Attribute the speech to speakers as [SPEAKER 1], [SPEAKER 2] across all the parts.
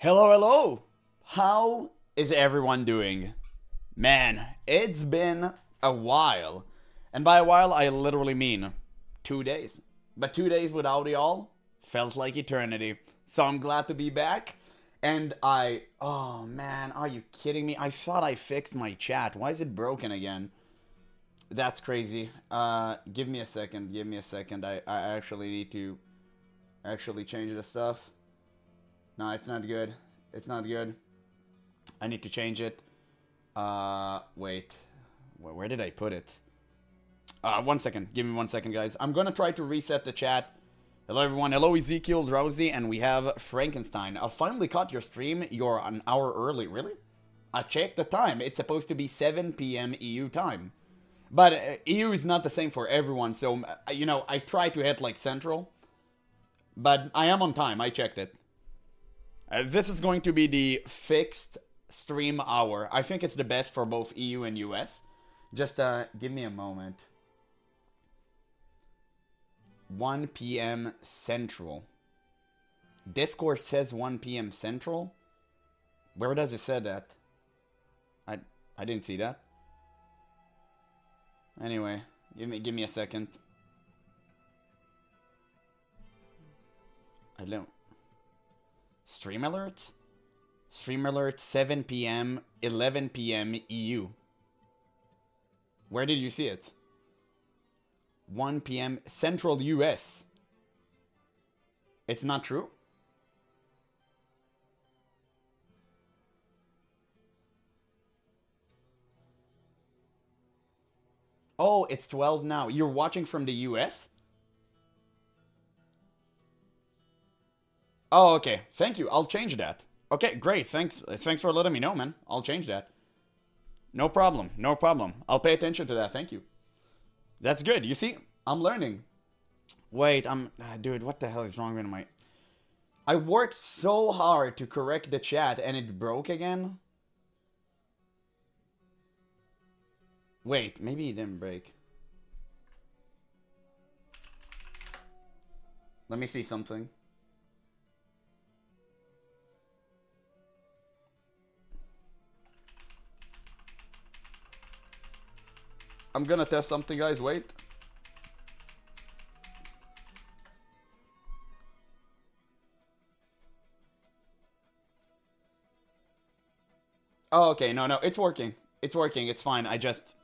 [SPEAKER 1] Hello, hello! How is everyone doing? Man, it's been a while. And by a while, I literally mean 2 days. But 2 days without y'all felt like eternity. So I'm glad to be back. And oh man, are you kidding me? I thought I fixed my chat. Why is it broken again? That's crazy. Give me a second. Give me a second. I actually need to actually change the stuff. No, it's not good. It's not good. I need to change it. Wait. Where did I put it? 1 second. Give me 1 second, guys. I'm gonna try to reset the chat. Hello, everyone. Hello, Ezekiel, Drowsy, and we have Frankenstein. I finally caught your stream. You're an hour early. Really? I checked the time. It's supposed to be 7 p.m. EU time. But EU is not the same for everyone, so, I try to hit, like, Central. But I am on time. I checked it. This is going to be the fixed stream hour. I think it's the best for both EU and US. Just give me a moment. 1 p.m. Central. Discord says 1 p.m. Central. Where does it say that? I didn't see that. Anyway, give me a second. I don't. Stream alerts? Stream alerts 7 p.m., 11 p.m. EU. Where did you see it? 1 p.m. Central US. It's not true? Oh, it's 12 now. You're watching from the US? Oh, okay. Thank you. I'll change that. Okay, great. Thanks for letting me know, man. I'll change that. No problem. No problem. I'll pay attention to that. Thank you. That's good. You see, I'm learning. Wait, dude, what the hell is wrong with my... I worked so hard to correct the chat and it broke again. Wait, maybe it didn't break. Let me see something. I'm gonna test something, guys. Wait. Oh, okay. No, it's working. It's working. It's fine. I just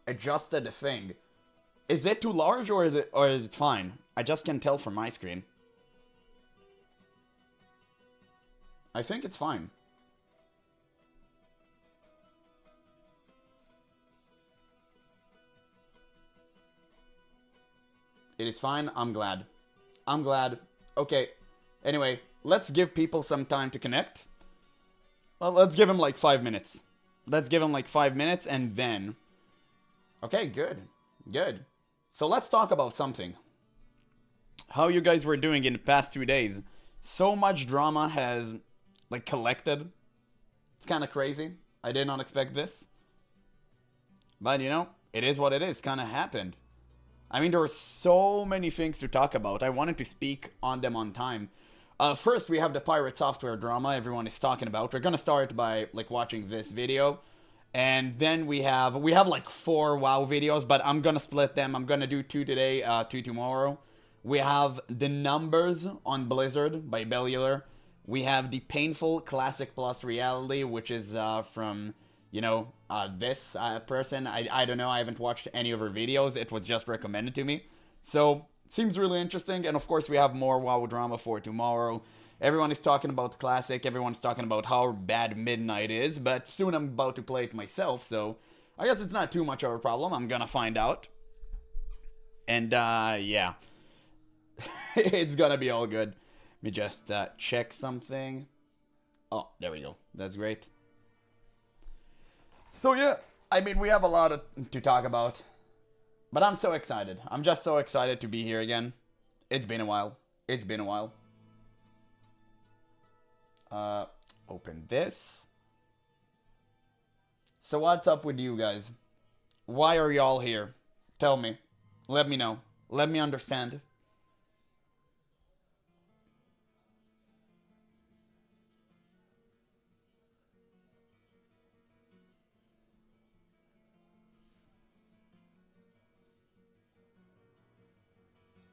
[SPEAKER 1] adjusted the thing. Is it too large or is it fine? I just can tell from my screen. I think it's fine. It is fine. I'm glad. I'm glad. Okay. Anyway, let's give people some time to connect. Well, let's give them like 5 minutes. Let's give them like 5 minutes and then... Okay, good. Good. So let's talk about something. How you guys were doing in the past 2 days. So much drama has like collected. It's kind of crazy. I did not expect this. But it is what it is. Kind of happened. I mean, there were so many things to talk about. I wanted to speak on them on time. First, we have the PirateSoftware drama everyone is talking about. We're gonna start by like watching this video, and then we have like 4 WoW videos, but I'm gonna split them. I'm gonna do 2 today, 2 tomorrow. We have the numbers on Blizzard by Bellular. We have the painful classic plus reality, which is from this person. I don't know. I haven't watched any of her videos. It was just recommended to me. So, seems really interesting. And of course, we have more WoW drama for tomorrow. Everyone is talking about Classic. Everyone's talking about how bad Midnight is. But soon I'm about to play it myself. So, I guess it's not too much of a problem. I'm gonna find out. And, yeah. It's gonna be all good. Let me just check something. Oh, there we go. That's great. So yeah, I mean, we have a lot to talk about. But I'm so excited. I'm just so excited to be here again. It's been a while. It's been a while. Open this. So what's up with you guys? Why are y'all here? Tell me. Let me know. Let me understand.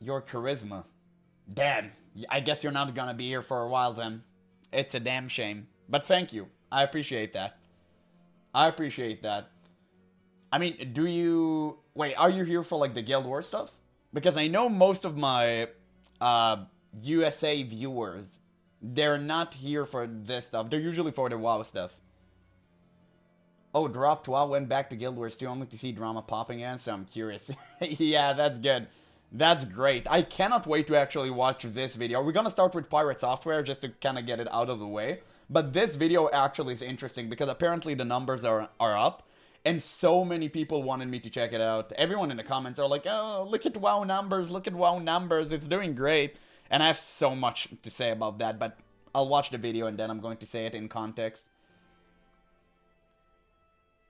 [SPEAKER 1] Your charisma. Damn. I guess you're not gonna be here for a while then. It's a damn shame. But thank you. I appreciate that. I appreciate that. I mean, do you... Wait, are you here for, like, the Guild Wars stuff? Because I know most of my USA viewers, they're not here for this stuff. They're usually for the WoW stuff. Oh, dropped WoW, went back to Guild Wars 2 only to see drama popping in, so I'm curious. Yeah, that's good. That's great. I cannot wait to actually watch this video. We're gonna start with PirateSoftware just to kind of get it out of the way. But this video actually is interesting because apparently the numbers are up. And so many people wanted me to check it out. Everyone in the comments are like, oh, look at WoW numbers, look at WoW numbers, it's doing great. And I have so much to say about that, but I'll watch the video and then I'm going to say it in context.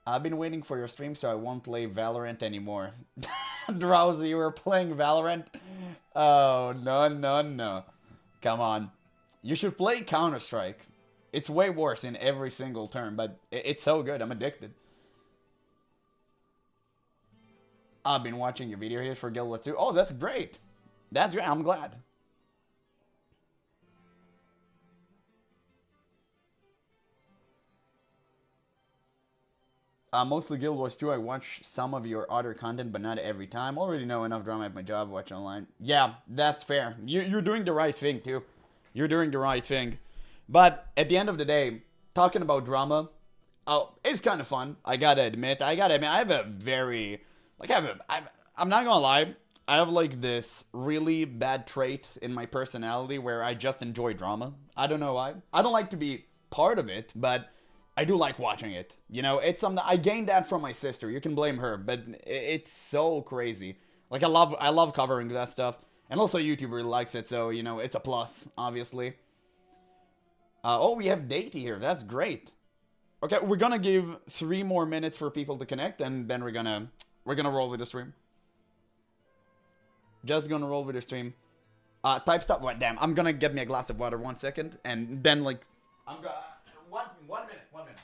[SPEAKER 1] I've been waiting for your stream so I won't play Valorant anymore. Drowsy, you were playing Valorant? Oh, no, no, no. Come on. You should play Counter-Strike. It's way worse in every single term, but it's so good, I'm addicted. I've been watching your video here for Guild Wars 2. Oh, that's great. That's great. I'm glad. Mostly Guild Wars 2. I watch some of your other content, but not every time. Already know enough drama at my job. Watch online. Yeah, that's fair. You're doing the right thing, too. You're doing the right thing. But at the end of the day, talking about drama, oh, it's kind of fun. I gotta admit, I have a very... Like, I'm not gonna lie, I have, like, this really bad trait in my personality where I just enjoy drama. I don't know why. I don't like to be part of it, but I do like watching it. You know, it's something... I gained that from my sister. You can blame her, but it's so crazy. Like, I love covering that stuff. And also, YouTube really likes it, so, you know, it's a plus, obviously. Oh, we have Datey here. That's great. Okay, we're gonna give 3 more minutes for people to connect, and then we're gonna roll with the stream. Just gonna roll with the stream. Type stop. What? Damn. I'm gonna get me a glass of water 1 second, and then like, I'm gonna 1 minute. 1 minute.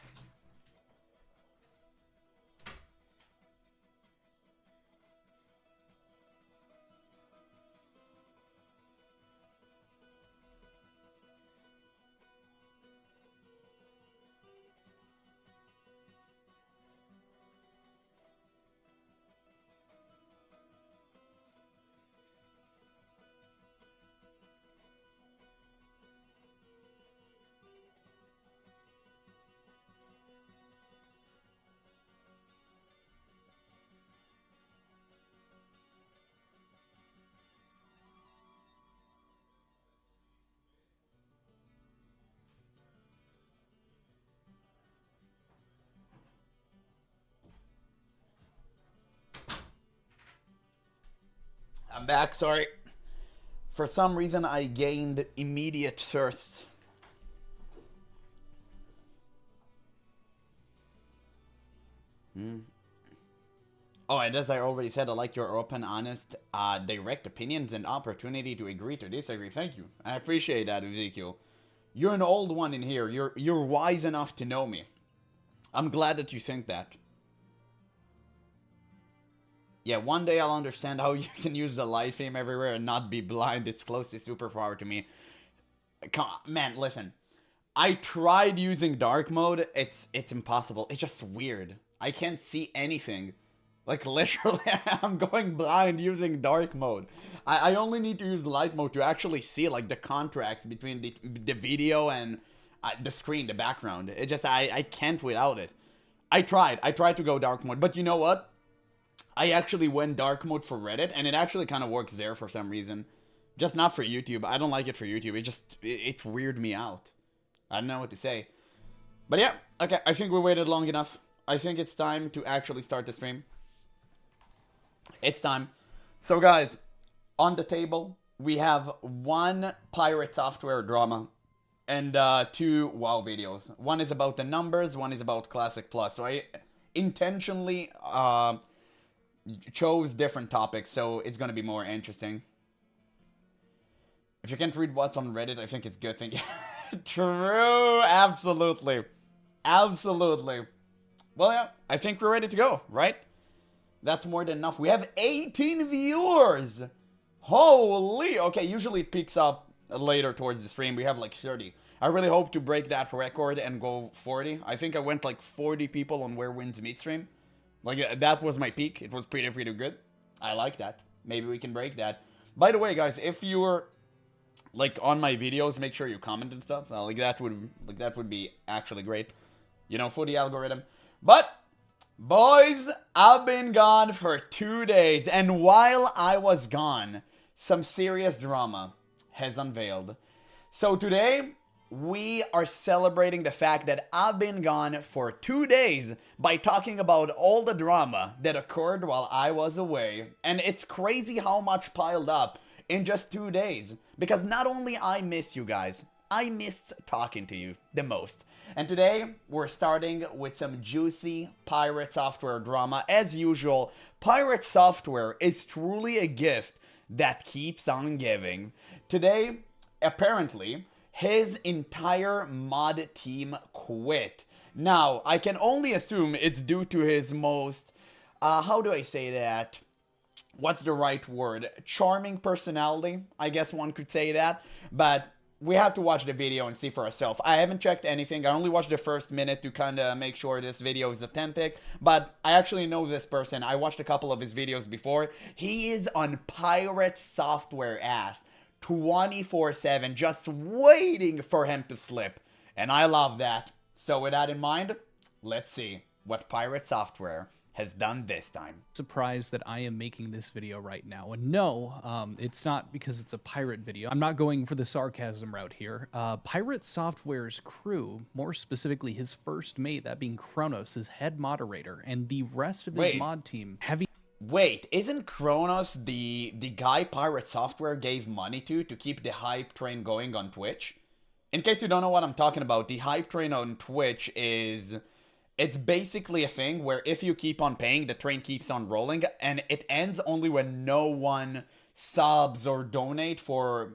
[SPEAKER 1] I'm back, sorry. For some reason, I gained immediate thirst. Oh, and as I already said, I like your open, honest, direct opinions and opportunity to agree to disagree. Thank you. I appreciate that, Ezekiel. You're an old one in here. You're wise enough to know me. I'm glad that you think that. Yeah, one day I'll understand how you can use the live theme everywhere and not be blind. It's close to superpower to me. Come on, man, listen. I tried using dark mode. It's impossible. It's just weird. I can't see anything. Like, literally, I'm going blind using dark mode. I only need to use light mode to actually see, like, the contrast between the video and the screen, the background. It just, I can't without it. I tried to go dark mode, but you know what? I actually went dark mode for Reddit, and it actually kind of works there for some reason. Just not for YouTube. I don't like it for YouTube. It weirded me out. I don't know what to say. But yeah, okay, I think we waited long enough. I think it's time to actually start the stream. It's time. So guys, on the table, we have 1 PirateSoftware drama and 2 WoW videos. One is about the numbers, one is about Classic Plus. So I intentionally chose different topics, so it's going to be more interesting. If you can't read what's on Reddit, I think it's a good thing. True, absolutely. Absolutely. Well, yeah, I think we're ready to go, right? That's more than enough. We have 18 viewers. Holy! Okay, usually it peaks up later towards the stream. We have like 30. I really hope to break that record and go 40. I think I went like 40 people on Where Winds Meet stream. Like, that was my peak. It was pretty good. I like that. Maybe we can break that. By the way, guys, if you're like on my videos, make sure you comment and stuff. Like that would be actually great, you know, for the algorithm. But boys, I've been gone for 2 days, and while I was gone, some serious drama has unveiled. So today, we are celebrating the fact that I've been gone for 2 days by talking about all the drama that occurred while I was away. And it's crazy how much piled up in just 2 days. Because not only I miss you guys, I missed talking to you the most. And today, we're starting with some juicy Pirate Software drama. As usual, Pirate Software is truly a gift that keeps on giving. Today, apparently, his entire mod team quit. Now, I can only assume it's due to his most, how do I say that? What's the right word? Charming personality, I guess one could say that. But we have to watch the video and see for ourselves. I haven't checked anything. I only watched the first minute to kind of make sure this video is authentic. But I actually know this person. I watched a couple of his videos before. He is on Pirate Software ass 24/7, just waiting for him to slip. And I love that. So with that in mind, let's see what Pirate Software has done this time.
[SPEAKER 2] Surprised that I am making this video right now. And no, it's not because it's a pirate video. I'm not going for the sarcasm route here. Pirate Software's crew, more specifically his first mate, that being Kronos, his head moderator, and the rest of his mod team,
[SPEAKER 1] Wait, isn't Kronos the guy Pirate Software gave money to keep the hype train going on Twitch? In case you don't know what I'm talking about, the hype train on Twitch is... It's basically a thing where if you keep on paying, the train keeps on rolling, and it ends only when no one subs or donate for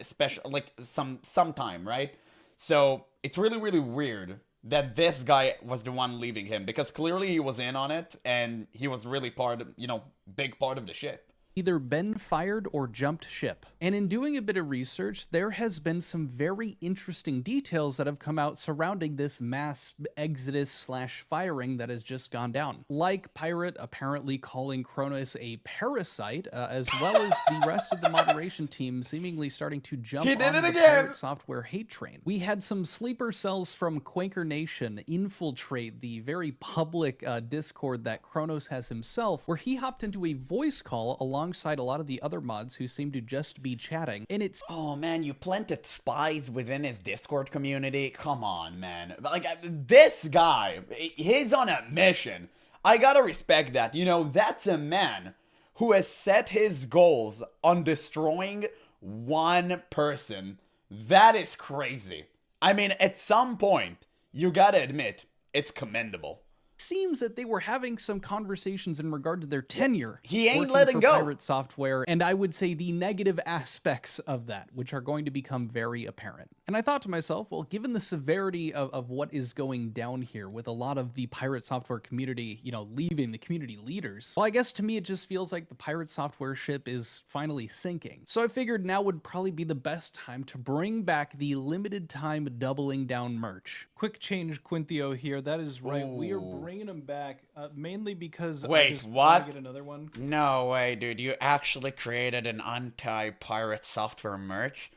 [SPEAKER 1] special, like some time, right? So it's really weird that this guy was the one leaving him, because clearly he was in on it and he was really part of, you know, big part of the ship.
[SPEAKER 2] Either been fired or jumped ship. And in doing a bit of research, there has been some very interesting details that have come out surrounding this mass exodus slash firing that has just gone down. Like Pirate apparently calling Kronos a parasite, as well as the rest of the moderation team seemingly starting to jump on the Pirate Software hate train. We had some sleeper cells from Quaker Nation infiltrate the very public Discord that Kronos has himself, where he hopped into a voice call alongside a lot of the other mods who seem to just be chatting, and it's...
[SPEAKER 1] Oh man, you planted spies within his Discord community? Come on, man. Like, this guy, he's on a mission. I gotta respect that. You know, that's a man who has set his goals on destroying one person. That is crazy. I mean, at some point, you gotta admit, it's commendable.
[SPEAKER 2] Seems that they were having some conversations in regard to their tenure.
[SPEAKER 1] He ain't letting go.
[SPEAKER 2] Pirate Software, and I would say the negative aspects of that, which are going to become very apparent. And I thought to myself, well, given the severity of what is going down here with a lot of the Pirate Software community, you know, leaving the community leaders, well, I guess to me it just feels like the Pirate Software ship is finally sinking. So I figured now would probably be the best time to bring back the limited time doubling down merch.
[SPEAKER 3] Quick change, Quintio here. That is right. Ooh. We are bringing them back mainly because
[SPEAKER 1] wait,
[SPEAKER 3] I just
[SPEAKER 1] what?
[SPEAKER 3] Get another one.
[SPEAKER 1] No way, dude. You actually created an anti-Pirate Software merch?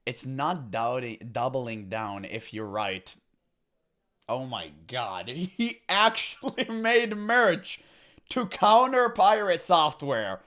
[SPEAKER 1] It's not doubling down if you're right. Oh my god. He actually made merch to counter Pirate Software.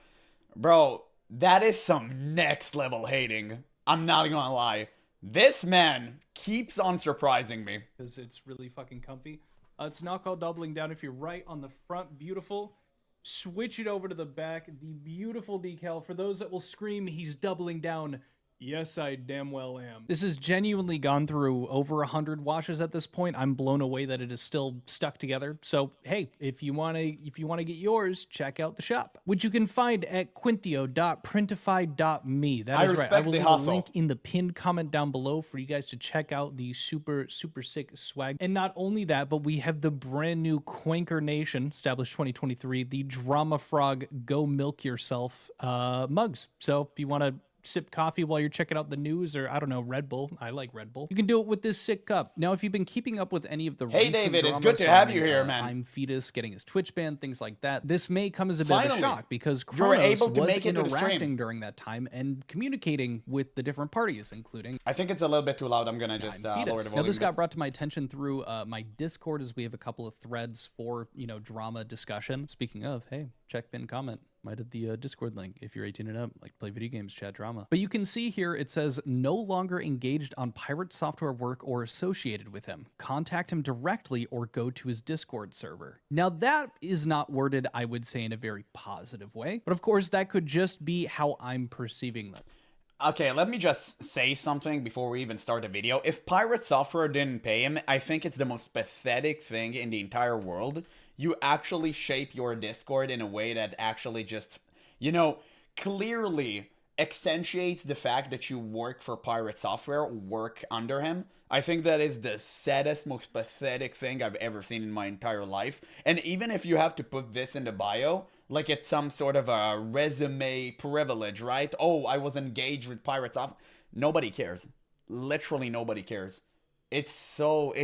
[SPEAKER 1] Bro, that is some next level hating. I'm not gonna lie. This man keeps on surprising me.
[SPEAKER 3] Because it's really fucking comfy. It's not called doubling down if you're right on the front. Beautiful. Switch it over to the back. The beautiful decal. For those that will scream, he's doubling down. Yes, I damn well am.
[SPEAKER 2] This has genuinely gone through over 100 washes at this point. I'm blown away that it is still stuck together. So hey, if you wanna get yours, check out the shop, which you can find at quinthio.printify.me. That is right. I will leave a link in the pinned comment down below for you guys to check out the super sick swag. And not only that, but we have the brand new Quanker Nation, established 2023, the Drama Frog Go Milk Yourself mugs. So if you want to sip coffee while you're checking out the news, or I don't know, Red Bull. I like Red Bull. You can do it with this sick cup. Now, if you've been keeping up with any of the
[SPEAKER 1] Hey David, it's good to have you here, man.
[SPEAKER 2] I'm Fetus getting his Twitch ban, things like that. This may come as a bit of a shock because Kronos was interacting during that time and communicating with the different parties, including.
[SPEAKER 1] I think it's a little bit too loud. I'm gonna just lower the volume.
[SPEAKER 2] Now, this got brought to my attention through my Discord, as we have a couple of threads for drama discussion. Speaking of, hey, check pinned comment. Might have the Discord link if you're 18 and up, like play video games, chat drama. But you can see here it says no longer engaged on PirateSoftware work or associated with him. Contact him directly or go to his Discord server. Now that is not worded, I would say, in a very positive way. But of course, that could just be how I'm perceiving them.
[SPEAKER 1] Okay, let me just say something before we even start the video. If PirateSoftware didn't pay him, I think it's the most pathetic thing in the entire world. You actually shape your Discord in a way that actually just, clearly accentuates the fact that you work for PirateSoftware, work under him. I think that is the saddest, most pathetic thing I've ever seen in my entire life. And even if you have to put this in the bio, like it's some sort of a resume privilege, right? Oh, I was engaged with PirateSoftware. Nobody cares. Literally nobody cares. It's so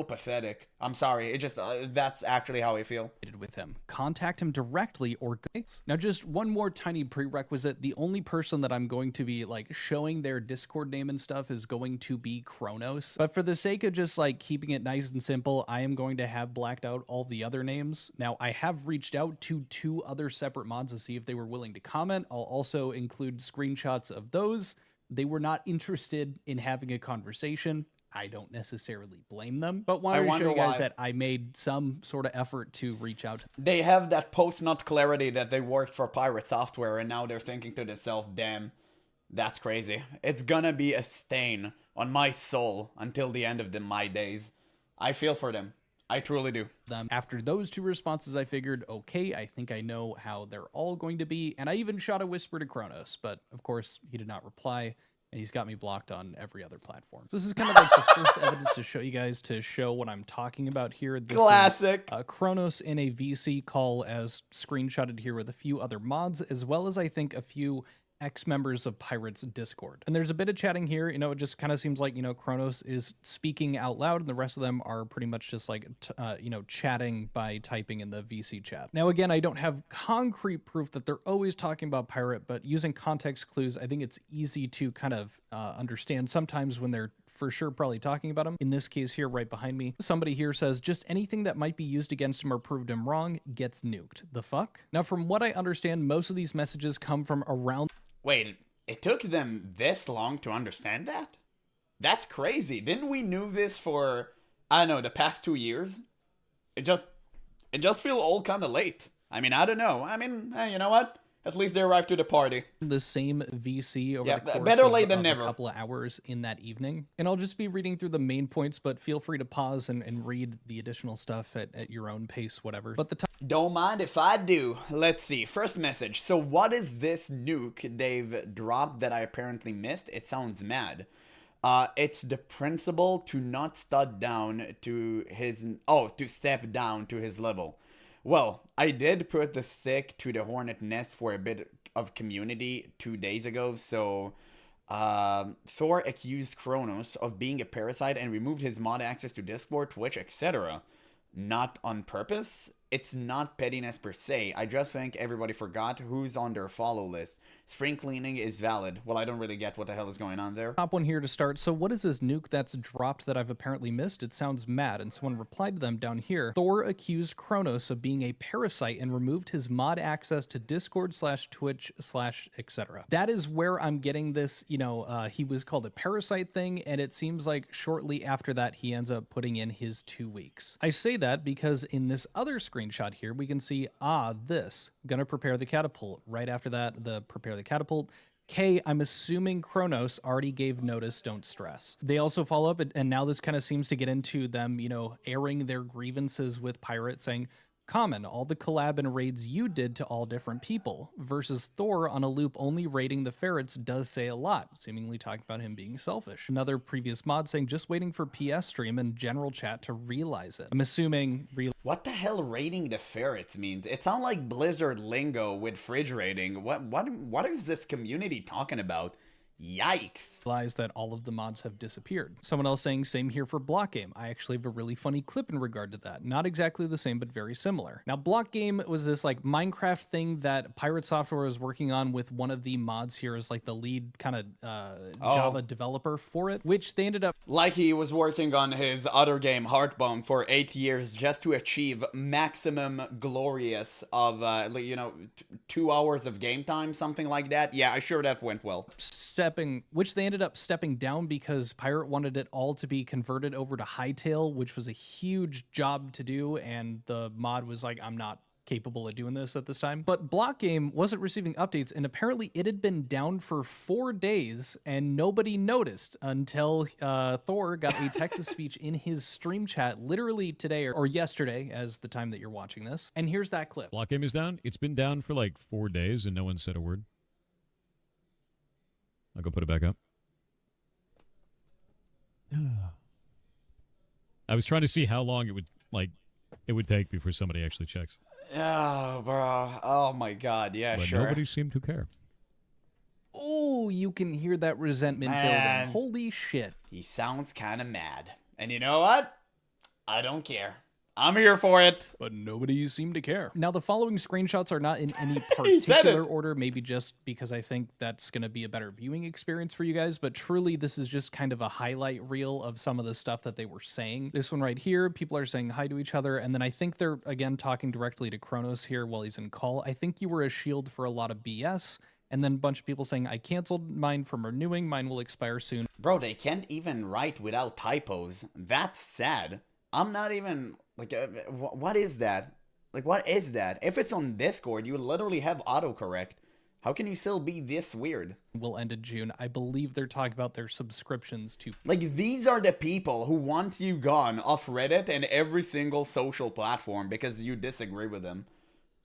[SPEAKER 1] pathetic. I'm sorry. It just that's actually how I feel.
[SPEAKER 2] With him, contact him directly or now. Just one more tiny prerequisite: the only person that I'm going to be showing their Discord name and stuff is going to be Kronos. But for the sake of just keeping it nice and simple, I am going to have blacked out all the other names. Now, I have reached out to 2 other separate mods to see if they were willing to comment. I'll also include screenshots of those. They were not interested in having a conversation. I don't necessarily blame them, but wanted to show you guys that I made some sort of effort to reach out.
[SPEAKER 1] They have that post-nut clarity that they worked for PirateSoftware, and now they're thinking to themselves, damn, that's crazy. It's gonna be a stain on my soul until the end of my days. I feel for them. I truly do.
[SPEAKER 2] After those 2 responses, I figured, okay, I think I know how they're all going to be, and I even shot a whisper to Kronos, but of course, he did not reply. And he's got me blocked on every other platform. So this is kind of the first evidence to show you guys, to show what I'm talking about here. This
[SPEAKER 1] Classic.
[SPEAKER 2] Is, Kronos in a VC call, as screenshotted here, with a few other mods, as well as I think a few ex-members of Pirate's Discord. And there's a bit of chatting here. It just kind of seems like, Kronos is speaking out loud, and the rest of them are pretty much just chatting by typing in the VC chat. Now, again, I don't have concrete proof that they're always talking about Pirate, but using context clues, I think it's easy to kind of understand sometimes when they're for sure probably talking about him. In this case here, right behind me, somebody here says, just anything that might be used against him or proved him wrong gets nuked. The fuck? Now, from what I understand, most of these messages come from around...
[SPEAKER 1] Wait, it took them this long to understand that? That's crazy. Didn't we knew this for, I don't know, the past 2 years? It just feels all kind of late. I mean, I don't know. I mean, you know what? At least they arrived to the party.
[SPEAKER 2] The same VC over the course
[SPEAKER 1] better late than
[SPEAKER 2] of
[SPEAKER 1] never.
[SPEAKER 2] A couple of hours in that evening. And I'll just be reading through the main points, but feel free to pause and read the additional stuff at your own pace, whatever. But
[SPEAKER 1] don't mind if I do. Let's see. First message. So what is this nuke they've dropped that I apparently missed? It sounds mad. It's the principle to not step down to his... Oh, to step down to his level. Well, I did put the stick to the hornet nest for a bit of community 2 days ago, so Thor accused Kronos of being a parasite and removed his mod access to Discord, Twitch, etc. Not on purpose. It's not pettiness per se. I just think everybody forgot who's on their follow list. Spring cleaning is valid. Well, I don't really get what the hell is going on there.
[SPEAKER 2] Top one here to start. So what is this nuke that's dropped that I've apparently missed? It sounds mad. And someone replied to them down here. Thor accused Kronos of being a parasite and removed his mod access to Discord / Twitch / etc. That is where I'm getting this, he was called a parasite thing. And it seems like shortly after that, he ends up putting in his 2 weeks. I say that because in this other screenshot here, we can see, this, gonna prepare the catapult. Right after that, the prepare the catapult. K, I'm assuming Kronos already gave notice, don't stress. They also follow up, and now this kind of seems to get into them, airing their grievances with Pirate, saying, Common, all the collab and raids you did to all different people, versus Thor on a loop only raiding the ferrets does say a lot, seemingly talking about him being selfish. Another previous mod saying, just waiting for PS stream and general chat to realize it. I'm assuming
[SPEAKER 1] What the hell raiding the ferrets means? It sounds like Blizzard lingo with fridge raiding. What is this community talking about? Yikes.
[SPEAKER 2] realize that all of the mods have disappeared. Someone else saying, same here for Block Game. I actually have a really funny clip in regard to that. Not exactly the same, but very similar. Now, Block Game was this like Minecraft thing that Pirate Software was working on with one of the mods here as like the lead kind of Java developer for it, which they ended up
[SPEAKER 1] Like he was working on his other game, Heartbomb, for 8 years just to achieve maximum glorious of, 2 hours of game time, something like that. Yeah, I'm sure that went well.
[SPEAKER 2] which they ended up stepping down because Pirate wanted it all to be converted over to Hightail, which was a huge job to do, and the mod was like, I'm not capable of doing this at this time. But Block Game wasn't receiving updates, and apparently it had been down for 4 days, and nobody noticed until Thor got a text-to-speech in his stream chat literally today or yesterday, as the time that you're watching this. And here's that clip.
[SPEAKER 4] Block Game is down. It's been down for like 4 days, and no one said a word. I'll go put it back up. I was trying to see how long it would take before somebody actually checks.
[SPEAKER 1] Oh, bro. Oh, my God. Yeah,
[SPEAKER 4] But
[SPEAKER 1] sure.
[SPEAKER 4] nobody seemed to care.
[SPEAKER 2] Oh, you can hear that resentment building. Holy shit.
[SPEAKER 1] He sounds kind of mad. And you know what? I don't care. I'm here for it.
[SPEAKER 2] But nobody seemed to care. Now, the following screenshots are not in any
[SPEAKER 1] He said
[SPEAKER 2] particular
[SPEAKER 1] it.
[SPEAKER 2] order, maybe just because I think that's going to be a better viewing experience for you guys, but truly, this is just kind of a highlight reel of some of the stuff that they were saying. This one right here, people are saying hi to each other, and then I think they're, again, talking directly to Kronos here while he's in call. I think you were a shield for a lot of BS, and then a bunch of people saying, I canceled mine from renewing, mine will expire soon.
[SPEAKER 1] Bro, they can't even write without typos. That's sad. I'm not even... what is that? What is that? If it's on Discord, you literally have autocorrect. How can you still be this weird?
[SPEAKER 2] Will end in June. I believe they're talking about their subscriptions to...
[SPEAKER 1] These are the people who want you gone off Reddit and every single social platform because you disagree with them.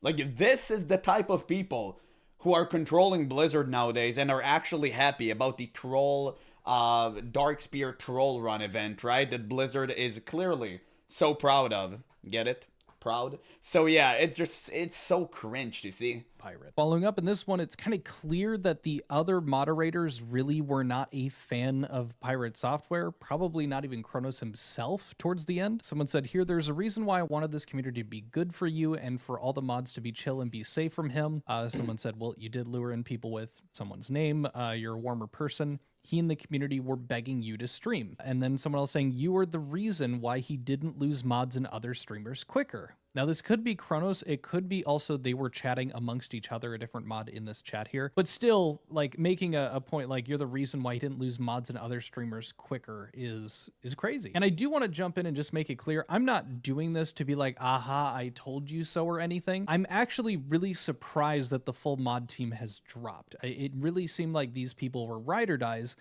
[SPEAKER 1] This is the type of people who are controlling Blizzard nowadays and are actually happy about the troll, Darkspear troll run event, right? That Blizzard is clearly so proud of. Get it? Proud? So yeah, it's so cringe to see.
[SPEAKER 2] Pirate. Following up in this one, it's kind of clear that the other moderators really were not a fan of Pirate Software, probably not even Kronos himself towards the end. Someone said here, there's a reason why I wanted this community to be good for you and for all the mods to be chill and be safe from him. Someone said, well, you did lure in people with someone's name. You're a warmer person. He and the community were begging you to stream. And then someone else saying, you are the reason why he didn't lose mods and other streamers quicker. Now, this could be Kronos. It could be also they were chatting amongst each other, a different mod in this chat here. But still, making a point you're the reason why he didn't lose mods and other streamers quicker is crazy. And I do want to jump in and just make it clear, I'm not doing this to be like, aha, I told you so or anything. I'm actually really surprised that the full mod team has dropped. It really seemed like these people were ride or dies.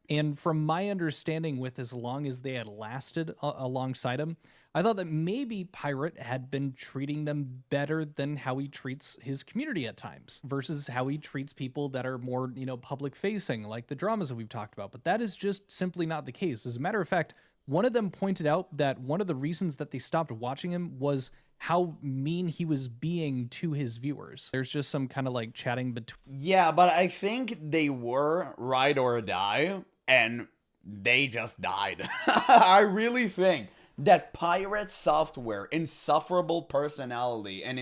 [SPEAKER 2] And from my understanding, with as long as they had lasted alongside him, I thought that maybe Pirate had been treating them better than how he treats his community at times versus how he treats people that are more, public facing, like the dramas that we've talked about. But that is just simply not the case. As a matter of fact, one of them pointed out that one of the reasons that they stopped watching him was how mean he was being to his viewers. There's just some kind of chatting between.
[SPEAKER 1] Yeah, but I think they were ride or die, and they just died. I really think that Pirate Software, insufferable personality, and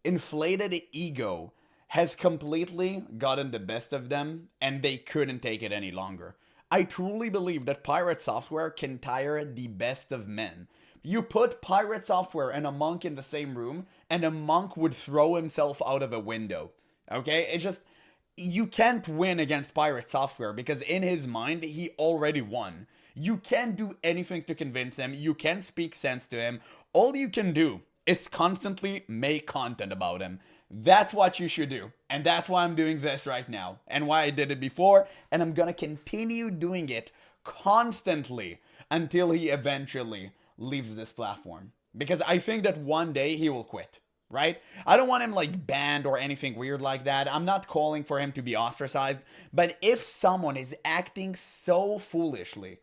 [SPEAKER 1] inflated ego has completely gotten the best of them, and they couldn't take it any longer. I truly believe that Pirate Software can tire the best of men. You put Pirate Software and a monk in the same room, and a monk would throw himself out of a window. Okay? It's just... You can't win against Pirate Software because in his mind, he already won. You can't do anything to convince him. You can't speak sense to him. All you can do is constantly make content about him. That's what you should do. And that's why I'm doing this right now. And why I did it before. And I'm gonna continue doing it constantly until he eventually leaves this platform. Because I think that one day he will quit. Right? I don't want him like banned or anything weird like that. I'm not calling for him to be ostracized. But if someone is acting so foolishly,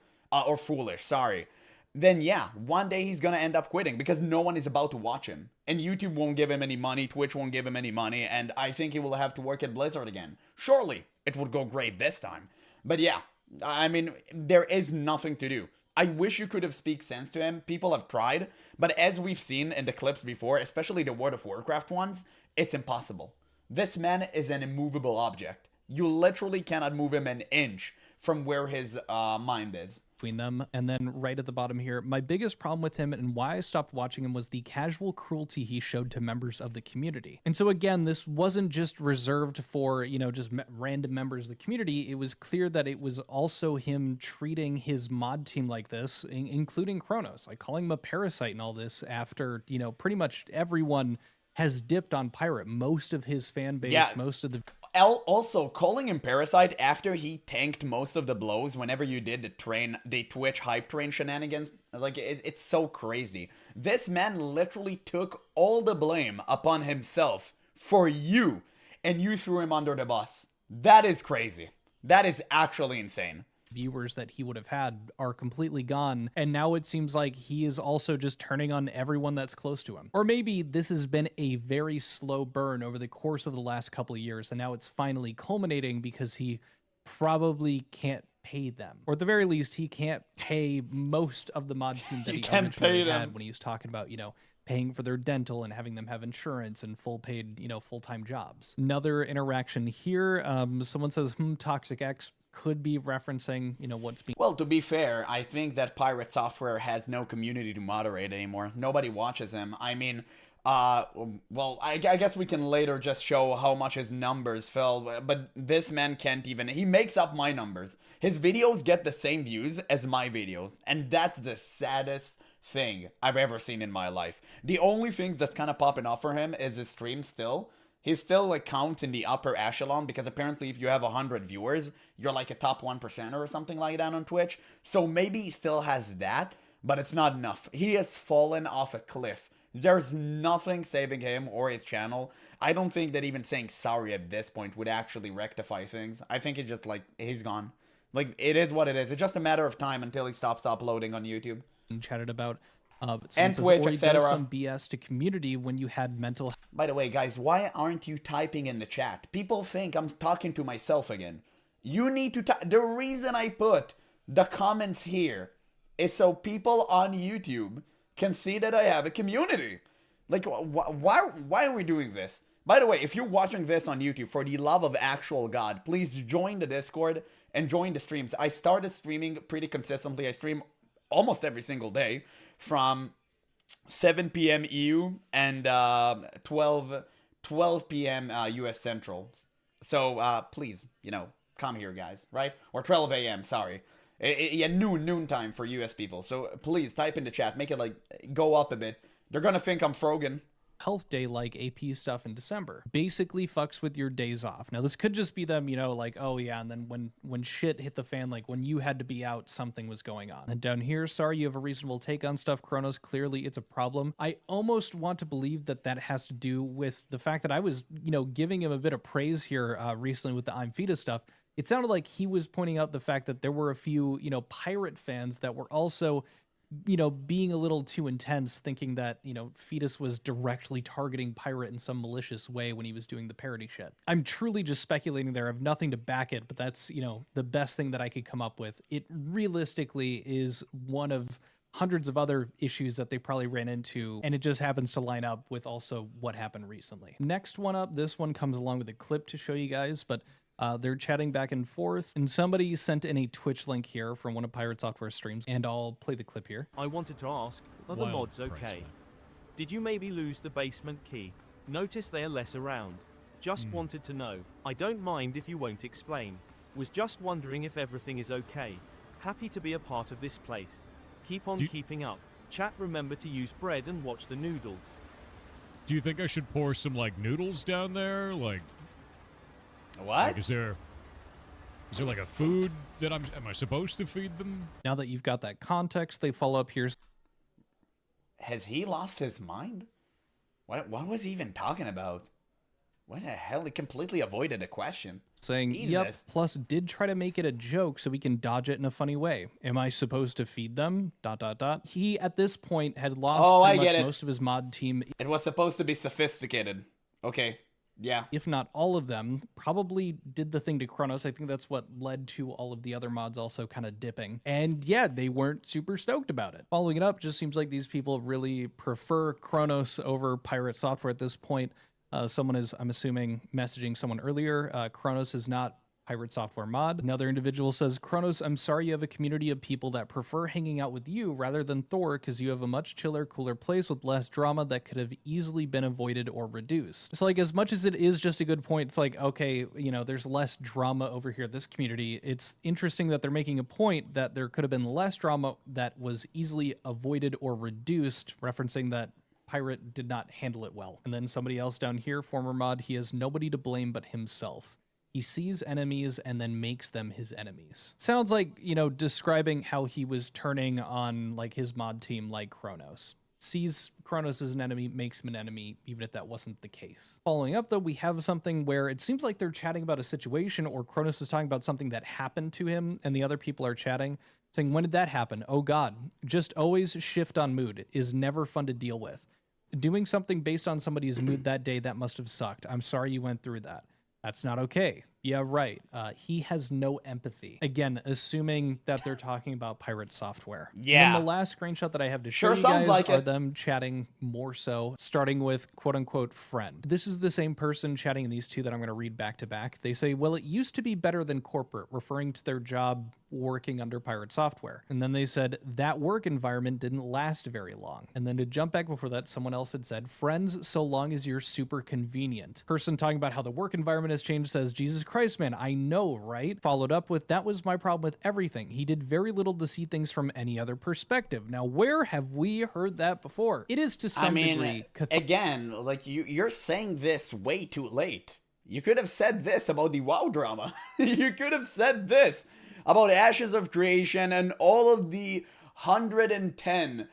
[SPEAKER 1] then yeah, one day he's gonna end up quitting because no one is about to watch him. And YouTube won't give him any money, Twitch won't give him any money, and I think he will have to work at Blizzard again. Surely, it would go great this time. But yeah, I mean, there is nothing to do. I wish you could have speak sense to him. People have tried, but as we've seen in the clips before, especially the World of Warcraft ones, it's impossible. This man is an immovable object. You literally cannot move him an inch from where his mind is.
[SPEAKER 2] Between them. And then right at the bottom here, my biggest problem with him and why I stopped watching him was the casual cruelty he showed to members of the community. And so again, this wasn't just reserved for, you know, just random members of the community. It was clear that it was also him treating his mod team like this, including Kronos, like calling him a parasite and all this after, you know, pretty much everyone has dipped on Pirate. Most of his fan base, most of the...
[SPEAKER 1] Also, calling him Parasite after he tanked most of the blows whenever you did the Twitch hype train shenanigans, like, it's so crazy. This man literally took all the blame upon himself for you, and you threw him under the bus. That is crazy. That is actually insane.
[SPEAKER 2] Viewers that he would have had are completely gone, and now it seems like he is also just turning on everyone that's close to him. Or maybe this has been a very slow burn over the course of the last couple of years, and now it's finally culminating because he probably can't pay them, or at the very least he can't pay most of the mod team that he originally had when he was talking about, you know, paying for their dental and having them have insurance and full paid, you know, full-time jobs. Another interaction here, someone says, Toxic X could be referencing, you know, what's being...
[SPEAKER 1] Well, to be fair, I think that PirateSoftware has no community to moderate anymore. Nobody watches him. I mean, well, I guess we can later just show how much his numbers fell, but this man can't even... He makes up my numbers. His videos get the same views as my videos, and that's the saddest thing I've ever seen in my life. The only things that's kind of popping off for him is his stream still. He still like counts in the upper echelon because apparently if you have 100 viewers, you're like a top 1% or something like that on Twitch. So maybe he still has that, but it's not enough. He has fallen off a cliff. There's nothing saving him or his channel. I don't think that even saying sorry at this point would actually rectify things. I think it's just like, he's gone. Like, it is what it is. It's just a matter of time until he stops uploading on YouTube.
[SPEAKER 2] Chatted about
[SPEAKER 1] and Twitch, etc.
[SPEAKER 2] Some BS to community when you had mental...
[SPEAKER 1] By the way, guys, why aren't you typing in the chat? People think I'm talking to myself again. You need to type. The reason I put the comments here is so people on YouTube can see that I have a community. Like, why are we doing this? By the way, if you're watching this on YouTube, for the love of actual God, please join the Discord and join the streams. I started streaming pretty consistently. I stream almost every single day from 7 p.m. EU and 12 p.m. US Central. So please, you know, come here, guys, right? Or 12 a.m., sorry. Yeah, noon time for US people. So please type in the chat, make it like go up a bit. They're gonna think I'm Frogan.
[SPEAKER 2] Health day like AP stuff in December basically fucks with your days off. Now this could just be them, you know, like, oh yeah, and then when shit hit the fan, like when you had to be out, something was going on. And down here, sorry, you have a reasonable take on stuff, Kronos. Clearly it's a problem. I almost want to believe that that has to do with the fact that I was, you know, giving him a bit of praise here recently with the I'm Fetus stuff. It sounded like he was pointing out the fact that there were a few, you know, pirate fans that were also, you know, being a little too intense, thinking that, you know, Fetus was directly targeting Pirate in some malicious way when he was doing the parody shit. I'm truly just speculating there. I have nothing to back it, but that's, you know, the best thing that I could come up with. It realistically is one of hundreds of other issues that they probably ran into, and it just happens to line up with also what happened recently. Next one up, this one comes along with a clip to show you guys, but they're chatting back and forth, and somebody sent in a Twitch link here from one of PirateSoftware's streams, and I'll play the clip here.
[SPEAKER 5] I wanted to ask, are the mods okay? Did you maybe lose the basement key? Notice they are less around. Just wanted to know. I don't mind if you won't explain. Was just wondering if everything is okay. Happy to be a part of this place. Keep on keeping up. Chat, remember to use bread and watch the noodles.
[SPEAKER 4] Do you think I should pour some like noodles down there? Like,
[SPEAKER 1] What?
[SPEAKER 4] is there like a food that am I supposed to feed them?
[SPEAKER 2] Now that you've got that context, they follow up here
[SPEAKER 1] Has he lost his mind? What was he even talking about? What the hell? He completely avoided the question.
[SPEAKER 2] saying, yep,
[SPEAKER 1] Jesus.
[SPEAKER 2] plus did try to make it a joke so we can dodge it in a funny way. Am I supposed to feed them? ... He, at this point, had lost pretty much most of his mod team.
[SPEAKER 1] It was supposed to be sophisticated. Okay. Yeah.
[SPEAKER 2] If not all of them, probably did the thing to Kronos. I think that's what led to all of the other mods also kind of dipping. And yeah, they weren't super stoked about it. Following it up, just seems like these people really prefer Kronos over PirateSoftware at this point. Someone is, I'm assuming, messaging someone earlier. Kronos is not PirateSoftware mod. Another individual says, Kronos, I'm sorry you have a community of people that prefer hanging out with you rather than Thor because you have a much chiller, cooler place with less drama that could have easily been avoided or reduced. So like, as much as it is just a good point, it's like, okay, you know, there's less drama over here, this community. It's interesting that they're making a point that there could have been less drama that was easily avoided or reduced, referencing that Pirate did not handle it well. And then somebody else down here, former mod, he has nobody to blame but himself. He sees enemies and then makes them his enemies. Sounds like, you know, describing how he was turning on like his mod team like Kronos. Sees Kronos as an enemy, makes him an enemy, even if that wasn't the case. Following up though, we have something where it seems like they're chatting about a situation, or Kronos is talking about something that happened to him and the other people are chatting, saying, when did that happen? Oh God, just always shift on mood is never fun to deal with. Doing something based on somebody's mood that day, that must have sucked. I'm sorry you went through that. That's not okay. Yeah, right. He has no empathy. Again, assuming that they're talking about PirateSoftware.
[SPEAKER 1] Yeah.
[SPEAKER 2] And then the last screenshot that I have to show you
[SPEAKER 1] sounds
[SPEAKER 2] guys
[SPEAKER 1] like
[SPEAKER 2] are
[SPEAKER 1] it.
[SPEAKER 2] them chatting more so, starting with quote-unquote friend. This is the same person chatting in these two that I'm going to read back to back. They say, well, it used to be better than corporate, referring to their job working under PirateSoftware. And then they said, that work environment didn't last very long. And then to jump back before that, someone else had said, friends, so long as you're super convenient. Person talking about how the work environment has changed says, Jesus Christ, man, I know, right? Followed up with, that was my problem with everything. He did very little to see things from any other perspective. Now, where have we heard that before? It is to some degree.
[SPEAKER 1] Again, like you're saying this way too late. You could have said this about the WoW drama. You could have said this about Ashes of Creation and all of the 110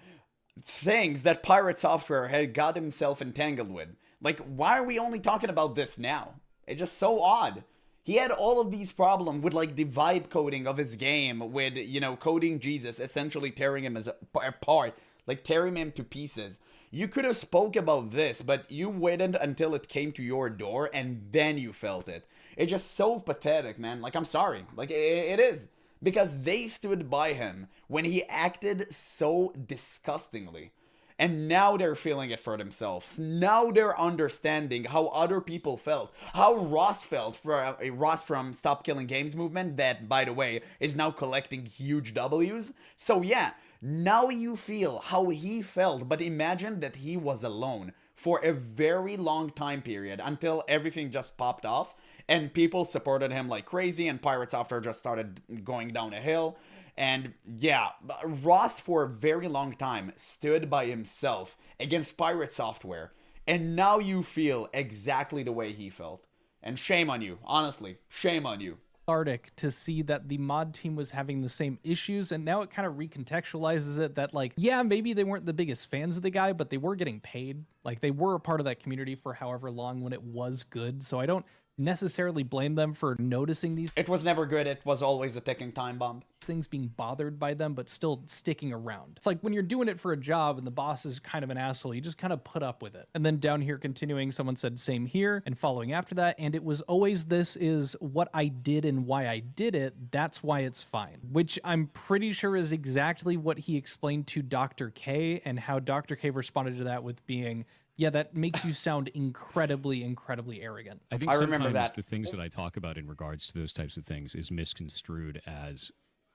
[SPEAKER 1] things that PirateSoftware had got himself entangled with. Like, why are we only talking about this now? It's just so odd. He had all of these problems with, like, the vibe coding of his game, with, you know, coding Jesus, essentially tearing him apart, like tearing him to pieces. You could have spoke about this, but you waited until it came to your door, and then you felt it. It's just so pathetic, man. Like, I'm sorry. Like, it is. Because they stood by him when he acted so disgustingly. And now they're feeling it for themselves. Now they're understanding how other people felt. How Ross felt, for Ross from Stop Killing Games movement, that, by the way, is now collecting huge W's. So yeah, now you feel how he felt, but imagine that he was alone for a very long time period until everything just popped off and people supported him like crazy and PirateSoftware just started going down a hill. And yeah, Ross for a very long time stood by himself against PirateSoftware. And now you feel exactly the way he felt. And shame on you. Honestly, shame on you.
[SPEAKER 2] Cathartic to see that the mod team was having the same issues, and now it kind of recontextualizes it that, like, yeah, maybe they weren't the biggest fans of the guy, but they were getting paid. Like, they were a part of that community for however long when it was good. So I don't necessarily blame them for noticing these
[SPEAKER 1] It was never good. It was always a ticking time bomb.
[SPEAKER 2] things, being bothered by them, but still sticking around. It's like when you're doing it for a job and the boss is kind of an asshole, you just kind of put up with it. And then down here continuing, someone said same here, and following after that, and it was always, this is what I did and why I did it, that's why it's fine. Which I'm pretty sure is exactly what he explained to Dr. K, and how Dr. K responded to that with being, yeah, that makes you sound incredibly, incredibly arrogant.
[SPEAKER 4] I think
[SPEAKER 1] I
[SPEAKER 4] sometimes
[SPEAKER 1] remember that.
[SPEAKER 4] the things that I talk about in regards to those types of things is misconstrued as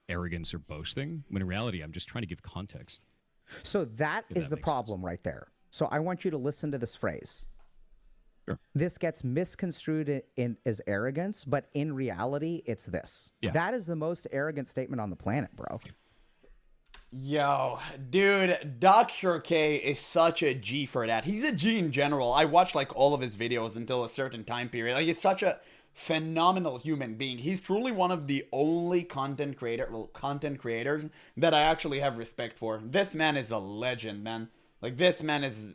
[SPEAKER 4] arrogance or boasting, when in reality, I'm just trying to give context.
[SPEAKER 6] So that
[SPEAKER 4] If
[SPEAKER 6] is
[SPEAKER 4] that
[SPEAKER 6] the
[SPEAKER 4] makes
[SPEAKER 6] problem right there. So I want you to listen to this phrase.
[SPEAKER 4] Sure.
[SPEAKER 6] This gets misconstrued as arrogance, but in reality, it's this.
[SPEAKER 4] Yeah.
[SPEAKER 6] That is the most arrogant statement on the planet, bro.
[SPEAKER 1] Yo, dude, Dr. K is such a G for that. He's a G in general. I watched like all of his videos until a certain time period. Like, he's such a phenomenal human being. He's truly one of the only content creators that I actually have respect for. This man is a legend, man. Like, this man is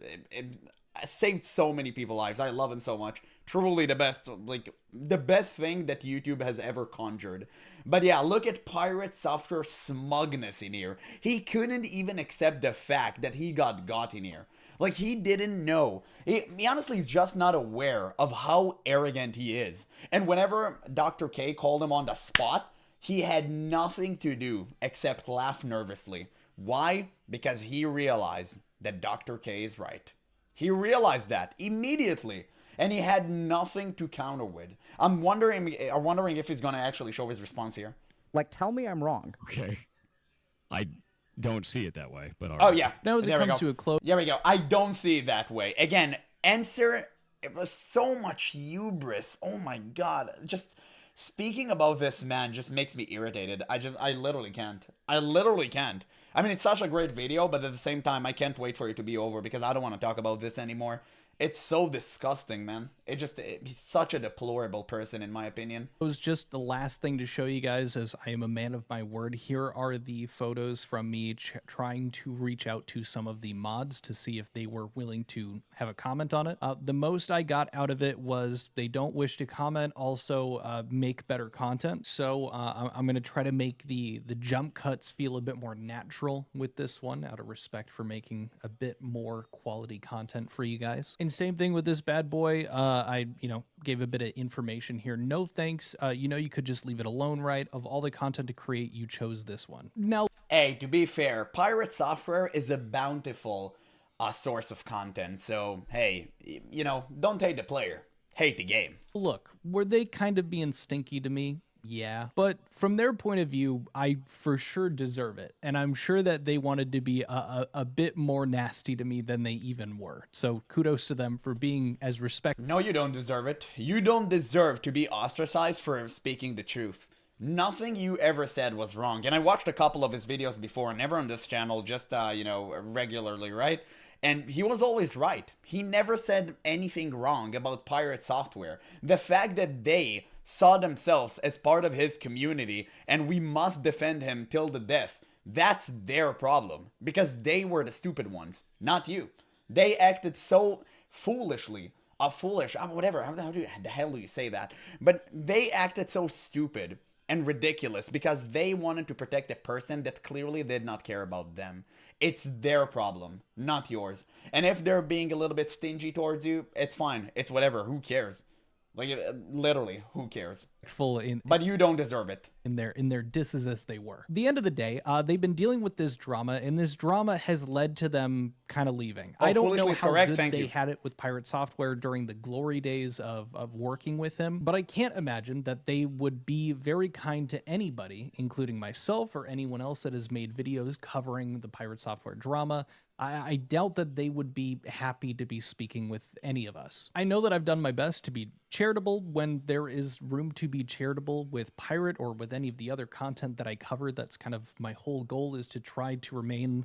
[SPEAKER 1] saved so many people's lives. I love him so much. Truly the best, like, the best thing that YouTube has ever conjured. But yeah, look at PirateSoftware smugness in here. He couldn't even accept the fact that he got in here. Like, he didn't know. He honestly is just not aware of how arrogant he is. And whenever Dr. K called him on the spot, he had nothing to do except laugh nervously. Why? Because he realized that Dr. K is right. He realized that immediately. And he had nothing to counter with. I'm wondering if he's going to actually show his response here.
[SPEAKER 6] Like, tell me I'm wrong.
[SPEAKER 4] Okay. I don't see it that way, but all
[SPEAKER 1] Oh,
[SPEAKER 4] right.
[SPEAKER 1] yeah.
[SPEAKER 2] Now, as it comes to a close,
[SPEAKER 1] There we go. I don't see it that way. Again, answer, it was so much hubris. Oh my god. Just speaking about this man just makes me irritated. I literally can't. I literally can't. I mean, it's such a great video, but at the same time, I can't wait for it to be over because I don't want to talk about this anymore. It's so disgusting, man. He's such a deplorable person, in my opinion.
[SPEAKER 2] it was just the last thing to show you guys, as I am a man of my word. Here are the photos from me trying to reach out to some of the mods to see if they were willing to have a comment on it. The most I got out of it was they don't wish to comment, also make better content. So I'm going to try to make the jump cuts feel a bit more natural with this one, out of respect for making a bit more quality content for you guys. And same thing with this bad boy. I gave a bit of information here. No thanks. You could just leave it alone, right? Of all the content to create, you chose this one. Now,
[SPEAKER 1] Hey, to be fair, PirateSoftware is a bountiful source of content. So, hey, don't hate the player. Hate the game.
[SPEAKER 2] look, were they kind of being stinky to me? Yeah. But from their point of view, I for sure deserve it. And I'm sure that they wanted to be a bit more nasty to me than they even were. So kudos to them for being as respectful.
[SPEAKER 1] No, you don't deserve it. You don't deserve to be ostracized for speaking the truth. Nothing you ever said was wrong. And I watched a couple of his videos before, never on this channel, just, regularly, right? And he was always right. He never said anything wrong about PirateSoftware. The fact that they saw themselves as part of his community and we must defend him till the death, that's their problem. Because they were the stupid ones, not you. They acted so foolishly. Whatever, how the hell do you say that? But they acted so stupid and ridiculous because they wanted to protect a person that clearly did not care about them. It's their problem, not yours. And if they're being a little bit stingy towards you, it's fine. It's whatever. Who cares? Like, literally, who cares? But you don't deserve it.
[SPEAKER 2] In their disses as they were. At the end of the day, they've been dealing with this drama, and this drama has led to them kind of leaving. I don't know how good they had it with PirateSoftware during the glory days of working with him, but I can't imagine that they would be very kind to anybody, including myself or anyone else that has made videos covering the PirateSoftware drama. I doubt that they would be happy to be speaking with any of us. I know that I've done my best to be charitable when there is room to be charitable with Pirate or with any of the other content that I cover. That's kind of my whole goal, is to try to remain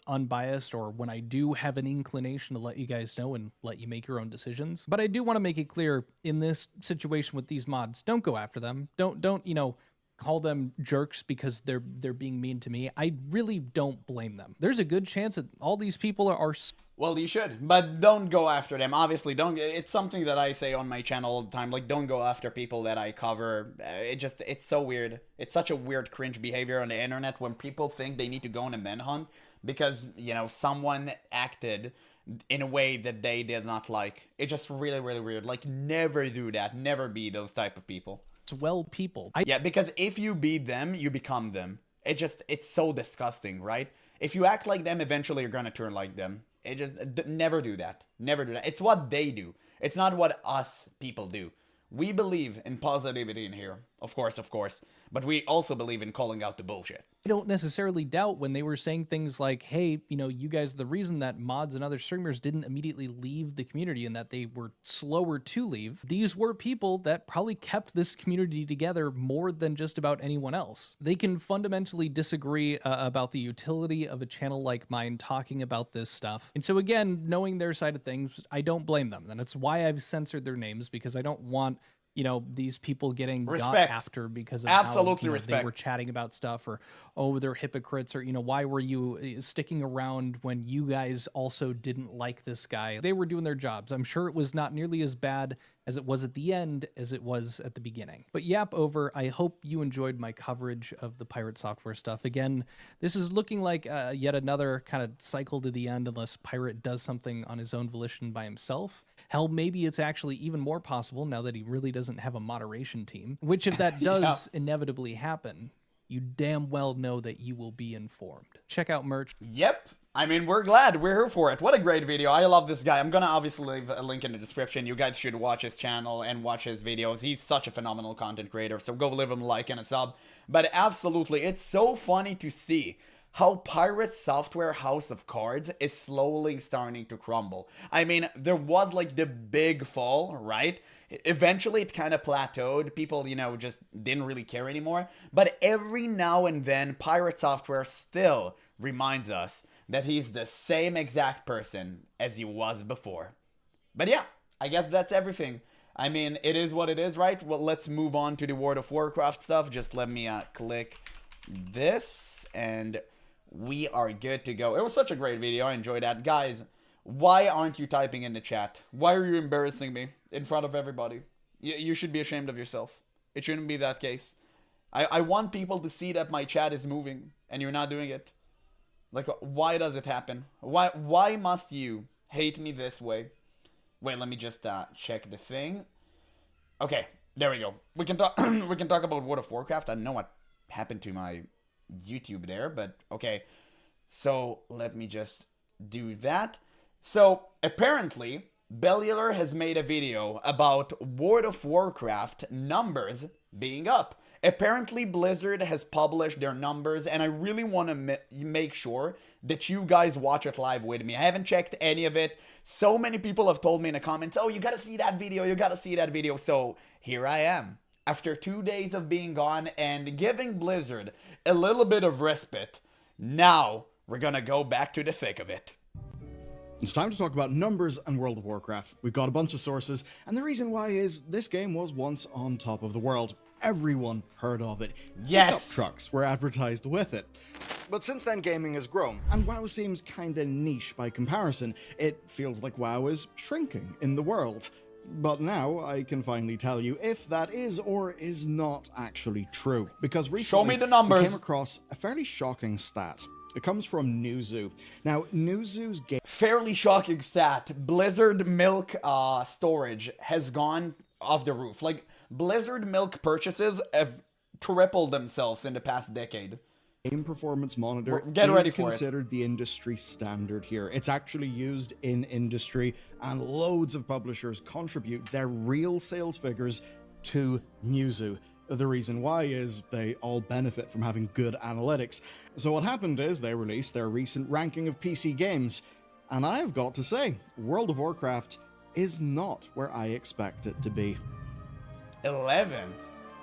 [SPEAKER 2] unbiased, or when I do have an inclination, to let you guys know and let you make your own decisions. But I do want to make it clear, in this situation with these mods, don't go after them. Don't call them jerks because they're being mean to me. I really don't blame them. There's a good chance that all these people are
[SPEAKER 1] well, you should, but don't go after them. Obviously, don't. It's something that I say on my channel all the time. Like, don't go after people that I cover. It's so weird. It's such a weird, cringe behavior on the internet when people think they need to go on a manhunt because, someone acted in a way that they did not like. It's just really, really weird. Like, never do that. Never be those type of people.
[SPEAKER 2] Well, people.
[SPEAKER 1] Yeah, because if you be them, you become them. It's so disgusting, right? If you act like them, eventually you're gonna turn like them. Never do that. Never do that. It's what they do. It's not what us people do. We believe in positivity in here, of course. but we also believe in calling out the bullshit.
[SPEAKER 2] I don't necessarily doubt when they were saying things like, hey, you know, you guys, the reason that mods and other streamers didn't immediately leave the community and that they were slower to leave, these were people that probably kept this community together more than just about anyone else. They can fundamentally disagree about the utility of a channel like mine talking about this stuff. And so again, knowing their side of things, I don't blame them. And it's why I've censored their names, because I don't want, you know, these people getting got after because of
[SPEAKER 1] absolutely
[SPEAKER 2] how, you know, they were chatting about stuff, or, oh, they're hypocrites, or, you know, why were you sticking around when you guys also didn't like this guy? They were doing their jobs. I'm sure it was not nearly as bad as it was at the end as it was at the beginning. But yap over, I hope you enjoyed my coverage of the Pirate Software stuff. Again, this is looking like yet another kind of cycle to the end, unless Pirate does something on his own volition by himself. Hell, maybe it's actually even more possible now that he really doesn't have a moderation team, which if that does inevitably happen, you damn well know that you will be informed. Check out merch.
[SPEAKER 1] Yep. I mean, we're glad. We're here for it. What a great video. I love this guy. I'm gonna obviously leave a link in the description. You guys should watch his channel and watch his videos. He's such a phenomenal content creator, so go leave him a like and a sub. But absolutely, it's so funny to see how PirateSoftware House of Cards is slowly starting to crumble. I mean, there was like the big fall, right? Eventually it kind of plateaued. People, you know, just didn't really care anymore. But every now and then, PirateSoftware still reminds us that he's the same exact person as he was before. But yeah, I guess that's everything. I mean, it is what it is, right? Well, let's move on to the World of Warcraft stuff. Just let me click this, and we are good to go. It was such a great video. I enjoyed that. Guys, why aren't you typing in the chat? Why are you embarrassing me in front of everybody? You should be ashamed of yourself. It shouldn't be that case. I want people to see that my chat is moving, and you're not doing it. Like, why does it happen? Why must you hate me this way? Wait, let me just check the thing. Okay, there we go. We can talk. We can talk about World of Warcraft. I don't know what happened to my YouTube there, but okay. So let me just do that. So apparently, Bellular has made a video about World of Warcraft numbers being up. Apparently, Blizzard has published their numbers, and I really want to make sure that you guys watch it live with me. I haven't checked any of it. So many people have told me in the comments, oh, you gotta see that video, you gotta see that video. So here I am. After 2 days of being gone and giving Blizzard a little bit of respite, now we're gonna go back to the thick of it.
[SPEAKER 7] It's time to talk about numbers and World of Warcraft. We've got a bunch of sources, and the reason why is this game was once on top of the world. Everyone heard of it.
[SPEAKER 1] Yes!
[SPEAKER 7] Pickup trucks were advertised with it. But since then, gaming has grown, and WoW seems kinda niche by comparison. It feels like WoW is shrinking in the world. But now I can finally tell you if that is or is not actually true. Because recently,
[SPEAKER 1] show me the numbers.
[SPEAKER 7] I came across a fairly shocking stat. It comes from Newzoo. Now, Newzoo's game...
[SPEAKER 1] Fairly shocking stat. Blizzard Milk storage has gone off the roof. Like, Blizzard Milk purchases have tripled themselves in the past decade.
[SPEAKER 7] Game Performance Monitor
[SPEAKER 1] is
[SPEAKER 7] considered the industry standard here. It's actually used in industry, and loads of publishers contribute their real sales figures to Newzoo. The reason why is they all benefit from having good analytics. So what happened is they released their recent ranking of PC games, and I have got to say, World of Warcraft is not where I expect it to be.
[SPEAKER 1] 11.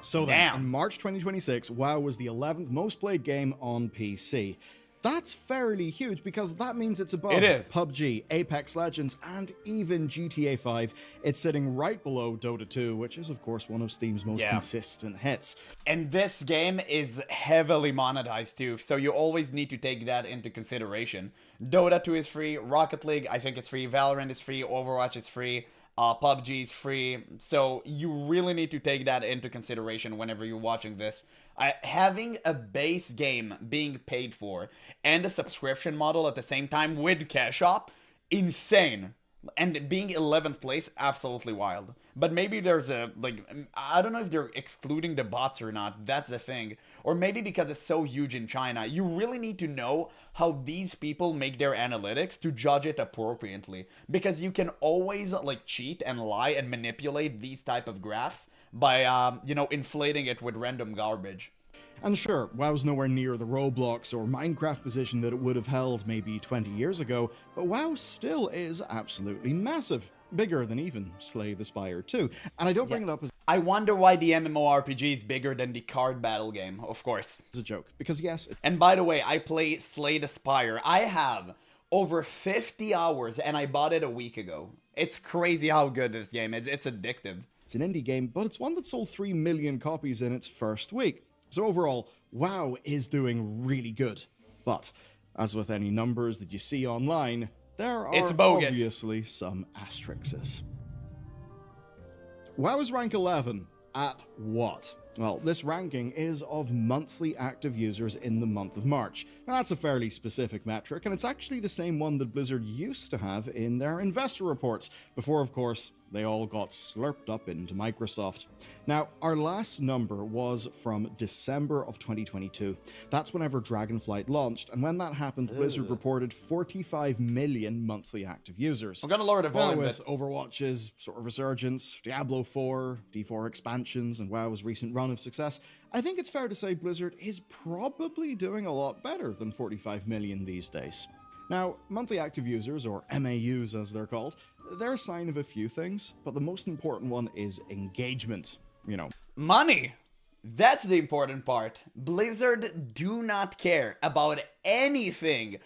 [SPEAKER 7] So then, in March 2026, WoW was the 11th most played game on PC. That's fairly huge because that means it's above PUBG, Apex Legends, and even GTA 5. It's sitting right below Dota 2, which is of course one of Steam's most consistent hits.
[SPEAKER 1] And this game is heavily monetized too, so you always need to take that into consideration. Dota 2 is free, Rocket League, I think it's free, Valorant is free, Overwatch is free, PUBG is free, so you really need to take that into consideration whenever you're watching this. Having a base game being paid for and a subscription model at the same time with cash up, insane. And being 11th place, absolutely wild. But maybe there's a, like, I don't know if they're excluding the bots or not. That's the thing. Or maybe because it's so huge in China, you really need to know how these people make their analytics to judge it appropriately. Because you can always, like, cheat and lie and manipulate these type of graphs by, you know, inflating it with random garbage.
[SPEAKER 7] And sure, WoW's nowhere near the Roblox or Minecraft position that it would have held maybe 20 years ago, but WoW still is absolutely massive. Bigger than even Slay the Spire 2. And I don't bring it up as
[SPEAKER 1] I wonder why the MMORPG is bigger than the card battle game, of course.
[SPEAKER 7] a joke, because yes,
[SPEAKER 1] And by the way, I play Slay the Spire. I have over 50 hours and I bought it a week ago. It's crazy how good this game is. It's addictive.
[SPEAKER 7] it's an indie game, but it's one that sold 3 million copies in its first week. So overall, WoW is doing really good. But, as with any numbers that you see online, there are
[SPEAKER 1] It's bogus.
[SPEAKER 7] obviously some asterisks. WoW is rank 11 at what? Well, this ranking is of monthly active users in the month of March. Now, that's a fairly specific metric, and it's actually the same one that Blizzard used to have in their investor reports, before, of course, they all got slurped up into Microsoft. Now, our last number was from December of 2022. That's whenever Dragonflight launched, and when that happened, Blizzard reported 45 million monthly active users.
[SPEAKER 1] I'm gonna lower the
[SPEAKER 7] Now,
[SPEAKER 1] volume a
[SPEAKER 7] with
[SPEAKER 1] bit.
[SPEAKER 7] Overwatch's sort of resurgence, Diablo 4, D4 expansions, and WoW's recent run of success, I think it's fair to say Blizzard is probably doing a lot better than 45 million these days. Now, monthly active users, or MAUs as they're called, they're a sign of a few things, but the most important one is engagement. You know,
[SPEAKER 1] Money! That's the important part. Blizzard do not care about anything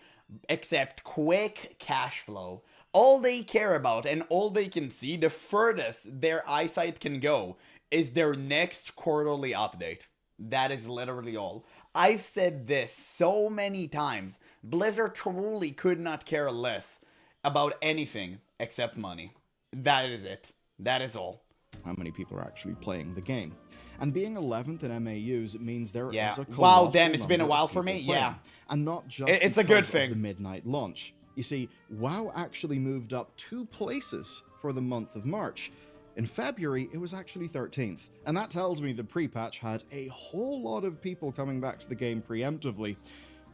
[SPEAKER 1] except quick cash flow. All they care about and all they can see, the furthest their eyesight can go, is their next quarterly update. That is literally all. I've said this so many times. Blizzard truly could not care less about anything except money. That is it. That is all.
[SPEAKER 7] how many people are actually playing the game. And being 11th in MAUs, it means there
[SPEAKER 1] Yeah.
[SPEAKER 7] is a
[SPEAKER 1] Wow,
[SPEAKER 7] colossal
[SPEAKER 1] damn, it's been a
[SPEAKER 7] number
[SPEAKER 1] while
[SPEAKER 7] of
[SPEAKER 1] for
[SPEAKER 7] people
[SPEAKER 1] me.
[SPEAKER 7] playing.
[SPEAKER 1] Yeah.
[SPEAKER 7] And not just
[SPEAKER 1] It's a good
[SPEAKER 7] because of
[SPEAKER 1] thing.
[SPEAKER 7] the midnight launch. You see, WoW actually moved up 2 places for the month of March. In February, it was actually 13th. And that tells me the pre-patch had a whole lot of people coming back to the game preemptively.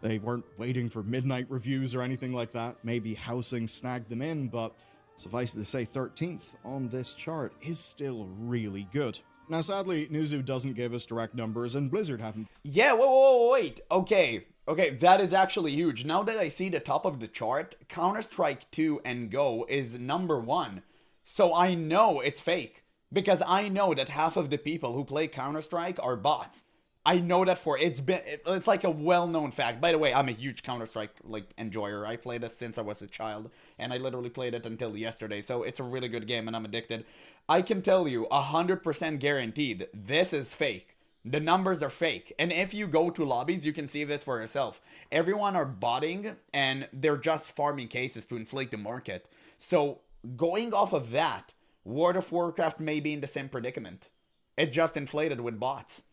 [SPEAKER 7] They weren't waiting for midnight reviews or anything like that. Maybe housing snagged them in, but suffice it to say 13th on this chart is still really good. Now, sadly, Newzoo doesn't give us direct numbers, and Blizzard haven't.
[SPEAKER 1] Yeah, wait. Okay, that is actually huge. Now that I see the top of the chart, Counter-Strike 2 and Go is number 1. So I know it's fake. Because I know that half of the people who play Counter-Strike are bots. I know that it's like a well-known fact. By the way, I'm a huge Counter-Strike enjoyer. I played this since I was a child, and I literally played it until yesterday. So it's a really good game, and I'm addicted. I can tell you 100% guaranteed this is fake. The numbers are fake. And if you go to lobbies, you can see this for yourself. Everyone are botting, and they're just farming cases to inflate the market. So going off of that, World of Warcraft may be in the same predicament. It's just inflated with bots.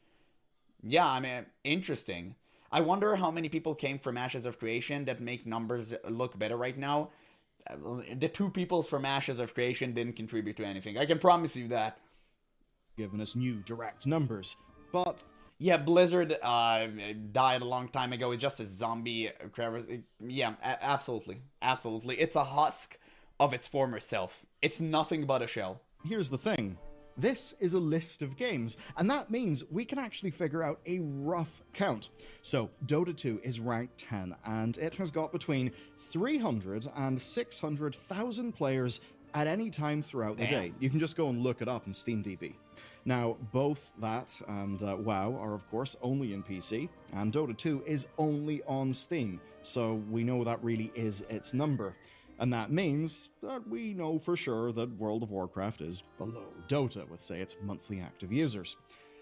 [SPEAKER 1] Yeah, I mean, interesting. I wonder how many people came from Ashes of Creation that make numbers look better right now. The 2 people from Ashes of Creation didn't contribute to anything. I can promise you that.
[SPEAKER 7] Given us new direct numbers, but
[SPEAKER 1] Yeah, Blizzard died a long time ago. It's just a zombie crevice. Yeah, absolutely. Absolutely. It's a husk of its former self. It's nothing but a shell.
[SPEAKER 7] here's the thing. This is a list of games, and that means we can actually figure out a rough count. So, Dota 2 is ranked 10, and it has got between 300 and 600,000 players at any time throughout the day. You can just go and look it up in SteamDB. Now, both that and WoW are, of course, only in PC, and Dota 2 is only on Steam, so we know that really is its number. And that means that we know for sure that World of Warcraft is below Dota with, say, its monthly active users.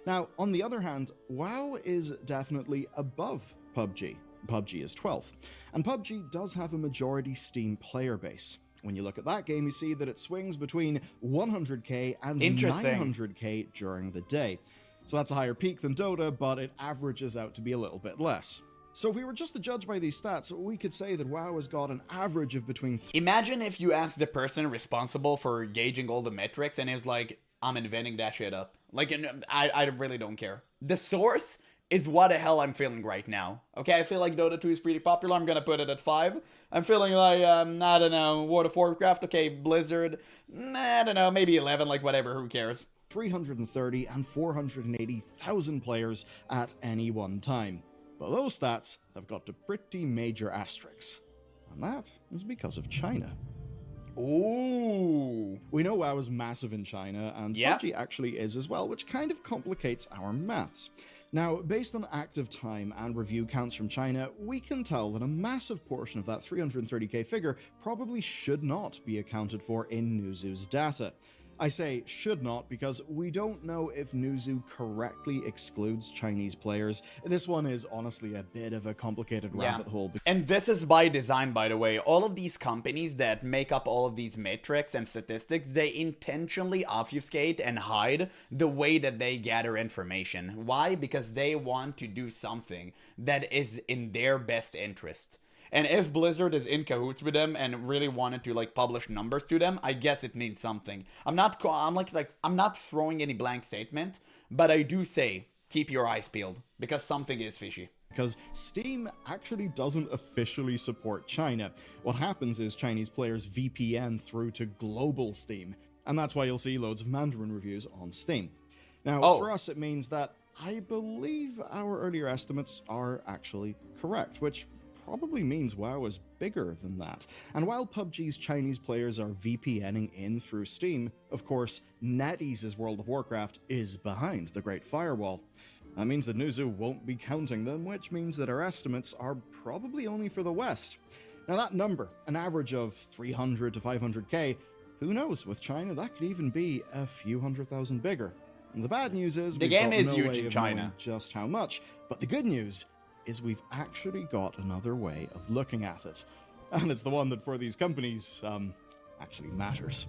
[SPEAKER 7] Now, on the other hand, WoW is definitely above PUBG. PUBG is 12th, and PUBG does have a majority Steam player base. When you look at that game, you see that it swings between 100k and
[SPEAKER 1] Interesting.
[SPEAKER 7] 900k during the day. So that's a higher peak than Dota, but it averages out to be a little bit less. So if we were just to judge by these stats, we could say that WoW has got an average of between...
[SPEAKER 1] Imagine if you asked the person responsible for gauging all the metrics and is like, I'm inventing that shit up. Like, I really don't care. The source is what the hell I'm feeling right now. Okay, I feel like Dota 2 is pretty popular. I'm gonna put it at 5. I'm feeling like, I don't know, World of Warcraft. Okay, Blizzard. I don't know, maybe 11, like whatever, who cares?
[SPEAKER 7] 330 and 480,000 players at any one time. But those stats have got a pretty major asterisks. And that is because of China.
[SPEAKER 1] Ooh.
[SPEAKER 7] We know WoW is massive in China, and PUBG actually is as well, which kind of complicates our maths. Now, based on active time and review counts from China, we can tell that a massive portion of that 330k figure probably should not be accounted for in Newzoo's data. I say should not because we don't know if Newzoo correctly excludes Chinese players. This one is honestly a bit of a complicated rabbit hole.
[SPEAKER 1] And this is by design, by the way. All of these companies that make up all of these metrics and statistics, they intentionally obfuscate and hide the way that they gather information. Why? Because they want to do something that is in their best interest. And if Blizzard is in cahoots with them and really wanted to like publish numbers to them, I guess it means something. I'm not throwing any blank statement, but I do say keep your eyes peeled because something is fishy.
[SPEAKER 7] Because Steam actually doesn't officially support China. What happens is Chinese players VPN through to global Steam, and that's why you'll see loads of Mandarin reviews on Steam. Now, for us, it means that I believe our earlier estimates are actually correct, which probably means WoW is bigger than that. And while PUBG's Chinese players are VPNing in through Steam, of course, NetEase's World of Warcraft is behind the Great Firewall. That means that Newzoo won't be counting them, which means that our estimates are probably only for the West. Now that number, an average of 300 to 500k, who knows, with China that could even be a few 100,000 bigger. And the bad news is
[SPEAKER 1] the game is huge in
[SPEAKER 7] China.
[SPEAKER 1] China.
[SPEAKER 7] Just how much, but the good news is we've actually got another way of looking at it. And it's the one that for these companies, actually matters.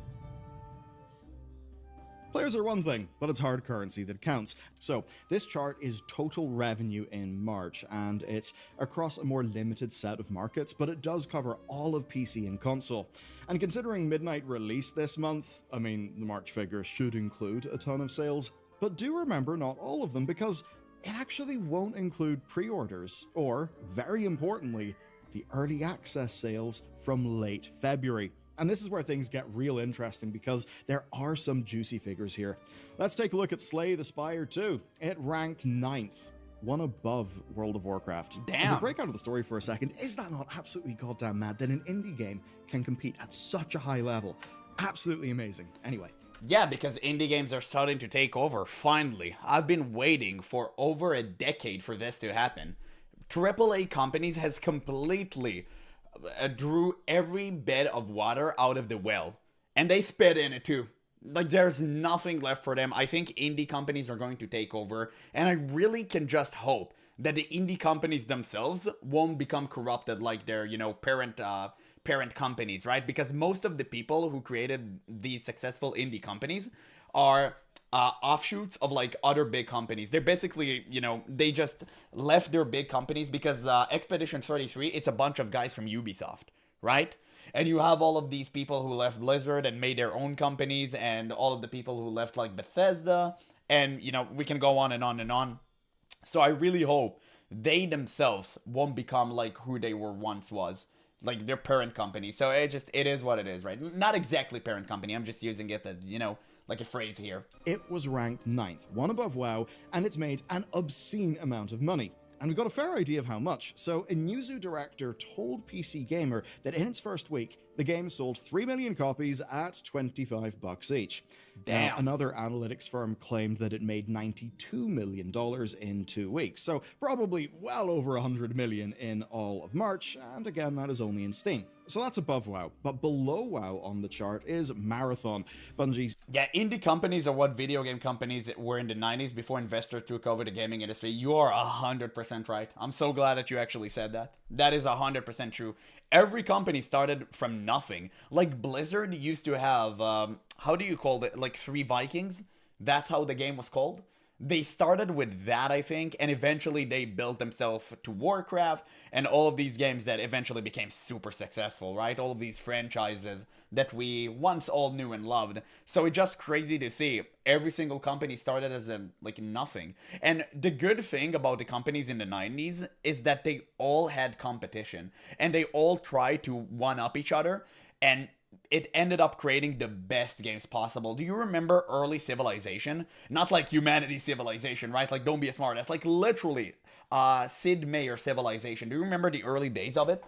[SPEAKER 7] Players are one thing, but it's hard currency that counts. So, this chart is total revenue in March, and it's across a more limited set of markets, but it does cover all of PC and console. And considering Midnight released this month, I mean, the March figure should include a ton of sales, but do remember not all of them, because it actually won't include pre-orders, or, very importantly, the early access sales from late February. And this is where things get real interesting because there are some juicy figures here. Let's take a look at Slay the Spire 2. It ranked 9th, one above World of Warcraft.
[SPEAKER 1] Damn.
[SPEAKER 7] And to break out of the story for a second, is that not absolutely goddamn mad that an indie game can compete at such a high level? Absolutely amazing. Anyway.
[SPEAKER 1] Yeah, because indie games are starting to take over, finally. I've been waiting for over a decade for this to happen. AAA companies has completely drew every bit of water out of the well. And they spit in it too. Like, there's nothing left for them. I think indie companies are going to take over. And I really can just hope that the indie companies themselves won't become corrupted like their, parent companies, right? Because most of the people who created these successful indie companies are offshoots of like other big companies. They're basically, they just left their big companies because Expedition 33, it's a bunch of guys from Ubisoft, right? And you have all of these people who left Blizzard and made their own companies, and all of the people who left like Bethesda, and we can go on and on and on. So I really hope they themselves won't become like who they were once was. Like their parent company. So it is what it is, right? Not exactly parent company. I'm just using it as, like a phrase here.
[SPEAKER 7] It was ranked 9th, one above WoW, and it's made an obscene amount of money. And we've got a fair idea of how much. So a Newzoo director told PC Gamer that in its first week, the game sold 3 million copies at $25 each.
[SPEAKER 1] Damn.
[SPEAKER 7] Now, another analytics firm claimed that it made $92 million in 2 weeks. So probably well over 100 million in all of March. And again, that is only in Steam. So that's above WoW. But below WoW on the chart is Marathon. Bungie's...
[SPEAKER 1] Yeah, indie companies are what video game companies were in the 90s before investors took over the gaming industry. You are 100% right. I'm so glad that you actually said that. That is 100% true. Every company started from nothing. Like Blizzard used to have, how do you call it? Like 3 Vikings? That's how the game was called. They started with that, I think, and eventually they built themselves to Warcraft and all of these games that eventually became super successful, right? All of these franchises that we once all knew and loved. So it's just crazy to see every single company started as like nothing. And the good thing about the companies in the 90s is that they all had competition and they all tried to one up each other, and it ended up creating the best games possible. Do you remember early Civilization? Not like humanity Civilization, right? Like, don't be a smartass. Like, literally, Sid Meier Civilization. Do you remember the early days of it?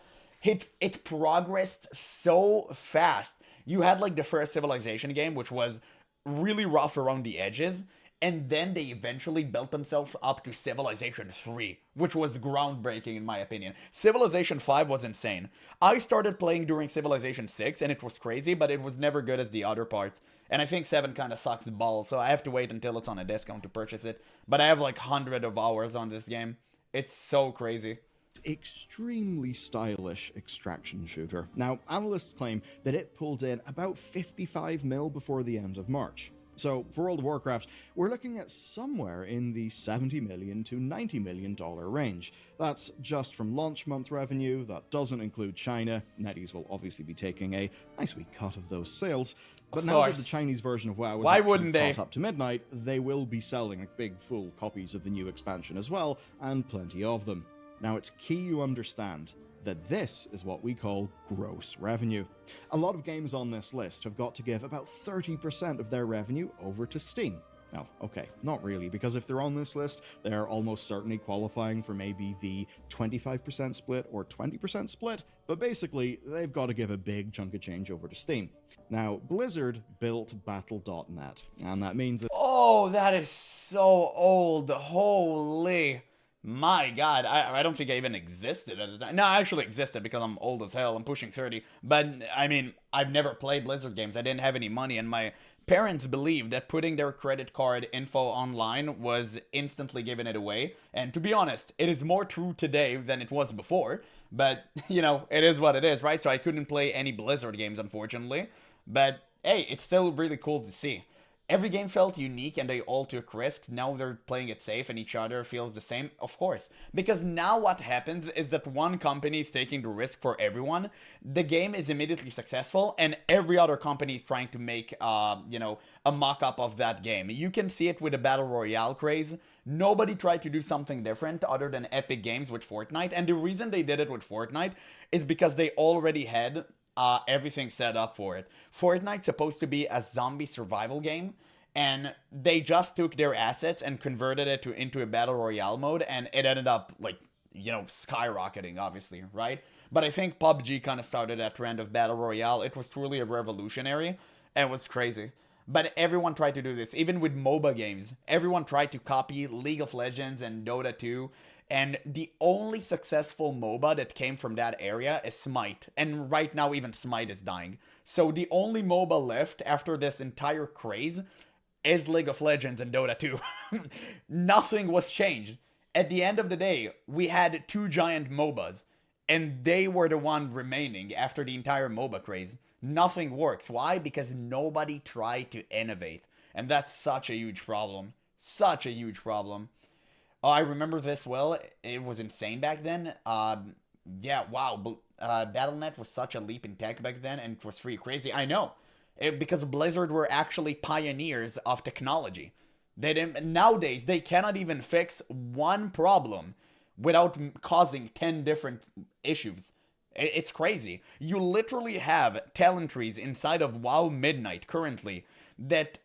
[SPEAKER 1] It progressed so fast. You had, like, the first Civilization game, which was really rough around the edges, and then they eventually built themselves up to Civilization 3, which was groundbreaking in my opinion. Civilization 5 was insane. I started playing during Civilization 6, and it was crazy, but it was never good as the other parts. And I think 7 kind of sucks balls, so I have to wait until it's on a discount to purchase it. But I have like 100 of hours on this game. It's so crazy.
[SPEAKER 7] Extremely stylish extraction shooter. Now, analysts claim that it pulled in about 55 mil before the end of March. So, for World of Warcraft, we're looking at somewhere in the $70 million to $90 million range. That's just from launch month revenue. That doesn't include China. NetEase will obviously be taking a nice wee cut of those sales. But now that the Chinese version of WoW is caught up to midnight, they will be selling like big full copies of the new expansion as well, and plenty of them. Now, it's key you understand that this is what we call gross revenue. A lot of games on this list have got to give about 30% of their revenue over to Steam. Now, okay, not really, because if they're on this list, they're almost certainly qualifying for maybe the 25% split or 20% split, but basically, they've got to give a big chunk of change over to Steam. Now, Blizzard built Battle.net, and that means that—
[SPEAKER 1] Oh, that is so old. Holy... My God, I don't think I even existed at the time. No, I actually existed because I'm old as hell. I'm pushing 30. But, I mean, I've never played Blizzard games. I didn't have any money, and my parents believed that putting their credit card info online was instantly giving it away. And to be honest, it is more true today than it was before. But, you know, it is what it is, right? So I couldn't play any Blizzard games, unfortunately. But, hey, it's still really cool to see. Every game felt unique and they all took risks. Now they're playing it safe and each other feels the same, of course. Because now what happens is that one company is taking the risk for everyone. The game is immediately successful and every other company is trying to make, you know, a mock-up of that game. You can see it with the Battle Royale craze. Nobody tried to do something different other than Epic Games with Fortnite. And the reason they did it with Fortnite is because they already had everything set up for it. Fortnite's supposed to be a zombie survival game, and they just took their assets and converted it into a battle royale mode, and it ended up, like, you know, skyrocketing, obviously, right? But I think PUBG kind of started that trend of battle royale. It was truly a revolutionary, and it was crazy. But everyone tried to do this, even with MOBA games. Everyone tried to copy League of Legends and Dota 2, and the only successful MOBA that came from that area is Smite. And right now, even Smite is dying. So the only MOBA left after this entire craze is League of Legends and Dota 2. Nothing was changed. At the end of the day, we had two giant MOBAs. And they were the one remaining after the entire MOBA craze. Nothing works. Why? Because nobody tried to innovate. And that's such a huge problem. Such a huge problem. Oh, I remember this well. It was insane back then. Yeah, wow. Battle.net was such a leap in tech back then, and it was pretty crazy. I know. Because Blizzard were actually pioneers of technology. They didn't, nowadays, they cannot even fix one problem without causing 10 different issues. It's crazy. You literally have talent trees inside of WoW Midnight currently that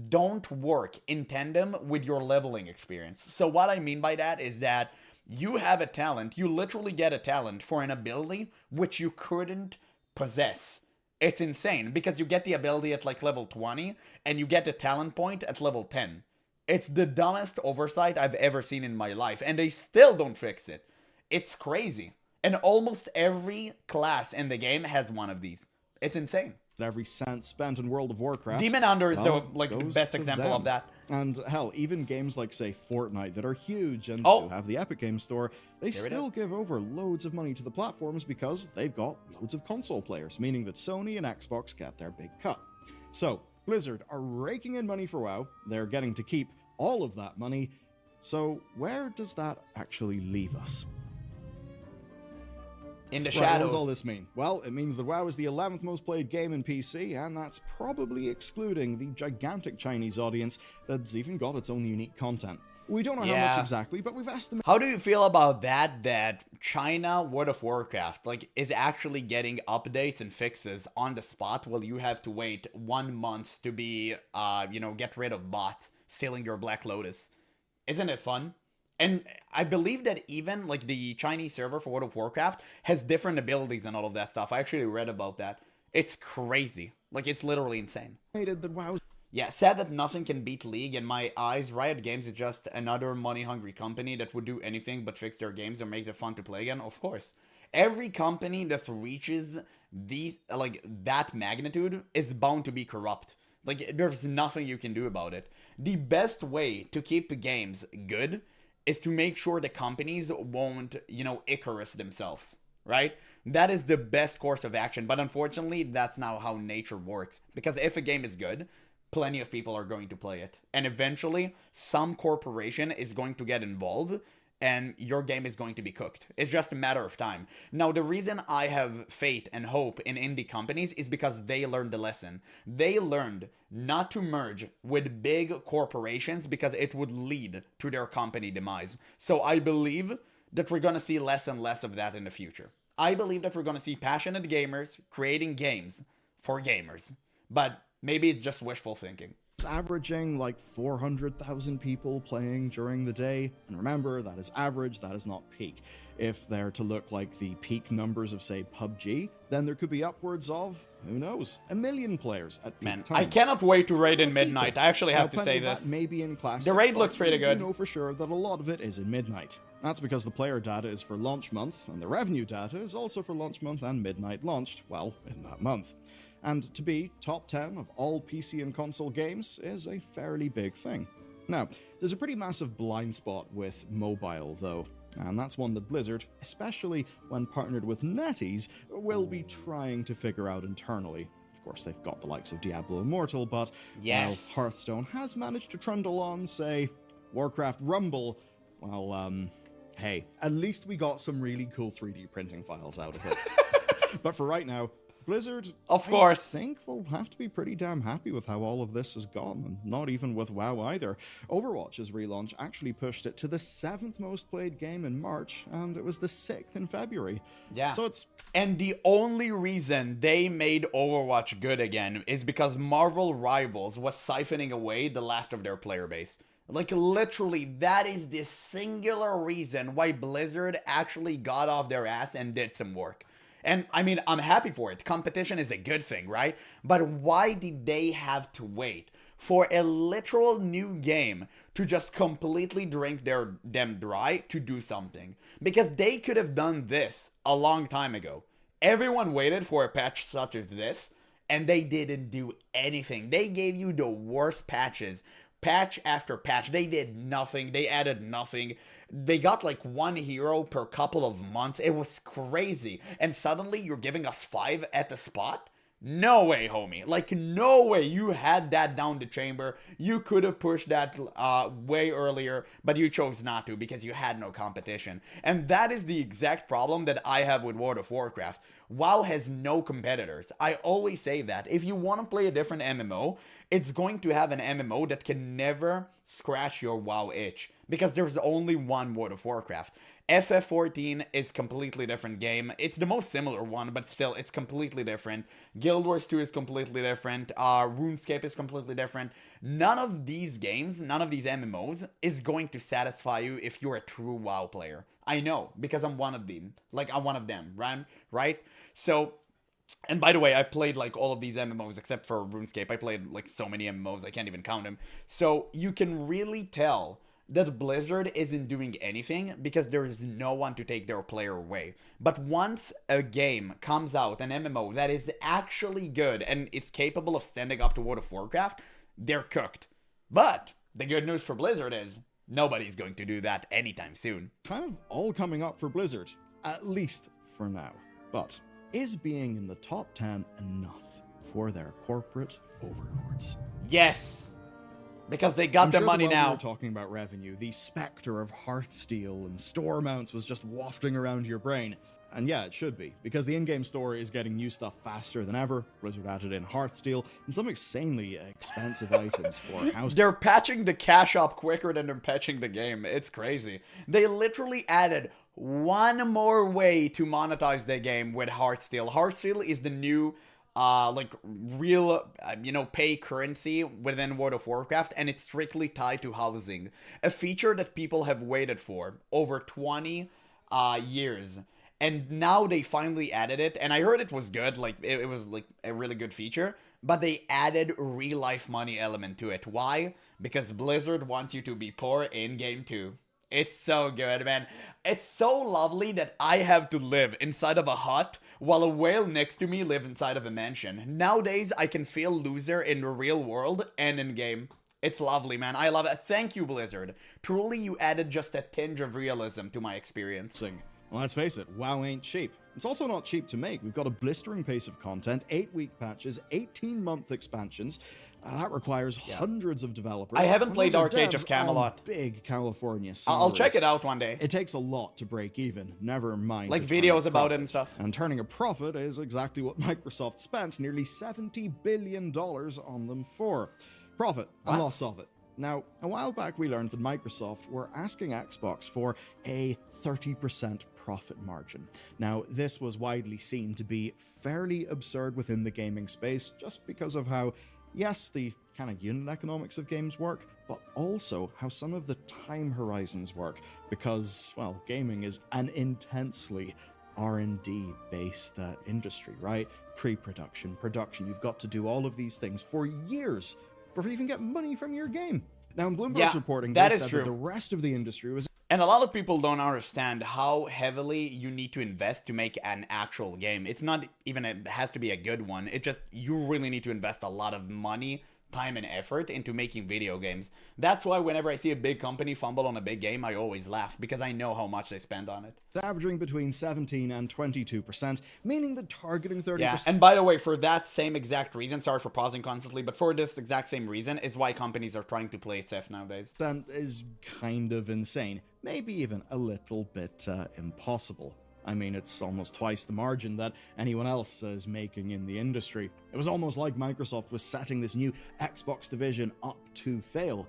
[SPEAKER 1] don't work in tandem with your leveling experience. So what I mean by that is that you have a talent, you literally get a talent for an ability which you couldn't possess. It's insane because you get the ability at like level 20 and you get the talent point at level 10. It's the dumbest oversight I've ever seen in my life, and they still don't fix it. It's crazy. And almost every class in the game has one of these. It's insane.
[SPEAKER 7] Every cent spent in World of Warcraft,
[SPEAKER 1] Demon Hunter is the best example
[SPEAKER 7] them.
[SPEAKER 1] of that.
[SPEAKER 7] And hell, even games like, say, Fortnite that are huge and
[SPEAKER 1] Oh.
[SPEAKER 7] do have the Epic Games Store, they still give over loads of money to the platforms because they've got loads of console players, meaning that Sony and Xbox get their big cut. So, Blizzard are raking in money for WoW, they're getting to keep all of that money. So where does that actually leave us?
[SPEAKER 1] In the
[SPEAKER 7] Right, what
[SPEAKER 1] shadows.
[SPEAKER 7] does all this mean? Well, it means that WoW is the 11th most played game in PC, and that's probably excluding the gigantic Chinese audience that's even got its own unique content. We don't know how much
[SPEAKER 1] Yeah.
[SPEAKER 7] exactly, but we've estimated
[SPEAKER 1] How do you feel about that China World of Warcraft is actually getting updates and fixes on the spot while you have to wait 1 month to be get rid of bots stealing your Black Lotus? Isn't it fun? And I believe that even the Chinese server for World of Warcraft has different abilities and all of that stuff. I actually read about that. It's crazy. It's literally insane.
[SPEAKER 7] that WoW
[SPEAKER 1] Yeah, sad that nothing can beat League. In my eyes, Riot Games is just another money-hungry company that would do anything but fix their games or make them fun to play again. Of course, every company that reaches these that magnitude is bound to be corrupt. There's nothing you can do about it. The best way to keep games good is to make sure the companies won't, Icarus themselves, right? That is the best course of action. But unfortunately, that's not how nature works. Because if a game is good, plenty of people are going to play it. And eventually, some corporation is going to get involved and your game is going to be cooked. It's just a matter of time. Now, the reason I have faith and hope in indie companies is because they learned the lesson. They learned not to merge with big corporations because it would lead to their company demise. So I believe that we're going to see less and less of that in the future. I believe that we're going to see passionate gamers creating games for gamers. But maybe it's just wishful thinking.
[SPEAKER 7] averaging 400,000 people playing during the day. And remember, that is average, that is not peak. If they're to look like the peak numbers of, say, PUBG, then there could be upwards of, who knows, 1 million players at peak times.
[SPEAKER 1] I cannot wait to raid in Midnight. I actually have to say this.
[SPEAKER 7] Maybe in Classic,
[SPEAKER 1] the raid looks pretty good.
[SPEAKER 7] I know for sure that a lot of it is in Midnight. That's because the player data is for launch month, and the revenue data is also for launch month and Midnight launched, well, in that month. And to be top 10 of all PC and console games is a fairly big thing. Now, there's a pretty massive blind spot with mobile, though, and that's one that Blizzard, especially when partnered with NetEase, will be trying to figure out internally. Of course, they've got the likes of Diablo Immortal, but while Hearthstone has managed to trundle on, say, Warcraft Rumble, well, hey, at least we got some really cool 3D printing files out of it. But for right now, Blizzard,
[SPEAKER 1] of course,
[SPEAKER 7] I think we'll have to be pretty damn happy with how all of this has gone, and not even with WoW either. Overwatch's relaunch actually pushed it to the 7th most played game in March, and it was the 6th in February.
[SPEAKER 1] Yeah.
[SPEAKER 7] So it's...
[SPEAKER 1] And the only reason they made Overwatch good again is because Marvel Rivals was siphoning away the last of their player base. Literally, that is the singular reason why Blizzard actually got off their ass and did some work. And, I mean, I'm happy for it. Competition is a good thing, right? But why did they have to wait for a literal new game to just completely drink them dry to do something? Because they could have done this a long time ago. Everyone waited for a patch such as this, and they didn't do anything. They gave you the worst patches. Patch after patch. They did nothing. They added nothing. They got one hero per couple of months. It was crazy. And suddenly you're giving us 5 at the spot? No way, homie. No way. You had that down the chamber. You could have pushed that way earlier, but you chose not to because you had no competition. And that is the exact problem that I have with World of Warcraft. WoW has no competitors. I always say that. If you want to play a different MMO, it's going to have an MMO that can never scratch your WoW itch, because there's only one World of Warcraft. FF14 is completely different game. It's the most similar one, but still, it's completely different. Guild Wars 2 is completely different. RuneScape is completely different. None of these games, none of these MMOs is going to satisfy you if you're a true WoW player. I know, because I'm one of them. I'm one of them, right? So... And by the way, I played all of these MMOs except for RuneScape. I played so many MMOs, I can't even count them. So you can really tell that Blizzard isn't doing anything because there is no one to take their player away. But once a game comes out, an MMO that is actually good and is capable of standing up to World of Warcraft, they're cooked. But the good news for Blizzard is nobody's going to do that anytime soon.
[SPEAKER 7] Kind of all coming up for Blizzard, at least for now. But is being in the top 10 enough for their corporate overlords?
[SPEAKER 1] Yes. Because they got
[SPEAKER 7] I'm
[SPEAKER 1] their
[SPEAKER 7] sure
[SPEAKER 1] money
[SPEAKER 7] that while we
[SPEAKER 1] now.
[SPEAKER 7] were talking about revenue, the specter of Hearthsteel and store mounts was just wafting around your brain. And yeah, it should be, because the in-game store is getting new stuff faster than ever. Blizzard added in Hearthsteel and some insanely expensive items for house.
[SPEAKER 1] They're patching the cash up quicker than they're patching the game. It's crazy. They literally added one more way to monetize the game with Hearthsteel. Hearthsteel is the new like real pay currency within World of Warcraft, and it's strictly tied to housing, a feature that people have waited for over 20 years. And now they finally added it, and I heard it was good, like, it was, like, a really good feature, but they added real-life money element to it. Why? Because Blizzard wants you to be poor in-game too. It's so good, man. It's so lovely that I have to live inside of a hut while a whale next to me lives inside of a mansion. Nowadays, I can feel loser in the real world and in-game. It's lovely, man. I love it. Thank you, Blizzard. Truly, you added just a tinge of realism to my experience.
[SPEAKER 7] Well, let's face it, WoW ain't cheap. It's also not cheap to make. We've got a blistering pace of content, 8-week patches, 18-month expansions. That requires hundreds of developers.
[SPEAKER 1] I haven't
[SPEAKER 7] And
[SPEAKER 1] played
[SPEAKER 7] those are
[SPEAKER 1] Arcade
[SPEAKER 7] devs
[SPEAKER 1] of Camelot.
[SPEAKER 7] on big California
[SPEAKER 1] I'll check
[SPEAKER 7] salaries.
[SPEAKER 1] it out one day.
[SPEAKER 7] It takes a lot to break even, never mind
[SPEAKER 1] Like
[SPEAKER 7] to turn
[SPEAKER 1] videos
[SPEAKER 7] a
[SPEAKER 1] about it
[SPEAKER 7] profit.
[SPEAKER 1] and stuff.
[SPEAKER 7] And turning a profit is exactly what Microsoft spent nearly $70 billion on them for. Profit, and lots of it. Now, a while back we learned that Microsoft were asking Xbox for a 30% profit margin. Now, this was widely seen to be fairly absurd within the gaming space just because of how, yes, the kind of unit economics of games work, but also how some of the time horizons work, because, well, gaming is an intensely R&D based industry, right? Pre-production, production, you've got to do all of these things for years before you even get money from your game. Now, in Bloomberg's reporting,
[SPEAKER 1] that
[SPEAKER 7] they
[SPEAKER 1] is
[SPEAKER 7] said
[SPEAKER 1] true.
[SPEAKER 7] that the rest of the industry was
[SPEAKER 1] And a lot of people don't understand how heavily you need to invest to make an actual game. It's not even, it has to be a good one. It just, you really need to invest a lot of money, time, and effort into making video games. That's why whenever I see a big company fumble on a big game, I always laugh, because I know how much they spend on it.
[SPEAKER 7] averaging between 17 and 22%, meaning that targeting 30%.
[SPEAKER 1] Yeah, and by the way, for that same exact reason, sorry for pausing constantly, but for this exact same reason is why companies are trying to play it safe nowadays.
[SPEAKER 7] Is kind of insane. Maybe even a little bit impossible. I mean, it's almost twice the margin that anyone else is making in the industry. It was almost like Microsoft was setting this new Xbox division up to fail.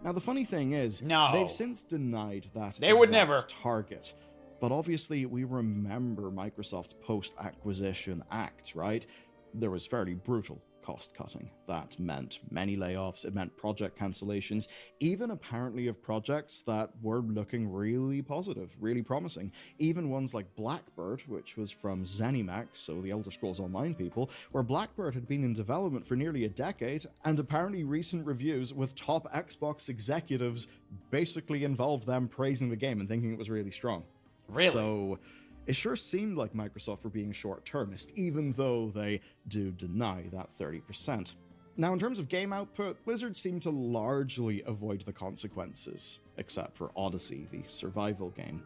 [SPEAKER 7] Now, the funny thing is, they've since denied that
[SPEAKER 1] They would never.
[SPEAKER 7] target. But obviously, we remember Microsoft's post-acquisition act, right? There was fairly brutal cost cutting. That meant many layoffs, it meant project cancellations, even apparently of projects that were looking really positive, really promising. Even ones like Blackbird, which was from ZeniMax, so the Elder Scrolls Online people, where Blackbird had been in development for nearly a decade, and apparently recent reviews with top Xbox executives basically involved them praising the game and thinking it was really strong.
[SPEAKER 1] Really?
[SPEAKER 7] So it sure seemed like Microsoft were being short-termist, even though they do deny that 30%. Now, in terms of game output, Blizzard seemed to largely avoid the consequences, except for Odyssey, the survival game.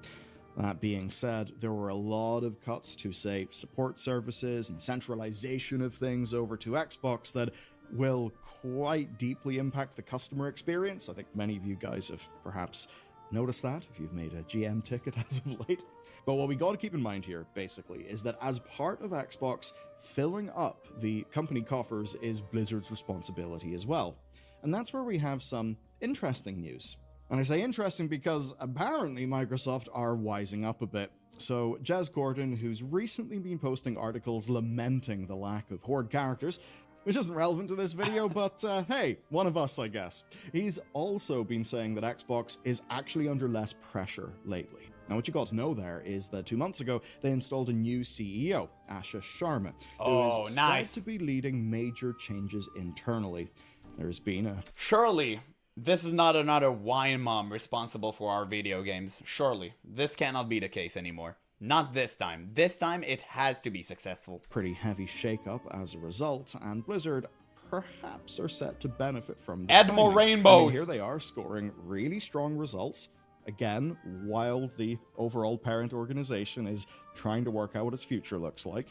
[SPEAKER 7] That being said, there were a lot of cuts to, say, support services and centralization of things over to Xbox that will quite deeply impact the customer experience. I think many of you guys have perhaps noticed that if you've made a GM ticket as of late. But what we got to keep in mind here, basically, is that as part of Xbox, filling up the company coffers is Blizzard's responsibility as well. And that's where we have some interesting news. And I say interesting because apparently Microsoft are wising up a bit. So Jez Gordon, who's recently been posting articles lamenting the lack of Horde characters, which isn't relevant to this video, but hey, one of us, I guess. He's also been saying that Xbox is actually under less pressure lately. Now, what you got to know there is that 2 months ago, they installed a new CEO, Asha Sharma, who is said to be leading major changes internally. There's been a...
[SPEAKER 1] Surely, this is not another wine mom responsible for our video games. Surely, this cannot be the case anymore. Not this time. This time, it has to be successful.
[SPEAKER 7] pretty heavy shakeup as a result, and Blizzard perhaps are set to benefit from the
[SPEAKER 1] Add more
[SPEAKER 7] timing. I mean,
[SPEAKER 1] rainbows.
[SPEAKER 7] here they are scoring really strong results. Again, while the overall parent organization is trying to work out what its future looks like.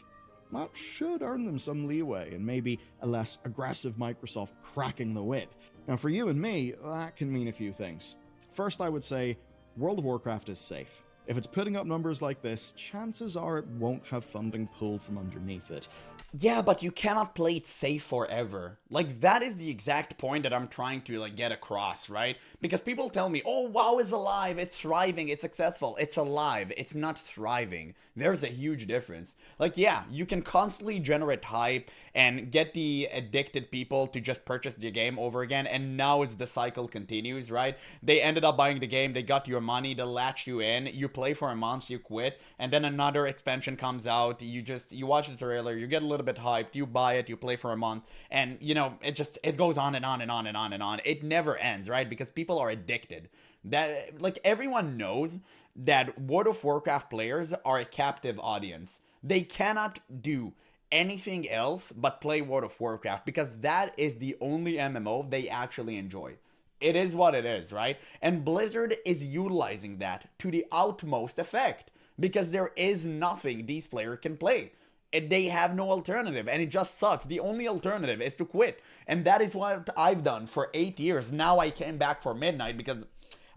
[SPEAKER 7] that should earn them some leeway and maybe a less aggressive Microsoft cracking the whip. Now, for you and me, that can mean a few things. First, I would say World of Warcraft is safe. If it's putting up numbers like this, chances are it won't have funding pulled from underneath it.
[SPEAKER 1] Yeah, but you cannot play it safe forever. Like, that is the exact point that I'm trying to, like, get across, right? Because people tell me, oh, WoW is alive, it's thriving, it's successful. It's alive, it's not thriving. There's a huge difference. Like, yeah, you can constantly generate hype and get the addicted people to just purchase the game over again, and now it's the cycle continues, right? They ended up buying the game, they got your money, they latch you in, you play for a month, you quit, and then another expansion comes out, you watch the trailer, you get a little bit hyped, you buy it, you play for a month, and you know, it goes on and on and on and on and on. It never ends, right? Because people are addicted. That, like, everyone knows that World of Warcraft players are a captive audience. They cannot do anything else but play World of Warcraft because that is the only MMO they actually enjoy. It is what it is, right? And Blizzard is utilizing that to the utmost effect because there is nothing these players can play. They have no alternative, and it just sucks. The only alternative is to quit, and that is what I've done for 8 years. Now I came back for Midnight because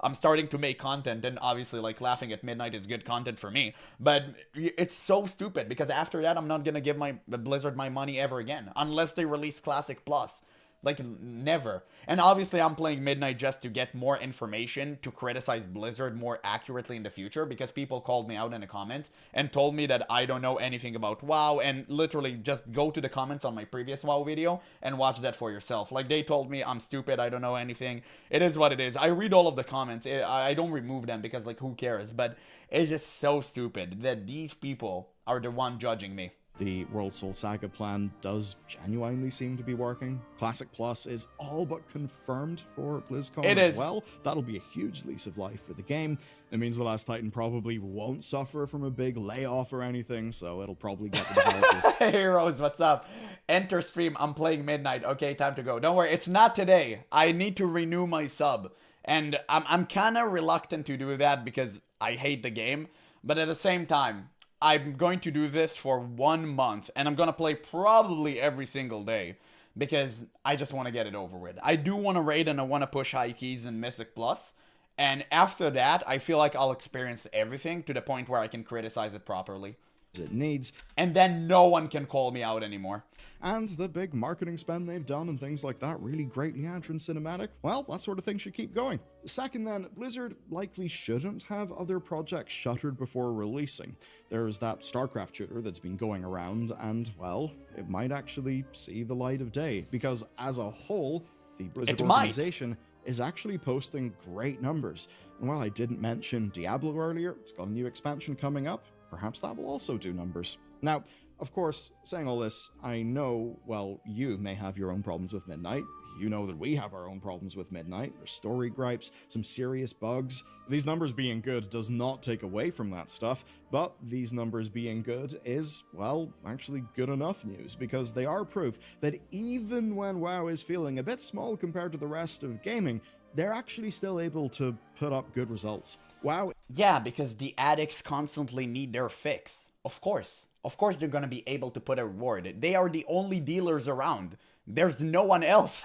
[SPEAKER 1] I'm starting to make content, and obviously, like, laughing at Midnight is good content for me. But it's so stupid because after that, I'm not gonna give Blizzard my money ever again unless they release Classic Plus. Like, never. And obviously, I'm playing Midnight just to get more information to criticize Blizzard more accurately in the future because people called me out in the comments and told me that I don't know anything about WoW, and literally just go to the comments on my previous WoW video and watch that for yourself. Like, they told me I'm stupid, I don't know anything. It is what it is. I read all of the comments. I don't remove them because, like, who cares? But it's just so stupid that these people are the one judging me.
[SPEAKER 7] The World Soul Saga plan does genuinely seem to be working. Classic Plus is all but confirmed for BlizzCon as well. That'll be a huge lease of life for the game. It means The Last Titan probably won't suffer from a big layoff or anything, so it'll probably get the developers.
[SPEAKER 1] Hey Rose, what's up? Enter stream, I'm playing Midnight. Okay, time to go. Don't worry, it's not today. I need to renew my sub. And I'm kind of reluctant to do that because I hate the game. But at the same time, I'm going to do this for 1 month, and I'm going to play probably every single day, because I just want to get it over with. I do want to raid, and I want to push high keys in Mythic Plus, and after that, I feel like I'll experience everything to the point where I can criticize it properly.
[SPEAKER 7] It needs,
[SPEAKER 1] and then no one can call me out anymore.
[SPEAKER 7] And the big marketing spend they've done and things like that really greatly add to cinematic. Well, that sort of thing should keep going. Second then, Blizzard likely shouldn't have other projects shuttered before releasing. There's that StarCraft shooter that's been going around, and, well, it might actually see the light of day, because as a whole, the Blizzard organization is actually posting great numbers. And while I didn't mention Diablo earlier, it's got a new expansion coming up. Perhaps that will also do numbers. Now, of course, saying all this, I know, well, you may have your own problems with Midnight. You know that we have our own problems with Midnight. There's story gripes, some serious bugs. These numbers being good does not take away from that stuff, but these numbers being good is, well, actually good enough news, because they are proof that even when WoW is feeling a bit small compared to the rest of gaming, they're actually still able to put up good results. WoW.
[SPEAKER 1] Yeah, because the addicts constantly need their fix. Of course. Of course they're going to be able to put a reward. They are the only dealers around. There's no one else.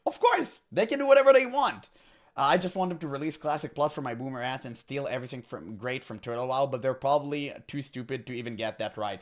[SPEAKER 1] Of course, they can do whatever they want. I just want them to release Classic Plus for my boomer ass and steal everything great from Turtle WoW, but they're probably too stupid to even get that right.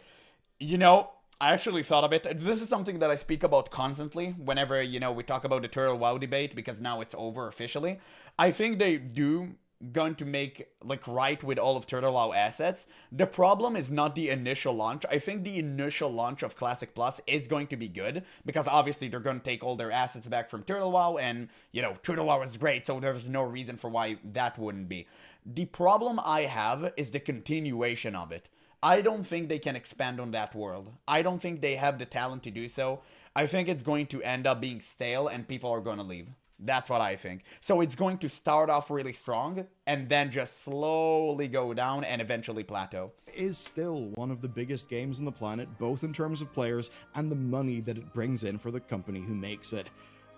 [SPEAKER 1] You know, I actually thought of it. This is something that I speak about constantly whenever, you know, we talk about the Turtle WoW debate, because now it's over officially. I think they do going to make, like, right with all of Turtle WoW assets. The problem is not the initial launch. I think the initial launch of Classic Plus is going to be good, because obviously they're going to take all their assets back from Turtle WoW, and, you know, Turtle WoW is great, so there's no reason for why that wouldn't be. The problem I have is the continuation of it. I don't think they can expand on that world. I don't think they have the talent to do so. I think it's going to end up being stale and people are going to leave. That's what I think. So it's going to start off really strong and then just slowly go down and eventually plateau.
[SPEAKER 7] Is still one of the biggest games on the planet, both in terms of players and the money that it brings in for the company who makes it.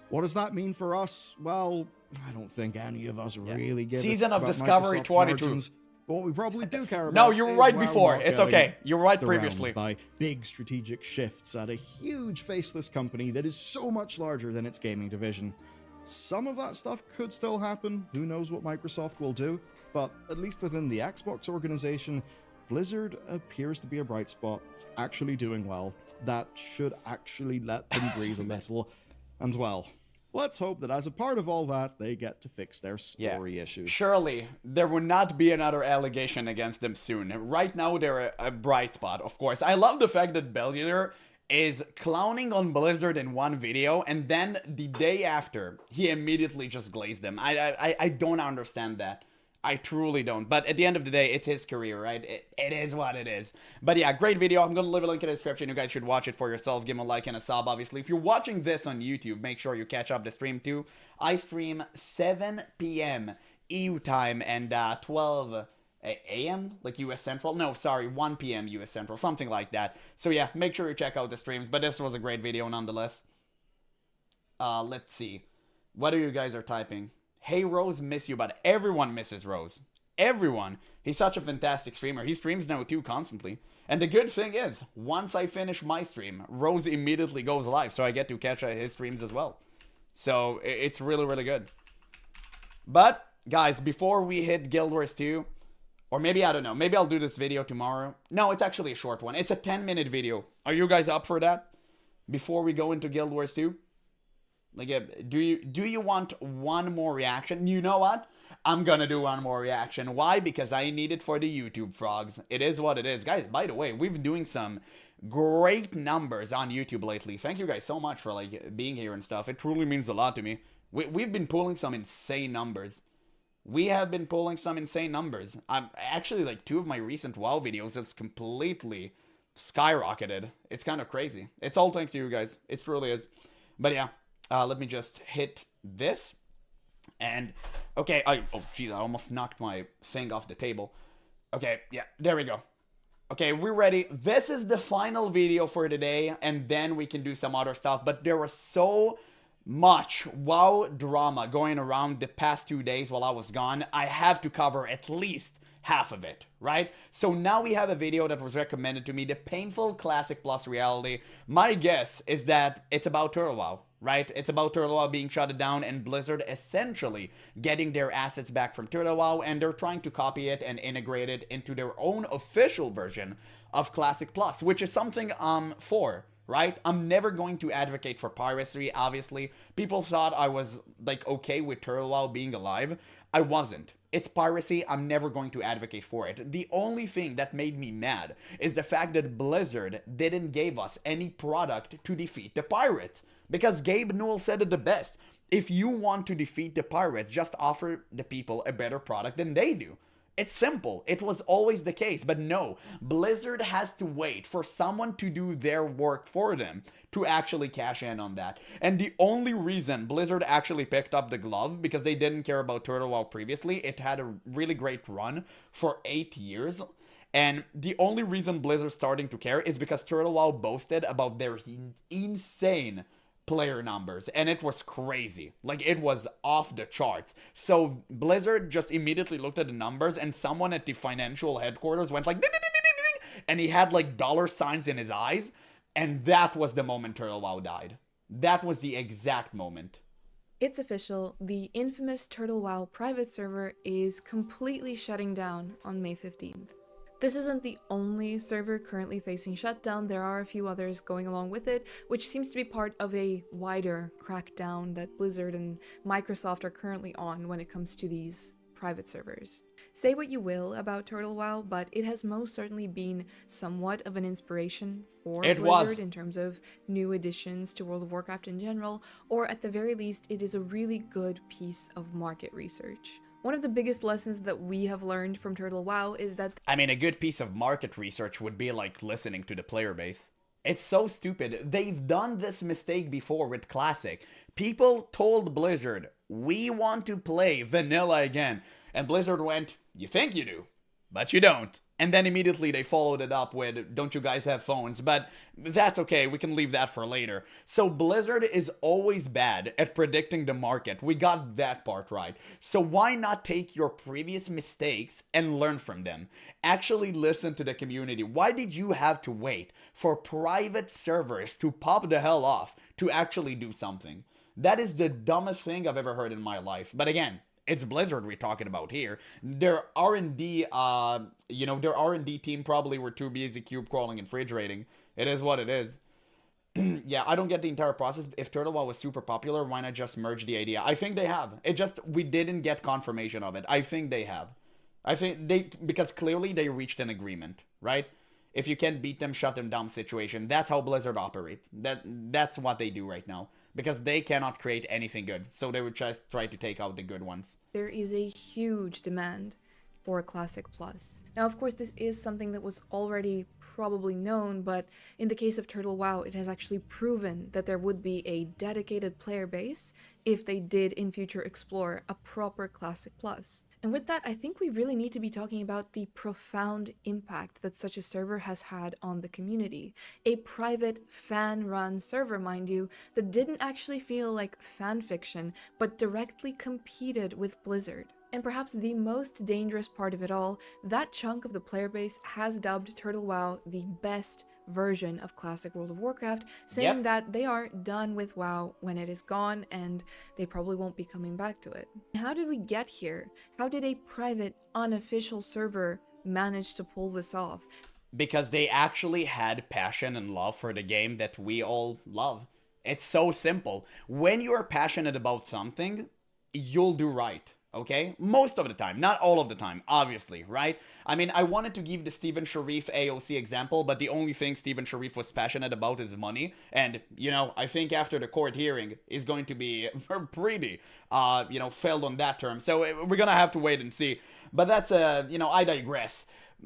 [SPEAKER 7] What does that mean for us? Well, I don't think any of us really get
[SPEAKER 1] Season
[SPEAKER 7] it
[SPEAKER 1] of Discovery
[SPEAKER 7] Microsoft's
[SPEAKER 1] 22.
[SPEAKER 7] margins. But what we probably do care about
[SPEAKER 1] No, you were
[SPEAKER 7] is
[SPEAKER 1] right
[SPEAKER 7] WoW
[SPEAKER 1] before.
[SPEAKER 7] not
[SPEAKER 1] It's
[SPEAKER 7] getting
[SPEAKER 1] okay. You were right
[SPEAKER 7] surrounded
[SPEAKER 1] previously.
[SPEAKER 7] by big strategic shifts at a huge faceless company that is so much larger than its gaming division. Some of that stuff could still happen. Who knows what Microsoft will do? But at least within the Xbox organization, Blizzard appears to be a bright spot. It's actually doing well. That should actually let them breathe a little. And well, let's hope that as a part of all that, they get to fix their story issues.
[SPEAKER 1] Surely, there will not be another allegation against them soon. Right now, they're a bright spot, of course. I love the fact that Bellier is clowning on Blizzard in one video, and then the day after, he immediately just glazed them. I don't understand that. I truly don't. But at the end of the day, it's his career, right? It is what it is. But yeah, great video. I'm going to leave a link in the description. You guys should watch it for yourself. Give him a like and a sub, obviously. If you're watching this on YouTube, make sure you catch up the stream too. I stream 7 p.m. EU time and 12 a.m. like US Central. No, sorry, 1 p.m. US Central. Something like that. So yeah, make sure you check out the streams. But this was a great video nonetheless. Let's see. What are you guys are typing? Hey Rose, miss you, but everyone misses Rose. Everyone. He's such a fantastic streamer. He streams now too constantly. And the good thing is, once I finish my stream, Rose immediately goes live, so I get to catch his streams as well. So it's really, really good. But guys, before we hit Guild Wars 2, or maybe, I don't know, maybe I'll do this video tomorrow. No, it's actually a short one. It's a 10-minute video. Are you guys up for that? Before we go into Guild Wars 2? Like, do you want one more reaction? You know what? I'm gonna do one more reaction. Why? Because I need it for the YouTube frogs. It is what it is. Guys, by the way, we've been doing some great numbers on YouTube lately. Thank you guys so much for, like, being here and stuff. It truly means a lot to me. We've been pulling some insane numbers. We have been pulling some insane numbers. I'm actually, like, 2 of my recent WoW videos has completely skyrocketed. It's kind of crazy. It's all thanks to you guys. It really is. But yeah. Let me just hit this. And, okay, oh, geez, I almost knocked my thing off the table. Okay, yeah, there we go. Okay, we're ready. This is the final video for today, and then we can do some other stuff. But there was so much WoW drama going around the past 2 days while I was gone. I have to cover at least half of it, right? So now we have a video that was recommended to me, the Painful Classic Plus Reality. My guess is that it's about Turtle WoW, right? It's about Turtle WoW being shut down and Blizzard essentially getting their assets back from Turtle WoW, and they're trying to copy it and integrate it into their own official version of Classic Plus, which is something I'm for, right? I'm never going to advocate for piracy, obviously. People thought I was, like, okay with Turtle WoW being alive. I wasn't. It's piracy. I'm never going to advocate for it. The only thing that made me mad is the fact that Blizzard didn't give us any product to defeat the pirates. Because Gabe Newell said it the best. If you want to defeat the pirates, just offer the people a better product than they do. It's simple. It was always the case. But no, Blizzard has to wait for someone to do their work for them to actually cash in on that. And the only reason Blizzard actually picked up the glove, because they didn't care about Turtle WoW previously, it had a really great run for 8 years. And the only reason Blizzard's starting to care is because Turtle WoW boasted about their insane player numbers, and it was crazy. Like, it was off the charts. So Blizzard just immediately looked at the numbers, and someone at the financial headquarters went like, ding, ding, ding, ding, ding, and he had like dollar signs in his eyes, and that was the moment Turtle WoW died. That was the exact moment.
[SPEAKER 8] It's official, the infamous Turtle WoW private server is completely shutting down on May 15th. This isn't the only server currently facing shutdown. There are a few others going along with it, which seems to be part of a wider crackdown that Blizzard and Microsoft are currently on when it comes to these private servers. Say what you will about Turtle WoW, but it has most certainly been somewhat of an inspiration for Blizzard in terms of new additions to World of Warcraft in general, or at the very least, it is a really good piece of market research. One of the biggest lessons that we have learned from Turtle WoW is that...
[SPEAKER 1] I mean, a good piece of market research would be like listening to the player base. It's so stupid. They've done this mistake before with Classic. People told Blizzard, we want to play vanilla again. And Blizzard went, you think you do, but you don't. And then immediately they followed it up with, don't you guys have phones? But that's okay, we can leave that for later. So Blizzard is always bad at predicting the market. We got that part right. So why not take your previous mistakes and learn from them? Actually listen to the community. Why did you have to wait for private servers to pop the hell off to actually do something? That is the dumbest thing I've ever heard in my life. But again, it's Blizzard we're talking about here. Their R&D, their R&D team probably were too busy cube crawling and fridge raiding. It is what it is. Yeah, I don't get the entire process. If Turtle WoW was super popular, why not just merge the idea? I think they have. We didn't get confirmation of it. I think they have. Because clearly they reached an agreement, right? If you can't beat them, shut them down situation. That's how Blizzard operate. That's what they do right now. Because they cannot create anything good. So they would just try to take out the good ones.
[SPEAKER 8] There is a huge demand for a Classic Plus. Now, of course, this is something that was already probably known, but in the case of Turtle WoW, it has actually proven that there would be a dedicated player base if they did in future explore a proper Classic Plus. And with that, I think we really need to be talking about the profound impact that such a server has had on the community. A private, fan-run server, mind you, that didn't actually feel like fan fiction, but directly competed with Blizzard. And perhaps the most dangerous part of it all, that chunk of the player base has dubbed Turtle WoW the best version of classic World of Warcraft, saying that they are done with WoW when it is gone and they probably won't be coming back to it. How did we get here? How did a private, unofficial server manage to pull this off?
[SPEAKER 1] Because they actually had passion and love for the game that we all love. It's so simple. When you are passionate about something, you'll do right. Okay? Most of the time. Not all of the time, obviously, right? I mean, I wanted to give the Steven Sharif AOC example, but the only thing Steven Sharif was passionate about is money. And, I think after the court hearing is going to be pretty, failed on that term. So we're gonna have to wait and see. But that's, I digress.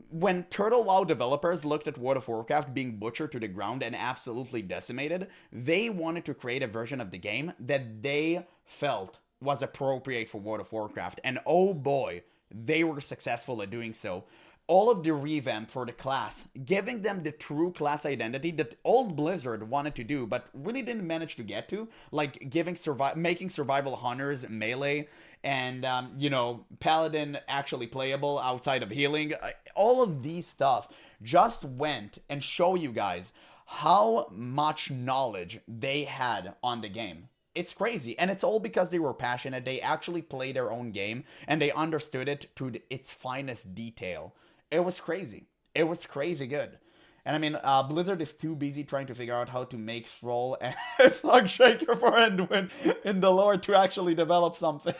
[SPEAKER 1] When Turtle WoW developers looked at World of Warcraft being butchered to the ground and absolutely decimated, they wanted to create a version of the game that they felt was appropriate for World of Warcraft, and oh boy, they were successful at doing so. All of the revamp for the class, giving them the true class identity that old Blizzard wanted to do, but really didn't manage to get to, like making survival hunters melee, and paladin actually playable outside of healing. All of these stuff just went and show you guys how much knowledge they had on the game. It's crazy, and it's all because they were passionate. They actually played their own game, and they understood it to its finest detail. It was crazy. It was crazy good. And I mean, Blizzard is too busy trying to figure out how to make Thrall and Slugshaker for Anduin in the lore to actually develop something.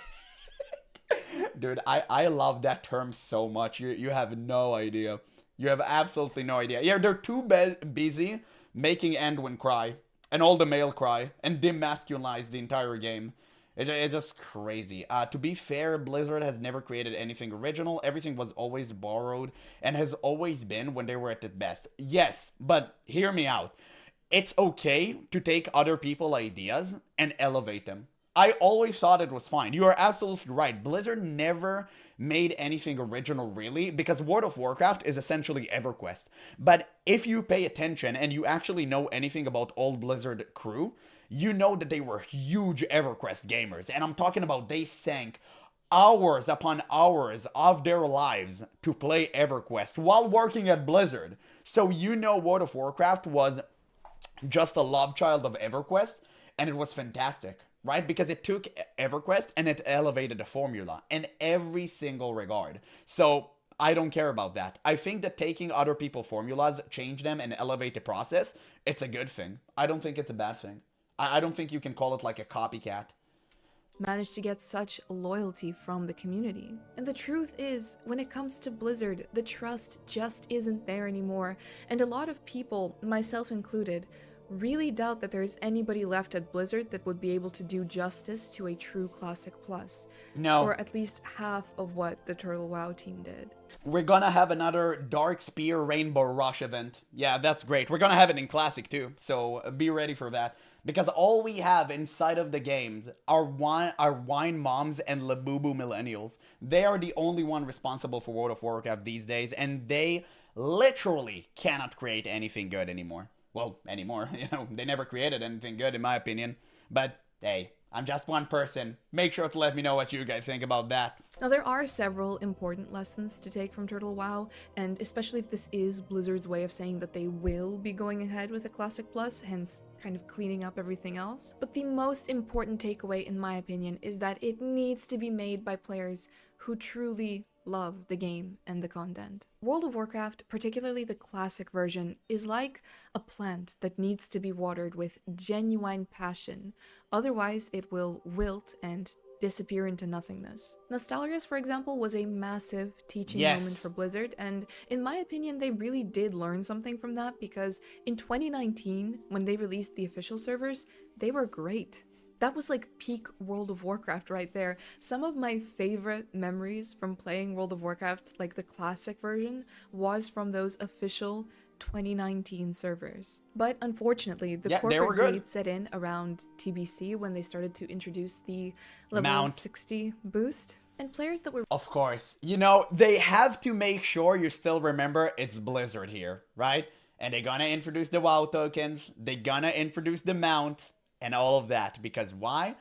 [SPEAKER 1] Dude, I love that term so much. You have no idea. You have absolutely no idea. Yeah, they're too busy making Anduin cry. And all the male cry, and demasculinize the entire game. It's just crazy. To be fair, Blizzard has never created anything original. Everything was always borrowed, and has always been when they were at their best. Yes, but hear me out. It's okay to take other people's ideas and elevate them. I always thought it was fine. You are absolutely right. Blizzard never made anything original, really, because World of Warcraft is essentially EverQuest. But if you pay attention and you actually know anything about old Blizzard crew, you know that they were huge EverQuest gamers. And I'm talking about they sank hours upon hours of their lives to play EverQuest while working at Blizzard. So World of Warcraft was just a love child of EverQuest, and it was fantastic. Right? Because it took EverQuest and it elevated the formula in every single regard. So I don't care about that. I think that taking other people's formulas, change them, and elevate the process, it's a good thing. I don't think it's a bad thing. I don't think you can call it like a copycat.
[SPEAKER 8] Managed to get such loyalty from the community. And the truth is, when it comes to Blizzard, the trust just isn't there anymore. And a lot of people, myself included, really doubt that there's anybody left at Blizzard that would be able to do justice to a true Classic Plus.
[SPEAKER 1] No.
[SPEAKER 8] Or at least half of what the Turtle WoW team did.
[SPEAKER 1] We're gonna have another Dark Spear Rainbow Rush event. Yeah, that's great. We're gonna have it in Classic too, so be ready for that. Because all we have inside of the games are wine moms and Labubu millennials. They are the only one responsible for World of Warcraft these days, and they literally cannot create anything good anymore. Well, anymore, you know, they never created anything good in my opinion. But hey, I'm just one person. Make sure to let me know what you guys think about that.
[SPEAKER 8] Now, there are several important lessons to take from Turtle WoW, and especially if this is Blizzard's way of saying that they will be going ahead with a Classic Plus, hence kind of cleaning up everything else. But the most important takeaway, in my opinion, is that it needs to be made by players who truly love the game and the content. World of Warcraft, particularly the classic version, is like a plant that needs to be watered with genuine passion. Otherwise, it will wilt and disappear into nothingness. Nostalrius, for example, was a massive teaching moment for Blizzard, and in my opinion, they really did learn something from that, because in 2019, when they released the official servers, they were great. That was like peak World of Warcraft right there. Some of my favorite memories from playing World of Warcraft, like the classic version, was from those official 2019 servers. But unfortunately, the corporate greed set in around TBC when they started to introduce the level 60 boost. And players that were...
[SPEAKER 1] Of course. You know, they have to make sure you still remember it's Blizzard here, right? And they're gonna introduce the WoW tokens, they're gonna introduce the mount, and all of that. Because why?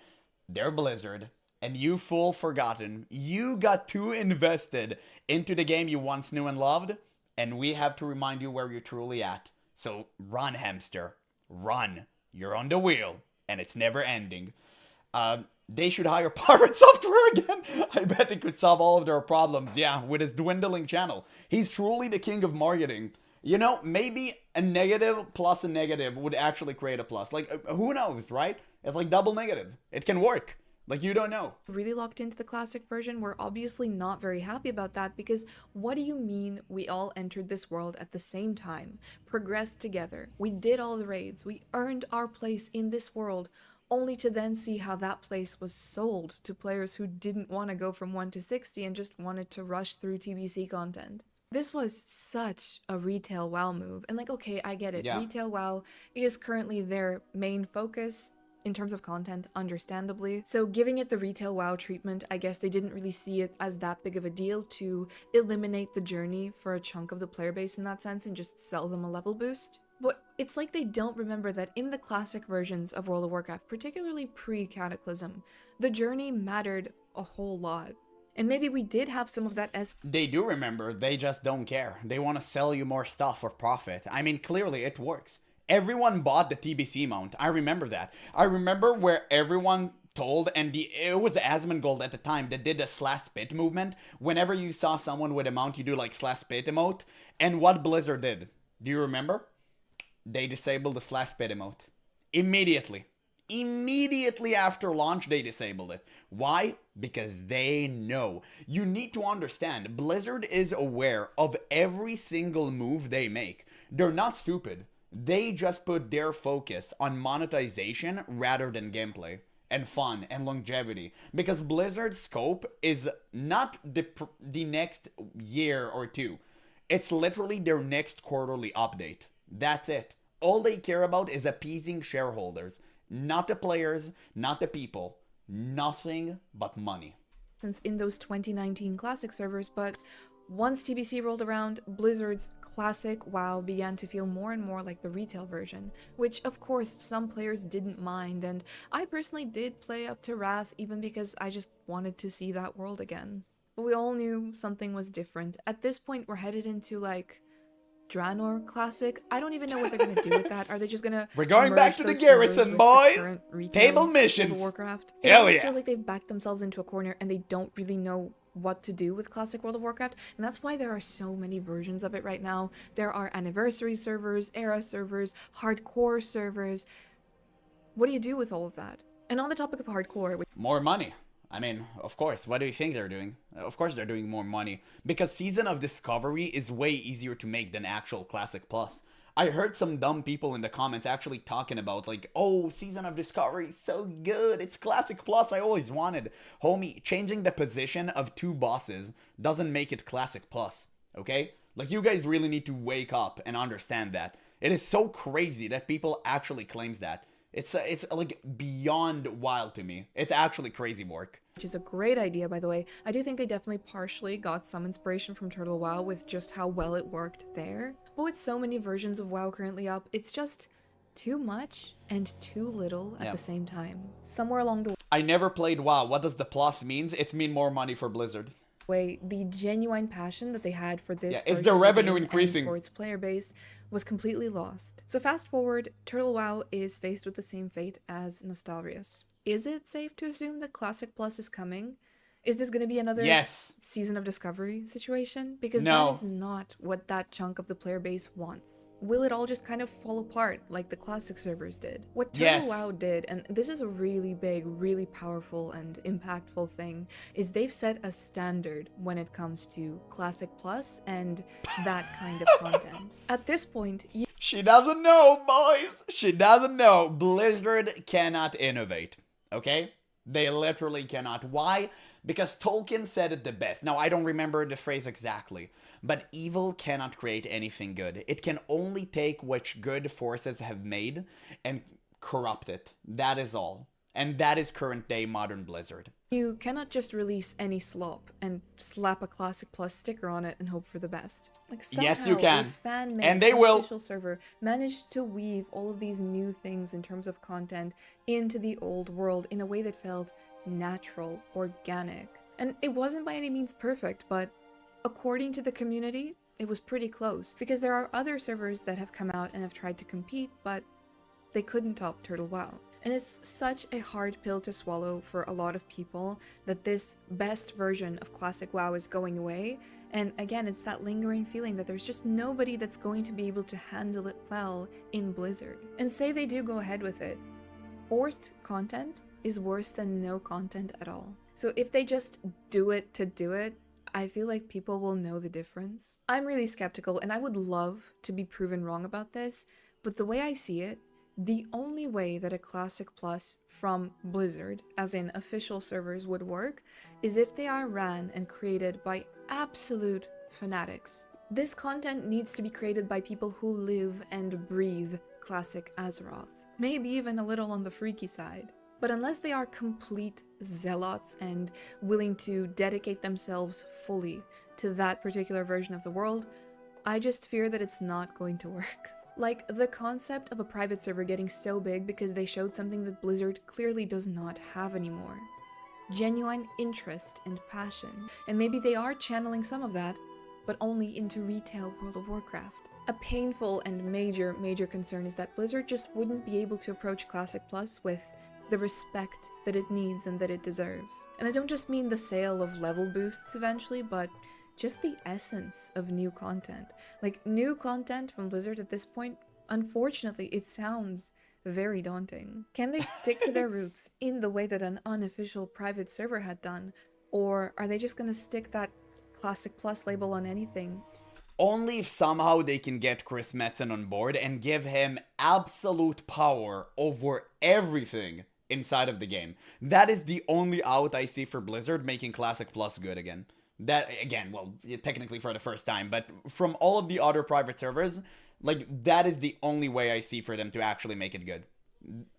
[SPEAKER 1] They're Blizzard. And you fool forgotten, you got too invested into the game you once knew and loved, and we have to remind you where you're truly at. So run, hamster. Run. You're on the wheel, and it's never ending. They should hire PirateSoftware again. I bet it could solve all of their problems, yeah, with his dwindling channel. He's truly the king of marketing. You know, maybe a negative plus a negative would actually create a plus. Like, who knows, right? It's like double negative. It can work. Like, you don't know.
[SPEAKER 8] Really locked into the classic version, we're obviously not very happy about that, because what do you mean we all entered this world at the same time, progressed together, we did all the raids, we earned our place in this world, only to then see how that place was sold to players who didn't want to go from 1 to 60 and just wanted to rush through TBC content. This was such a retail WoW move, and like, okay, I get it, retail WoW is currently their main focus in terms of content, understandably. So giving it the retail WoW treatment, I guess they didn't really see it as that big of a deal to eliminate the journey for a chunk of the player base in that sense and just sell them a level boost. But it's like they don't remember that in the classic versions of World of Warcraft, particularly pre-Cataclysm, the journey mattered a whole lot. And maybe we did have some of that as...
[SPEAKER 1] They do remember, they just don't care. They want to sell you more stuff for profit. I mean, clearly it works. Everyone bought the TBC mount. I remember that. I remember where everyone told, and it was Asmongold at the time that did the slash spit movement. Whenever you saw someone with a mount, you do like slash spit emote. And what Blizzard did, do you remember? They disabled the slash spit emote. Immediately. Immediately after launch, they disabled it. Why? Because they know. You need to understand, Blizzard is aware of every single move they make. They're not stupid. They just put their focus on monetization rather than gameplay and fun and longevity, because Blizzard's scope is not the next year or two. It's literally their next quarterly update. That's it. All they care about is appeasing shareholders, not the players, not the people, nothing but money.
[SPEAKER 8] Since in those 2019 classic servers, but once TBC rolled around, Blizzard's classic WoW began to feel more and more like the retail version, which of course some players didn't mind, and I personally did play up to Wrath even because I just wanted to see that world again. But we all knew something was different. At this point, we're headed into like Draenor Classic. I don't even know what they're gonna do with that. Are they just gonna...
[SPEAKER 1] We're going back to the garrison, boys! Table missions!
[SPEAKER 8] Warcraft?
[SPEAKER 1] Hell
[SPEAKER 8] It
[SPEAKER 1] yeah!
[SPEAKER 8] feels like they've backed themselves into a corner and they don't really know what to do with classic World of Warcraft, and that's why there are so many versions of it right now. There are anniversary servers, era servers, hardcore servers. What do you do with all of that? And on the topic of hardcore...
[SPEAKER 1] More money. I mean, of course, what do you think they're doing? Of course they're doing more money, because Season of Discovery is way easier to make than actual Classic Plus. I heard some dumb people in the comments actually talking about like, oh, Season of Discovery is so good, it's Classic Plus I always wanted. Homie, changing the position of 2 bosses doesn't make it Classic Plus, okay? Like, you guys really need to wake up and understand that. It is so crazy that people actually claims that. It's like beyond wild to me. It's actually crazy work.
[SPEAKER 8] Which is a great idea, by the way. I do think they definitely partially got some inspiration from Turtle WoW with just how well it worked there. But with so many versions of WoW currently up, it's just too much and too little at the same time. Somewhere along the
[SPEAKER 1] I never played WoW. What does the plus means? It's mean more money for Blizzard.
[SPEAKER 8] way, the genuine passion that they had for this
[SPEAKER 1] It's
[SPEAKER 8] version
[SPEAKER 1] the
[SPEAKER 8] of
[SPEAKER 1] revenue
[SPEAKER 8] game
[SPEAKER 1] increasing.
[SPEAKER 8] and for its player base was completely lost. So fast forward, Turtle WoW is faced with the same fate as Nostalrius. Is it safe to assume that Classic Plus is coming? Is this going to be another
[SPEAKER 1] Yes.
[SPEAKER 8] Season of Discovery situation? Because
[SPEAKER 1] No.
[SPEAKER 8] that is not what that chunk of the player base wants. Will it all just kind of fall apart like the classic servers did? What Turtle
[SPEAKER 1] Yes.
[SPEAKER 8] WoW did, and this is a really big, really powerful and impactful thing, is they've set a standard when it comes to Classic Plus and that kind of content. At this point,
[SPEAKER 1] She doesn't know, boys. She doesn't know. Blizzard cannot innovate. Okay? They literally cannot. Why? Because Tolkien said it the best. Now, I don't remember the phrase exactly, but evil cannot create anything good. It can only take what good forces have made and corrupt it. That is all. And that is current day modern Blizzard.
[SPEAKER 8] you cannot just release any slop and slap a Classic Plus sticker on it and hope for the best. Like somehow
[SPEAKER 1] Yes, you can.
[SPEAKER 8] a fan-made
[SPEAKER 1] And they will.
[SPEAKER 8] unofficial server managed to weave all of these new things in terms of content into the old world in a way that felt natural, organic. And it wasn't by any means perfect, but according to the community, it was pretty close. Because there are other servers that have come out and have tried to compete, but they couldn't top Turtle WoW. And it's such a hard pill to swallow for a lot of people that this best version of Classic WoW is going away. And again, it's that lingering feeling that there's just nobody that's going to be able to handle it well in Blizzard. And say they do go ahead with it, forced content is worse than no content at all. So if they just do it to do it, I feel like people will know the difference. I'm really skeptical and I would love to be proven wrong about this, but the way I see it, the only way that a Classic Plus from Blizzard, as in official servers, would work is if they are ran and created by absolute fanatics. This content needs to be created by people who live and breathe classic Azeroth. Maybe even a little on the freaky side. But unless they are complete zealots and willing to dedicate themselves fully to that particular version of the world, I just fear that it's not going to work. Like, the concept of a private server getting so big because they showed something that Blizzard clearly does not have anymore. Genuine interest and passion. And maybe they are channeling some of that, but only into retail World of Warcraft. A painful and major concern is that Blizzard just wouldn't be able to approach Classic Plus with the respect that it needs and that it deserves. And I don't just mean the sale of level boosts eventually, but just the essence of new content. Like, new content from Blizzard at this point, unfortunately, it sounds very daunting. Can they stick to their roots in the way that an unofficial private server had done? Or are they just gonna stick that Classic Plus label on anything?
[SPEAKER 1] Only if somehow they can get Chris Metzen on board and give him absolute power over everything inside of the game. That is the only out I see for Blizzard making Classic Plus good again. That, again, well, technically for the first time, but from all of the other private servers, like, that is the only way I see for them to actually make it good.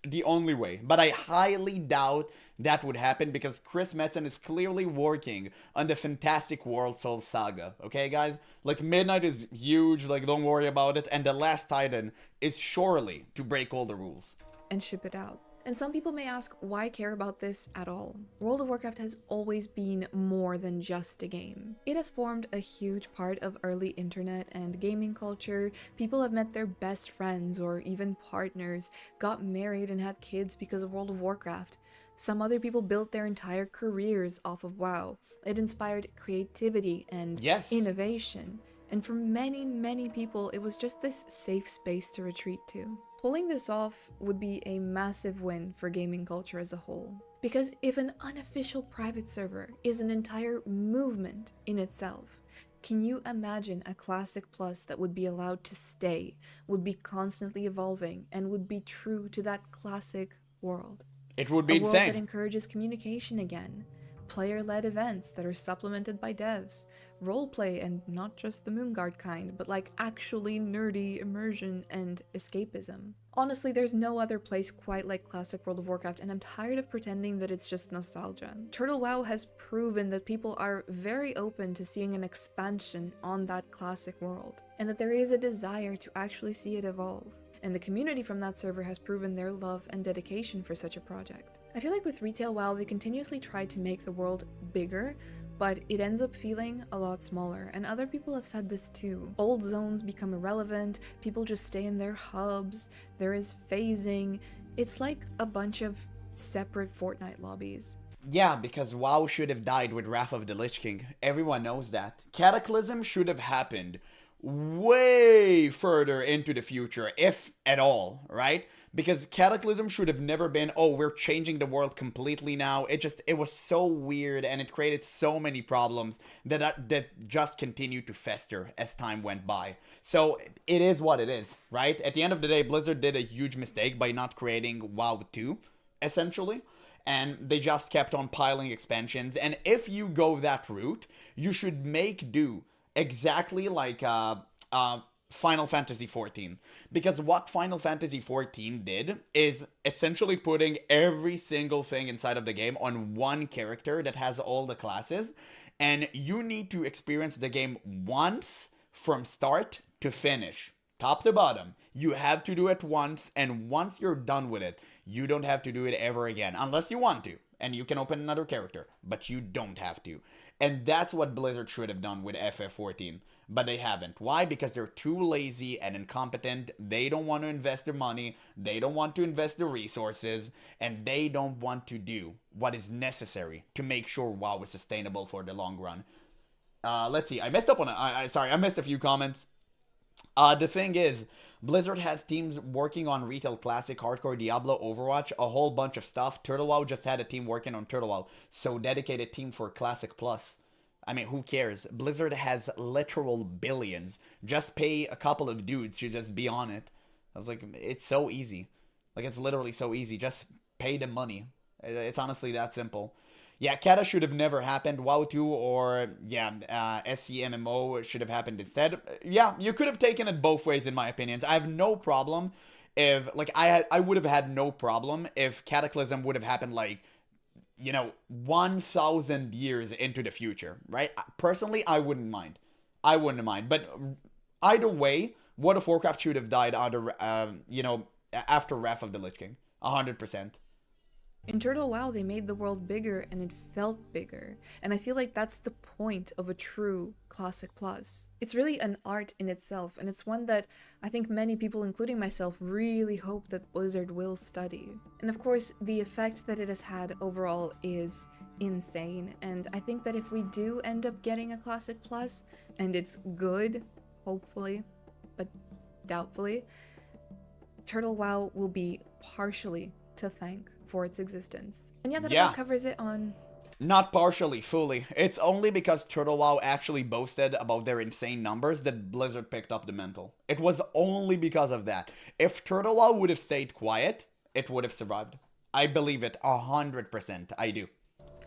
[SPEAKER 1] The only way. But I highly doubt that would happen because Chris Metzen is clearly working on the Fantastic World Souls saga. Okay, guys? Like, Midnight is huge, like, don't worry about it, and The Last Titan is surely to break all the rules.
[SPEAKER 8] And ship it out. And some people may ask, why care about this at all? World of Warcraft has always been more than just a game. It has formed a huge part of early internet and gaming culture. People have met their best friends or even partners, got married and had kids because of World of Warcraft. Some other people built their entire careers off of WoW. It inspired creativity and innovation. And for many people, it was just this safe space to retreat to. Pulling this off would be a massive win for gaming culture as a whole. Because if an unofficial private server is an entire movement in itself, can you imagine a Classic Plus that would be allowed to stay, would be constantly evolving, and would be true to that classic world?
[SPEAKER 1] It would be
[SPEAKER 8] a world
[SPEAKER 1] insane.
[SPEAKER 8] that encourages communication again, player-led events that are supplemented by devs, roleplay, and not just the Moonguard kind, but like actually nerdy immersion and escapism. Honestly, there's no other place quite like classic World of Warcraft, and I'm tired of pretending that it's just nostalgia. Turtle WoW has proven that people are very open to seeing an expansion on that classic world, and that there is a desire to actually see it evolve. And the community from that server has proven their love and dedication for such a project. I feel like with Retail WoW, they continuously try to make the world bigger, but it ends up feeling a lot smaller, and other people have said this too. Old zones become irrelevant, people just stay in their hubs, there is phasing, it's like a bunch of separate Fortnite lobbies.
[SPEAKER 1] Yeah, because WoW should have died with Wrath of the Lich King. Everyone knows that. Cataclysm should have happened way further into the future, if at all, right? Because Cataclysm should have never been, oh, we're changing the world completely now. It was so weird, and it created so many problems that just continued to fester as time went by. So it is what it is, right? At the end of the day, Blizzard did a huge mistake by not creating WoW 2, essentially. And they just kept on piling expansions. And if you go that route, you should make do exactly like Final Fantasy XIV. Because what Final Fantasy XIV did is essentially putting every single thing inside of the game on one character that has all the classes. And you need to experience the game once from start to finish. Top to bottom. You have to do it once, and once you're done with it, you don't have to do it ever again. Unless you want to. And you can open another character. But you don't have to. And that's what Blizzard should have done with FF14. But they haven't. Why? Because they're too lazy and incompetent. They don't want to invest their money. They don't want to invest their resources. And they don't want to do what is necessary to make sure WoW is sustainable for the long run. Let's see. I messed up on it. I missed a few comments. The thing is, Blizzard has teams working on Retail Classic, Hardcore, Diablo, Overwatch, a whole bunch of stuff. Turtle WoW just had a team working on Turtle WoW. So dedicated team for Classic Plus. I mean, who cares? Blizzard has literal billions. Just pay a couple of dudes to just be on it. I was like, it's so easy. Like, it's literally so easy. Just pay them money. It's honestly that simple. Yeah, Kata should have never happened. WoW 2 or, SCMMO should have happened instead. Yeah, you could have taken it both ways in my opinions. I have no problem if, like, I would have had no problem if Cataclysm would have happened, like, 1,000 years into the future, right? Personally, I wouldn't mind. But either way, World of Warcraft should have died under, after Wrath of the Lich King. 100%.
[SPEAKER 8] In Turtle WoW, they made the world bigger and it felt bigger. And I feel like that's the point of a true Classic Plus. It's really an art in itself, and it's one that I think many people, including myself, really hope that Blizzard will study. And of course, the effect that it has had overall is insane, and I think that if we do end up getting a Classic Plus, and it's good, hopefully, but doubtfully, Turtle WoW will be partially to thank for its existence. And yeah, that about covers it on...
[SPEAKER 1] Not partially, fully. It's only because Turtle WoW actually boasted about their insane numbers that Blizzard picked up the mantle. It was only because of that. If Turtle WoW would have stayed quiet, it would have survived. I believe it 100%. I do.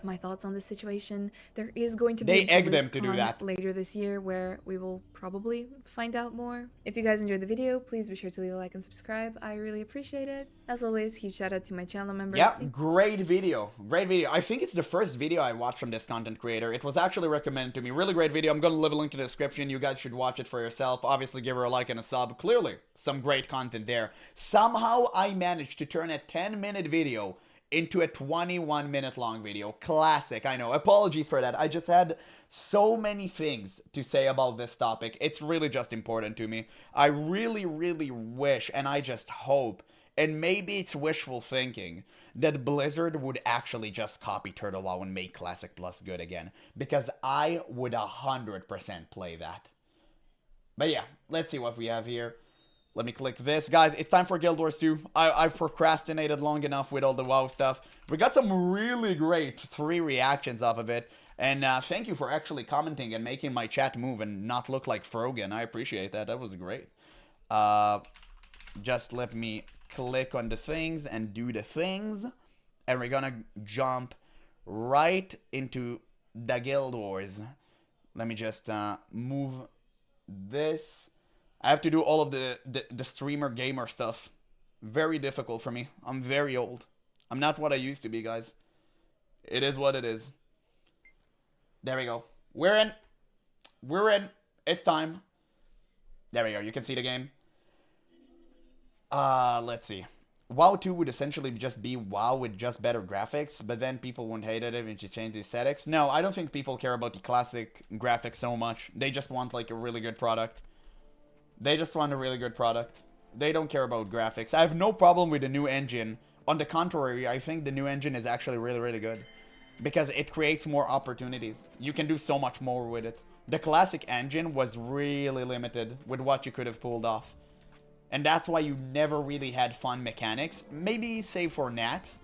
[SPEAKER 8] My thoughts on this situation. There is going to be
[SPEAKER 1] they egged them to do that
[SPEAKER 8] later this year where we will probably find out more. If you guys enjoyed the video, please be sure to leave a like and subscribe. I really appreciate it. As always, huge shout out to my channel members.
[SPEAKER 1] Yeah, great video. Great video. I think it's the first video I watched from this content creator. It was actually recommended to me. Really great video. I'm going to leave a link in the description. You guys should watch it for yourself. Obviously, give her a like and a sub. Clearly, some great content there. Somehow, I managed to turn a 10-minute video into a 21-minute long video. Classic, I know. Apologies for that. I just had so many things to say about this topic. It's really just important to me. I really, really wish, and I just hope, and maybe it's wishful thinking, that Blizzard would actually just copy Turtle WoW and make Classic Plus good again. Because I would 100% play that. But yeah, let's see what we have here. Let me click this. Guys, it's time for Guild Wars 2. I've procrastinated long enough with all the WoW stuff. We got some really great 3 reactions off of it. And thank you for actually commenting and making my chat move and not look like Frogan. I appreciate that. That was great. Just let me click on the things and do the things. And we're gonna jump right into the Guild Wars. Let me just move this. I have to do all of the streamer gamer stuff. Very difficult for me. I'm very old. I'm not what I used to be, guys. It is what it is. There we go. We're in. We're in. It's time. There we go. You can see the game. Let's see. WoW 2 would essentially just be WoW with just better graphics, but then people wouldn't hate it if you change the aesthetics. No, I don't think people care about the classic graphics so much. They just want like a really good product. They just want a really good product. They don't care about graphics. I have no problem with the new engine. On the contrary, I think the new engine is actually really, really good. Because it creates more opportunities. You can do so much more with it. The classic engine was really limited with what you could have pulled off. And that's why you never really had fun mechanics. Maybe save for Nax,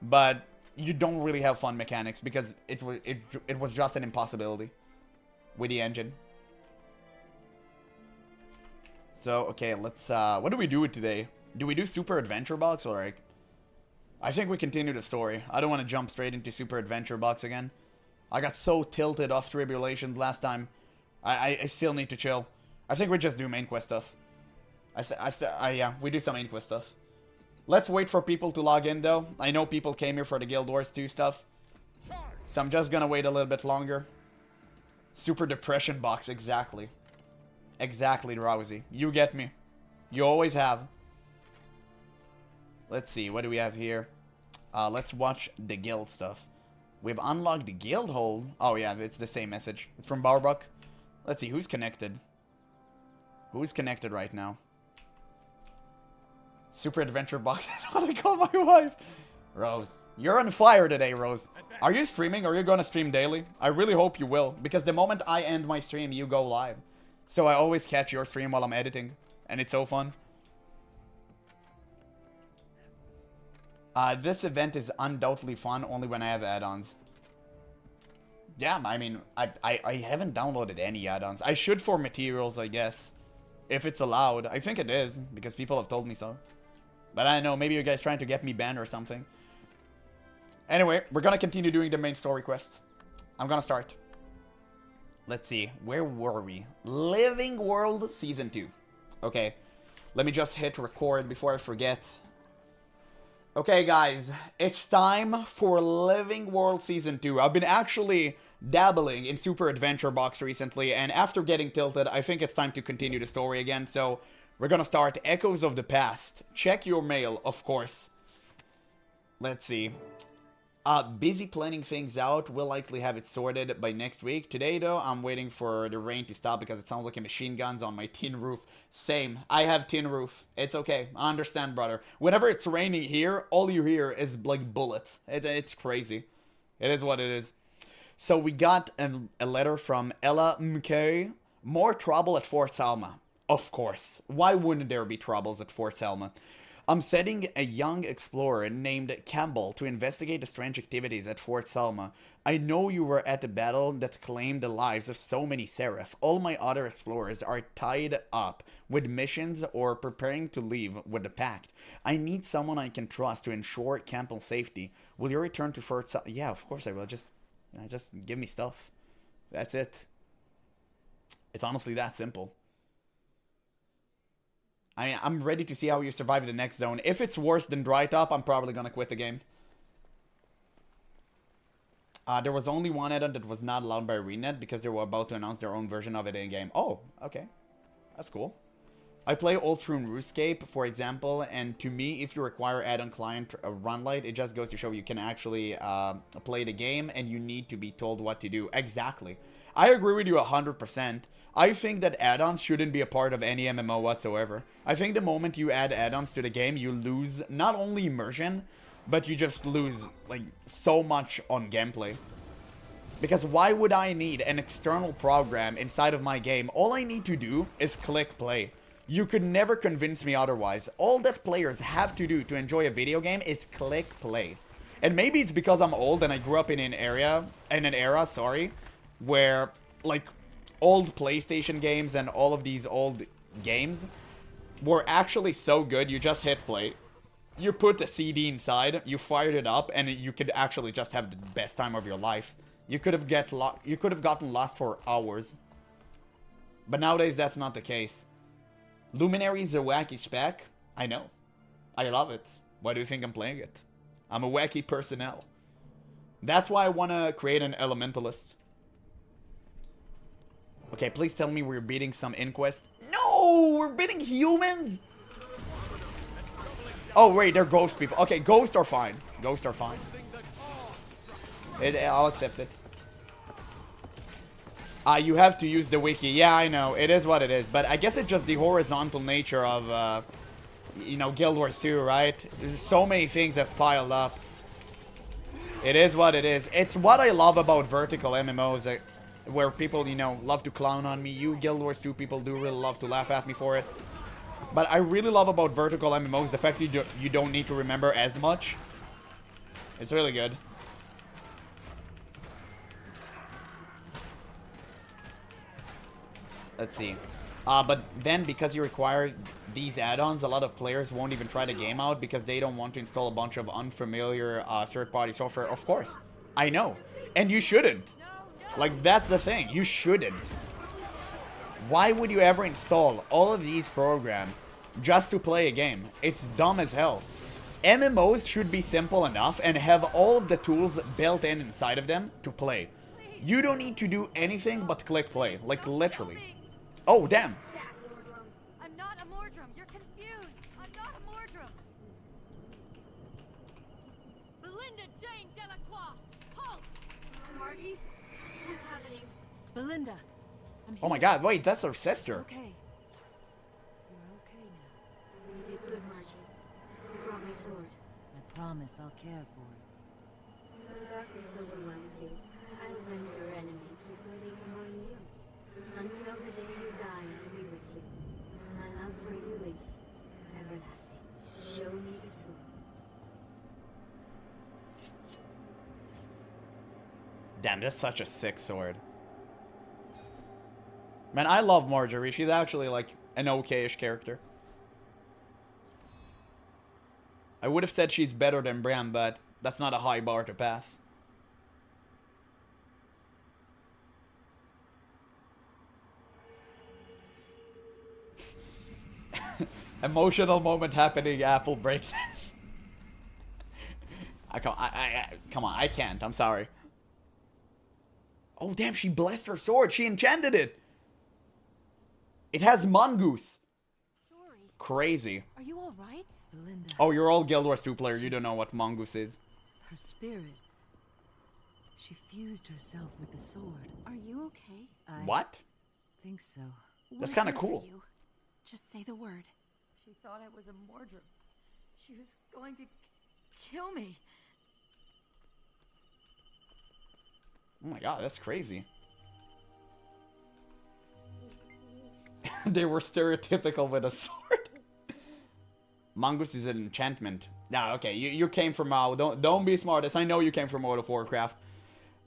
[SPEAKER 1] but you don't really have fun mechanics because it was just an impossibility with the engine. So, okay, let's, what do we do today? Do we do Super Adventure Box or like... I think we continue the story. I don't want to jump straight into Super Adventure Box again. I got so tilted off Tribulations last time. I still need to chill. I think we just do main quest stuff. Yeah, we do some main quest stuff. Let's wait for people to log in, though. I know people came here for the Guild Wars 2 stuff. So I'm just gonna wait a little bit longer. Super Depression Box, exactly. Exactly, Rousey. You get me. You always have. Let's see, what do we have here? Let's watch the guild stuff. We've unlocked the guild hold. Oh yeah, it's the same message. It's from Barbuck. Let's see, who's connected? Who's connected right now? Super Adventure Box. That's what I call my wife. Rose. You're on fire today, Rose. Are you streaming? Are you going to stream daily? I really hope you will. Because the moment I end my stream, you go live. So I always catch your stream while I'm editing. And it's so fun. This event is undoubtedly fun only when I have add-ons. Yeah, I mean, I haven't downloaded any add-ons. I should for materials, I guess. If it's allowed. I think it is, because people have told me so. But I don't know, maybe you guys trying to get me banned or something. Anyway, we're gonna continue doing the main story quest. I'm gonna start. Let's see, where were we? Living World Season 2. Okay, let me just hit record before I forget. Okay, guys, it's time for Living World Season 2. I've been actually dabbling in Super Adventure Box recently, and after getting tilted, I think it's time to continue the story again, so we're gonna start Echoes of the Past. Check your mail, of course. Let's see. Busy planning things out. We'll likely have it sorted by next week. Today, though, I'm waiting for the rain to stop because it sounds like a machine gun's on my tin roof. Same. I have tin roof. It's okay. I understand, brother. Whenever it's raining here, all you hear is, like, bullets. It's crazy. It is what it is. So we got a letter from Ella McKay. More trouble at Fort Salma. Of course. Why wouldn't there be troubles at Fort Salma? I'm sending a young explorer named Campbell to investigate the strange activities at Fort Salma. I know you were at the battle that claimed the lives of so many Seraph. All my other explorers are tied up with missions or preparing to leave with the Pact. I need someone I can trust to ensure Campbell's safety. Will you return to Fort Salma? Yeah, of course I will. Just give me stuff. That's it. It's honestly that simple. I'm ready to see how you survive the next zone. If it's worse than Dry Top, I'm probably gonna quit the game. There was only one add-on that was not allowed by Renet because they were about to announce their own version of it in-game. Oh, okay. That's cool. I play old through RuneScape, for example, and to me, if you require add-on client run light, it just goes to show you can actually play the game and you need to be told what to do. Exactly. I agree with you 100%. I think that add-ons shouldn't be a part of any MMO whatsoever. I think the moment you add add-ons to the game, you lose not only immersion, but you just lose, like, so much on gameplay. Because why would I need an external program inside of my game? All I need to do is click play. You could never convince me otherwise. All that players have to do to enjoy a video game is click play. And maybe it's because I'm old and I grew up in an era, where, like, old PlayStation games and all of these old games were actually so good, you just hit play. you put a CD inside, you fired it up, and you could actually just have the best time of your life. You could have gotten lost for hours. But nowadays, that's not the case. Luminary is a wacky spec. I know. I love it. Why do you think I'm playing it? I'm a wacky personnel. That's why I want to create an Elementalist. Okay, please tell me we're beating some Inquest. No! We're beating humans? Oh, wait, they're ghost people. Okay, ghosts are fine. Ghosts are fine. I'll accept it. You have to use the wiki. Yeah, I know. It is what it is. But I guess it's just the horizontal nature of, you know, Guild Wars 2, right? There's so many things have piled up. It is what it is. It's what I love about vertical MMOs, where people, you know, love to clown on me. You Guild Wars 2 people do really love to laugh at me for it. But I really love about vertical MMOs the fact that you don't need to remember as much. It's really good. Let's see. But then, because you require these add-ons, a lot of players won't even try the game out because they don't want to install a bunch of unfamiliar third-party software. Of course. I know. And you shouldn't. Like, that's the thing. You shouldn't. Why would you ever install all of these programs just to play a game? It's dumb as hell. MMOs should be simple enough and have all of the tools built in inside of them to play. You don't need to do anything but click play. Like, literally. Oh, damn.
[SPEAKER 9] I'm not a Mordrum. You're confused. I'm not a Mordrum. Belinda Jane Delacroix. Halt!
[SPEAKER 10] Margie, what's happening?
[SPEAKER 9] Belinda.
[SPEAKER 1] Oh my god, wait, that's her sister.
[SPEAKER 9] It's okay. You're okay now.
[SPEAKER 10] You did good, Margie. You brought my sword.
[SPEAKER 9] I promise I'll care for it.
[SPEAKER 10] When darkness overwhelms you, I'll rend your enemies before they can harm you. Until the day you die, I'll be with you. And my love for you is everlasting. Show me the sword.
[SPEAKER 1] Damn, that's such a sick sword. Man, I love Marjorie. She's actually, like, an okay-ish character. I would have said she's better than Bram, but that's not a high bar to pass. Emotional moment happening, Apple breakdance. Come on, I can't. I'm sorry. Oh, damn, she blessed her sword. She enchanted it. It has Mongoose.
[SPEAKER 9] Jory,
[SPEAKER 1] Crazy.
[SPEAKER 9] are you all right? Belinda.
[SPEAKER 1] Oh, you're all Guild Wars 2 player. You don't know what Mongoose is.
[SPEAKER 9] Her spirit. She fused herself with the sword.
[SPEAKER 10] Are you okay?
[SPEAKER 9] I
[SPEAKER 1] What?
[SPEAKER 9] think so.
[SPEAKER 1] That's
[SPEAKER 9] We're
[SPEAKER 1] kinda
[SPEAKER 9] here for
[SPEAKER 1] cool.
[SPEAKER 9] you. Just say the word. She thought I was a Mordrum. She was going to kill me.
[SPEAKER 1] Oh my god, that's crazy. They were stereotypical with a sword. Mongoose is an enchantment. Nah, okay, you came from don't be smartest. I know you came from World of Warcraft.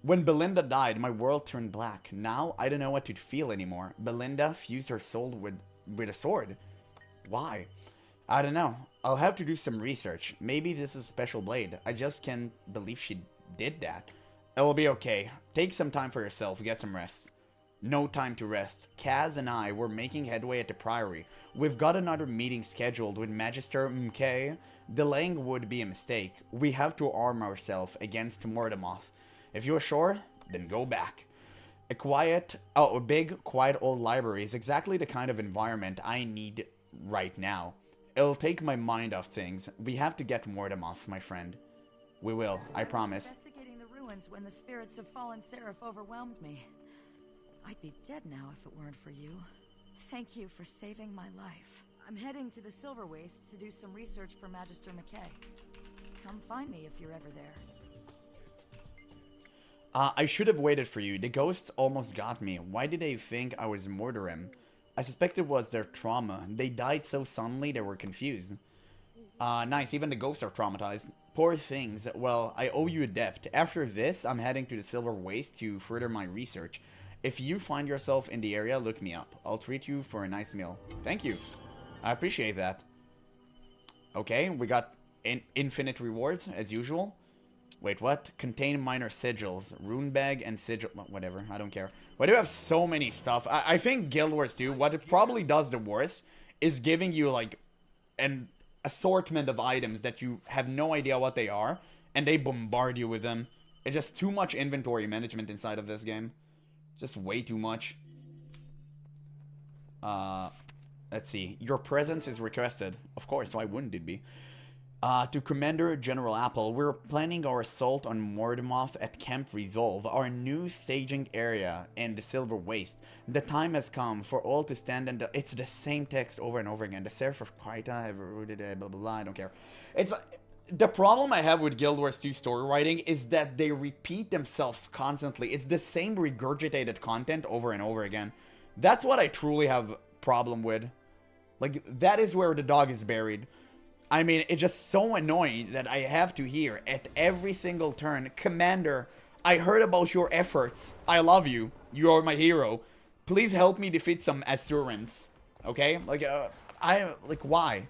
[SPEAKER 1] When Belinda died, my world turned black. Now I don't know what to feel anymore. Belinda fused her soul with a sword. Why? I don't know. I'll have to do some research. Maybe this is a special blade. I just can't believe she did that. It'll be okay. Take some time for yourself. Get some rest. No time to rest. Kaz and I were making headway at the Priory. We've got another meeting scheduled with Magister MK. Delaying would be a mistake. We have to arm ourselves against Mordemoth. If you're sure, then go back. A big, quiet old library is exactly the kind of environment I need right now. It'll take my mind off things. We have to get Mordemoth, my friend. We will, I promise.
[SPEAKER 9] Investigating the ruins when the spirits of fallen Seraph overwhelmed me. I'd be dead now if it weren't for you. Thank you for saving my life. I'm heading to the Silver Waste to do some research for Magister McKay. Come find me if you're ever there.
[SPEAKER 1] I should have waited for you. The ghosts almost got me. Why did they think I was murdering? I suspect it was their trauma. They died so suddenly they were confused. Nice, even the ghosts are traumatized. Poor things. Well, I owe you a debt. After this, I'm heading to the Silver Waste to further my research. If you find yourself in the area, look me up. I'll treat you for a nice meal. Thank you. I appreciate that. Okay, we got infinite rewards, as usual. Wait, what? Contain minor sigils. Rune bag and sigil... Whatever, I don't care. Why do you have so many stuff? I think Guild Wars 2, what it probably does the worst is giving you, like, an assortment of items that you have no idea what they are, and they bombard you with them. It's just too much inventory management inside of this game. Just way too much. Let's see. Your presence is requested. Of course, why wouldn't it be? To Commander GeneralApple, we're planning our assault on Mordemoth at Camp Resolve, our new staging area in the Silver Waste. The time has come for all to stand and... It's the same text over and over again. The Seraph of Kryta have rooted... blah, blah, blah. I don't care. It's... The problem I have with Guild Wars 2 story writing is that they repeat themselves constantly. It's the same regurgitated content over and over again. That's what I truly have problem with. Like, that is where the dog is buried. I mean, it's just so annoying that I have to hear at every single turn, Commander, I heard about your efforts. I love you. You are my hero. Please help me defeat some Asurans. Okay? Like, why?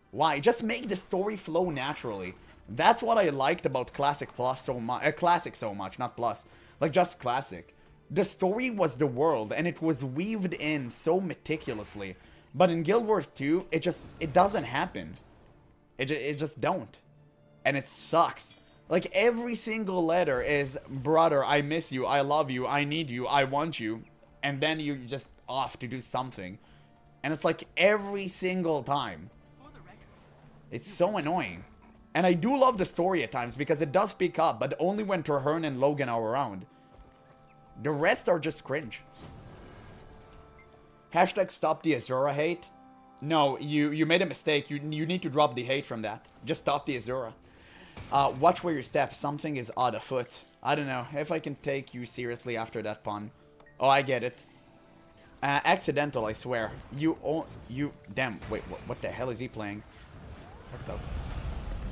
[SPEAKER 1] Why? Just make the story flow naturally. That's what I liked about Classic Plus so much. Classic so much, not Plus. Like, just Classic. The story was the world, and it was weaved in so meticulously. But in Guild Wars 2, it doesn't happen. It just don't. And it sucks. Like, every single letter is, brother, I miss you, I love you, I need you, I want you. And then you're just off to do something. And it's like every single time. It's so annoying. And I do love the story at times because it does pick up, but only when Terhern and Logan are around. The rest are just cringe. Hashtag stop the Azura hate. No, you made a mistake. You need to drop the hate from that. Just stop the Azura. Watch where you step. Something is odd afoot. I don't know if I can take you seriously after that pun. Oh, I get it. Accidental, I swear. Damn, wait, what the hell is he playing? What the...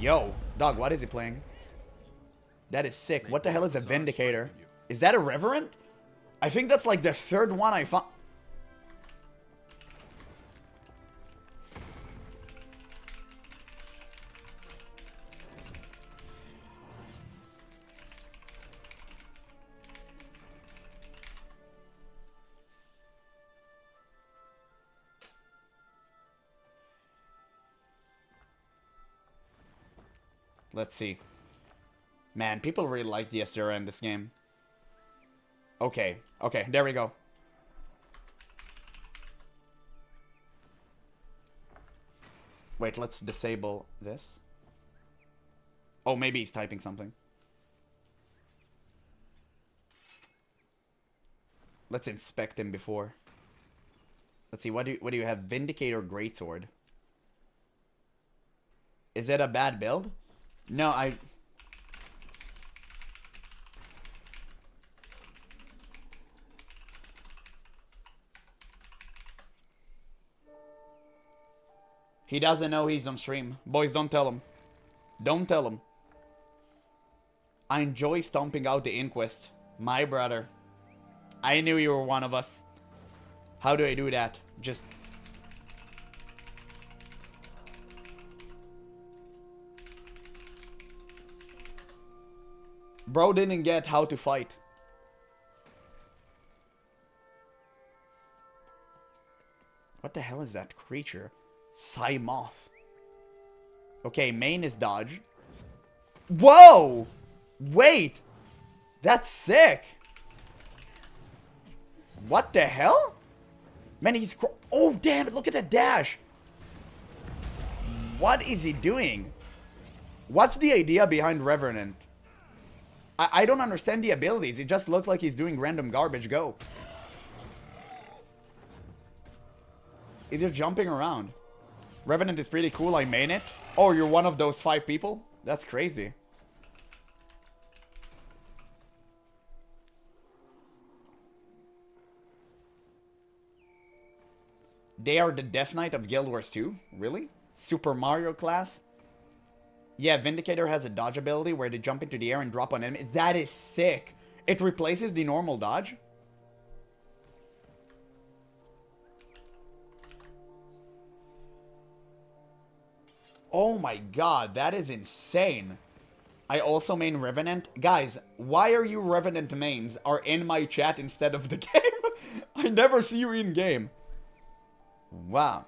[SPEAKER 1] Yo, dog, what is he playing? That is sick. What the hell is a Vindicator? Is that a Reverend? I think that's like the third one I found. Let's see. Man, people really like the Asura in this game. Okay, there we go. Wait, let's disable this. Oh, maybe he's typing something. Let's inspect him before. Let's see, what do you have? Vindicator Greatsword. Is it a bad build? No, He doesn't know he's on stream. Boys, don't tell him. Don't tell him. I enjoy stomping out the Inquest. My brother. I knew you were one of us. How do I do that? Just... Bro didn't get how to fight. What the hell is that creature? Psymoth. Okay, main is dodge. Whoa! Wait! That's sick! What the hell? Man, he's... Oh, damn it, look at that dash! What is he doing? What's the idea behind Revenant? I don't understand the abilities. It just looks like he's doing random garbage. Go. He's just jumping around. Revenant is pretty cool. I main it. Oh, you're one of those 5 people? That's crazy. They are the Death Knight of Guild Wars 2? Really? Super Mario class? Yeah, Vindicator has a dodge ability where they jump into the air and drop on enemies. That is sick. It replaces the normal dodge. Oh my god, that is insane. I also main Revenant. Guys, why are you Revenant mains are in my chat instead of the game? I never see you in game. Wow.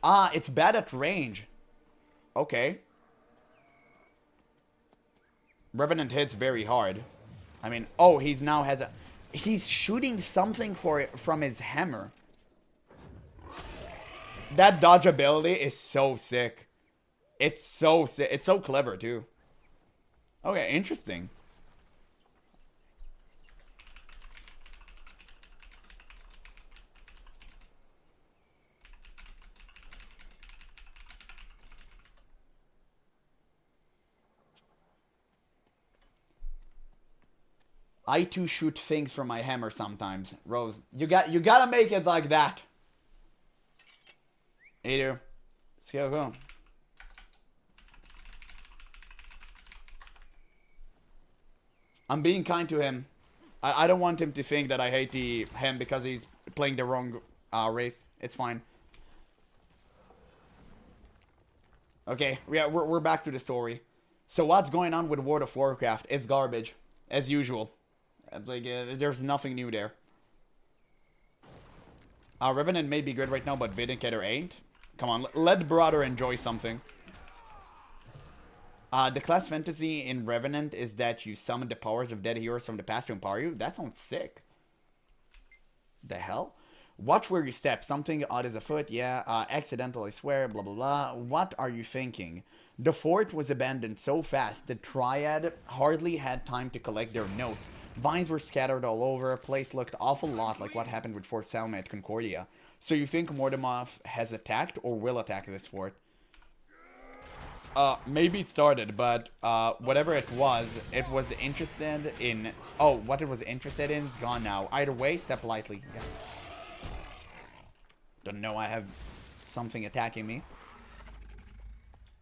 [SPEAKER 1] Ah, it's bad at range. Okay. Revenant hits very hard. I mean, oh, he's now has a... He's shooting something for it from his hammer. That dodge ability is so sick. It's so sick. It's so clever, too. Okay, interesting. I too shoot things from my hammer sometimes. Rose, you gotta make it like that. Hey, dude. Let's go. I'm being kind to him. I don't want him to think that I hate him because he's playing the wrong race. It's fine. Okay, yeah, we're back to the story. So what's going on with World of Warcraft? It's garbage, as usual. Like, there's nothing new there. Revenant may be good right now, but Vindicator ain't. Come on, let brother enjoy something. The class fantasy in Revenant is that you summon the powers of dead heroes from the past to empower you. That sounds sick. The hell? Watch where you step. Something odd is afoot. Yeah, accidental, I swear. Blah, blah, blah. What are you thinking? The fort was abandoned so fast, the Triad hardly had time to collect their notes. Vines were scattered all over. A place looked awful lot like what happened with Fort Salma at Concordia. So you think Mortemov has attacked or will attack this fort? Maybe it started, but whatever it was interested in... Oh, what it was interested in is gone now. Either way, step lightly. Yeah. Don't know, I have something attacking me.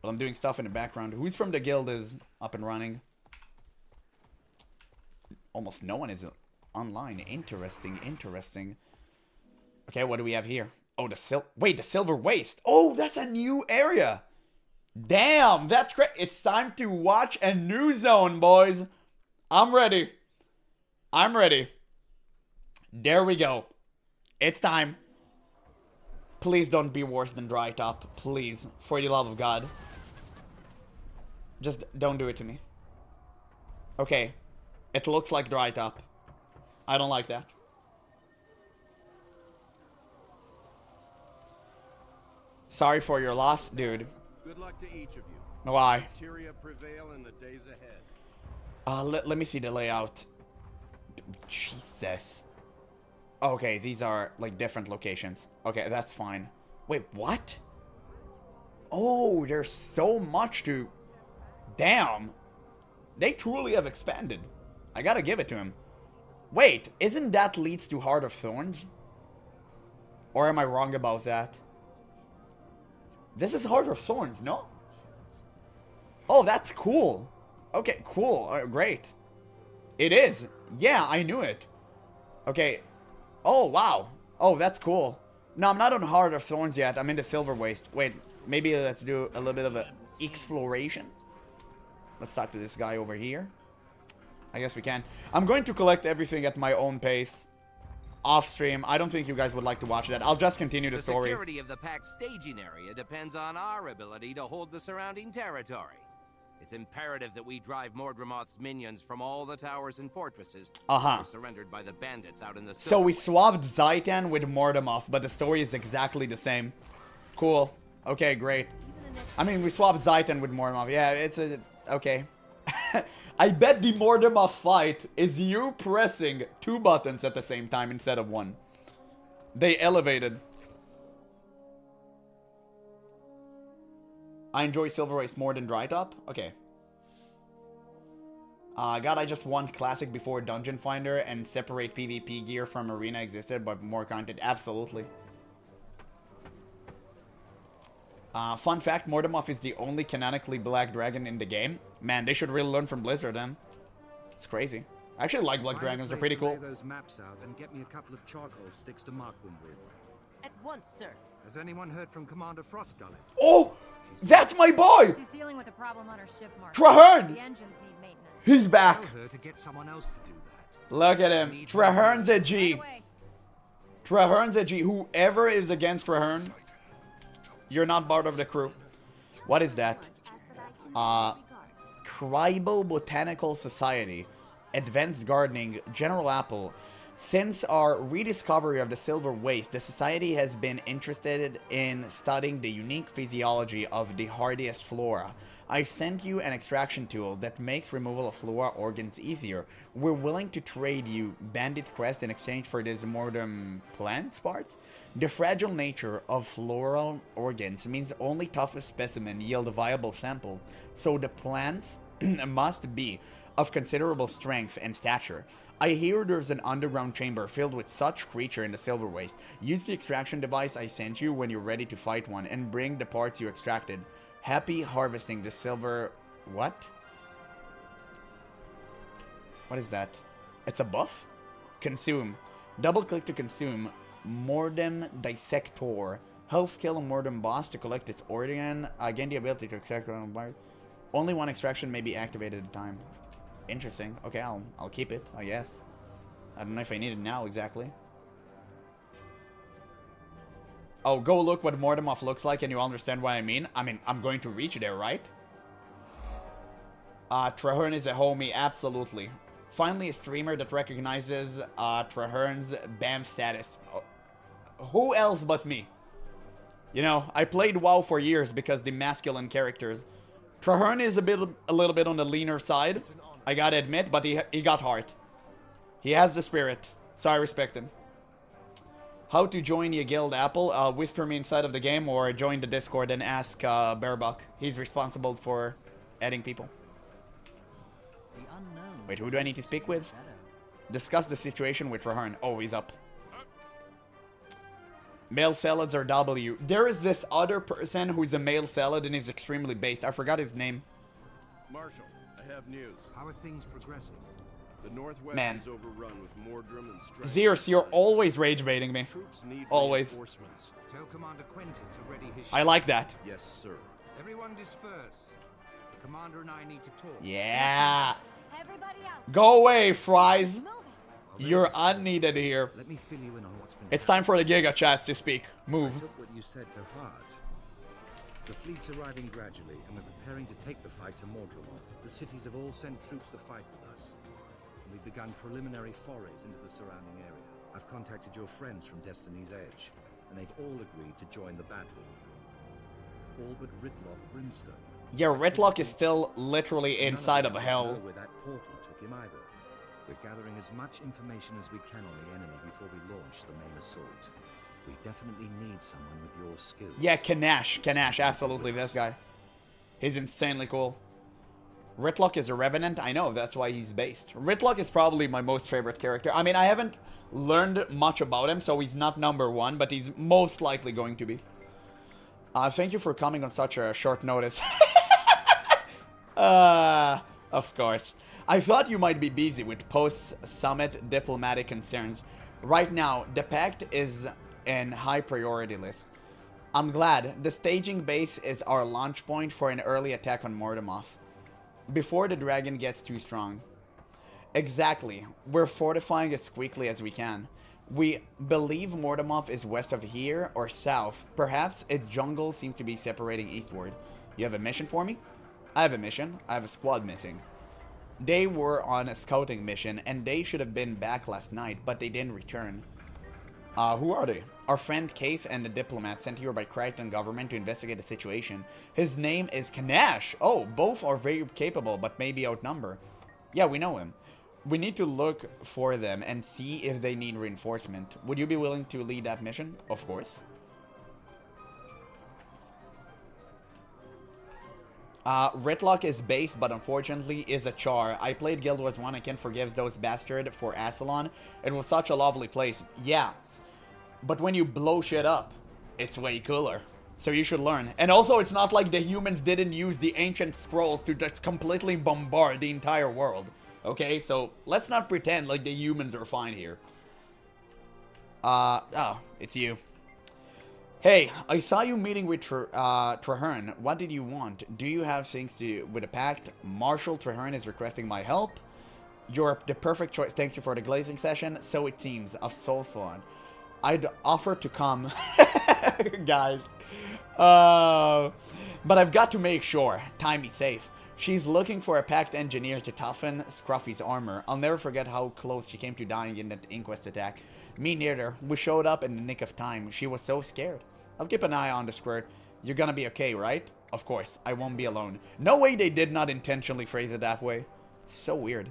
[SPEAKER 1] Well, I'm doing stuff in the background. Who's from the guild is up and running? Almost no one is online. Interesting, interesting. Okay, what do we have here? Oh, the Silver Waste. Oh, that's a new area. Damn, that's great. It's time to watch a new zone, boys. I'm ready. I'm ready. There we go. It's time. Please don't be worse than Dry Top. Please, for the love of God. Just don't do it to me. Okay. It looks like Dry Top. I don't like that. Sorry for your loss, dude.
[SPEAKER 11] Good luck to each of you.
[SPEAKER 1] Why?
[SPEAKER 11] Bacteria prevail in the days ahead.
[SPEAKER 1] Let me see the layout. Jesus. Okay, these are like different locations. Okay, that's fine. Wait, what? Oh, there's so much to... Damn. They truly have expanded. I gotta give it to him. Wait, isn't that leads to Heart of Thorns? Or am I wrong about that? This is Heart of Thorns, no? Oh, that's cool. Okay, cool. Great. It is. Yeah, I knew it. Okay. Oh, wow. Oh, that's cool. No, I'm not on Heart of Thorns yet. I'm in the Silver Waste. Wait, maybe let's do a little bit of an exploration. Let's talk to this guy over here. I guess we can. I'm going to collect everything at my own pace. Off stream. I don't think you guys would like to watch that. I'll just continue the story.
[SPEAKER 12] The security of the pack's staging area depends on our ability to hold the surrounding territory. It's imperative that we drive Mordremoth's minions from all the towers and fortresses that were surrendered by the bandits out in the
[SPEAKER 1] So we swapped Zaitan with Mordemoth, but the story is exactly the same. Cool. Okay, great. I mean, we swapped Zaitan with Mordemoth. Yeah, it's a... Okay. I bet the Mordemoth fight is you pressing 2 buttons at the same time instead of 1. They elevated. I enjoy Silver Waste more than Dry Top? Okay. God, I just want Classic before Dungeon Finder and separate PvP gear from Arena existed, but more content. Absolutely. Fun fact, Mordemoth is the only canonically black dragon in the game. Man, they should really learn from Blizzard then. It's crazy. I actually like black dragons. They're pretty cool.
[SPEAKER 13] Those maps out and get me a couple of charcoal sticks to mark them with.
[SPEAKER 14] At once, sir.
[SPEAKER 13] Has anyone heard from Commander Frostgullet?
[SPEAKER 1] Oh, that's my boy.
[SPEAKER 15] She's dealing with a problem on her ship, Mark.
[SPEAKER 1] Traherne.
[SPEAKER 15] The engines need maintenance.
[SPEAKER 1] He's back.
[SPEAKER 13] Tell her to get someone else to do that.
[SPEAKER 1] Look at him. Traherne's a G. Traherne's a G. Whoever is against Traherne, you're not part of the crew. What is that? Crybobotanical Society. Advanced Gardening. GeneralApple. Since our rediscovery of the Silver Waste, the Society has been interested in studying the unique physiology of the hardiest flora. I've sent you an extraction tool that makes removal of flora organs easier. We're willing to trade you Bandit Crest in exchange for these mortem plant parts. The fragile nature of floral organs means only toughest specimens yield viable samples, so the plants must be of considerable strength and stature. I hear there's an underground chamber filled with such creature in the Silver Waste. Use the extraction device I sent you when you're ready to fight one and bring the parts you extracted. Happy harvesting the silver... What? What is that? It's a buff? Consume. Double click to consume. Mordem Dissector. Helps kill a Mordem boss to collect its organ. Gain the ability to extract only one extraction may be activated at a time. Interesting. Okay, I'll keep it, I guess. I don't know if I need it now exactly. Oh, go look what Mortemoth looks like and you understand what I mean. I mean, I'm going to reach there, right? Traherne is a homie, absolutely. Finally, a streamer that recognizes Traherne's BAM status. Who else but me? You know, I played WoW for years because the masculine characters. Traherne is a little bit on the leaner side, I gotta admit, but he got heart. He has the spirit, so I respect him. How to join your guild, Apple? Whisper me inside of the game or join the Discord and ask Bearbuck. He's responsible for adding people. Wait, who do I need to speak with? Discuss the situation with Traherne. Oh, he's up. Male salads are W. There is this other person who's a male salad and is extremely based. I forgot his name.
[SPEAKER 11] Marshal, I have news.
[SPEAKER 13] How are things progressing?
[SPEAKER 11] The Northwest
[SPEAKER 1] Man.
[SPEAKER 11] is overrun with Mordrum and Strike.
[SPEAKER 1] Zeus, you're always rage baiting me.
[SPEAKER 11] Troops need
[SPEAKER 1] Always.
[SPEAKER 11] reinforcements.
[SPEAKER 13] Tell Commander Quentin to ready his
[SPEAKER 1] I like that.
[SPEAKER 11] Yes, sir.
[SPEAKER 13] Everyone disperse. The commander and I need to talk.
[SPEAKER 1] Yeah.
[SPEAKER 15] Everybody out.
[SPEAKER 1] Go away, fries. You're unneeded here.
[SPEAKER 13] Let me fill you in on what's been
[SPEAKER 1] It's time for the Giga Chats to speak. Move.
[SPEAKER 13] I took what you said to heart. The fleet's arriving gradually, and we're preparing to take the fight to Mordremoth. The cities have all sent troops to fight with us. And we've begun preliminary forays into the surrounding area. I've contacted your friends from Destiny's Edge, and they've all agreed to join the battle. All but Ritlock Brimstone.
[SPEAKER 1] Yeah, Ritlock is still literally inside of
[SPEAKER 13] None us
[SPEAKER 1] hell.
[SPEAKER 13] know where that portal took him either. We're gathering as much information as we can on the enemy before we launch the main assault. We definitely need someone with your skills.
[SPEAKER 1] Yeah, Kanash. Kanash, absolutely, this guy. He's insanely cool. Ritlock is a Revenant. I know, that's why he's based. Ritlock is probably my most favorite character. I mean, I haven't learned much about him, so he's not #1, but he's most likely going to be. Thank you for coming on such a short notice. Of course. I thought you might be busy with post-summit diplomatic concerns. Right now, the Pact is in high priority list. I'm glad. The staging base is our launch point for an early attack on Mortemoth. Before the dragon gets too strong. Exactly. We're fortifying as quickly as we can. We believe Mortemoth is west of here or south. Perhaps its jungle seems to be separating eastward. You have a mission for me? I have a mission. I have a squad missing. They were on a scouting mission, and they should have been back last night, but they didn't return. Who are they? Our friend Keith and the diplomat sent here by Crichton government to investigate the situation. His name is Kanash. Oh, both are very capable, but maybe outnumbered. Yeah, we know him. We need to look for them and see if they need reinforcement. Would you be willing to lead that mission? Of course. Ritlock is based, but unfortunately is a char. I played Guild Wars 1. I can't forgive those bastards for Ascalon. It was such a lovely place. Yeah. But when you blow shit up, it's way cooler. So you should learn. And also, it's not like the humans didn't use the ancient scrolls to just completely bombard the entire world. Okay, so let's not pretend like the humans are fine here. Oh, it's you. Hey, I saw you meeting with Traherne. What did you want? Do you have things to do with the pact? Marshal Traherne is requesting my help. You're the perfect choice. Thank you for the glazing session. So it seems, of Soulsworn. I'd offer to come. Guys. But I've got to make sure. Time is safe. She's looking for a pact engineer to toughen Scruffy's armor. I'll never forget how close she came to dying in that Inquest attack. Me neither. We showed up in the nick of time. She was so scared. I'll keep an eye on the squirt. You're gonna be okay, right? Of course, I won't be alone. No way they did not intentionally phrase it that way. So weird.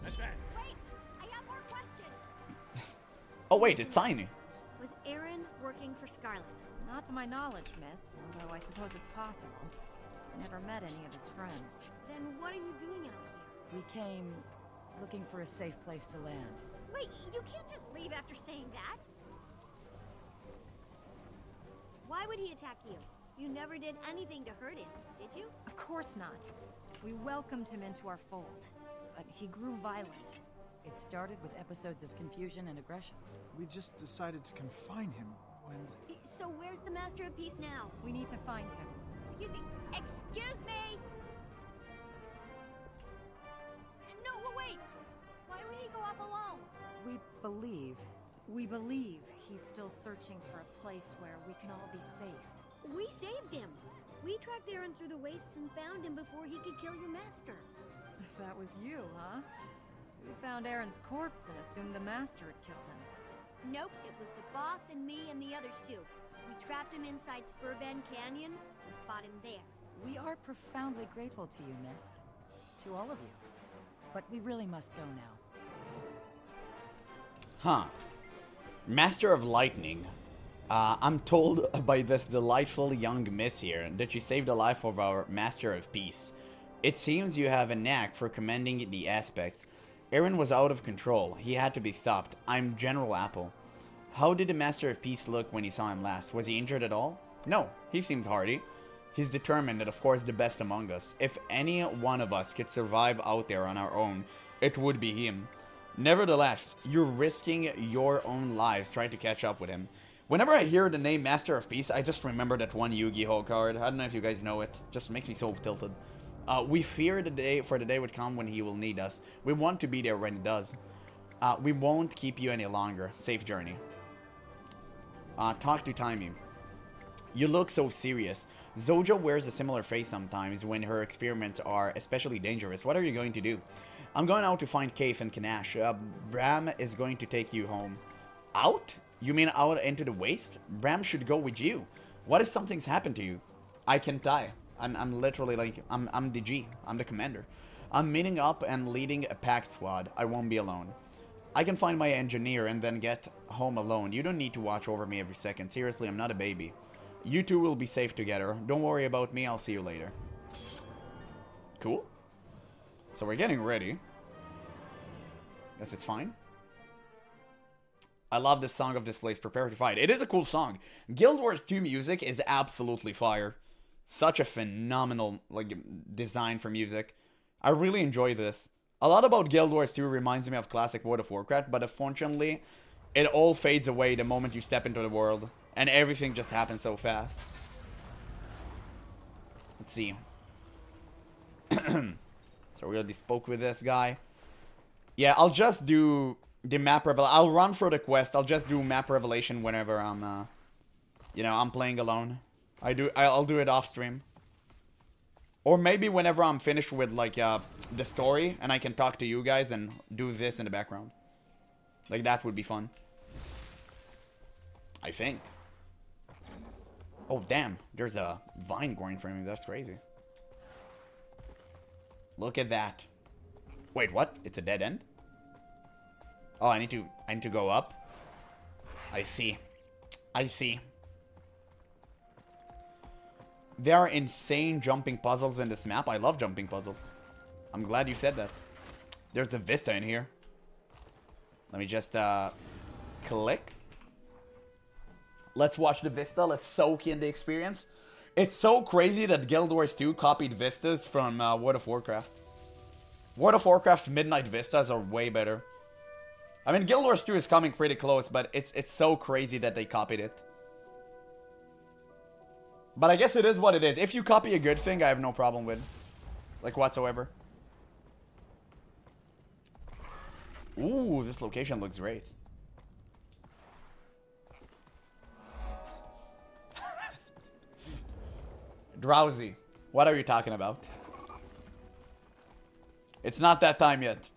[SPEAKER 15] Advance. Wait, I have more questions.
[SPEAKER 1] Oh wait, it's Tiny.
[SPEAKER 10] Was Aaron working for Scarlet?
[SPEAKER 15] Not to my knowledge, miss, although I suppose it's possible. I never met any of his friends.
[SPEAKER 10] Then what are you doing out here?
[SPEAKER 9] We came looking for a safe place to land.
[SPEAKER 10] Wait, you can't just leave after saying that. Why would he attack you? You never did anything to hurt him, did you?
[SPEAKER 15] Of course not. We welcomed him into our fold, but he grew violent.
[SPEAKER 9] It started with episodes of confusion and aggression.
[SPEAKER 14] We just decided to confine him when...
[SPEAKER 10] So where's the Master of Peace now?
[SPEAKER 15] We need to find him.
[SPEAKER 10] Excuse me. Excuse me! No, wait! Why would he go off alone?
[SPEAKER 15] We believe he's still searching for a place where we can all be safe.
[SPEAKER 10] We saved him. We tracked Aaron through the wastes and found him before he could kill your master.
[SPEAKER 15] That was you, huh? We found Aaron's corpse and assumed the master had killed him.
[SPEAKER 10] Nope, it was the boss and me and the others too. We trapped him inside Spurbend Canyon and fought him there.
[SPEAKER 9] We are profoundly grateful to you, miss. To all of you. But we really must go now.
[SPEAKER 1] Huh. Master of Lightning. I'm told by this delightful young miss here that you saved the life of our Master of Peace. It seems you have a knack for commanding the aspects. Aaron was out of control. He had to be stopped. I'm GeneralApple. How did the Master of Peace look when you saw him last? Was he injured at all? No, he seemed hardy. He's determined and of course the best among us. If any one of us could survive out there on our own, it would be him. Nevertheless, you're risking your own lives trying to catch up with him. Whenever I hear the name Master of Peace, I just remember that one Yu-Gi-Oh card. I don't know if you guys know it. Just makes me so tilted. We fear the day would come when he will need us. We want to be there when he does. We won't keep you any longer. Safe journey. Talk to Timey. You look so serious. Zoja wears a similar face sometimes when her experiments are especially dangerous. What are you going to do? I'm going out to find Kaif and Kanash. Bram is going to take you home. Out? You mean out into the waste? Bram should go with you. What if something's happened to you? I can't die. I'm literally like, I'm the G. I'm the commander. I'm meeting up and leading a pack squad. I won't be alone. I can find my engineer and then get home alone. You don't need to watch over me every second. Seriously, I'm not a baby. You two will be safe together. Don't worry about me. I'll see you later. Cool. So we're getting ready. Guess it's fine. I love this song of Displays. Prepare to fight. It is a cool song. Guild Wars 2 music is absolutely fire. Such a phenomenal design for music. I really enjoy this. A lot about Guild Wars 2 reminds me of classic World of Warcraft, but unfortunately, it all fades away the moment you step into the world. And everything just happens so fast. Let's see. So we already spoke with this guy. Yeah, I'll just do the map revelation. I'll run for the quest. I'll just do map revelation whenever I'm, you know, I'm playing alone. I'll do it off stream. Or maybe whenever I'm finished with, like, the story and I can talk to you guys and do this in the background. Like, that would be fun. I think. Oh, damn. There's a vine growing from me. That's crazy. Look at that. Wait, what? It's a dead end? Oh, I need to go up. I see. I see. There are insane jumping puzzles in this map. I love jumping puzzles. I'm glad you said that. There's a vista in here. Let me just click. Let's watch the vista. Let's soak in the experience. It's so crazy that Guild Wars 2 copied vistas from World of Warcraft. World of Warcraft Midnight Vistas are way better. I mean, Guild Wars 2 is coming pretty close, but it's so crazy that they copied it. But I guess it is what it is. If you copy a good thing, I have no problem with. Like, whatsoever. Ooh, this location looks great. Drowsy. What are you talking about? It's not that time yet.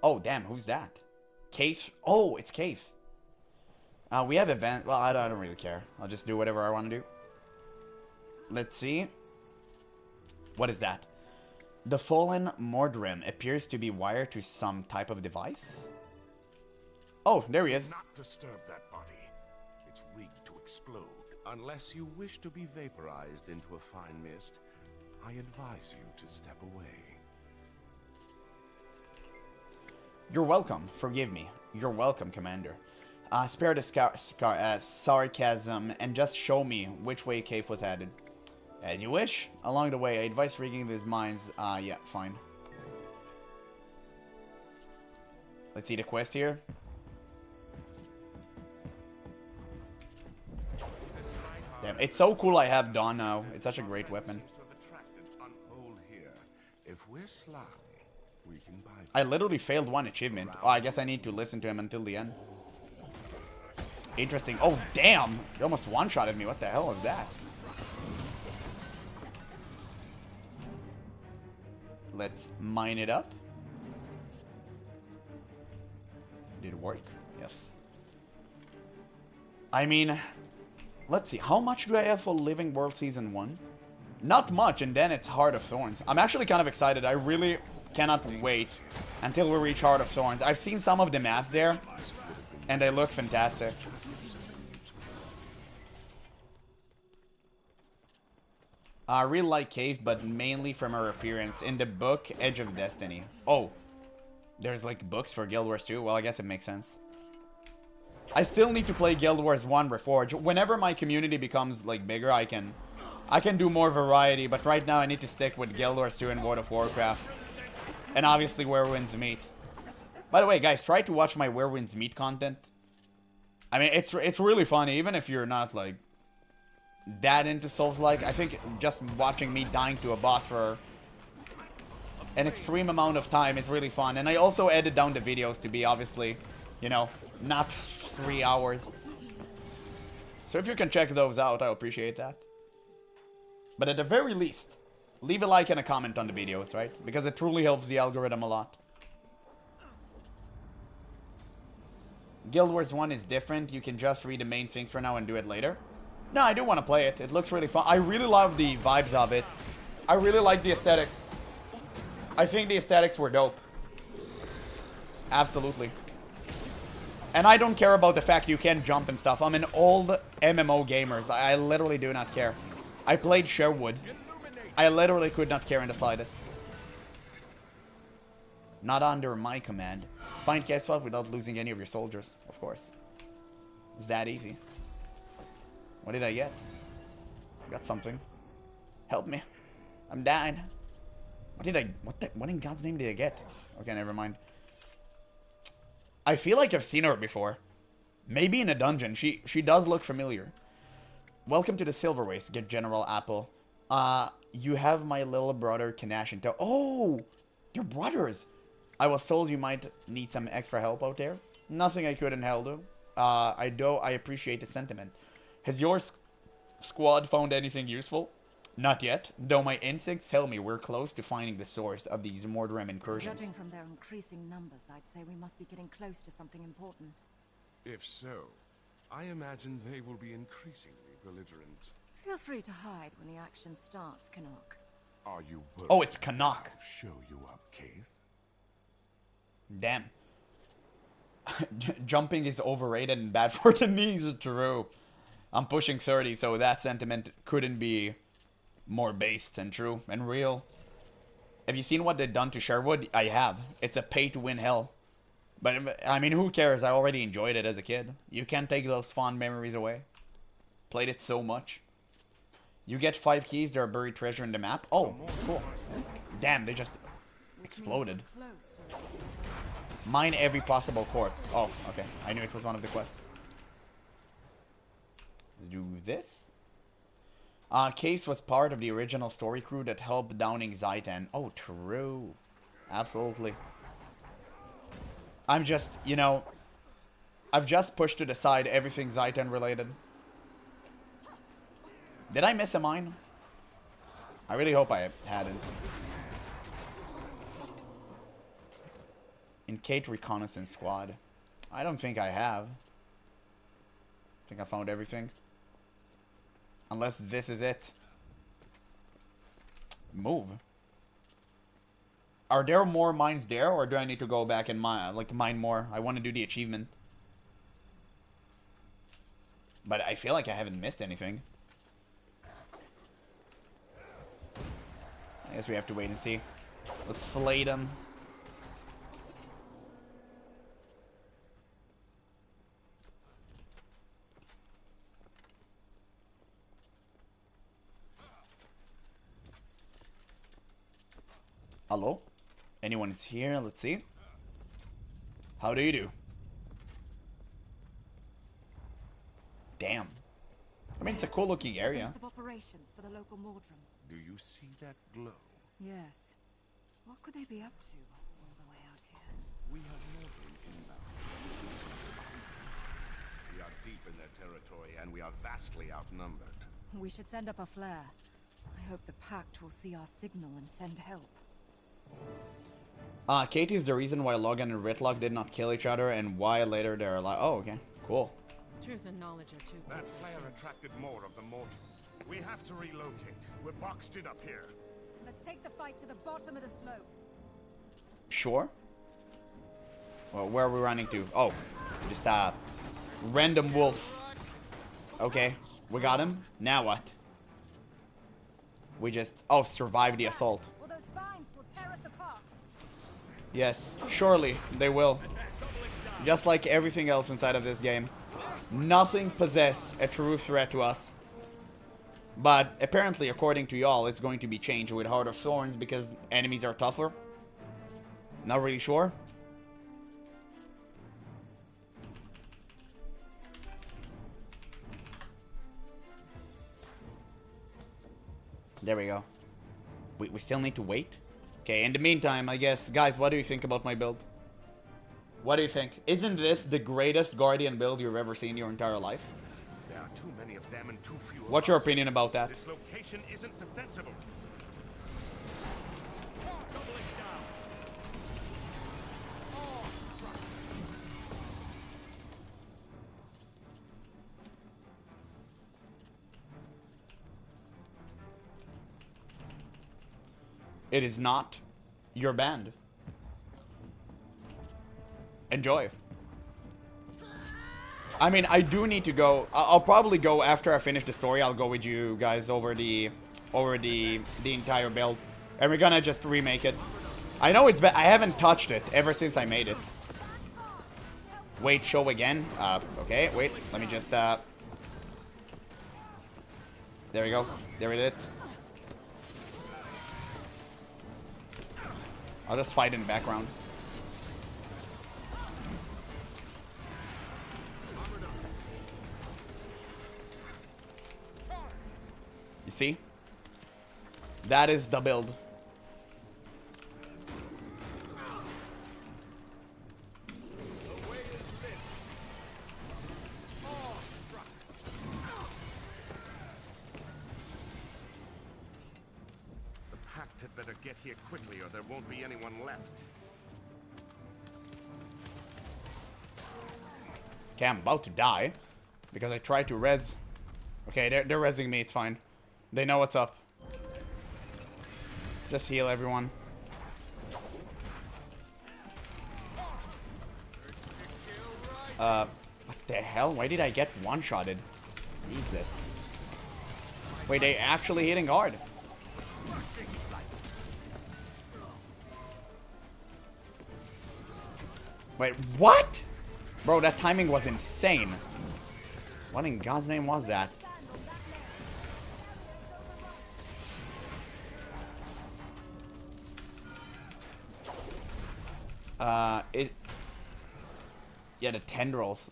[SPEAKER 1] Oh, damn, who's that? Cave? Oh, it's Cave. We have event. Well, I don't really care. I'll just do whatever I want to do. Let's see. What is that? The fallen Mordrim appears to be wired to some type of device. Oh, there he is.
[SPEAKER 11] Do not disturb that body. It's rigged to explode. Unless you wish to be vaporized into a fine mist, I advise you to step away.
[SPEAKER 1] You're welcome. Forgive me. You're welcome, Commander. Spare the sarcasm and just show me which way Cave was headed. As you wish. Along the way, I advise rigging these mines. Yeah, fine. Let's see the quest here. Damn, it's so cool I have Dawn now. It's such a great weapon.
[SPEAKER 11] If we're sly, we can buy.
[SPEAKER 1] I literally failed one achievement. Oh, I guess I need to listen to him until the end. Interesting. Oh, damn! He almost one-shotted me. What the hell was that? Let's mine it up. Did it work? Yes. I mean, let's see. How much do I have for Living World Season 1? Not much, and then it's Heart of Thorns. I'm actually kind of excited. I really cannot wait until we reach Heart of Thorns. I've seen some of the maps there, and they look fantastic. I really like Cave, but mainly from her appearance in the book Edge of Destiny. Oh, there's like books for Guild Wars 2? Well, I guess it makes sense. I still need to play Guild Wars 1 Reforged. Whenever my community becomes like bigger, I can do more variety, but right now I need to stick with Guild Wars 2 and World of Warcraft. And obviously Where Winds Meet. By the way, guys, try to watch my Where Winds Meet content. I mean, it's really funny, even if you're not like that into Souls-like. I think just watching me dying to a boss for an extreme amount of time is really fun. And I also edit down the videos to be obviously, you know, not 3 hours. So if you can check those out, I appreciate that. But at the very least, leave a like and a comment on the videos, right? Because it truly helps the algorithm a lot. Guild Wars 1 is different. You can just read the main things for now and do it later. No, I do want to play it. It looks really fun. I really love the vibes of it. I really like the aesthetics. I think the aesthetics were dope. Absolutely. And I don't care about the fact you can jump and stuff. I'm an old MMO gamer. I literally do not care. I played Sherwood. I literally could not care in the slightest. Not under my command. Find Keswell without losing any of your soldiers, of course. It's that easy. What did I get? I got something. Help me. I'm dying. What in God's name did I get? Okay, never mind. I feel like I've seen her before. Maybe in a dungeon. She does look familiar. Welcome to the Silver Waste, get GeneralApple. You have my little brother Kanash in tow. Oh! You're brothers! I was told you might need some extra help out there. Nothing I couldn't help do. I appreciate the sentiment. Has your squad found anything useful? Not yet, though my instincts tell me we're close to finding the source of these Mordrim incursions.
[SPEAKER 15] Judging from their increasing numbers, I'd say we must be getting close to something important.
[SPEAKER 11] If so, I imagine they will be increasingly belligerent.
[SPEAKER 15] Feel free to hide when the action starts, Canuck.
[SPEAKER 11] Are you willing?
[SPEAKER 1] Oh, it's Canuck.
[SPEAKER 11] I'll show you up, Cave.
[SPEAKER 1] Damn. Jumping is overrated and bad for the knees. True. I'm pushing 30, so that sentiment couldn't be more based and true and real. Have you seen what they've done to Sherwood? I have. It's a pay-to-win hell. But, I mean, who cares? I already enjoyed it as a kid. You can't take those fond memories away. Played it so much. You get 5 keys, there are buried treasure in the map. Oh, cool. Damn, they just exploded. Mine every possible corpse. Oh, okay. I knew it was one of the quests. Let's do this. Case was part of the original story crew that helped downing Zaitan. Oh, true. Absolutely. I'm just, you know, I've just pushed to the side everything Zaitan related. Did I miss a mine? I really hope I hadn't. In Kate Reconnaissance Squad. I don't think I have. I think I found everything. Unless this is it. Move. Are there more mines there, or do I need to go back and mine more? I want to do the achievement. But I feel like I haven't missed anything. I guess we have to wait and see. Let's slay them. Hello? Anyone is here? Let's see. How do you do? Damn. I mean, it's a cool looking area.
[SPEAKER 9] Base of operations for the local Mordrum.
[SPEAKER 11] Do you see that glow?
[SPEAKER 9] Yes. What could they be up to all the way out here?
[SPEAKER 11] We have Mordrum inbound. We are deep in their territory, and we are vastly outnumbered.
[SPEAKER 9] We should send up a flare. I hope the Pact will see our signal and send help.
[SPEAKER 1] Katie is the reason why Logan and Ritlock did not kill each other, and why later they're like, oh, okay, cool.
[SPEAKER 15] Truth and knowledge are two
[SPEAKER 11] That
[SPEAKER 15] different
[SPEAKER 11] flare
[SPEAKER 15] things.
[SPEAKER 11] attracted more of the Mordrum. We have to relocate. We're boxed in up here.
[SPEAKER 9] Let's take the fight to the bottom of the slope.
[SPEAKER 1] Sure. Well, where are we running to? Oh, just a random wolf. Okay, we got him. Now what? We just, oh, survive the assault.
[SPEAKER 9] Well, those vines will tear us apart.
[SPEAKER 1] Yes, surely they will. Just like everything else inside of this game. Nothing possess a true threat to us. But apparently, according to y'all, it's going to be changed with Heart of Thorns because enemies are tougher. Not really sure. There we go. We still need to wait? Okay, in the meantime, I guess, guys, what do you think about my build? What do you think? Isn't this the greatest Guardian build you've ever seen in your entire life?
[SPEAKER 11] There are too many of them and too few of
[SPEAKER 1] What's your
[SPEAKER 11] us.
[SPEAKER 1] opinion about that?
[SPEAKER 11] This location isn't defensible.
[SPEAKER 1] It is not your band. Enjoy. I mean, I do need to go. I'll probably go after I finish the story. I'll go with you guys over the entire build, and we're gonna just remake it. I know it's I haven't touched it ever since I made it. Wait, show again. Okay, wait. Let me just. There we go. There we did. I'll just fight in the background. You see? That is the build.
[SPEAKER 11] The Pact had better get here quickly or there won't be anyone left.
[SPEAKER 1] Okay, I'm about to die because I tried to res. Okay, they're resing me. It's fine. They know what's up. Just heal everyone. What the hell? Why did I get one-shotted? Jesus. Wait, they actually hitting hard. Wait, what? Bro, that timing was insane. What in God's name was that? Yeah, the tendrils.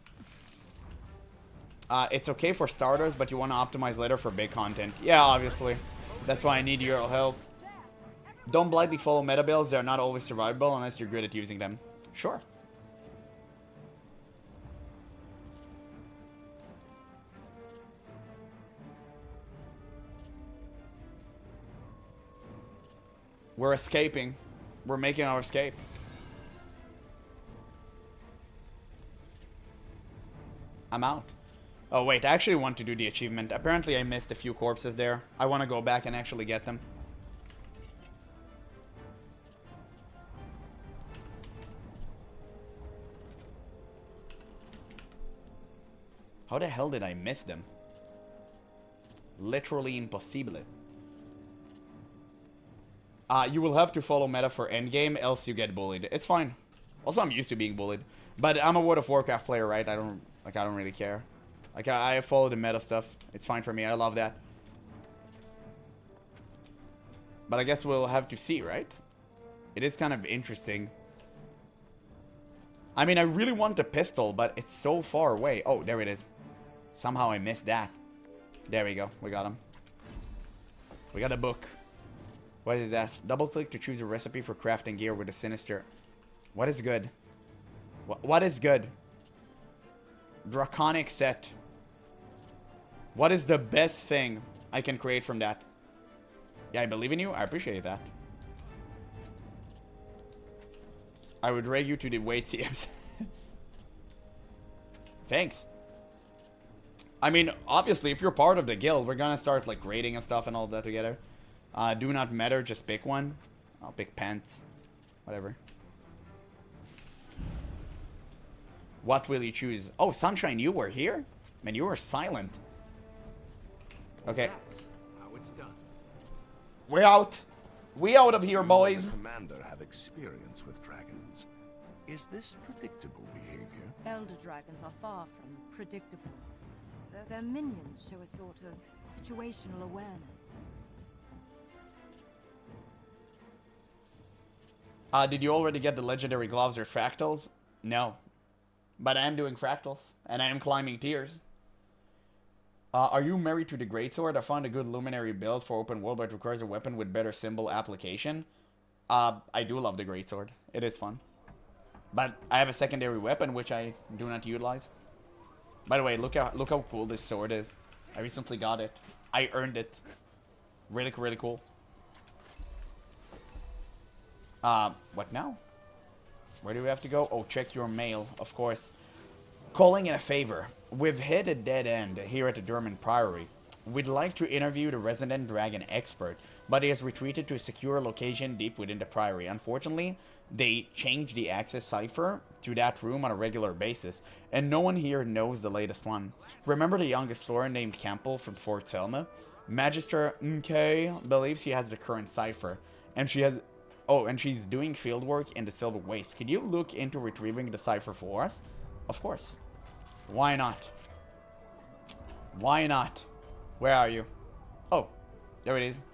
[SPEAKER 1] It's okay for starters, but you want to optimize later for big content. Yeah, obviously. That's why I need your help. Don't blindly follow meta builds. They're not always survivable unless you're good at using them. Sure. We're escaping. We're making our escape. I'm out. Oh, wait. I actually want to do the achievement. Apparently, I missed a few corpses there. I want to go back and actually get them. How the hell did I miss them? Literally impossible. You will have to follow meta for endgame, else you get bullied. It's fine. Also, I'm used to being bullied. But I'm a World of Warcraft player, right? I don't really care. Like, I follow the meta stuff. It's fine for me. I love that. But I guess we'll have to see, right? It is kind of interesting. I mean, I really want the pistol, but it's so far away. Oh, there it is. Somehow I missed that. There we go. We got him. We got a book. What is that? Double click to choose a recipe for crafting gear with a sinister. What is good? What is good? Draconic set. What is the best thing I can create from that? Yeah, I believe in you. I appreciate that. I would drag you to the weight CMs. Thanks. I mean, obviously, if you're part of the guild, we're gonna start like raiding and stuff and all that together. Do not matter, just pick one. I'll pick pants. Whatever. What will you choose? Oh, Sunshine, you were here? Man, you were silent. Okay.
[SPEAKER 11] That's how it's done.
[SPEAKER 1] We're out. We out of here, boys.
[SPEAKER 11] The commander have experience with dragons. Is this predictable behavior?
[SPEAKER 15] Elder dragons are far from predictable. Their minions show a sort of situational awareness.
[SPEAKER 1] Did you already get the legendary gloves or fractals? No. But I am doing fractals, and I am climbing tiers. Are you married to the Greatsword? I found a good luminary build for open world, but requires a weapon with better symbol application. I do love the Greatsword. It is fun. But I have a secondary weapon, which I do not utilize. By the way, look how cool this sword is. I recently got it. I earned it. Really, really cool. What now? Where do we have to go? Oh, check your mail, of course. Calling in a favor. We've hit a dead end here at the Durman Priory. We'd like to interview the resident dragon expert, but he has retreated to a secure location deep within the Priory. Unfortunately, they change the access cipher to that room on a regular basis, and no one here knows the latest one. Remember the young explorer named Campbell from Fort Selma? Magister MK believes she has the current cipher, and she's doing fieldwork in the Silver Waste. Could you look into retrieving the cipher for us? Of course. Why not? Why not? Where are you? Oh, there it is.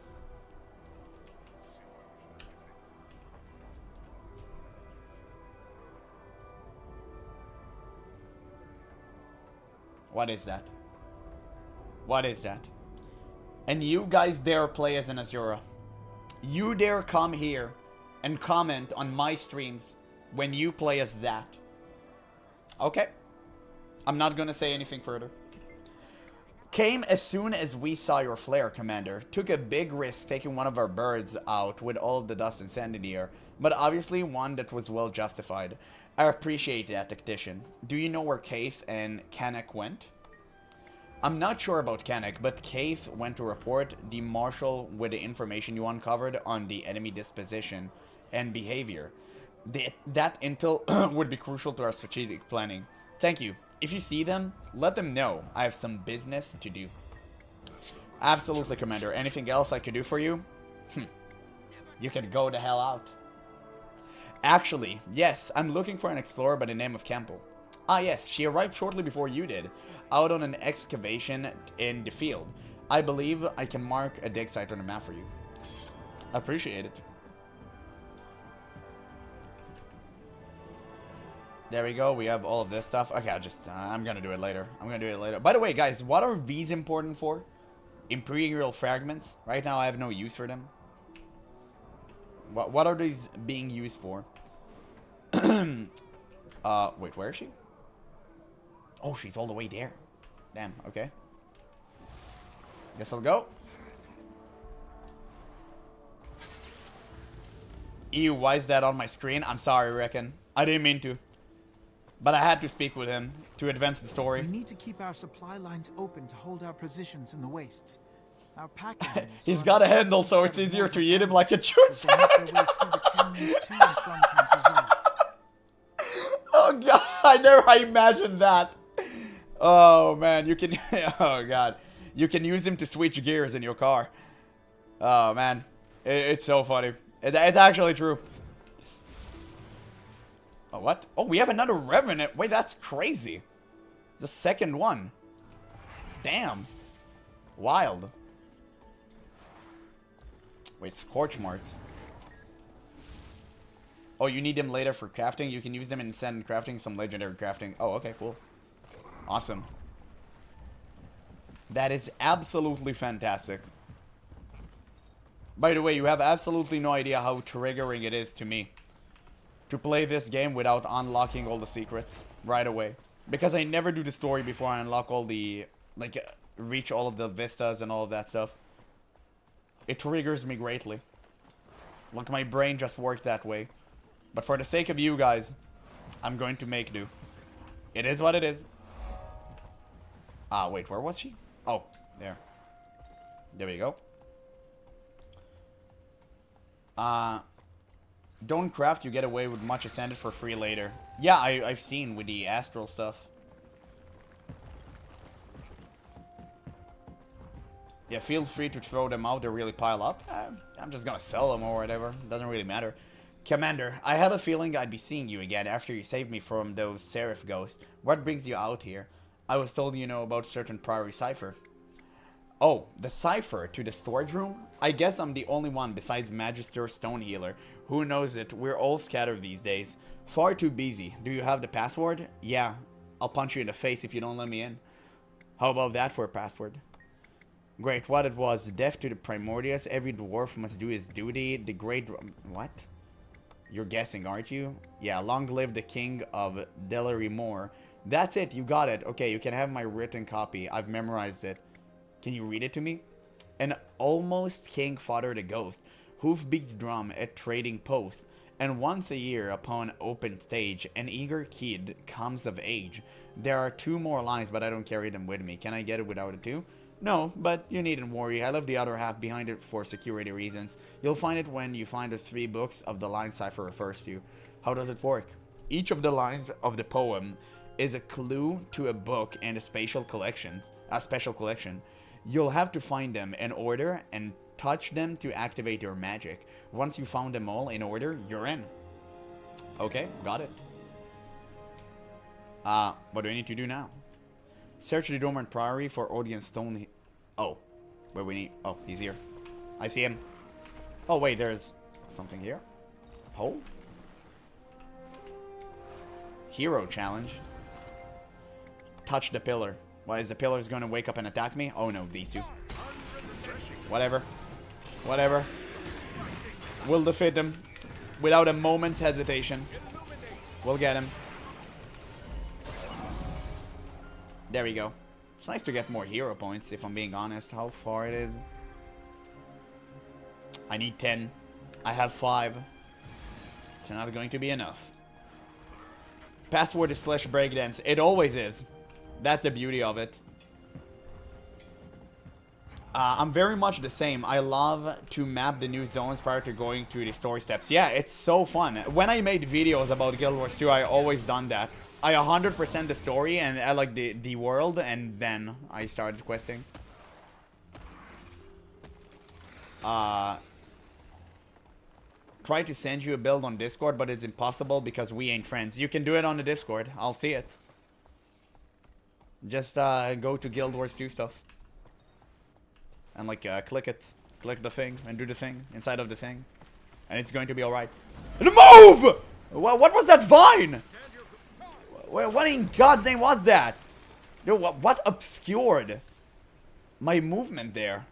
[SPEAKER 1] What is that? What is that? And you guys dare play as an Azura. You dare come here and comment on my streams when you play as that. Okay. I'm not gonna say anything further. Came as soon as we saw your flare, Commander. Took a big risk taking one of our birds out with all the dust and sand in the air, but obviously one that was well justified. I appreciate that, Tactician. Do you know where Kaith and Kanek went? I'm not sure about Kanek, but Kaith went to report the Marshal with the information you uncovered on the enemy disposition and behavior. That intel would be crucial to our strategic planning. Thank you. If you see them, let them know I have some business to do. Absolutely, Commander. Anything else I could do for you? You can go the hell out. Actually, yes, I'm looking for an explorer by the name of Campbell. Ah yes, she arrived shortly before you did, out on an excavation in the field. I believe I can mark a dig site on the map for you. Appreciate it. There we go. We have all of this stuff. Okay, I'm gonna do it later. By the way, guys, what are these important for? Imperial fragments. Right now, I have no use for them. What are these being used for? Wait, where is she? Oh, she's all the way there. Damn, okay. Guess I'll go. Ew, why is that on my screen? I'm sorry, Reckon. I didn't mean to. But I had to speak with him to advance the story.
[SPEAKER 14] We need to keep our supply lines open to hold our positions in the wastes. Our packing
[SPEAKER 1] He's got a handle, so it's easier to eat him like a juice. Oh god, I imagined that. Oh man, you can oh god. You can use him to switch gears in your car. Oh man. It's so funny. It's actually true. Oh, what? Oh, we have another Revenant. Wait, that's crazy. The second one. Damn. Wild. Wait, scorch marks. Oh, you need them later for crafting? You can use them instead in crafting some legendary crafting. Oh, okay, cool. Awesome. That is absolutely fantastic. By the way, you have absolutely no idea how triggering it is to me to play this game without unlocking all the secrets right away. Because I never do the story before I unlock all the, like, reach all of the vistas and all of that stuff. It triggers me greatly. Like, my brain just works that way. But for the sake of you guys, I'm going to make do. It is what it is. Ah, wait, where was she? Oh, there. There we go. Don't craft, you get away with much ascended for free later. Yeah, I've seen with the astral stuff. Yeah, feel free to throw them out, they really pile up. I'm just gonna sell them or whatever, doesn't really matter. Commander, I had a feeling I'd be seeing you again after you saved me from those Seraph ghosts. What brings you out here? I was told you know about certain Priory Cipher. Oh, the cipher to the storage room? I guess I'm the only one besides Magister Stonehealer who knows it. We're all scattered these days. Far too busy. Do you have the password? Yeah. I'll punch you in the face if you don't let me in. How about that for a password? Great, what it was. Death to the Primordius. Every dwarf must do his duty. The great... What? You're guessing, aren't you? Yeah, long live the king of Delary Moor. That's it, you got it. Okay, you can have my written copy. I've memorized it. Can you read it to me? An almost king fodder the ghost. Hoof beats drum at trading post. And once a year upon open stage, an eager kid comes of age. There are 2 more lines, but I don't carry them with me. Can I get it without it too? No, but you needn't worry. I left the other half behind it for security reasons. You'll find it when you find the 3 books of the line cipher refers to. How does it work? Each of the lines of the poem is a clue to a book and a special collection. You'll have to find them in order and touch them to activate your magic. Once you found them all in order, you're in. Okay, got it. What do I need to do now? Search the dormant priory for Odian Stone. Oh, where we need... Oh, he's here. I see him. Oh, wait, there's something here. Hole? Hero challenge. Touch the pillar. Why, is the pillar going to wake up and attack me? Oh no, these two. Whatever. Whatever. We'll defeat them without a moment's hesitation. We'll get him. There we go. It's nice to get more hero points, if I'm being honest. How far it is? I need 10. I have 5. It's not going to be enough. Password is /breakdance. It always is. That's the beauty of it. I'm very much the same. I love to map the new zones prior to going through the story steps. Yeah, it's so fun. When I made videos about Guild Wars 2, I always done that. I 100% the story and I like the world, and then I started questing. Try to send you a build on Discord, but it's impossible because we ain't friends. You can do it on the Discord. I'll see it. Just go to Guild Wars 2 stuff. And like click it. Click the thing and do the thing inside of the thing. And it's going to be alright. And move! What was that vine? What in God's name was that? Dude, what obscured my movement there?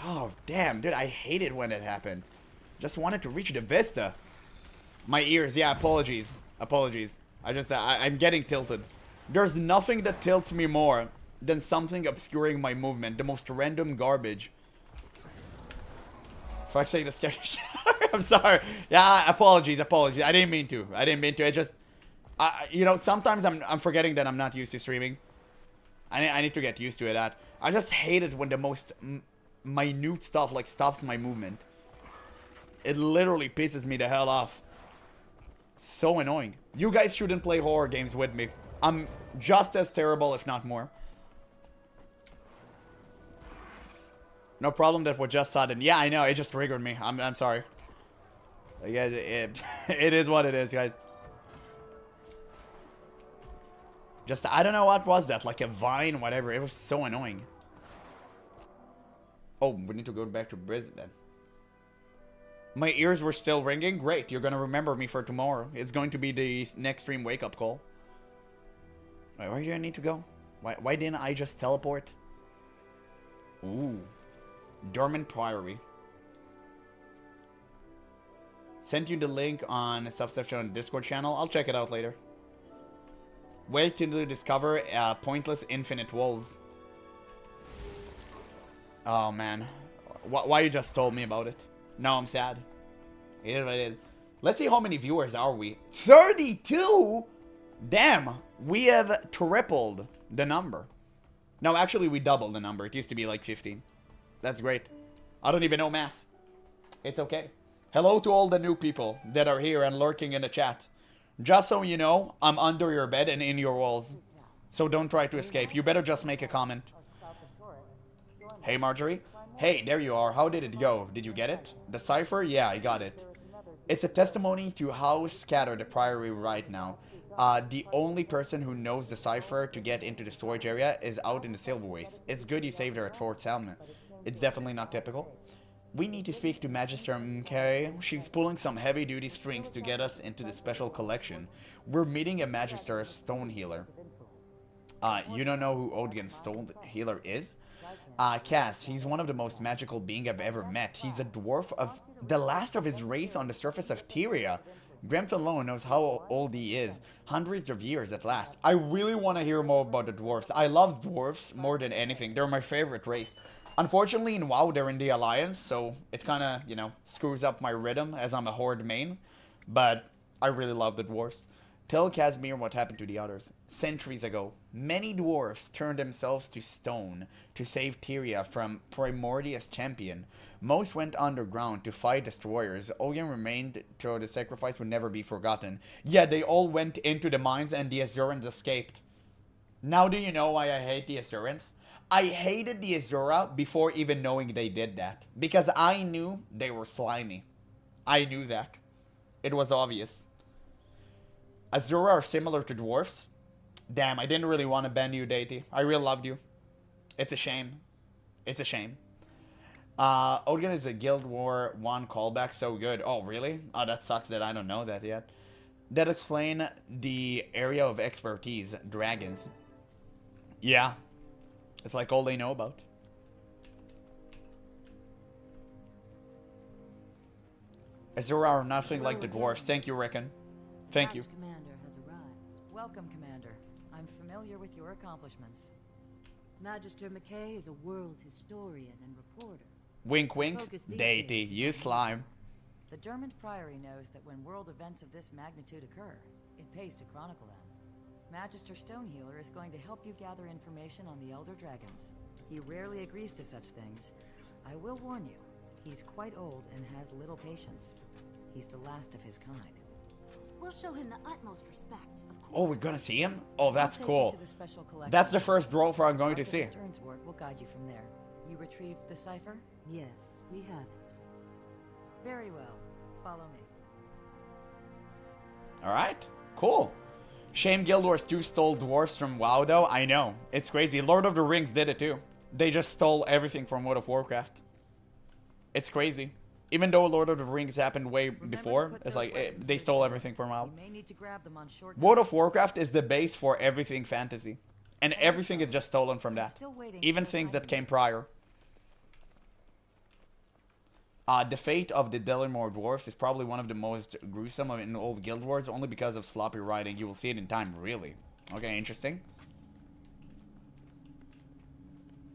[SPEAKER 1] Oh, damn, dude, I hate it when it happened. Just wanted to reach the vista. My ears, yeah, apologies. Apologies. I'm getting tilted. There's nothing that tilts me more than something obscuring my movement. The most random garbage. If I say the scary shit, I'm sorry. Yeah, apologies. I didn't mean to. I just, you know, sometimes I'm forgetting that I'm not used to streaming. I need to get used to it. I just hate it when the most minute stuff like stops my movement. It literally pisses me the hell off. So annoying. You guys shouldn't play horror games with me. I'm just as terrible, if not more. No problem that was just sudden. Yeah, I know. It just triggered me. I'm sorry. Yeah, it is what it is, guys. Just, I don't know what was that. Like a vine, whatever. It was so annoying. Oh, we need to go back to Brisbane. My ears were still ringing. Great. You're going to remember me for tomorrow. It's going to be the next stream wake-up call. Wait, where do I need to go? Why didn't I just teleport? Ooh. Dormant Priory. Sent you the link on Substuff on the Discord channel. I'll check it out later. Wait till you discover pointless infinite walls. Oh, man. Why you just told me about it? Now I'm sad. It is what it is. Let's see how many viewers are we. 32? Damn. We have tripled the number. No, actually we doubled the number. It used to be like 15. That's great. I don't even know math. It's okay. Hello to all the new people that are here and lurking in the chat. Just so you know, I'm under your bed and in your walls. So don't try to escape. You better just make a comment. Hey, Marjorie. Hey, there you are. How did it go? Did you get it? The cipher? Yeah, I got it. It's a testimony to how scattered the Priory right now. The only person who knows the cipher to get into the storage area is out in the Silver Waste. It's good you saved her at Fort Salmon. It's definitely not typical. We need to speak to Magister MK. She's pulling some heavy-duty strings to get us into the special collection. We're meeting a Magister Stone Healer. You don't know who Odin's Stone Healer is? Cass, he's one of the most magical beings I've ever met. He's a dwarf of the last of his race on the surface of Tyria. Grimf alone knows how old he is. Hundreds of years at last. I really want to hear more about the dwarves. I love dwarves more than anything. They're my favorite race. Unfortunately, in WoW, they're in the Alliance, so it kind of, you know, screws up my rhythm as I'm a Horde main. But I really love the dwarves. Tell Casimir what happened to the others. Centuries ago, many dwarves turned themselves to stone to save Tyria from Primordius champion. Most went underground to fight destroyers. Ogen remained, so the sacrifice would never be forgotten. Yeah, they all went into the mines and the Azurans escaped. Now do you know why I hate the Azurans? I hated the Azura before even knowing they did that. Because I knew they were slimy. I knew that. It was obvious. Azura are similar to dwarfs. Damn, I didn't really want to ban you, Deity. I really loved you. It's a shame. It's a shame. Odin is a Guild War 1 callback, so good. Oh, really? Oh, that sucks that I don't know that yet. That explain the area of expertise, dragons. Yeah. It's like all they know about. Azura are nothing like the dwarfs. Thank you, Rickon. Thank you.
[SPEAKER 15] Commander has arrived. Welcome, Commander. I'm familiar with your accomplishments.
[SPEAKER 16] Magister McKay is a world historian and reporter.
[SPEAKER 1] Wink, wink. Deity, you slime.
[SPEAKER 15] The Dermot Priory knows that when world events of this magnitude occur, it pays to chronicle them. Magister Stonehealer is going to help you gather information on the Elder Dragons. He rarely agrees to such things. I will warn you, he's quite old and has little patience. He's the last of his kind.
[SPEAKER 16] We'll show him the utmost respect, of course.
[SPEAKER 1] Oh, we're gonna see him? Oh, that's
[SPEAKER 15] I'll take
[SPEAKER 1] cool.
[SPEAKER 15] you to the special collection.
[SPEAKER 1] That's the first dwarf I'm going to see.
[SPEAKER 15] Stern's work will guide you from there. You retrieved the cipher?
[SPEAKER 16] Yes, we have it.
[SPEAKER 15] Very well. Follow me.
[SPEAKER 1] Alright, cool. Shame Guild Wars 2 stole dwarfs from WoW though. I know. It's crazy. Lord of the Rings did it too. They just stole everything from World of Warcraft. It's crazy. Even though Lord of the Rings happened way before, it's like they stole everything from WoW. World of Warcraft is the base for everything fantasy. And everything is just stolen from that. Even things that came prior. The fate of the Delimore Dwarfs is probably one of the most gruesome in all of Guild Wars, only because of sloppy writing. You will see it in time, really. Okay, interesting.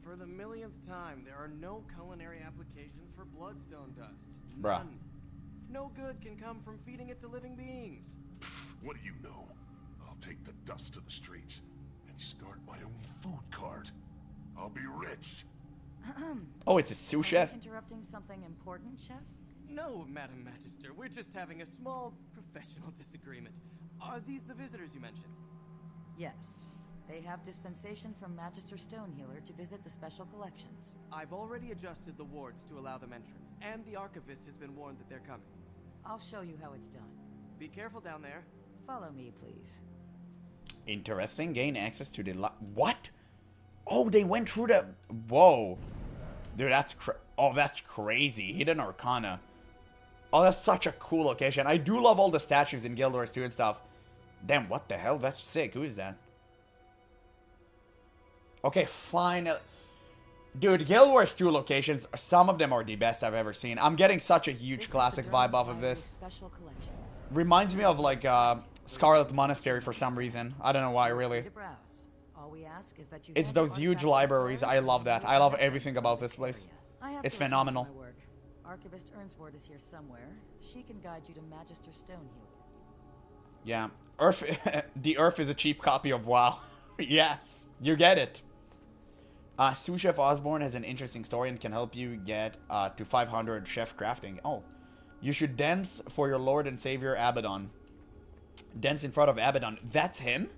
[SPEAKER 17] For the millionth time, there are no culinary applications for bloodstone dust.
[SPEAKER 1] Bruh.
[SPEAKER 17] None. No good can come from feeding it to living beings.
[SPEAKER 11] What do you know? I'll take the dust to the streets and start my own food cart. I'll be rich.
[SPEAKER 1] Oh, it's a sous chef.
[SPEAKER 15] Interrupting something important, chef?
[SPEAKER 17] No, Madam Magister. We're just having a small professional disagreement. Are these the visitors you mentioned?
[SPEAKER 15] Yes. They have dispensation from Magister Stonehealer to visit the special collections.
[SPEAKER 17] I've already adjusted the wards to allow them entrance, and the archivist has been warned that they're coming.
[SPEAKER 15] I'll show you how it's done.
[SPEAKER 17] Be careful down there.
[SPEAKER 15] Follow me, please.
[SPEAKER 1] Interesting. Gain access to the what? Oh, they went through the... Whoa. Dude, that's that's crazy. Hidden Arcana. Oh, that's such a cool location. I do love all the statues in Guild Wars 2 and stuff. Damn, what the hell? That's sick. Who is that? Okay, fine. Dude, Guild Wars 2 locations, some of them are the best I've ever seen. I'm getting such a huge classic vibe off of this. Reminds me of, like, Scarlet Monastery for some reason. I don't know why, really. It's those huge libraries. I love that. I love everything about this place. It's phenomenal.
[SPEAKER 15] Archivist Earnsward is here somewhere. She can guide you to Magister Stonehealer.
[SPEAKER 1] Yeah. Earth, the Earth is a cheap copy of WoW. Yeah, you get it. Sous Chef Osborne has an interesting story and can help you get to 500 chef crafting. Oh, you should dance for your Lord and Savior Abaddon. Dance in front of Abaddon. That's him?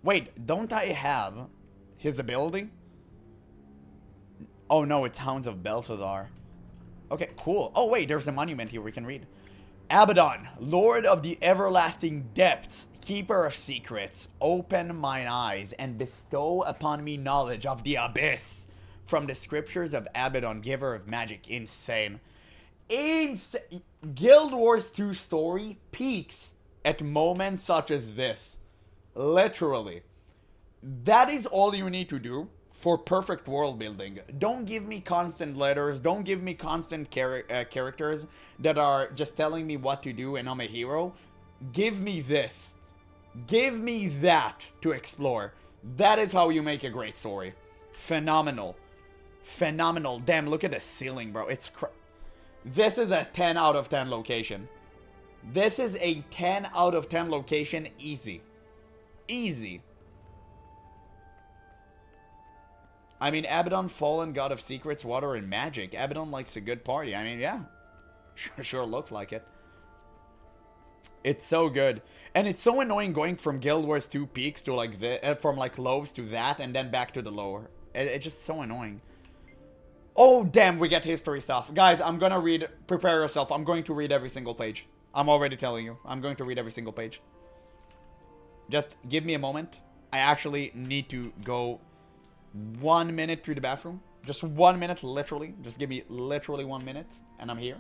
[SPEAKER 1] Wait, don't I have his ability? Oh no, it's Hounds of Belfazar. Okay, cool. Oh wait, there's a monument here we can read. Abaddon, Lord of the everlasting depths, keeper of secrets, open mine eyes and bestow upon me knowledge of the abyss. From the scriptures of Abaddon, giver of magic. Insane. Guild Wars 2 story peaks at moments such as this. Literally. That is all you need to do for perfect world building. Don't give me constant letters. Don't give me constant characters that are just telling me what to do and I'm a hero. Give me this. Give me that to explore. That is how you make a great story. Phenomenal. Phenomenal. Damn, look at the ceiling, bro. It's this is a 10 out of 10 location. This is a 10 out of 10 location. Easy. Easy. I mean, Abaddon, fallen god of secrets, water, and magic. Abaddon likes a good party. I mean, yeah. Sure looks like it. It's so good. And it's so annoying going from Guild Wars 2 peaks to like from like lows to that and then back to the lower. It's just so annoying. Oh, damn, we get history stuff. Guys, I'm gonna read. Prepare yourself. I'm going to read every single page. I'm already telling you. I'm going to read every single page. Just give me a moment. I actually need to go 1 minute to the bathroom. Just 1 minute, literally. Just give me literally 1 minute, and I'm here.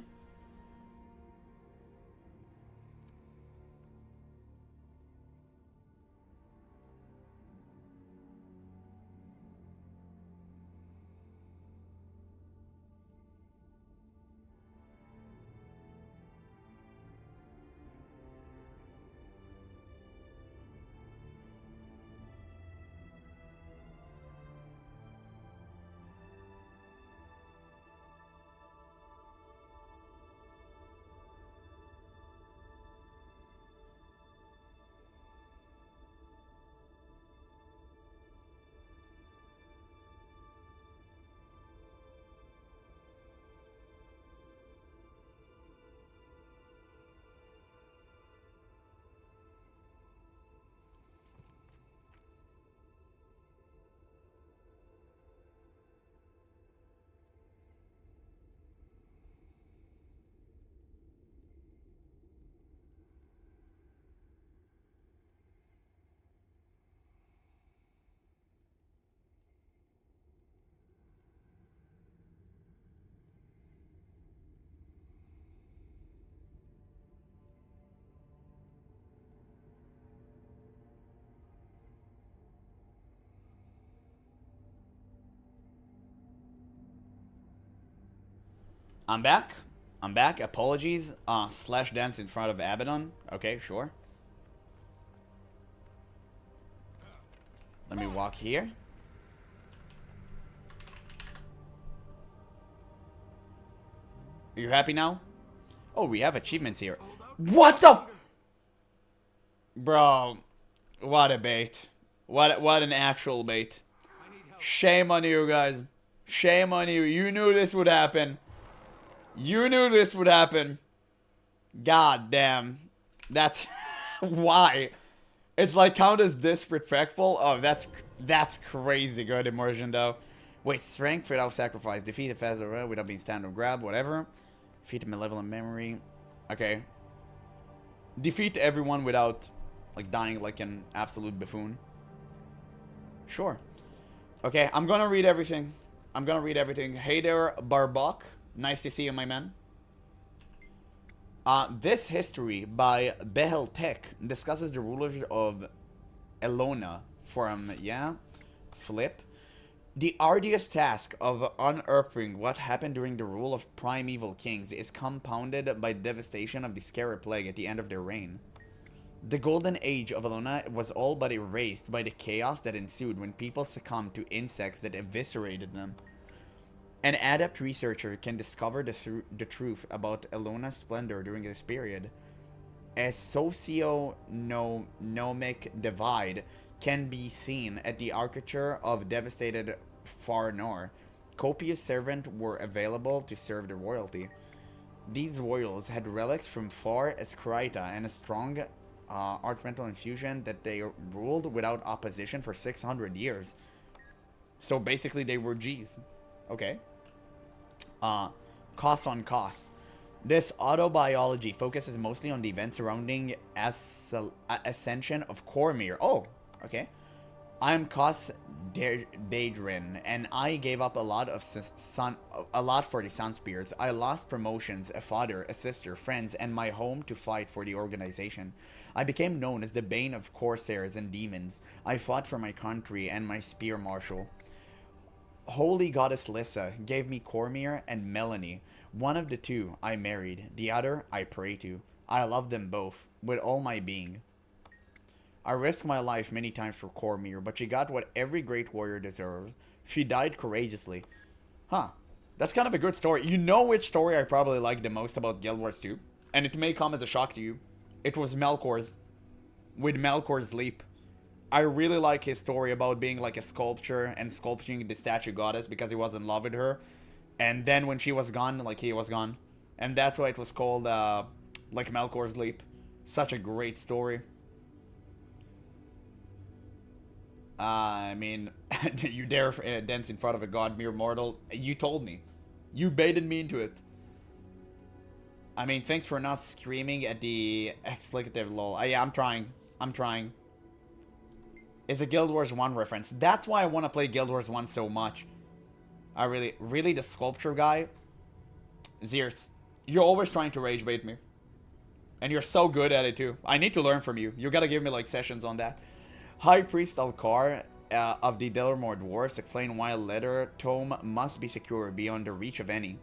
[SPEAKER 1] I'm back. I'm back. Apologies. Slash dance in front of Abaddon. Okay, sure. Let me walk here. Are you happy now? Oh, we have achievements here. What the? Bro, what a bait. What an actual bait. Shame on you guys. Shame on you. You knew this would happen. You knew this would happen. God damn. That's why. It's like count as disrespectful. Oh, that's crazy good immersion though. Wait, strength without sacrifice. Defeat a faster without being standard grab, whatever. Defeat a malevolent memory. Okay. Defeat everyone without like dying like an absolute buffoon. Sure. Okay, I'm gonna read everything. I'm gonna read everything. Hey there, Barbok. Nice to see you, my man. This history by Behel Tech discusses the rulers of Elona from, yeah, Flip. The arduous task of unearthing what happened during the rule of primeval kings is compounded by the devastation of the Scarab Plague at the end of their reign. The golden age of Elona was all but erased by the chaos that ensued when people succumbed to insects that eviscerated them. An adept researcher can discover the truth about Elona's splendor during this period. A socio-nomic divide can be seen at the architecture of devastated Far Nor. Copious servants were available to serve the royalty. These royals had relics from Far Escrita and a strong archmental infusion that they ruled without opposition for 600 years. So basically they were G's. Okay. Costs on costs. This autobiology focuses mostly on the events surrounding ascension of Cormyr. Oh, okay. I'm Kos Daedrin, and I gave up a lot for the Sun Spears. I lost promotions, a father, a sister, friends, and my home to fight for the organization. I became known as the bane of corsairs and demons. I fought for my country and my spear marshal. Holy Goddess Lissa gave me Cormyr and Melanie. One of the two I married, the other I pray to. I love them both, with all my being. I risked my life many times for Cormyr, but she got what every great warrior deserves. She died courageously. Huh. That's kind of a good story. You know which story I probably like the most about Guild Wars 2? And it may come as a shock to you. It was Melkor's. With Melkor's Leap. I really like his story about being like a sculptor and sculpting the statue goddess because he was in love with her. And then when she was gone, like he was gone. And that's why it was called like Melkor's Leap. Such a great story. I mean, you dare dance in front of a god, mere mortal. You told me. You baited me into it. I mean, thanks for not screaming at the explicative lol. Yeah, I'm trying. I'm trying. It's a Guild Wars 1 reference. That's why I want to play Guild Wars 1 so much. I really the sculpture guy. Zeers, you're always trying to rage bait me. And you're so good at it too. I need to learn from you. You gotta give me like sessions on that. High Priest Alcar of the Delarmore Dwarfs explain why a letter tome must be secure beyond the reach of any.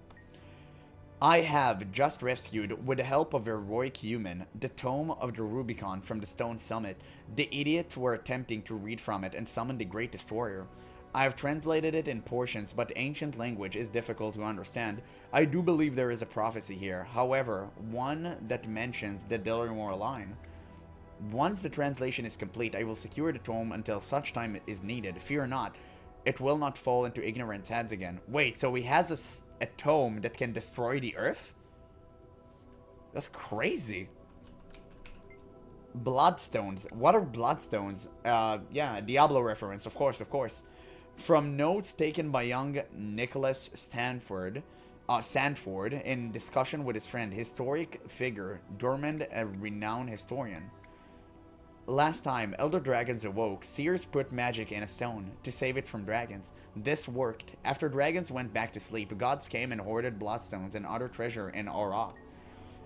[SPEAKER 1] I have just rescued, with the help of a heroic human, the Tome of the Rubicon from the Stone Summit. The idiots were attempting to read from it and summon the Great Destroyer. I have translated it in portions, but ancient language is difficult to understand. I do believe there is a prophecy here, however, one that mentions the Delarmore line. Once the translation is complete, I will secure the tome until such time is needed. Fear not, it will not fall into ignorance hands again. Wait, so he has a tome that can destroy the earth? That's crazy. Bloodstones. What are bloodstones? Yeah, Diablo reference, of course, of course. From notes taken by young Nicholas Sandford in discussion with his friend, historic figure, Dormand, a renowned historian. Last time Elder Dragons awoke, seers put magic in a stone to save it from dragons. This worked. After dragons went back to sleep, gods came and hoarded bloodstones and other treasure in Aura.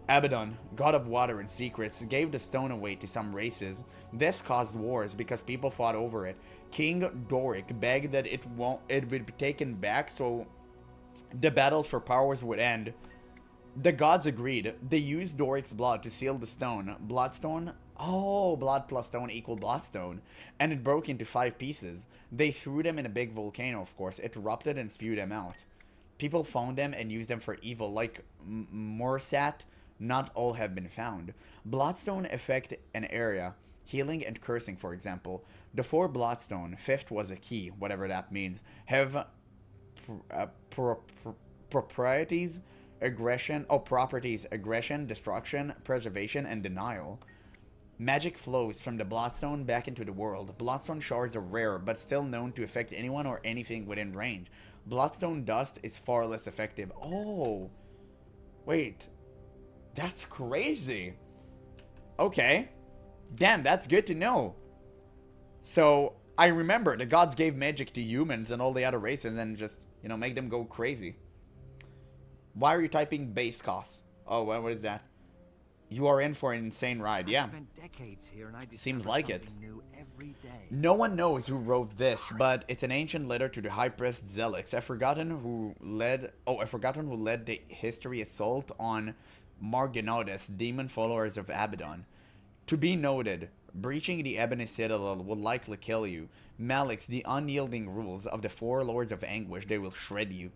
[SPEAKER 1] Abaddon, god of water and secrets, gave the stone away to some races. This caused wars because people fought over it. King Doric begged that it would be taken back so the battles for powers would end. The gods agreed. They used Doric's blood to seal the stone. Bloodstone? Oh, blood plus stone equal bloodstone. And it broke into 5 pieces. They threw them in a big volcano, of course. It erupted and spewed them out. People found them and used them for evil, like Morsat. Not all have been found. Bloodstone affect an area. Healing and cursing, for example. The 4 bloodstone, 5th was a key, whatever that means, have properties, aggression, destruction, preservation, and denial. Magic flows from the bloodstone back into the world. Bloodstone shards are rare, but still known to affect anyone or anything within range. Bloodstone dust is far less effective. Oh, wait, that's crazy. Okay, damn, that's good to know. So I remember the gods gave magic to humans and all the other races and just, you know, make them go crazy. Why are you typing base costs? Oh, what is that? You are in for an insane ride. Yeah.
[SPEAKER 13] Spent decades here and I
[SPEAKER 1] Seems like it.
[SPEAKER 13] New every day.
[SPEAKER 1] No one knows who wrote this, but it's an ancient letter to the high priest Zelix. I've forgotten who led the history assault on Marginodus, demon followers of Abaddon. To be noted, breaching the Ebony Citadel will likely kill you. Malix, the unyielding rules of the 4 Lords of Anguish, they will shred you.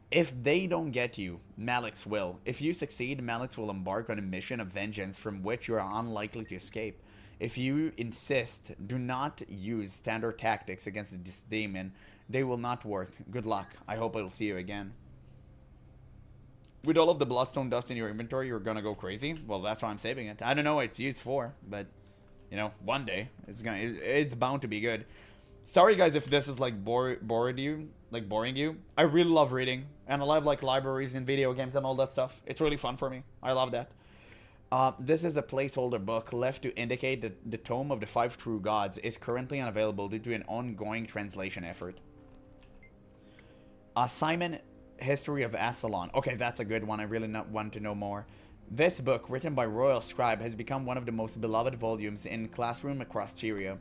[SPEAKER 1] If they don't get you, Malix will. If you succeed, Malix will embark on a mission of vengeance from which you are unlikely to escape. If you insist, do not use standard tactics against this demon. They will not work. Good luck. I hope I'll see you again. With all of the bloodstone dust in your inventory, you're gonna go crazy? Well, that's why I'm saving it. I don't know what it's used for, but, you know, one day, it's bound to be good. Sorry guys if this is like boring you. I really love reading, and I love like libraries and video games and all that stuff. It's really fun for me. I love that. This is a placeholder book left to indicate that the Tome of the 5 True Gods is currently unavailable due to an ongoing translation effort. Simon, History of Ascalon. Okay, that's a good one. I really want to know more. This book, written by Royal Scribe, has become one of the most beloved volumes in classroom across Tyria.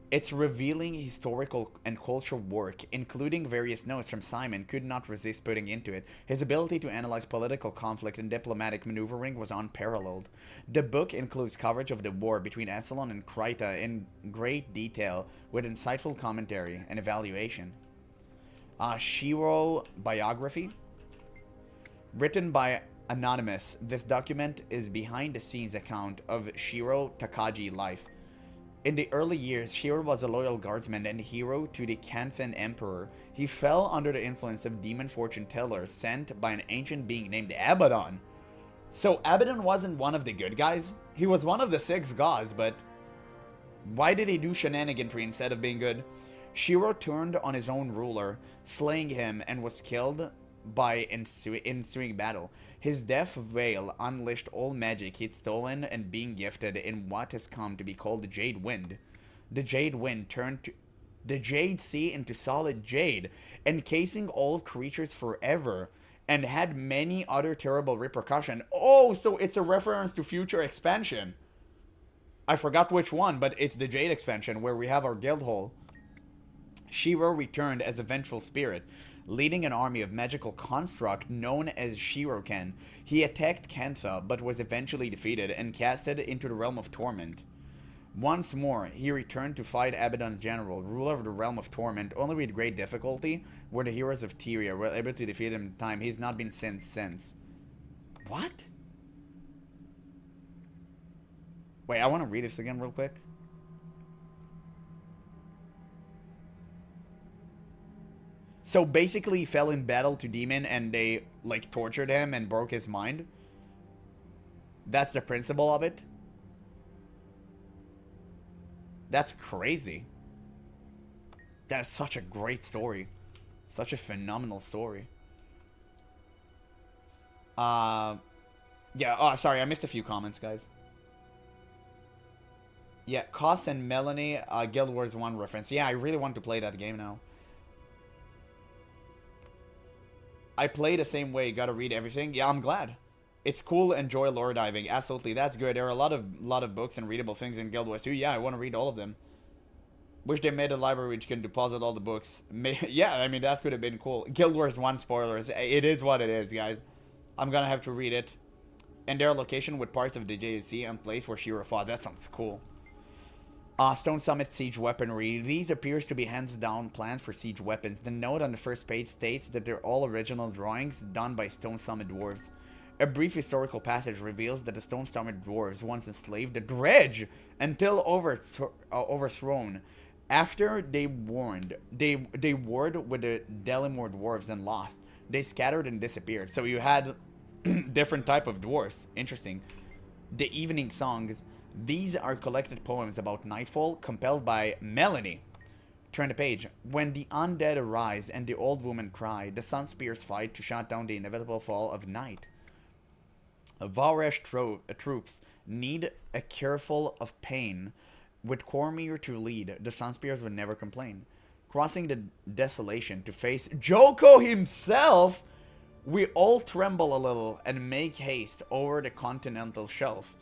[SPEAKER 1] Its revealing historical and cultural work, including various notes from Simon, could not resist putting into it. His ability to analyze political conflict and diplomatic maneuvering was unparalleled. The book includes coverage of the war between Ascalon and Krita in great detail, with insightful commentary and evaluation. Shiro biography. Written by Anonymous, this document is behind-the-scenes account of Shiro Takagi life. In the early years, Shiro was a loyal guardsman and hero to the Kanfen Emperor. He fell under the influence of demon fortune tellers sent by an ancient being named Abaddon. So Abaddon wasn't one of the good guys? He was one of the 6 gods, but why did he do shenaniganry instead of being good? Shiro turned on his own ruler, slaying him, and was killed by ensuing battle. His death veil unleashed all magic he'd stolen and being gifted in what has come to be called the Jade Wind. The Jade Wind turned the Jade Sea into solid jade, encasing all creatures forever, and had many other terrible repercussions. Oh, so it's a reference to future expansion. I forgot which one, but it's the Jade expansion where we have our guild hall. Shiro returned as a vengeful spirit, leading an army of magical construct known as Shiroken. He attacked Kantha, but was eventually defeated and casted into the realm of torment. Once more, he returned to fight Abaddon's general, ruler of the realm of torment, only with great difficulty, where the heroes of Tyria were able to defeat him in time. He's not been seen since. What? Wait, I want to read this again real quick. So basically he fell in battle to demon and they like tortured him and broke his mind. That's the principle of it. That's crazy. That's such a great story. Such a phenomenal story. Yeah, oh sorry, I missed a few comments, guys. Yeah, Koss and Melanie, Guild Wars 1 reference. Yeah, I really want to play that game now. I play the same way, gotta read everything. Yeah, I'm glad. It's cool, enjoy lore diving. Absolutely, that's good. There are a lot of books and readable things in Guild Wars 2. Yeah, I want to read all of them. Wish they made a library which can deposit all the books. Yeah, I mean, that could have been cool. Guild Wars 1 spoilers. It is what it is, guys. I'm gonna have to read it. And their location with parts of the JSC and place where Shira fought. That sounds cool. Stone Summit Siege Weaponry. These appears to be hands-down plans for siege weapons. The note on the first page states that they're all original drawings done by Stone Summit dwarves. A brief historical passage reveals that the Stone Summit dwarves once enslaved the Dredge until overthrown. After they warred with the Delimor dwarves and lost, they scattered and disappeared. So you had different type of dwarves. Interesting. The Evening Songs. These are collected poems about nightfall compelled by Melanie. Turn the page. When the undead arise and the old woman cry, the sun spears fight to shut down the inevitable fall of night. Varesh troops need a careful of pain. With Cormir to lead, the sun spears would never complain. Crossing the desolation to face Joko himself, we all tremble a little and make haste over the continental shelf.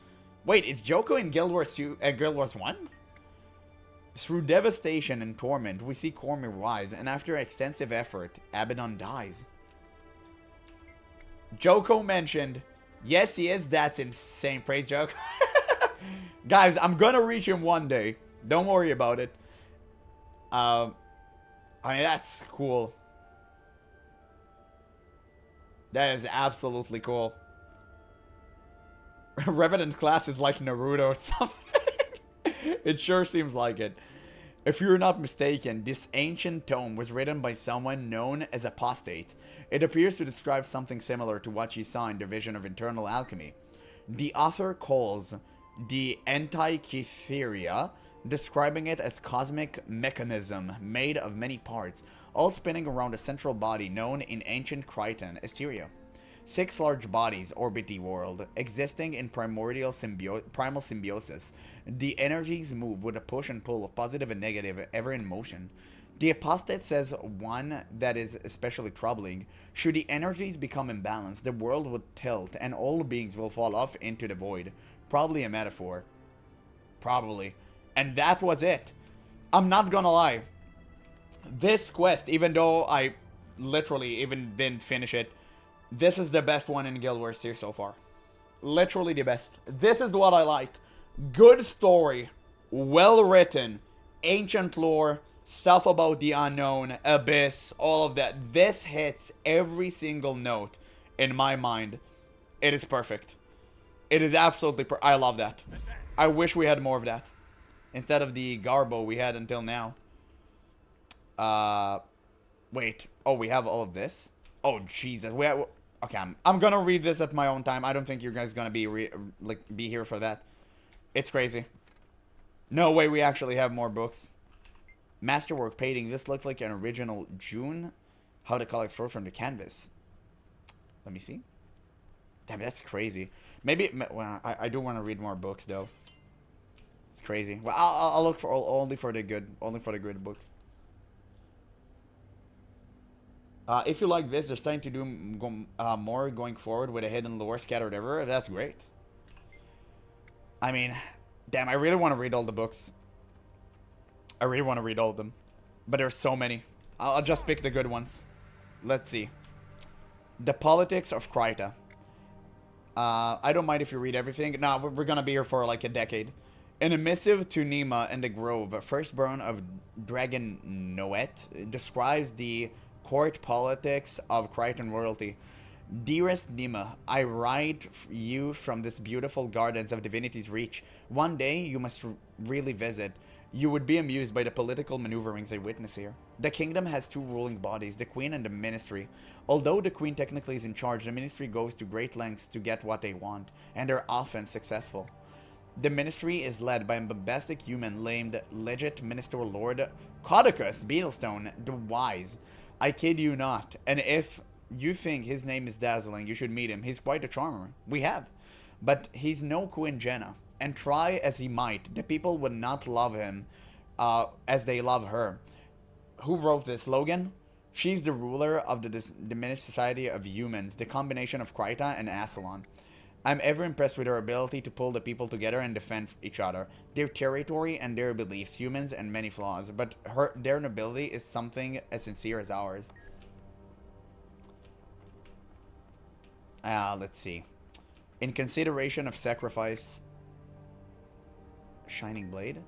[SPEAKER 1] Wait, is Joko in Guild Wars 2, Guild Wars 1? Through devastation and torment, we see Cormir rise, and after extensive effort, Abaddon dies. Joko mentioned. Yes, he is. That's insane. Praise Joko. Guys, I'm gonna reach him one day. Don't worry about it. I mean, that's cool. That is absolutely cool. Revenant class is like Naruto or something. It sure seems like it. If you're not mistaken, this ancient tome was written by someone known as Apostate. It appears to describe something similar to what you saw in the Vision of Internal Alchemy. The author calls the Antikytheria, describing it as cosmic mechanism made of many parts, all spinning around a central body known in ancient Crichton, Asteria. 6 large bodies orbit the world, existing in primal symbiosis. The energies move with a push and pull of positive and negative, ever in motion. The apostate says one that is especially troubling. Should the energies become imbalanced, the world would tilt and all beings will fall off into the void. Probably a metaphor. Probably. And that was it. I'm not gonna lie. This quest, even though I literally even didn't finish it, this is the best one in Guild Wars here so far. Literally the best. This is what I like. Good story. Well written. Ancient lore. Stuff about the unknown. Abyss. All of that. This hits every single note in my mind. It is perfect. It is absolutely I love that. I wish we had more of that. Instead of the garbo we had until now. Wait. Oh, we have all of this? Oh, Jesus. Okay, I'm gonna read this at my own time. I don't think you guys gonna be here for that. It's crazy. No way we actually have more books. Masterwork painting. This looked like an original June. How the color explode from the canvas. Let me see. Damn, that's crazy. Maybe, well, I do want to read more books though. It's crazy. Well, I'll look for only for the good books. If you like this, they're starting to do more going forward with a hidden lore scattered everywhere. That's great. I mean, damn, I really want to read all the books. I really want to read all of them. But there's so many. I'll just pick the good ones. Let's see. The Politics of Kryta. I don't mind if you read everything. No, we're gonna be here for like a decade. In a missive to Nima and the Grove, firstborn of Dragon Noet, describes the court politics of Crichton royalty. Dearest Nima, I write you from this beautiful gardens of Divinity's Reach. One day you must really visit. You would be amused by the political maneuverings I witness here. The kingdom has 2 ruling bodies, the Queen and the Ministry. Although the Queen technically is in charge, the Ministry goes to great lengths to get what they want, and are often successful. The Ministry is led by a bombastic human named Legit Minister Lord Caudicus Beetlestone the Wise. I kid you not, and if you think his name is dazzling, you should meet him. He's quite a charmer. We have. But he's no Queen Jenna, and try as he might, the people would not love him as they love her. Who wrote this? Logan? She's the ruler of the diminished society of humans, the combination of Kryta and Ascalon. I'm ever impressed with their ability to pull the people together and defend each other. Their territory and their beliefs, humans and many flaws, but their nobility is something as sincere as ours. Let's see. In consideration of sacrifice... Shining Blade?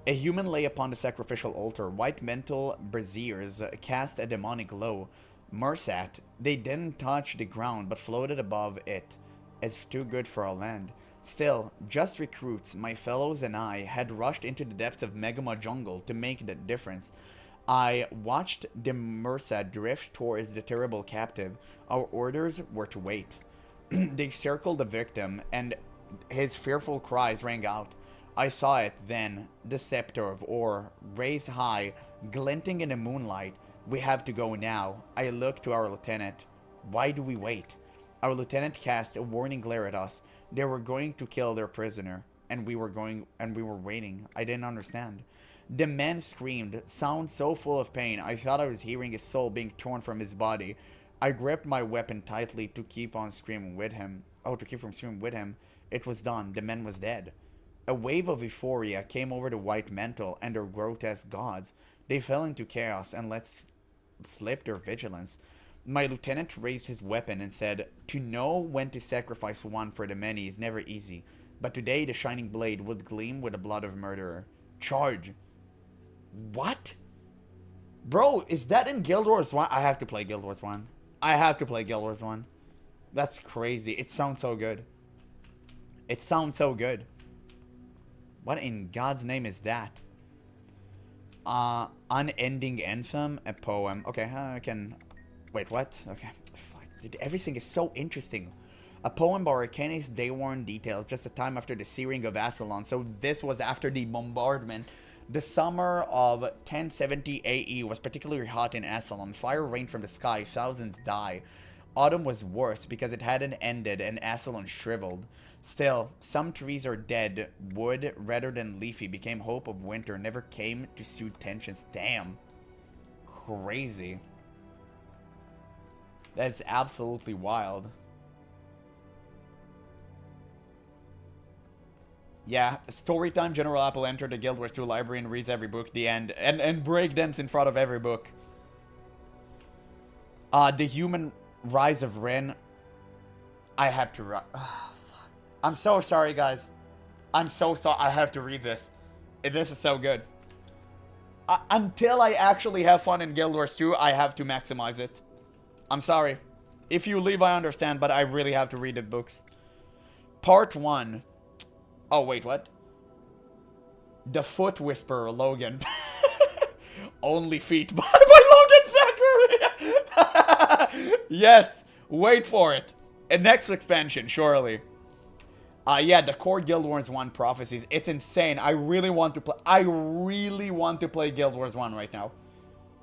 [SPEAKER 1] A human lay upon the sacrificial altar. White mental braziers cast a demonic glow. Mursat, they didn't touch the ground but floated above it, as too good for our land. Still, just recruits, my fellows and I, had rushed into the depths of Megama jungle to make the difference. I watched the Mursat drift towards the terrible captive. Our orders were to wait. They circled the victim, and his fearful cries rang out. I saw it then, the scepter of ore, raised high, glinting in the moonlight. We have to go now. I looked to our lieutenant. Why do we wait? Our lieutenant cast a warning glare at us. They were going to kill their prisoner, and we were waiting. I didn't understand. The man screamed, sound so full of pain. I thought I was hearing his soul being torn from his body. I gripped my weapon tightly to keep on screaming with him. Oh, to keep from screaming with him. It was done. The man was dead. A wave of euphoria came over the white mantle and their grotesque gods. They fell into chaos and let slip their vigilance. My lieutenant raised his weapon and said, to know when to sacrifice one for the many is never easy, but today the shining blade would gleam with the blood of a murderer. Charge! What? Bro, is that in Guild Wars 1? I have to play Guild Wars 1. I have to play Guild Wars 1. That's crazy. It sounds so good. It sounds so good. What in God's name is that? Unending Anthem, a poem. Okay, I can... Wait, what? Okay. Fuck, dude, everything is so interesting. A poem by Arcanis Dayworn details just a time after the searing of Ascalon. So this was after the bombardment. The summer of 1070 AE was particularly hot in Ascalon. Fire rained from the sky, thousands died. Autumn was worse because it hadn't ended and Ascalon shriveled. Still, some trees are dead. Wood, rather than leafy, became hope of winter. Never came to soothe tensions. Damn. Crazy. That's absolutely wild. Yeah, storytime. GeneralApple entered the Guild Wars 2 library and reads every book. The end. And breakdance in front of every book. The human rise of Ren. I have to... Oh, fuck. I'm so sorry, guys. I'm so sorry. I have to read this. This is so good. Until I actually have fun in Guild Wars 2, I have to maximize it. I'm sorry. If you leave, I understand, but I really have to read the books. Part 1. Oh, wait, what? The Foot Whisperer, Logan. Only Feet by Logan Thackeray! Yes, wait for it. A next expansion, surely. Yeah, the core Guild Wars 1 prophecies. It's insane. I really want to play Guild Wars 1 right now.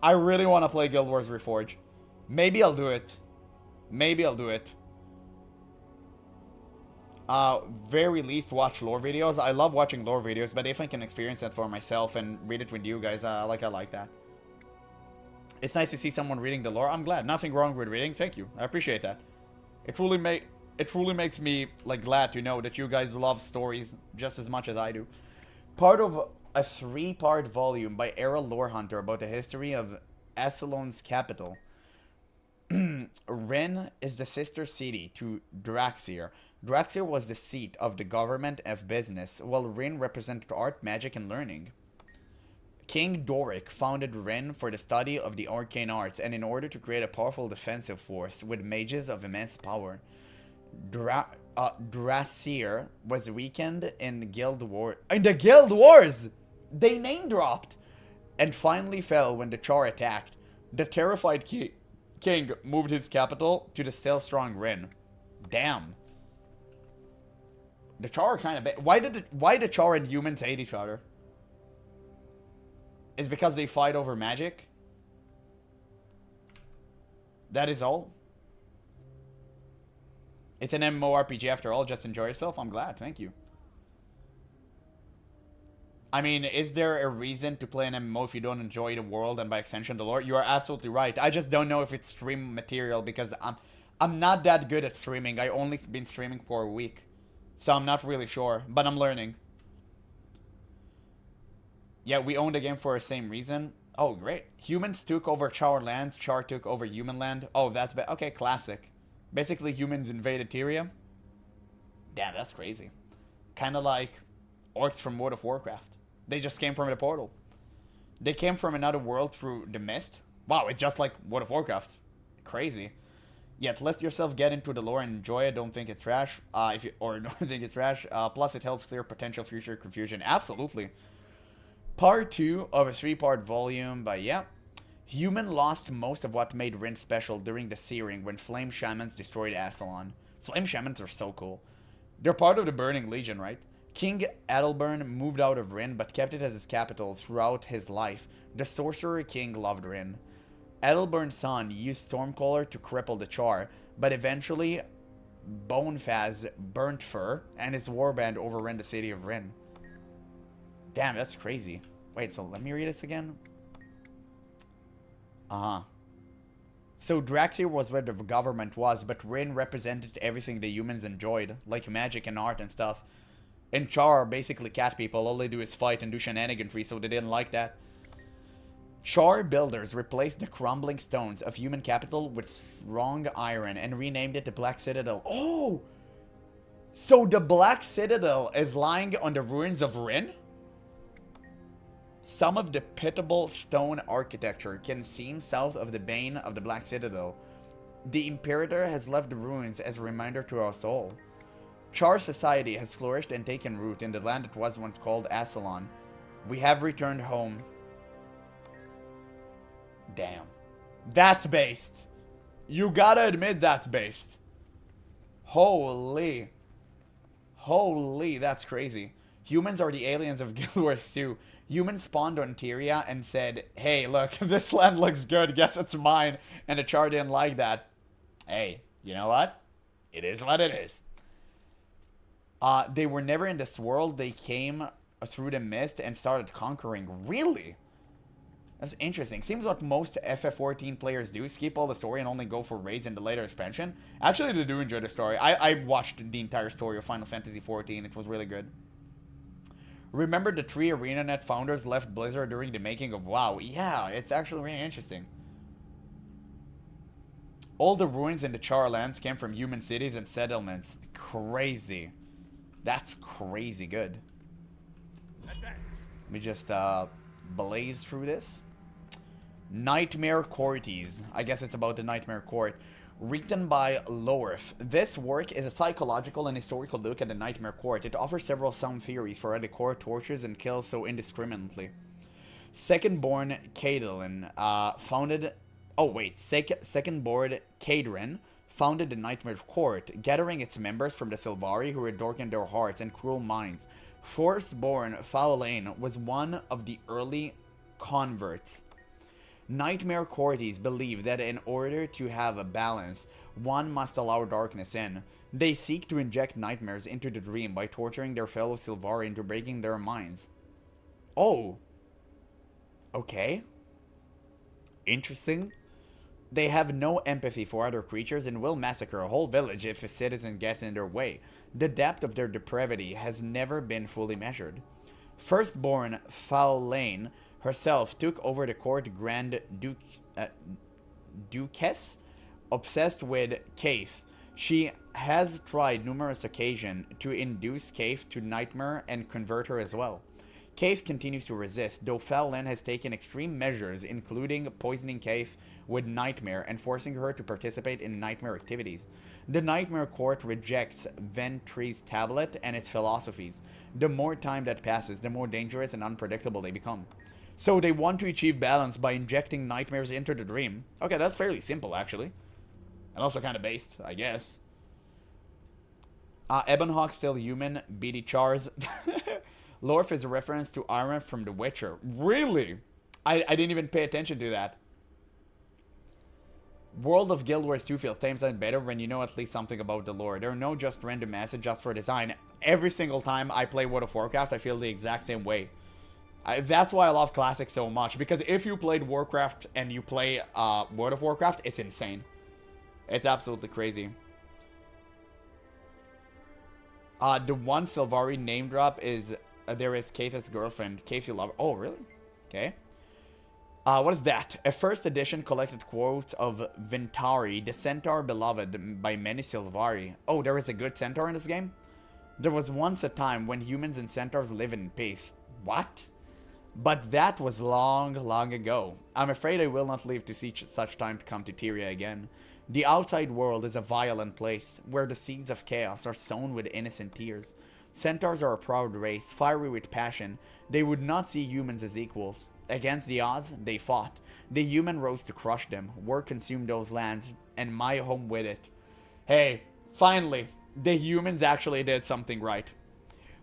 [SPEAKER 1] I really want to play Guild Wars Reforged. Maybe I'll do it. Maybe I'll do it. Very least watch lore videos. I love watching lore videos, but if I can experience that for myself and read it with you guys, I like that. It's nice to see someone reading the lore. I'm glad. Nothing wrong with reading. Thank you. I appreciate that. It truly makes me like glad to know that you guys love stories just as much as I do. Part of a 3-part volume by Errol Lorehunter about the history of Ascalon's capital. Ren is the sister city to Draxir. Draxir was the seat of the government of business, while Ren represented art, magic, and learning. King Doric founded Ren for the study of the arcane arts and in order to create a powerful defensive force with mages of immense power. Drasir was weakened in the Guild War. In the Guild Wars! They name dropped! And finally fell when the Char attacked. The terrified king moved his capital to the still strong Ren. Damn. The Char are kind of bad. Why the Char and humans hate each other? Is because they fight over magic? That is all? It's an MMORPG after all. Just enjoy yourself. I'm glad. Thank you. I mean, is there a reason to play an MMO if you don't enjoy the world and by extension the lore? You are absolutely right. I just don't know if it's stream material because I'm not that good at streaming. I only been streaming for a week. So I'm not really sure, but I'm learning. Yeah, we own the game for the same reason. Oh, great. Humans took over Char lands, Char took over human land. Oh, that's okay, classic. Basically, humans invaded Tyria. Damn, that's crazy. Kind of like orcs from World of Warcraft. They just came from the portal. They came from another world through the mist. Wow, it's just like World of Warcraft. Crazy. Yet, let yourself get into the lore and enjoy it. Don't think it's trash. Don't think it's trash. Plus, it helps clear potential future confusion. Absolutely. Part 2 of a 3-part volume, but yeah. Human lost most of what made Rin special during the Searing when Flame Shamans destroyed Ascalon. Flame Shamans are so cool. They're part of the Burning Legion, right? King Adalbern moved out of Rin, but kept it as his capital throughout his life. The Sorcerer King loved Rin. Adalbern's son used Stormcaller to cripple the Char, but eventually Bonefaz burnt Fur, and his warband overran the city of Rin. Damn, that's crazy. Wait, so let me read this again. So Draxir was where the government was, but Rin represented everything the humans enjoyed, like magic and art and stuff. And Char are basically cat people. All they do is fight and do shenaniganry, so they didn't like that. Char builders replaced the crumbling stones of human capital with strong iron and renamed it the Black Citadel. Oh! So the Black Citadel is lying on the ruins of Rin? Some of the pitiable stone architecture can seem south of the bane of the Black Citadel. The Imperator has left the ruins as a reminder to our soul. Char society has flourished and taken root in the land that was once called Ascalon. We have returned home. Damn. That's based. You gotta admit that's based. Holy. Holy, that's crazy. Humans are the aliens of Guild Wars 2. Humans spawned on Tyria and said, hey, look, this land looks good, guess it's mine. And the Char didn't like that. Hey, you know what? It is what it is. They were never in this world. They came through the mist and started conquering. Really? That's interesting. Seems like most FF14 players do. Skip all the story and only go for raids in the later expansion. Actually, they do enjoy the story. I watched the entire story of Final Fantasy XIV. It was really good. Remember the 3 ArenaNet founders left Blizzard during the making of WoW? Yeah, it's actually really interesting. All the ruins in the Char lands came from human cities and settlements. Crazy. That's crazy good. Let me just blaze through this. Nightmare Courties. I guess it's about the Nightmare Court. Written by Lorf. This work is a psychological and historical look at the Nightmare Court. It offers several sound theories for how the court tortures and kills so indiscriminately. Second-born Caitlin founded... Oh wait, second-born Cadrin founded the Nightmare Court, gathering its members from the Sylvari who had darkened their hearts and cruel minds. Firstborn Faolain was one of the early converts. Nightmare Courties believe that in order to have a balance, one must allow darkness in. They seek to inject nightmares into the dream by torturing their fellow Sylvari into breaking their minds. Oh. Okay. Interesting. They have no empathy for other creatures and will massacre a whole village if a citizen gets in their way. The depth of their depravity has never been fully measured. Firstborn Faolain herself took over the court Grand Duchess, obsessed with Kaith. She has tried numerous occasions to induce Kaith to nightmare and convert her as well. Kaith continues to resist, though Faolain has taken extreme measures, including poisoning Kaith with nightmare and forcing her to participate in nightmare activities. The Nightmare Court rejects Ventri's tablet and its philosophies. The more time that passes, the more dangerous and unpredictable they become. So they want to achieve balance by injecting nightmares into the dream. Okay, that's fairly simple, actually. And also kind of based, I guess. Ebonhawk still human, BD Chars. Lorf is a reference to Iron from The Witcher. Really? I didn't even pay attention to that. World of Guild Wars 2 feels 10 times better when you know at least something about the lore. There are no just random assets just for design. Every single time I play World of Warcraft, I feel the exact same way. That's why I love Classic so much, because if you played Warcraft and you play World of Warcraft, it's insane. It's absolutely crazy. The one Sylvari name drop is there is Kaith's girlfriend, Kaith Lover. Oh, really? Okay. What is that? A first edition collected quotes of Vintari, the centaur beloved by many Sylvari. Oh, there is a good centaur in this game? There was once a time when humans and centaurs lived in peace. What? But that was long, long ago. I'm afraid I will not live to see such time to come to Tyria again. The outside world is a violent place, where the seeds of chaos are sown with innocent tears. Centaurs are a proud race, fiery with passion. They would not see humans as equals. Against the odds, they fought. The human rose to crush them. War consumed those lands, and my home with it. Hey, finally, the humans actually did something right.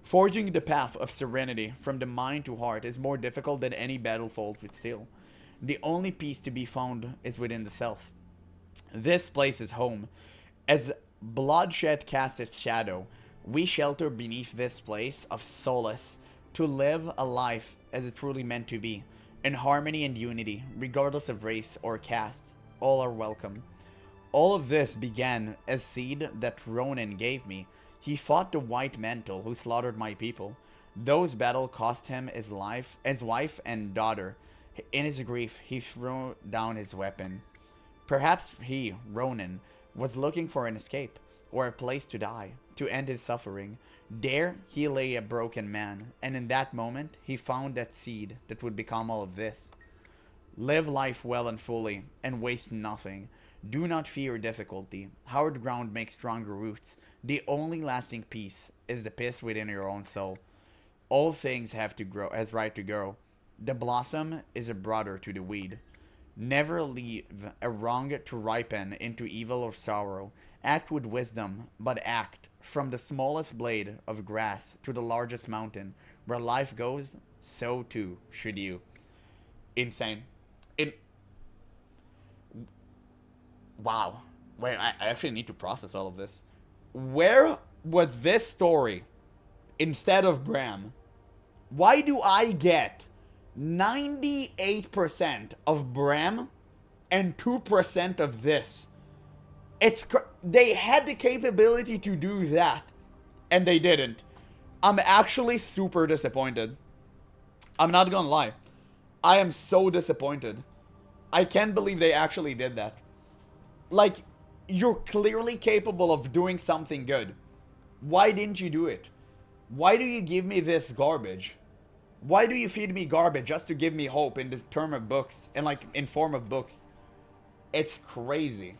[SPEAKER 1] Forging the path of serenity from the mind to heart is more difficult than any battlefield with steel. The only peace to be found is within the self. This place is home. As bloodshed casts its shadow, we shelter beneath this place of solace to live a life as it truly meant to be, in harmony and unity, regardless of race or caste. All are welcome. All of this began as seed that Ronan gave me. He fought the white mantle who slaughtered my people. Those battles cost him his life, his wife and daughter. In his grief, he threw down his weapon. Perhaps he, Ronan, was looking for an escape, or a place to die, to end his suffering. There, he lay a broken man, and in that moment, he found that seed that would become all of this. Live life well and fully, and waste nothing. Do not fear difficulty. Hard ground makes stronger roots. The only lasting peace is the peace within your own soul. All things have to grow, has right to grow. The blossom is a brother to the weed. Never leave a wrong to ripen into evil or sorrow. Act with wisdom, but act. From the smallest blade of grass to the largest mountain, where life goes, so too should you. Insane. Wow. Wait, I actually need to process all of this. Where was this story instead of Bram? Why do I get 98% of Bram and 2% of this? They had the capability to do that, and they didn't. I'm actually super disappointed. I'm not gonna lie. I am so disappointed. I can't believe they actually did that. Like, you're clearly capable of doing something good. Why didn't you do it? Why do you give me this garbage? Why do you feed me garbage just to give me hope in the term of books, and like in form of books? It's crazy.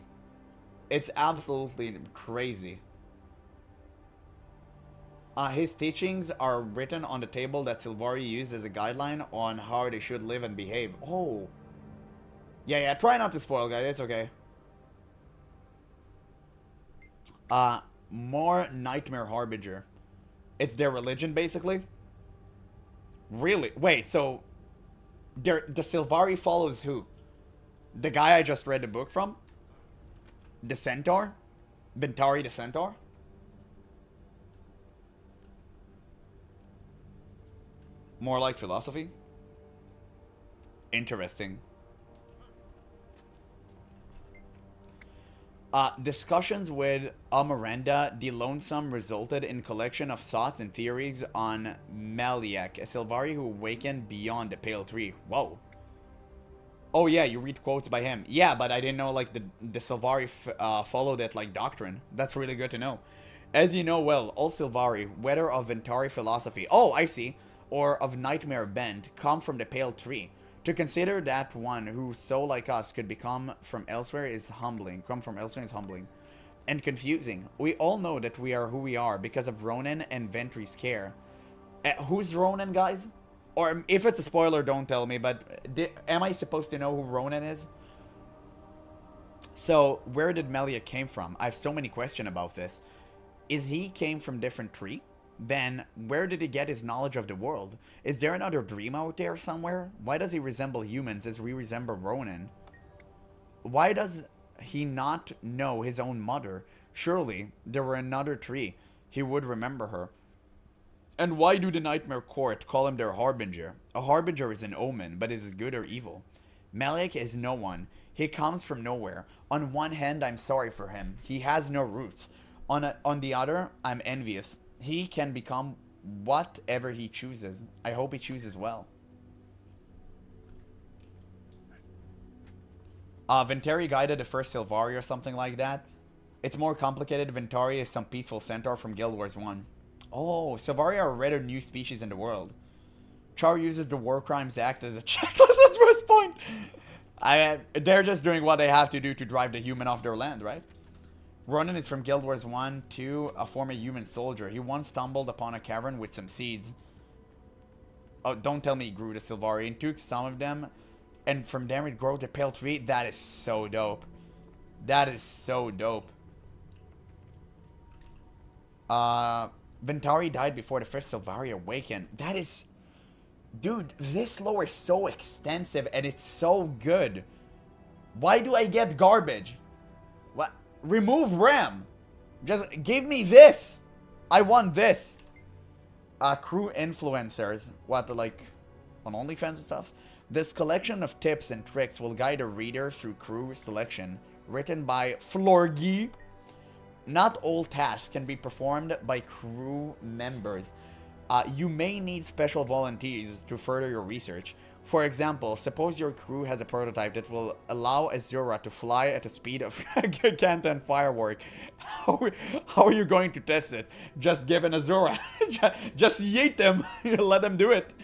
[SPEAKER 1] It's absolutely crazy. His teachings are written on the table that Sylvari used as a guideline on how they should live and behave. Oh. Yeah, try not to spoil, guys. It's okay. More Nightmare Harbinger. It's their religion, basically. Really? Wait, so the Sylvari follows who? The guy I just read the book from? The Centaur? Vintari the Centaur? More like philosophy? Interesting. Discussions with Amaranda the Lonesome resulted in collection of thoughts and theories on Maliak, a Sylvari who awakened beyond the Pale Tree. Whoa. Oh yeah, you read quotes by him. Yeah, but I didn't know like the Sylvari followed that like doctrine. That's really good to know. As you know well, all Sylvari, whether of Vintari philosophy, oh I see, or of Nightmare Bend, come from the Pale Tree. To consider that one who so like us could come from elsewhere is humbling. And confusing. We all know that we are who we are because of Ronan and Ventri's care. Who's Ronan, guys? Or if it's a spoiler, don't tell me, but am I supposed to know who Ronan is? So, where did Melia came from? I have so many questions about this. Is he came from different tree? Then, where did he get his knowledge of the world? Is there another dream out there somewhere? Why does he resemble humans as we resemble Ronan? Why does he not know his own mother? Surely, there were another tree. He would remember her. And why do the Nightmare Court call him their Harbinger? A Harbinger is an omen, but is it good or evil? Malik is no one. He comes from nowhere. On one hand, I'm sorry for him. He has no roots. On the other, I'm envious. He can become whatever he chooses. I hope he chooses well. Ventari guided the first Sylvari or something like that. It's more complicated. Ventari is some peaceful centaur from Guild Wars 1. Oh, Sylvari are a rare new species in the world. Char uses the War Crimes Act as a checklist at first point. They're just doing what they have to do to drive the human off their land, right? Ronan is from Guild Wars 1, 2, a former human soldier. He once stumbled upon a cavern with some seeds. Oh, don't tell me he grew the Sylvari and took some of them. And from there it grew the pale tree. That is so dope. That is so dope. Ventari died before the first Sylvari awakened. That is... Dude, this lore is so extensive and it's so good. Why do I get garbage? What? Remove RAM. Just give me this. I want this. Crew influencers. What, like, on OnlyFans and stuff? This collection of tips and tricks will guide a reader through crew selection. Written by Florgy. Not all tasks can be performed by crew members. You may need special volunteers to further your research. For example, suppose your crew has a prototype that will allow Azura to fly at the speed of Canton firework. How are you going to test it? Just give an Azura. Just yeet them. Let them do it.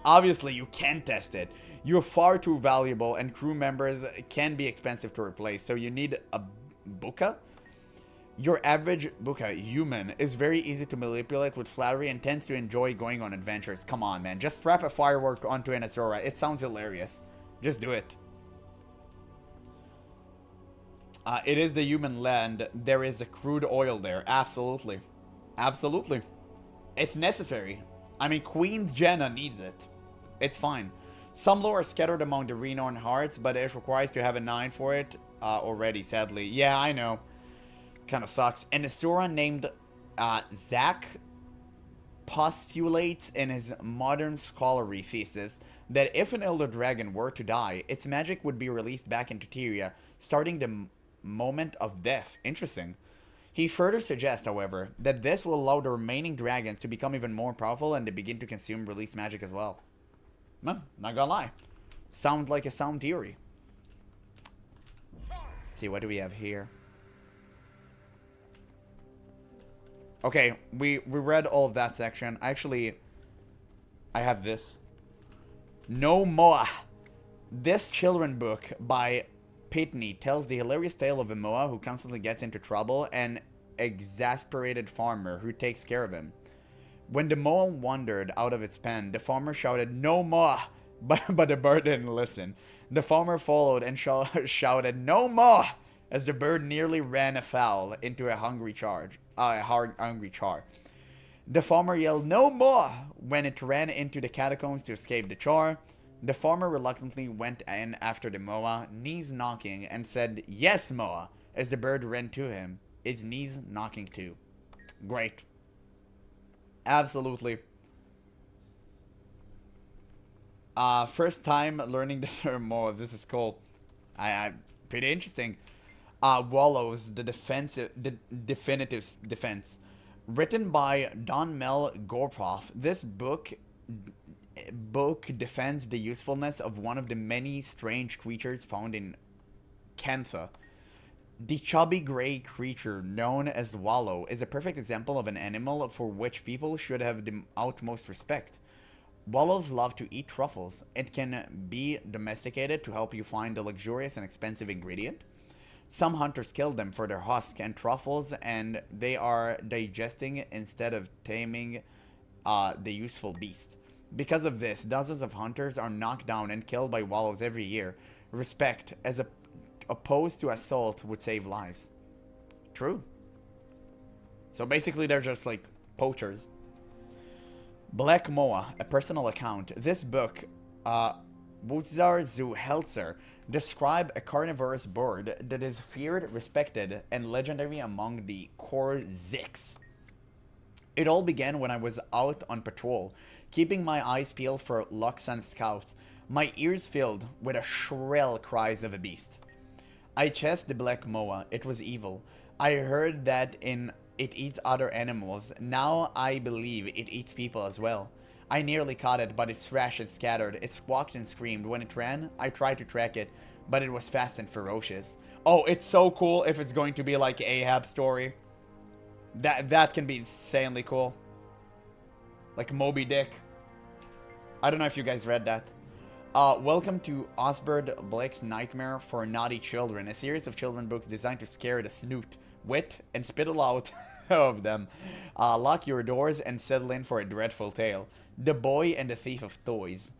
[SPEAKER 1] Obviously, you can test it. You're far too valuable and crew members can be expensive to replace, so you need a Buka? Your average Buka human is very easy to manipulate with flattery and tends to enjoy going on adventures. Come on, man. Just strap a firework onto an Azura. It sounds hilarious. Just do it. It is the human land. There is a crude oil there. Absolutely. Absolutely. It's necessary. I mean, Queen's Jenna needs it. It's fine. Some lore are scattered among the renowned hearts, but it requires to have a 9 for it already, sadly. Yeah, I know. Kind of sucks. And Azura named Zach postulates in his modern scholarly thesis that if an Elder Dragon were to die, its magic would be released back into Tyria, starting the moment of death. Interesting. He further suggests, however, that this will allow the remaining dragons to become even more powerful and to begin to consume released magic as well. No, not gonna lie. Sounds like a sound theory. Let's see, what do we have here? Okay, we read all of that section. Actually, I have this. No Moa. This children book by Pitney tells the hilarious tale of a Moa who constantly gets into trouble and exasperated farmer who takes care of him. When the Moa wandered out of its pen, the farmer shouted, "No Moa!" But the bird didn't listen. The farmer followed and shouted, "No Moa!" as the bird nearly ran afoul into a hungry char. The farmer yelled, "No more!" when it ran into the catacombs to escape the char. The farmer reluctantly went in after the Moa, knees knocking, and said, "Yes, Moa," as the bird ran to him, its knees knocking too. Great. Absolutely. First time learning the term Moa. This is cool. Pretty interesting. Wallows, the definitive defense. Written by Don Mel Gorproff, this book defends the usefulness of one of the many strange creatures found in Kantha. The chubby gray creature known as Wallow is a perfect example of an animal for which people should have the utmost respect. Wallows love to eat truffles. It can be domesticated to help you find a luxurious and expensive ingredient. Some hunters kill them for their husk and truffles, and they are digesting instead of taming the useful beast. Because of this, dozens of hunters are knocked down and killed by wallows every year. Respect, as opposed to assault, would save lives. True. So basically they're just like poachers. Black Moa, a personal account. This book, Wutzar Zuhelzer, describe a carnivorous bird that is feared, respected, and legendary among the Korziks. It all began when I was out on patrol, keeping my eyes peeled for Luxan scouts, my ears filled with the shrill cries of a beast. I chased the black moa. It was evil. I heard that it eats other animals. Now I believe it eats people as well. I nearly caught it, but it thrashed and scattered. It squawked and screamed. When it ran, I tried to track it, but it was fast and ferocious. Oh, it's so cool if it's going to be like Ahab's story. That can be insanely cool. Like Moby Dick. I don't know if you guys read that. Welcome to Osbert Blake's Nightmare for Naughty Children, a series of children books designed to scare the snoot, wit, and spittle out of them. Lock your doors and settle in for a dreadful tale. The Boy and the Thief of Toys.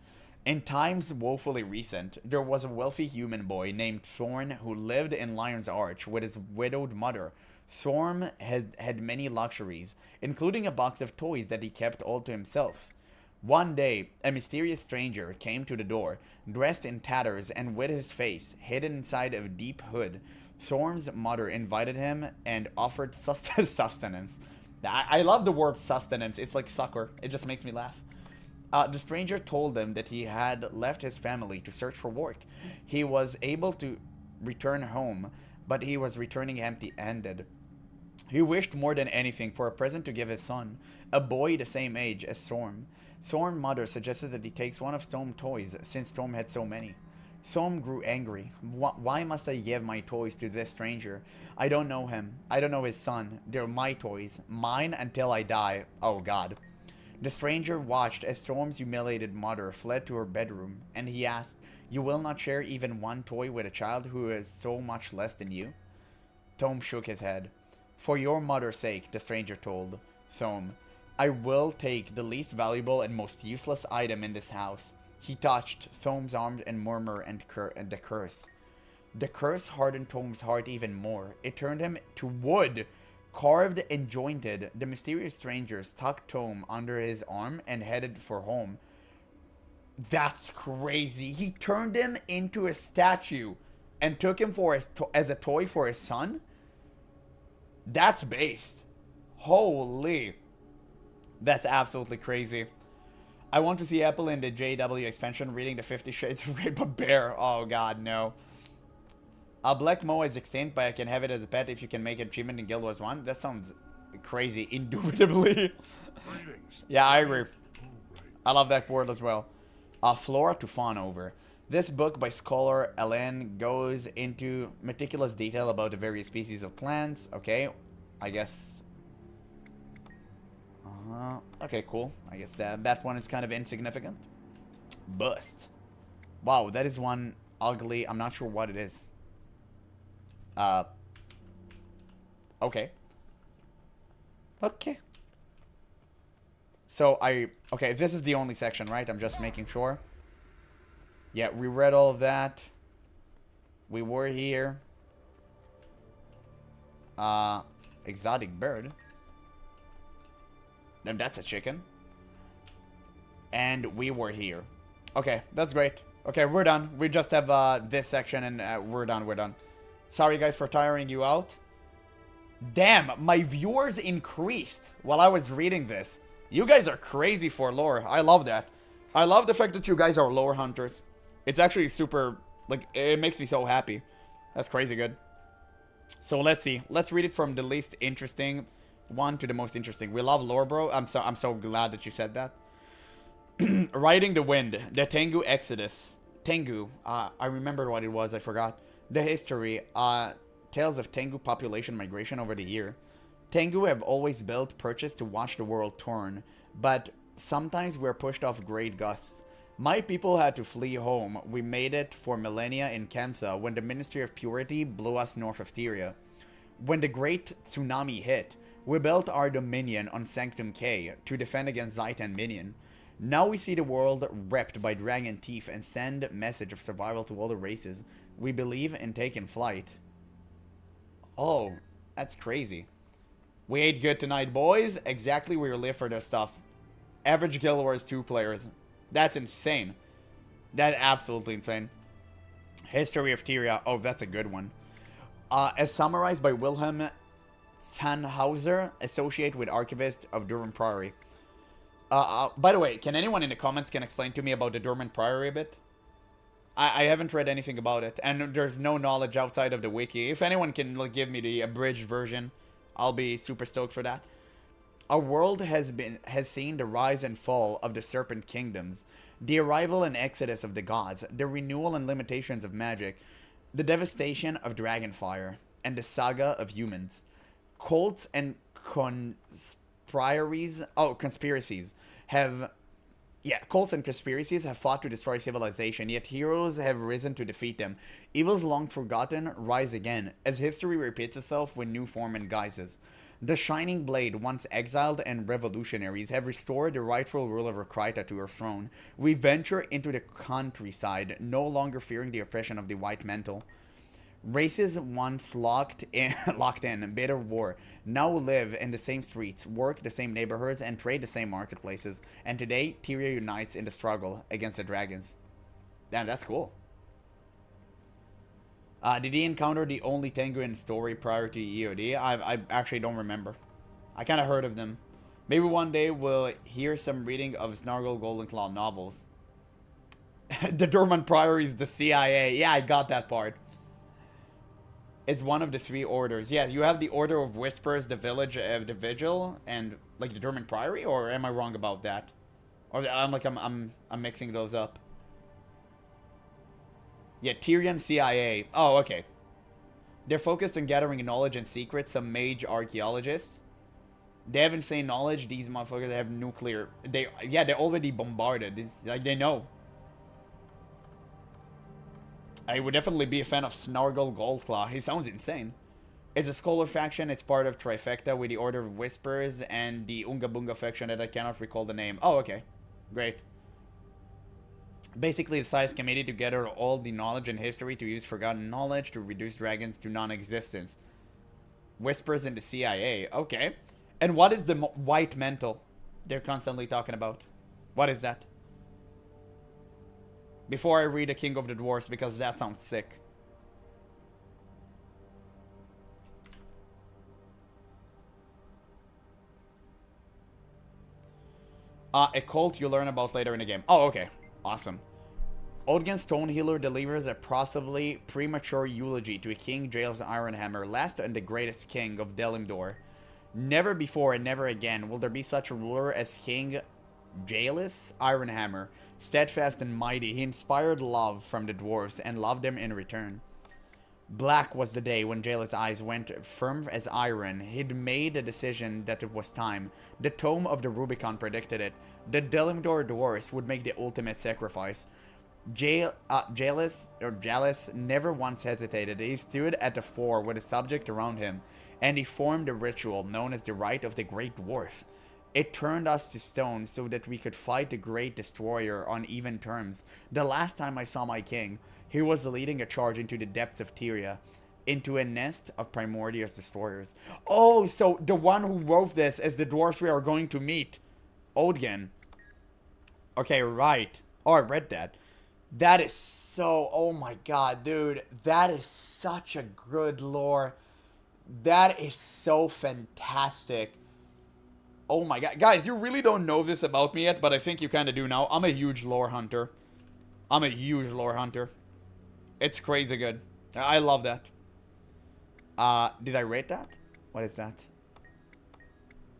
[SPEAKER 1] In times woefully recent, there was a wealthy human boy named Thorn who lived in Lion's Arch with his widowed mother. Thorn had many luxuries, including a box of toys that he kept all to himself. One day, a mysterious stranger came to the door, dressed in tatters and with his face hidden inside a deep hood. Thorn's mother invited him and offered sustenance. I love the word sustenance. It's like sucker. It just makes me laugh. The stranger told him that he had left his family to search for work. He was able to return home, but he was returning empty-handed. He wished more than anything for a present to give his son, a boy the same age as Thorn. Thorn's mother suggested that he takes one of Storm's toys, since Storm had so many. Storm grew angry. Why must I give my toys to this stranger? I don't know him. I don't know his son. They're my toys. Mine until I die. Oh god. The stranger watched as Storm's humiliated mother fled to her bedroom, and he asked, "You will not share even one toy with a child who is so much less than you?" Thom shook his head. "For your mother's sake," the stranger told Thom, "I will take the least valuable and most useless item in this house." He touched Thom's arm and murmured and the curse. The curse hardened Thom's heart even more. It turned him to wood, carved and jointed. The mysterious strangers tucked Thom under his arm and headed for home. That's crazy. He turned him into a statue and took him as a toy for his son? That's based. Holy. That's absolutely crazy. I want to see Apple in the JW expansion reading the 50 Shades of Grey, but Bear. Oh god, no. Black Moa is extinct, but I can have it as a pet if you can make an achievement in Guild Wars 1. That sounds crazy, indubitably. Yeah, I agree. I love that word as well. Flora to fawn over. This book by scholar Alain goes into meticulous detail about the various species of plants. Okay, I guess... okay, cool. I guess that one is kind of insignificant. Bust. Wow, that is one ugly... I'm not sure what it is. Okay. Okay. So, okay, this is the only section, right? I'm just making sure. Yeah, we read all of that. We were here. Exotic bird. Then that's a chicken. And we were here. Okay, that's great. Okay, we're done. We just have this section and we're done. Sorry guys for tiring you out. Damn, my viewers increased while I was reading this. You guys are crazy for lore. I love that. I love the fact that you guys are lore hunters. It's actually super, like, it makes me so happy. That's crazy good. So let's see. Let's read it from the least interesting one to the most interesting. We love lore, bro. I'm so glad that you said that. Riding the Wind, the Tengu Exodus. Tengu, I remember what it was, I forgot. The history, tales of Tengu population migration over the year. Tengu have always built perches to watch the world turn, but sometimes we're pushed off great gusts. My people had to flee home. We made it for millennia in Kentha when the Ministry of Purity blew us north of Tyria. When the great tsunami hit, we built our dominion on Sanctum K to defend against Zaitan minion. Now we see the world ripped by dragon teeth and send message of survival to all the races. We believe in taking flight. Oh, that's crazy. We ate good tonight, boys. Exactly, we live for this stuff. Average Guild Wars 2 players. That's insane. That's absolutely insane. History of Tyria. Oh, that's a good one. As summarized by Wilhelm Sannhauser, associate with Archivist of Durham Priory. By the way, can anyone in the comments explain to me about the Durham Priory a bit? I haven't read anything about it, and there's no knowledge outside of the wiki. If anyone can like, give me the abridged version, I'll be super stoked for that. Our world has seen the rise and fall of the Serpent Kingdoms, the arrival and exodus of the gods, the renewal and limitations of magic, the devastation of Dragonfire, and the saga of humans. Cults and conspiracies have... Yeah, cults and conspiracies have fought to destroy civilization, yet heroes have risen to defeat them. Evils long forgotten rise again, as history repeats itself with new form and guises. The Shining Blade, once exiled and revolutionaries, have restored the rightful ruler of Kryta to her throne. We venture into the countryside, no longer fearing the oppression of the White Mantle. Races once locked in bitter war now live in the same streets, work the same neighborhoods, and trade the same marketplaces. And today, Tyria unites in the struggle against the dragons. Damn, that's cool. Did he encounter the only Tengu in story prior to EOD? I actually don't remember. I kind of heard of them. Maybe one day we'll hear some reading of Snargle Goldenclaw novels. The Dormant Priory is the CIA. Yeah, I got that part. It's one of the 3 orders. Yeah, you have the Order of Whispers, the Village of the Vigil, and like the Dormant Priory, or am I wrong about that? Or I'm mixing those up. Yeah, Tyrian CIA. Oh, okay. They're focused on gathering knowledge and secrets, some mage archaeologists. They have insane knowledge. These motherfuckers have nuclear... they're already bombarded. Like, they know. I would definitely be a fan of Snargle Goldclaw. He sounds insane. It's a scholar faction. It's part of Trifecta with the Order of Whispers and the Unga Bunga faction that I cannot recall the name. Oh, okay. Great. Basically, the Science Committee to gather all the knowledge and history to use forgotten knowledge to reduce dragons to non-existence. Whispers in the CIA. Okay. And what is the White Mantle they're constantly talking about? What is that? Before I read The King of the Dwarfs, because that sounds sick. A cult you learn about later in the game. Oh, okay. Awesome. Odin's Stonehealer delivers a possibly premature eulogy to a King Jael's Ironhammer, last and the greatest king of Delimdor. Never before and never again will there be such a ruler as King Jael's Ironhammer. Steadfast and mighty, he inspired love from the dwarves and loved them in return. Black was the day when Jael's eyes went firm as iron. He'd made a decision that it was time. The Tome of the Rubicon predicted it. The Delimdor dwarves would make the ultimate sacrifice. Jaelus never once hesitated. He stood at the fore with a subject around him, and he formed a ritual known as the Rite of the Great Dwarf. It turned us to stone so that we could fight the Great Destroyer on even terms. The last time I saw my king, he was leading a charge into the depths of Tyria, into a nest of primordial destroyers. Oh, so the one who wrote this is the dwarves we are going to meet. Odin. Okay, right. Oh, I read that. That is so... Oh my god, dude. That is such a good lore. That is so fantastic. Oh my god. Guys, you really don't know this about me yet, but I think you kind of do now. I'm a huge lore hunter. I'm a huge lore hunter. It's crazy good. I love that. Did I rate that? What is that?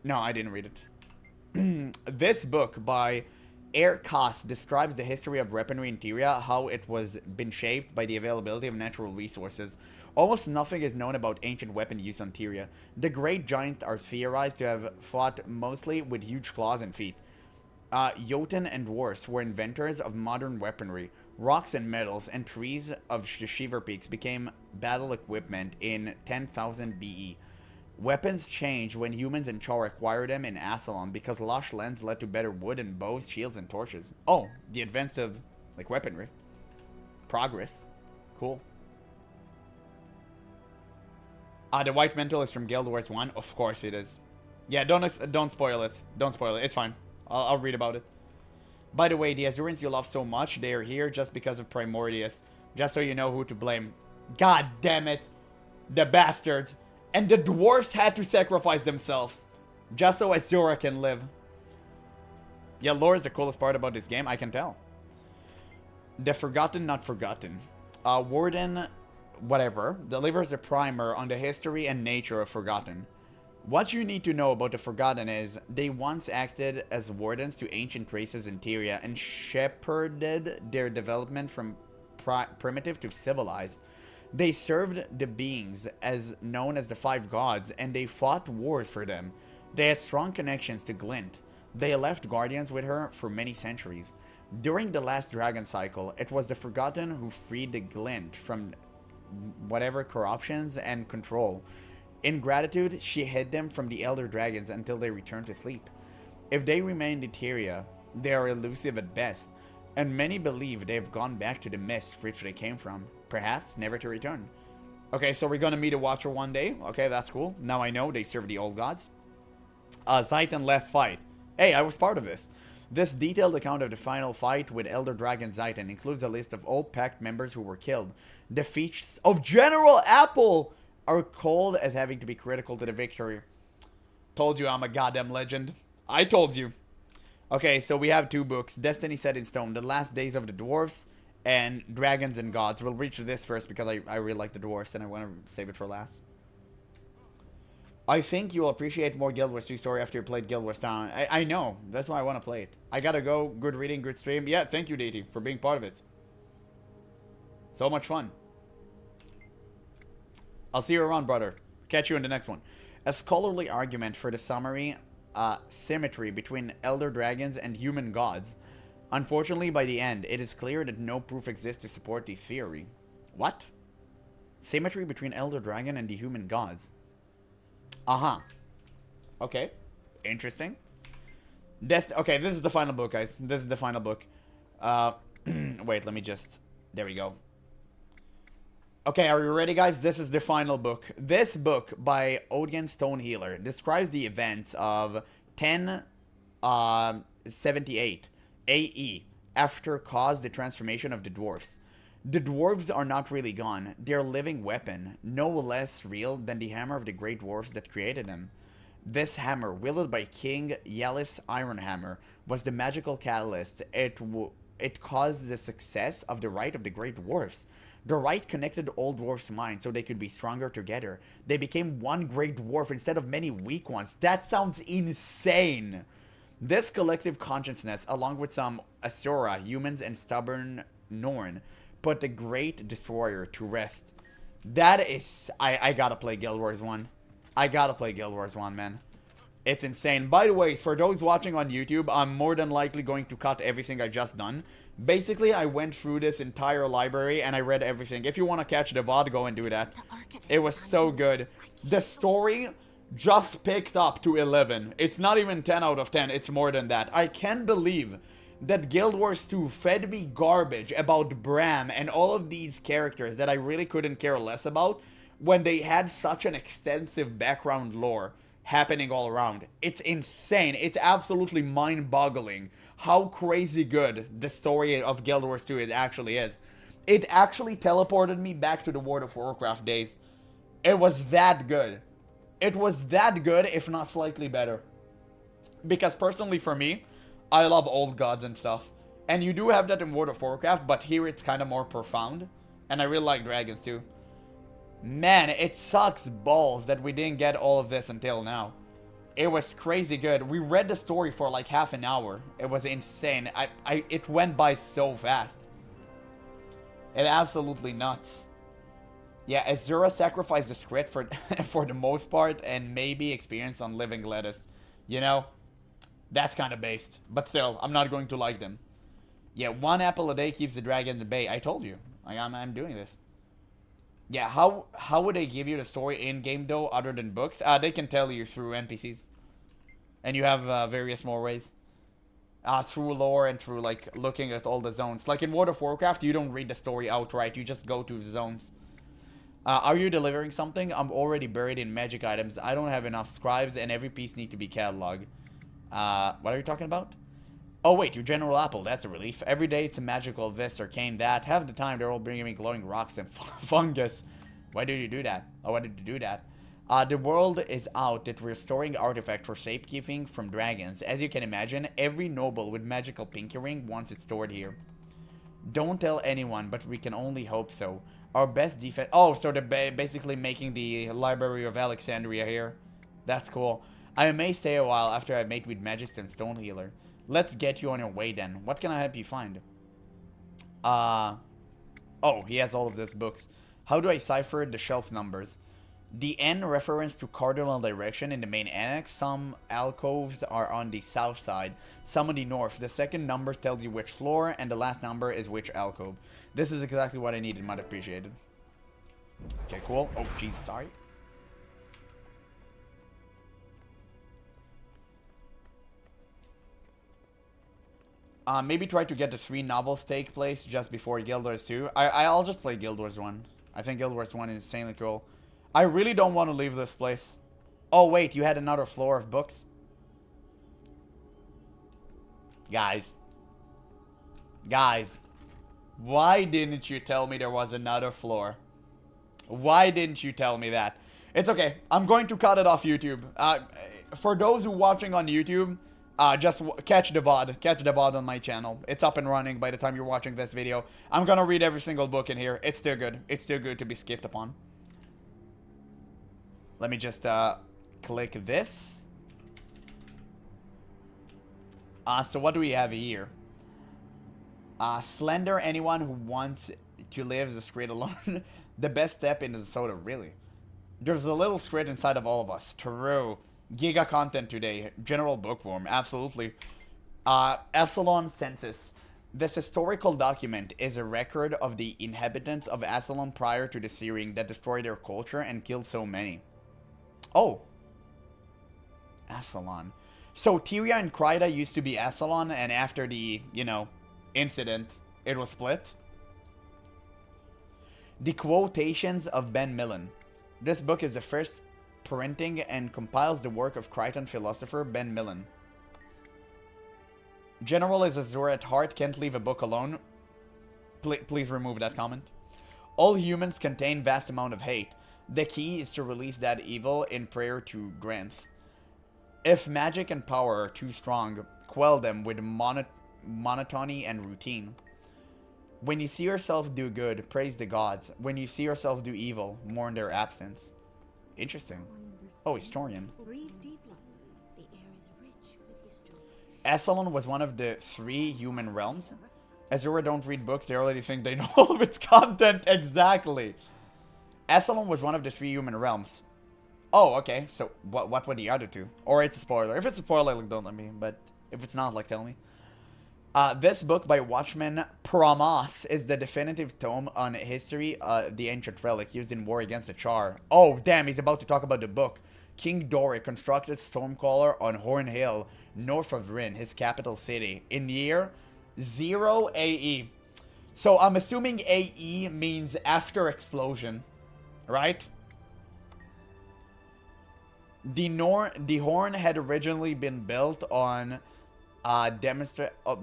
[SPEAKER 1] No, I didn't read it. This book by Air Koss describes the history of weaponry in Tyria, how it was been shaped by the availability of natural resources. Almost nothing is known about ancient weapon use on Tyria. The great giants are theorized to have fought mostly with huge claws and feet. Jotun and dwarfs were inventors of modern weaponry. Rocks and metals and trees of the Shiver Peaks became battle equipment in 10,000 BE. Weapons changed when humans and Char acquired them in Ascalon because lush lands led to better wood and bows, shields, and torches. Oh, the advance of, like, weaponry. Progress. Cool. The White Mantle is from Guild Wars 1? Of course it is. Yeah, don't spoil it. Don't spoil it. It's fine. I'll read about it. By the way, the Azurians you love so much, they are here just because of Primordius. Just so you know who to blame. God damn it. The bastards. And the dwarfs had to sacrifice themselves. Just so Azura can live. Yeah, lore is the coolest part about this game, I can tell. The Forgotten Not Forgotten. Warden, whatever, delivers a primer on the history and nature of Forgotten. What you need to know about the Forgotten is, they once acted as wardens to ancient races in Tyria and shepherded their development from primitive to civilized. They served the beings as known as the Five Gods, and they fought wars for them. They had strong connections to Glint. They left guardians with her for many centuries. During the last dragon cycle, it was the Forgotten who freed the Glint from whatever corruptions and control. In gratitude, she hid them from the Elder Dragons until they returned to sleep. If they remained in Tyria, they are elusive at best, and many believe they have gone back to the mist which they came from, perhaps never to return. Okay, so we're gonna meet a Watcher one day. Okay, that's cool. Now I know they serve the old gods. Zayton last fight. Hey, I was part of this. This detailed account of the final fight with Elder Dragon Zayton includes a list of all pact members who were killed. The feats of GeneralApple are called as having to be critical to the victory. Told you I'm a goddamn legend. I told you. Okay, so we have two books. Destiny Set in Stone, The Last Days of the Dwarves, and Dragons and Gods. We'll reach this first because I really like the dwarves and I want to save it for last. I think you'll appreciate more Guild Wars 2 story after you played Guild Wars Town. I know. That's why I want to play it. I gotta go. Good reading, good stream. Yeah, thank you, DT, for being part of it. So much fun. I'll see you around, brother. Catch you in the next one. A scholarly argument for the summary symmetry between Elder Dragons and human gods. Unfortunately, by the end, it is clear that no proof exists to support the theory. What? Symmetry between Elder Dragon and the human gods. Okay. Interesting. Okay, this is the final book, guys. This is the final book. Wait, let me just... There we go. Okay, are you ready, guys? This is the final book. This book by Odin Stonehealer describes the events of 1078 AE after caused the transformation of the dwarfs. The dwarves are not really gone. They're a living weapon, no less real than the hammer of the great dwarfs that created them. This hammer, wielded by King Yalis Ironhammer, was the magical catalyst. It caused the success of the right of the great dwarfs. The right connected all dwarfs' minds so they could be stronger together. They became one great dwarf instead of many weak ones. That sounds insane. This collective consciousness, along with some Asura, humans, and stubborn Norn, put the Great Destroyer to rest. That is... I gotta play Guild Wars 1. I gotta play Guild Wars 1, man. It's insane. By the way, for those watching on YouTube, I'm more than likely going to cut everything I just done. Basically, I went through this entire library and I read everything. If you want to catch the VOD, go and do that. It was so good. The story just picked up to 11. It's not even 10 out of 10. It's more than that. I can't believe that Guild Wars 2 fed me garbage about Bram and all of these characters that I really couldn't care less about when they had such an extensive background lore happening all around. It's insane. It's absolutely mind-boggling how crazy good the story of Guild Wars 2 it actually is. It actually teleported me back to the World of Warcraft days. It was that good. It was that good, if not slightly better. Because personally for me, I love old gods and stuff. And you do have that in World of Warcraft, but here it's kind of more profound. And I really like dragons too. Man, it sucks balls that we didn't get all of this until now. It was crazy good. We read the story for like half an hour. It was insane. It went by so fast. It absolutely nuts. Yeah, Azura sacrificed the script for the most part and maybe experience on Living Lettuce. You know, that's kind of based. But still, I'm not going to like them. Yeah, 1 apple a day keeps the dragon at bay. I told you. I'm doing this. Yeah, how would they give you the story in-game, though, other than books? They can tell you through NPCs. And you have various more ways. Through lore and through, like, looking at all the zones. Like, in World of Warcraft, you don't read the story outright. You just go to the zones. Are you delivering something? I'm already buried in magic items. I don't have enough scribes, and every piece needs to be cataloged. What are you talking about? Oh, wait, your GeneralApple. That's a relief. Every day it's a magical this, arcane that. Half the time they're all bringing me glowing rocks and fungus. Why did you do that? Oh, why did you do that? The world is out that we're storing artifact for safekeeping from dragons. As you can imagine, every noble with magical pinky ring wants it stored here. Don't tell anyone, but we can only hope so. Our best defense... Oh, so they're basically making the Library of Alexandria here. That's cool. I may stay a while after I mate with Magister and Stonehealer. Let's get you on your way then. What can I help you find? Oh, he has all of these books. How do I cipher the shelf numbers? The N reference to cardinal direction in the main annex. Some alcoves are on the south side, some on the north. The second number tells you which floor, and the last number is which alcove. This is exactly what I needed. Much appreciated. Okay, cool. Oh, jeez, sorry. Maybe try to get the 3 novels take place just before Guild Wars 2. I'll just play Guild Wars 1. I think Guild Wars 1 is insanely cool. I really don't want to leave this place. Oh, wait, you had another floor of books? Guys. Guys. Why didn't you tell me there was another floor? Why didn't you tell me that? It's okay. I'm going to cut it off YouTube. For those who are watching on YouTube, just catch the VOD. Catch the VOD on my channel. It's up and running by the time you're watching this video. I'm gonna read every single book in here. It's still good. It's still good to be skipped upon. Let me just click this. So what do we have here? Slender, anyone who wants to live the squid alone. The best step in the soda, really. There's a little squid inside of all of us. True. Giga content today. General Bookworm, absolutely. Ascalon Census. This historical document is a record of the inhabitants of Ascalon prior to the searing that destroyed their culture and killed so many. Oh. Ascalon. So Tyria and Kryta used to be Ascalon, and after the, you know, incident, it was split. The Quotations of Ben Millen. This book is the first printing and compiles the work of Crichton philosopher Ben Millen. General is Azure at heart, can't leave a book alone. Please remove that comment. All humans contain vast amount of hate. The key is to release that evil in prayer to Granth. If magic and power are too strong, quell them with monotony and routine. When you see yourself do good, praise the gods. When you see yourself do evil, mourn their absence. Interesting. Oh, historian.
[SPEAKER 10] Breathe deeply. The air is rich with history.
[SPEAKER 1] Ascalon was one of the 3 human realms. Azura don't read books, they already think they know all of its content. Exactly. Ascalon was one of the 3 human realms. Oh, okay. So, what were the other 2? Or it's a spoiler. If it's a spoiler, like, don't let me. But if it's not, like, tell me. This book by Watchman Pramas is the definitive tome on history, the ancient relic used in war against the Char. Oh, damn, he's about to talk about the book. King Doric constructed Stormcaller on Horn Hill, north of Rin, his capital city, in year 0 AE. So I'm assuming AE means after explosion, right? The horn had originally been built on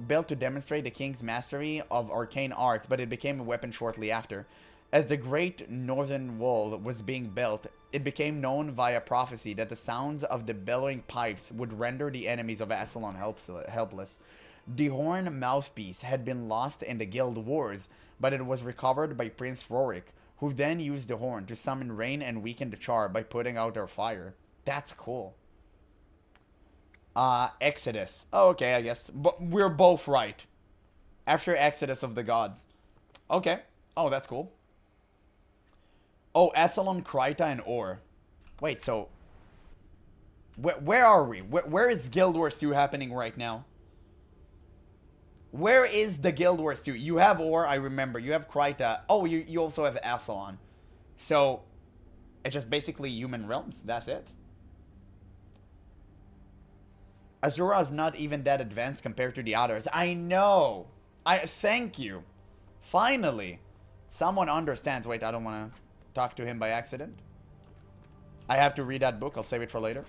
[SPEAKER 1] built to demonstrate the king's mastery of arcane arts, but it became a weapon shortly after. As the Great Northern Wall was being built, it became known via prophecy that the sounds of the bellowing pipes would render the enemies of Ascalon helpless. The horn mouthpiece had been lost in the guild wars, but it was recovered by Prince Rorik, who then used the horn to summon rain and weaken the Char by putting out their fire. That's cool. Exodus. Oh, okay, I guess. But we're both right. After Exodus of the Gods. Okay. Oh, that's cool. Oh, Ascalon, Kryta, and Or. Wait, so... Where are we? Where is Guild Wars 2 happening right now? Where is the Guild Wars 2? You have Or, I remember. You have Kryta. Oh, you also have Ascalon. So, it's just basically human realms. That's it. Azura is not even that advanced compared to the others. I know. Thank you. Finally. Someone understands. Wait, I don't want to talk to him by accident. I have to read that book. I'll save it for later.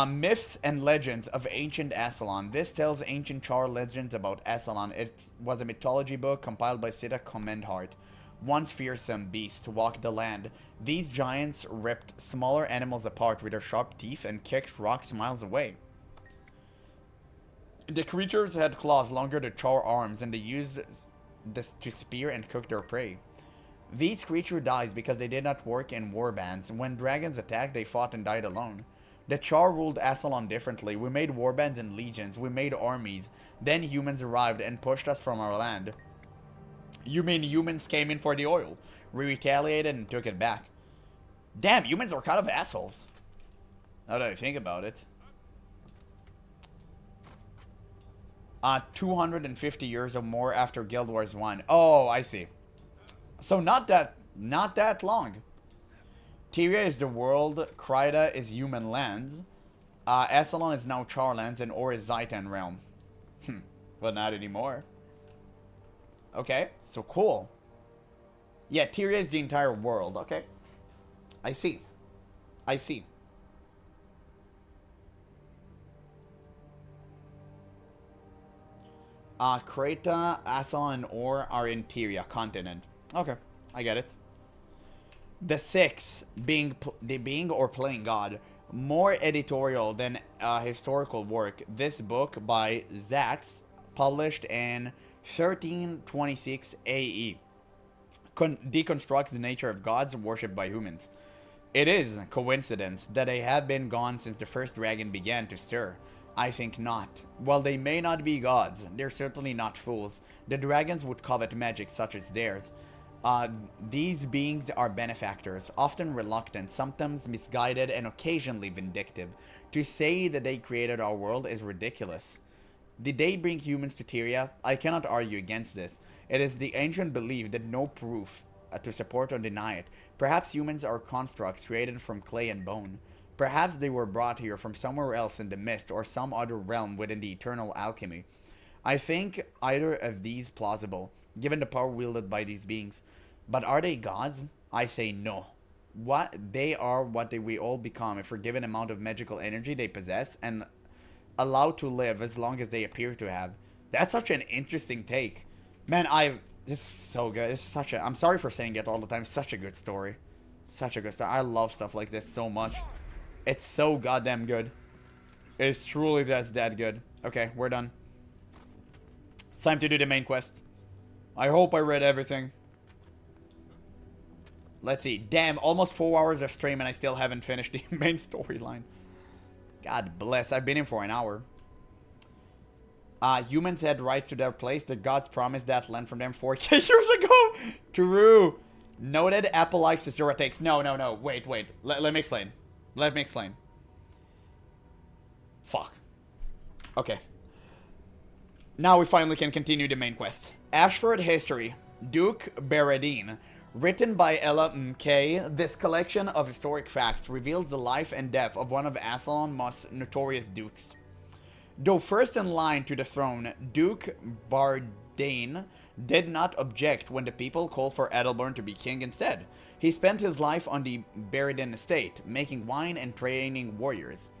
[SPEAKER 1] Myths and Legends of Ancient Ascalon. This tells ancient Char legends about Ascalon. It was a mythology book compiled by Sita Commendhart. Once fearsome beasts walked the land. These giants ripped smaller animals apart with their sharp teeth and kicked rocks miles away. The creatures had claws longer than Char arms, and they used this to spear and cook their prey. These creatures died because they did not work in war bands. When dragons attacked, they fought and died alone. The Char ruled Assalon differently. We made warbands and legions. We made armies. Then humans arrived and pushed us from our land. You mean humans came in for the oil? We retaliated and took it back. Damn, humans are kind of assholes. Now that I think about it. 250 years or more after Guild Wars 1. Oh, I see. So not that long. Tyria is the world, Kryta is human lands, Assalon is now Char lands, and Or is Zaitan realm. But not anymore. Okay, so cool. Yeah, Tyria is the entire world, okay. I see. I see. Kreta, Assalon, and Or are in Tyria continent. Okay, I get it. The Six, being or playing God, more editorial than historical work. This book by Zax, published in 1326 AE, deconstructs the nature of gods worshipped by humans. It is coincidence that they have been gone since the first dragon began to stir. I think not. While they may not be gods, they're certainly not fools. The dragons would covet magic such as theirs. These beings are benefactors, often reluctant, sometimes misguided, and occasionally vindictive. To say that they created our world is ridiculous. Did they bring humans to Tyria? I cannot argue against this. It is the ancient belief that no proof to support or deny it. Perhaps humans are constructs created from clay and bone. Perhaps they were brought here from somewhere else in the mist or some other realm within the eternal alchemy. I think either of these plausible, given the power wielded by these beings. But are they gods? I say no. They are what we all become if we're given amount of magical energy they possess and allowed to live as long as they appear to have. That's such an interesting take. Man, this is so good. It's such a, I'm sorry for saying it all the time. Such a good story. Such a good story. I love stuff like this so much. It's so goddamn good. It's truly just that good. Okay, we're done. It's time to do the main quest. I hope I read everything. Let's see. Damn, almost 4 hours of stream and I still haven't finished the main storyline. God bless. I've been in for an hour. Humans had rights to their place. The gods promised that land from them 4K years ago. True. Noted. Apple likes the zero takes. No. Wait. Let me explain. Let me explain. Fuck. Okay. Now we finally can continue the main quest. Ashford History. Duke Barradine. Written by Ella McKay, this collection of historic facts reveals the life and death of one of Assalon's most notorious dukes. Though first in line to the throne, Duke Bardane did not object when the people called for Edelburn to be king instead. He spent his life on the Barradine estate, making wine and training warriors.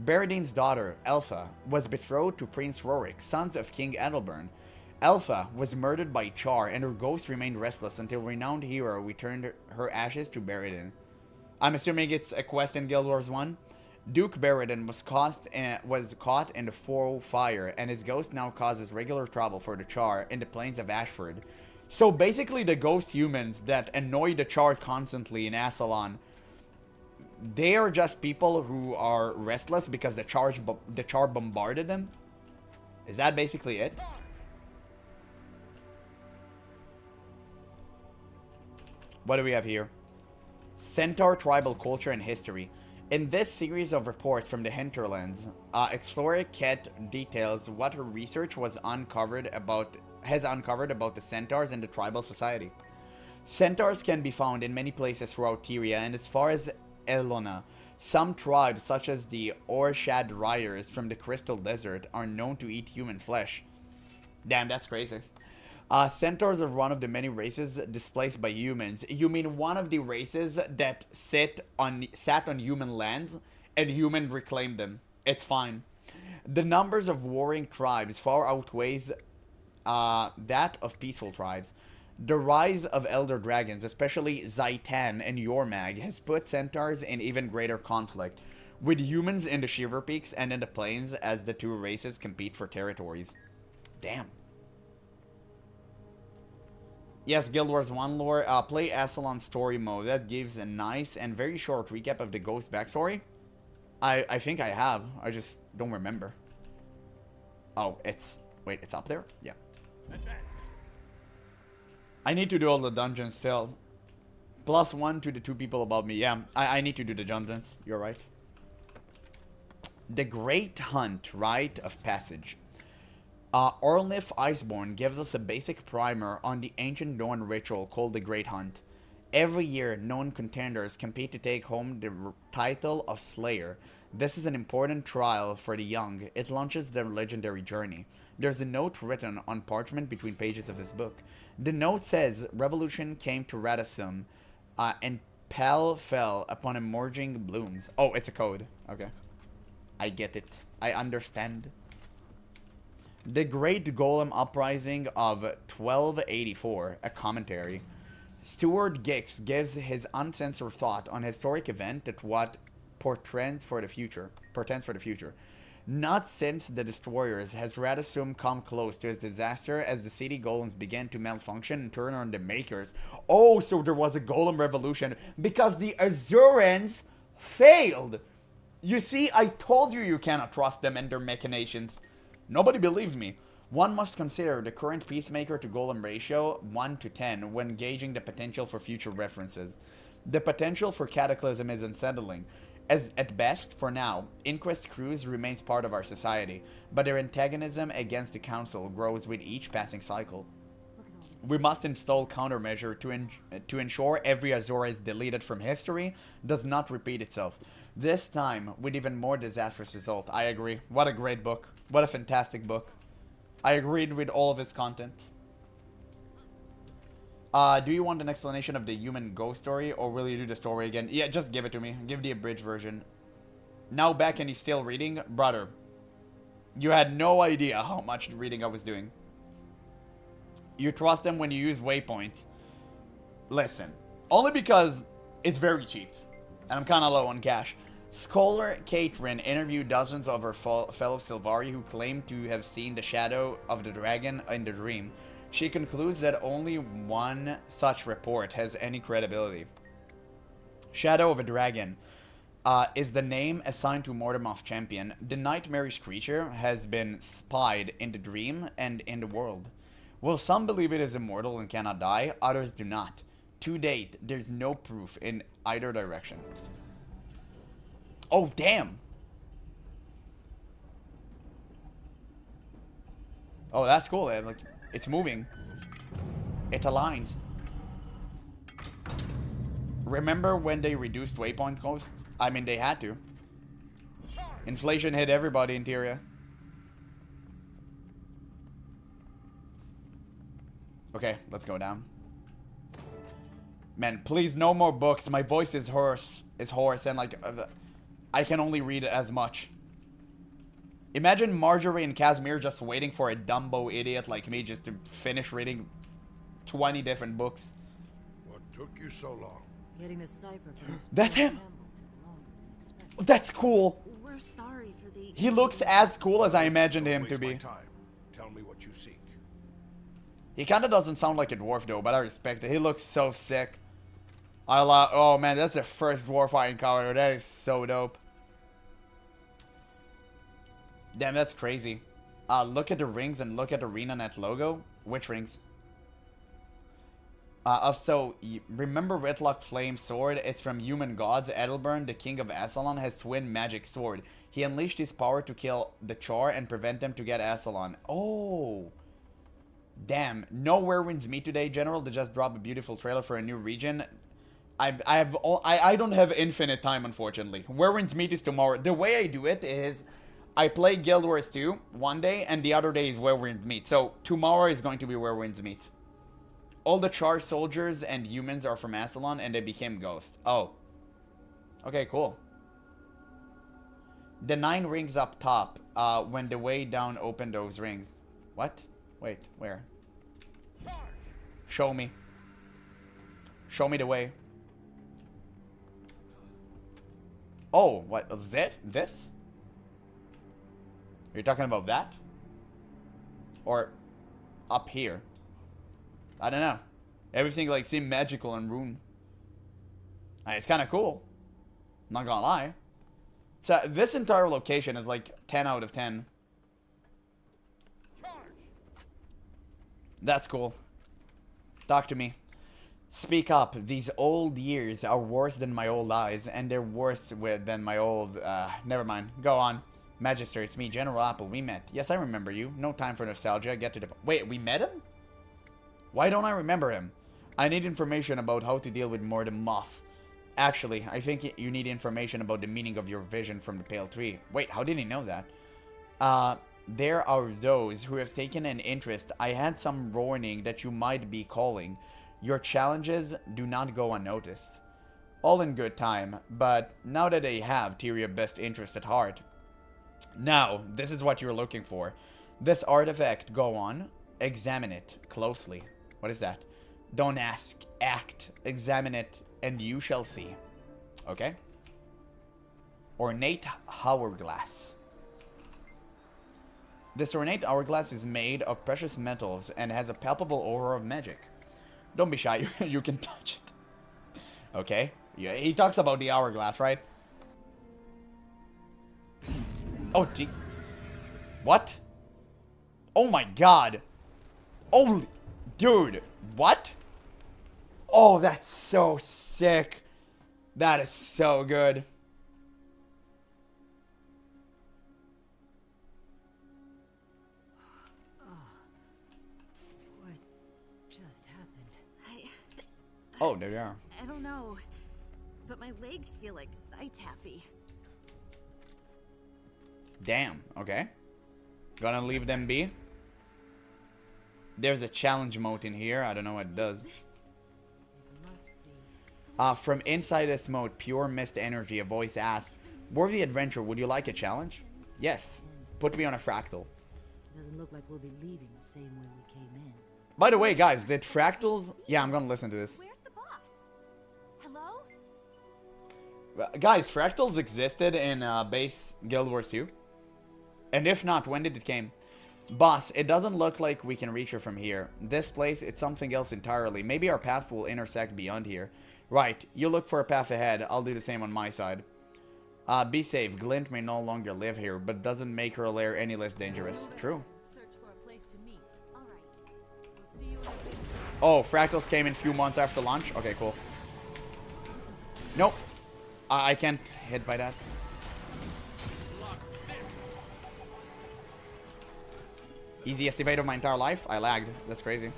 [SPEAKER 1] Barradine's daughter, Elpha, was betrothed to Prince Rorik, sons of King Edelburn. Elpha was murdered by Char, and her ghost remained restless until renowned hero returned her ashes to Barradine. I'm assuming it's a quest in Guild Wars 1. Duke Barradine was caught in the Four Fire, and his ghost now causes regular trouble for the Char in the plains of Ashford. So basically the ghost humans that annoy the Char constantly in Assalon, they are just people who are restless because the Char bombarded them? Is that basically it? What do we have here? Centaur tribal culture and history. In this series of reports from the hinterlands, Explorer Ket details what her research has uncovered about the centaurs and the tribal society. Centaurs can be found in many places throughout Tyria and as far as Elona. Some tribes, such as the Orshad Riders from the Crystal Desert, are known to eat human flesh. Damn, that's crazy. Centaurs are one of the many races displaced by humans. You mean one of the races that sat on human lands and humans reclaimed them. It's fine. The numbers of warring tribes far outweighs that of peaceful tribes. The rise of elder dragons, especially Zaitan and Yormag, has put centaurs in even greater conflict. with humans in the Shiver Peaks and in the plains as the two races compete for territories. Damn. Yes, Guild Wars 1 lore. Play Assalon story mode. That gives a nice and very short recap of the ghost backstory. I think I have. I just don't remember. Oh, it's... Wait, it's up there? Yeah. I need to do all the dungeons still. +1 to the 2 people above me. Yeah, I need to do the dungeons. You're right. The Great Hunt, Rite of Passage. Orlif Iceborne gives us a basic primer on the ancient Norn ritual called the Great Hunt. Every year, known contenders compete to take home the title of Slayer. This is an important trial for the young. It launches their legendary journey. There's a note written on parchment between pages of this book. The note says, Revolution came to Radissum, and Pel fell upon emerging blooms. Oh, it's a code. Okay. I get it. I understand. The Great Golem Uprising of 1284, a commentary. Stuart Gix gives his uncensored thought on a historic event that what portends for the future. Not since the Destroyers has Radissum come close to its disaster as the city golems began to malfunction and turn on the Makers. Oh, so there was a golem revolution because the Azurans failed. You see, I told you cannot trust them and their machinations. Nobody believed me. One must consider the current Peacemaker to Golem ratio 1 to 10 when gauging the potential for future references. The potential for Cataclysm is unsettling. As at best, for now, Inquest crews remains part of our society, but their antagonism against the Council grows with each passing cycle. We must install countermeasure to ensure every Azura is deleted from history does not repeat itself. This time, with even more disastrous result. I agree. What a great book. What a fantastic book. I agreed with all of its contents. Do you want an explanation of the human ghost story, or will you do the story again? Yeah, just give it to me. Give the abridged version. Now back and he's still reading? Brother, you had no idea how much reading I was doing. You trust them when you use waypoints. Listen, only because it's very cheap, and I'm kind of low on cash. Scholar Catherine interviewed dozens of her fellow Sylvari who claimed to have seen the shadow of the dragon in the dream. She concludes that only one such report has any credibility. Shadow of a Dragon is the name assigned to Mortemoth Champion. The nightmarish creature has been spied in the dream and in the world. While some believe it is immortal and cannot die, others do not. To date, there's no proof in either direction. Oh, damn! Oh, that's cool. Like, it's moving. It aligns. Remember when they reduced waypoint cost? I mean, they had to. Inflation hit everybody in Tyria. Okay, let's go down. Man, please, no more books. My voice is hoarse. And like, I can only read as much. Imagine Marjorie and Casimir just waiting for a Dumbo idiot like me just to finish reading 20 different books.
[SPEAKER 11] What took you so long?
[SPEAKER 16] Getting the cipher from this
[SPEAKER 1] That's him. That's cool.
[SPEAKER 16] We're sorry for the...
[SPEAKER 1] He looks as cool as I imagined him to be.
[SPEAKER 11] Tell me what you seek.
[SPEAKER 1] He kind of doesn't sound like a dwarf though, but I respect it. He looks so sick. Oh man, that's the first dwarf I encountered. That is so dope. Damn, that's crazy. Look at the rings and look at the ArenaNet logo. Which rings? So, remember Ritlock Flame Sword? It's from Human Gods. Edelburn, the king of Assalon, has twin magic sword. He unleashed his power to kill the Char and prevent them to get Assalon. Oh! Damn. No Werewind's Meet today, General. They just dropped a beautiful trailer for a new region. I don't have infinite time, unfortunately. Werewind's Meet is tomorrow. The way I do it is I play Guild Wars 2 one day, and the other day is Werewind's Meet. So, tomorrow is going to be Werewind's Meet. All the Char soldiers and humans are from Assalon, and they became ghosts. Oh. Okay, cool. The 9 rings up top, when the way down opened those rings. What? Wait, where? Show me. Show me the way. Oh, what is it? This? You're talking about that? Or up here? I don't know. Everything like seemed magical and rune. It's kind of cool. Not gonna lie. So this entire location is like 10 out of 10. That's cool. Talk to me. Speak up. These old years are worse than my old eyes, and they're worse than my old... never mind. Go on. Magister, it's me, GeneralApple. We met. Yes, I remember you. No time for nostalgia. Get to the... Wait, we met him? Why don't I remember him? I need information about how to deal with more than Moth. Actually, I think you need information about the meaning of your vision from the Pale Tree. Wait, how did he know that? There are those who have taken an interest. I had some warning that you might be calling. Your challenges do not go unnoticed. All in good time, but now that I have Tyrion's best interest at heart. Now, this is what you're looking for. This artifact, go on. Examine it closely. What is that? Don't ask, act. Examine it, and you shall see. Okay? Ornate hourglass. This ornate hourglass is made of precious metals and has a palpable aura of magic. Don't be shy, you can touch it. Okay? Yeah, he talks about the hourglass, right? Oh, gee. What? Oh my god. Oh, dude. What? Oh, that's so sick. That is so good.
[SPEAKER 9] What just happened?
[SPEAKER 1] Oh, there you are.
[SPEAKER 9] I don't know, but my legs feel like taffy.
[SPEAKER 1] Damn, okay. Gonna leave them be. There's a challenge mode in here. I don't know what it does. From inside this mode, pure mist energy, a voice asks, Worthy adventure, would you like a challenge? Yes. Put me on a fractal.
[SPEAKER 16] Doesn't look like we'll be leaving the same way we came in.
[SPEAKER 1] By the way, guys, did fractals... Yeah, I'm gonna listen to this.
[SPEAKER 9] Where's the boss? Hello?
[SPEAKER 1] Guys, fractals existed in base Guild Wars 2. And if not, when did it came? Boss, it doesn't look like we can reach her from here. This place, it's something else entirely. Maybe our path will intersect beyond here. Right, you look for a path ahead. I'll do the same on my side. Be safe. Glint may no longer live here, but doesn't make her lair any less dangerous. True. Oh, fractals came in a few months after launch? Okay, cool. Nope. I can't hit by that. Easiest evade of my entire life? I lagged. That's crazy.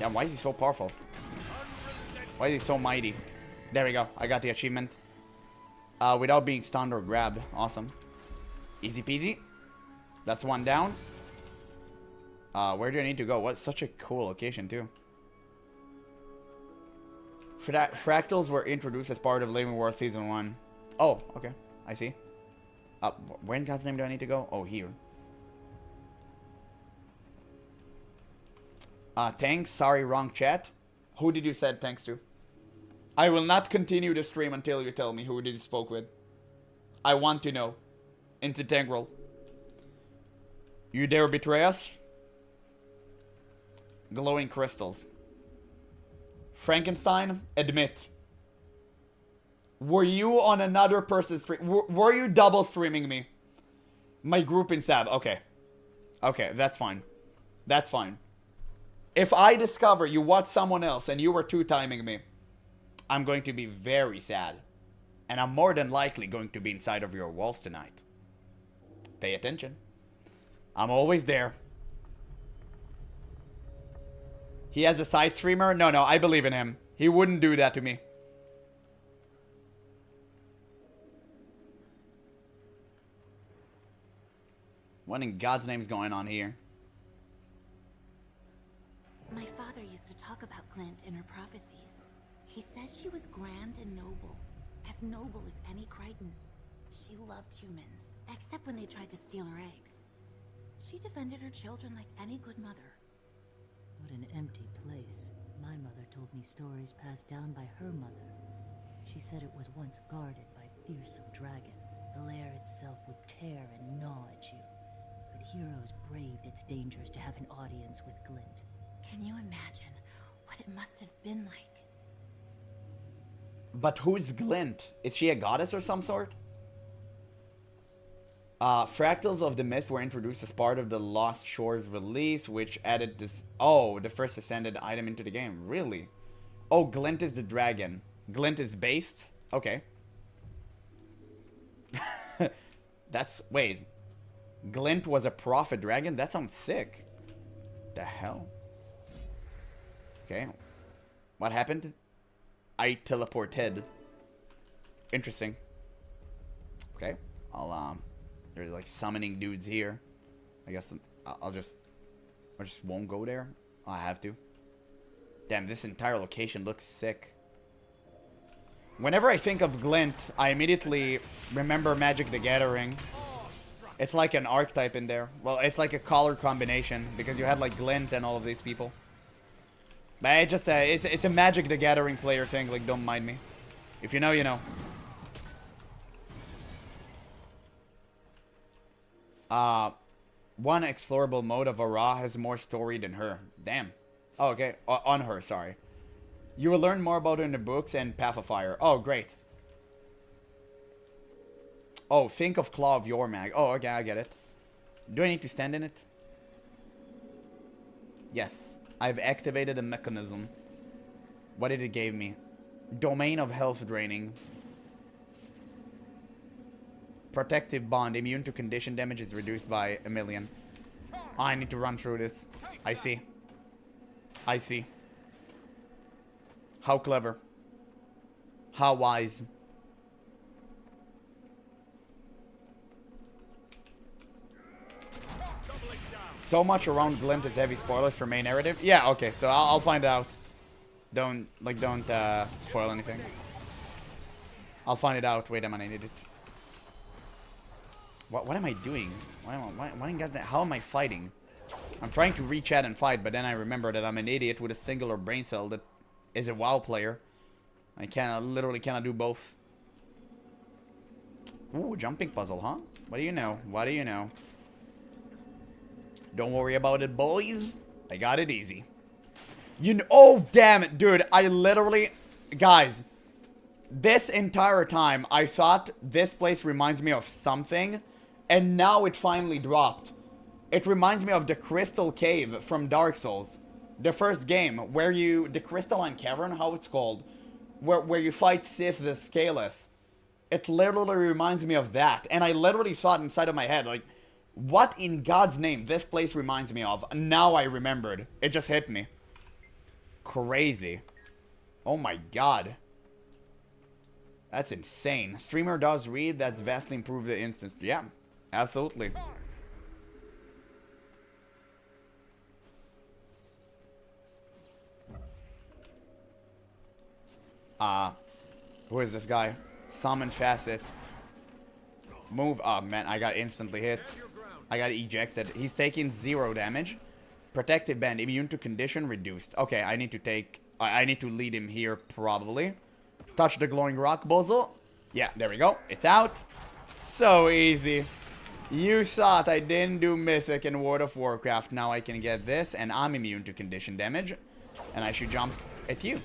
[SPEAKER 1] Yeah, why is he so powerful? Why is he so mighty? There we go. I got the achievement. Without being stunned or grabbed. Awesome. Easy peasy. That's one down. Where do I need to go? What's such a cool location, too. Fractals were introduced as part of Living World Season 1. Oh, okay. I see. Where in God's name do I need to go? Oh, here. Thanks. Sorry, wrong chat. Who did you said thanks to? I will not continue the stream until you tell me who did you spoke with. I want to know. It's integral. You dare betray us? Glowing crystals. Frankenstein, admit. Were you on another person's stream? Were you double streaming me? My group in Sab. Okay. Okay, that's fine. That's fine. If I discover you watched someone else and you were two-timing me, I'm going to be very sad. And I'm more than likely going to be inside of your walls tonight. Pay attention. I'm always there. He has a side streamer? No, I believe in him. He wouldn't do that to me. What in God's name is going on here?
[SPEAKER 18] My father used to talk about Glint in her prophecies. He said she was grand and noble as any Crichton. She loved humans, except when they tried to steal her eggs. She defended her children like any good mother.
[SPEAKER 16] What an empty place. My mother told me stories passed down by her mother. She said it was once guarded by fearsome dragons. The lair itself would tear and gnaw at you. But heroes braved its dangers to have an audience with Glint.
[SPEAKER 18] Can you imagine what it must have been like?
[SPEAKER 1] But who's Glint? Is she a goddess or some sort? Fractals of the Mist were introduced as part of the Lost Shores release, which added this... Oh, the first ascended item into the game. Really? Oh, Glint is the dragon. Glint is based? Okay. That's... Wait. Glint was a prophet dragon? That sounds sick. The hell? Okay. What happened? I teleported. Interesting. Okay. There's like summoning dudes here. I guess I just won't go there. I have to. Damn, this entire location looks sick. Whenever I think of Glint, I immediately remember Magic the Gathering. It's like an archetype in there. Well, it's like a color combination because you had like Glint and all of these people. But it just it's a Magic the Gathering player thing. Like, don't mind me. If you know, you know. One explorable mode of Ara has more story than her. Damn. Oh, okay. On her, sorry. You will learn more about her in the books and Path of Fire. Oh, great. Oh, think of Claw of Yormag. Oh, okay, I get it. Do I need to stand in it? Yes. I've activated a mechanism. What did it give me? Domain of Health Draining. Protective Bond. Immune to condition damage is reduced by 1,000,000. Oh, I need to run through this. I see. I see. How clever. How wise. So much around Glint is heavy spoilers for main narrative. Yeah, okay, so I'll find out. Don't spoil anything. I'll find it out. Wait a minute, I need it. What am I doing? How am I fighting? I'm trying to reach out and fight, but then I remember that I'm an idiot with a singular brain cell that is a WoW player. I literally cannot do both. Ooh, jumping puzzle, huh? What do you know? What do you know? Don't worry about it, boys. I got it easy. Oh, damn it, dude. I literally... Guys, this entire time, I thought this place reminds me of something, and now it finally dropped. It reminds me of the Crystal Cave from Dark Souls. The first game, where you... The Crystalline Cavern, how it's called. Where you fight Sith the Scaleless. It literally reminds me of that. And I literally thought inside of my head, like... What in God's name this place reminds me of? Now I remembered. It just hit me. Crazy. Oh my god. That's insane. Streamer does read. That's vastly improved the instance. Yeah, absolutely. Who is this guy? Summon Facet. Move. Oh man, I got instantly hit. I got ejected. He's taking 0 damage. Protective Band. Immune to condition reduced. Okay, I need to lead him here probably. Touch the glowing rock, bozo. Yeah, there we go. It's out. So easy. You thought I didn't do Mythic in World of Warcraft. Now I can get this, and I'm immune to condition damage. And I should jump at you.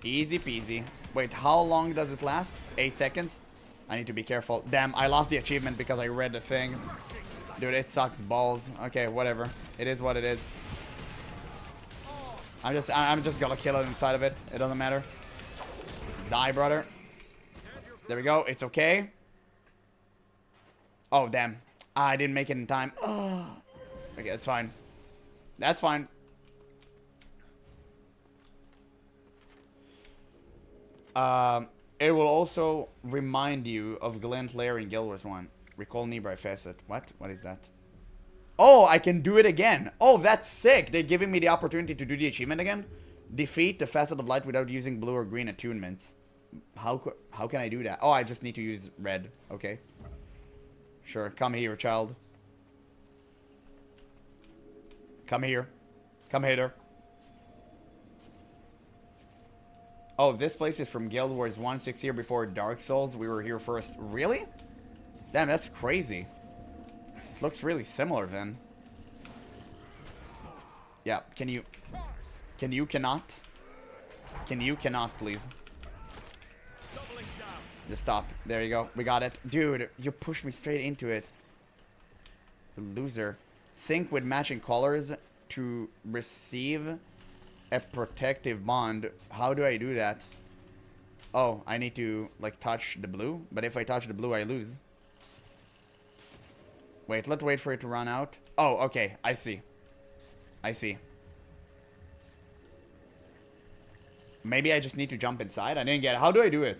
[SPEAKER 1] Easy peasy. Wait, how long does it last? 8 seconds? I need to be careful. Damn, I lost the achievement because I read the thing. Dude, it sucks balls. Okay, whatever. It is what it is. I'm just gonna kill it inside of it. It doesn't matter. Just die, brother. There we go. It's okay. Oh, damn. I didn't make it in time. Oh. Okay, that's fine. That's fine. It will also remind you of Glint Lair in Guild Wars 1. Recall nearby facet. What? What is that? Oh, I can do it again. Oh, that's sick. They're giving me the opportunity to do the achievement again. Defeat the Facet of Light without using blue or green attunements. How can I do that? Oh, I just need to use red. Okay. Sure. Come here, child. Come here. Come hither. Oh, this place is from Guild Wars 1, 6 years before Dark Souls. We were here first. Really? Damn, that's crazy. It looks really similar then. Yeah, can you cannot, please? Just stop. There you go. We got it. Dude, you pushed me straight into it. Loser. Sync with matching colors to receive a protective bond. How do I do that? Oh, I need to, like, touch the blue? But if I touch the blue, I lose. Wait, let's wait for it to run out. Oh, okay. I see. I see. Maybe I just need to jump inside? I didn't get it. How do I do it?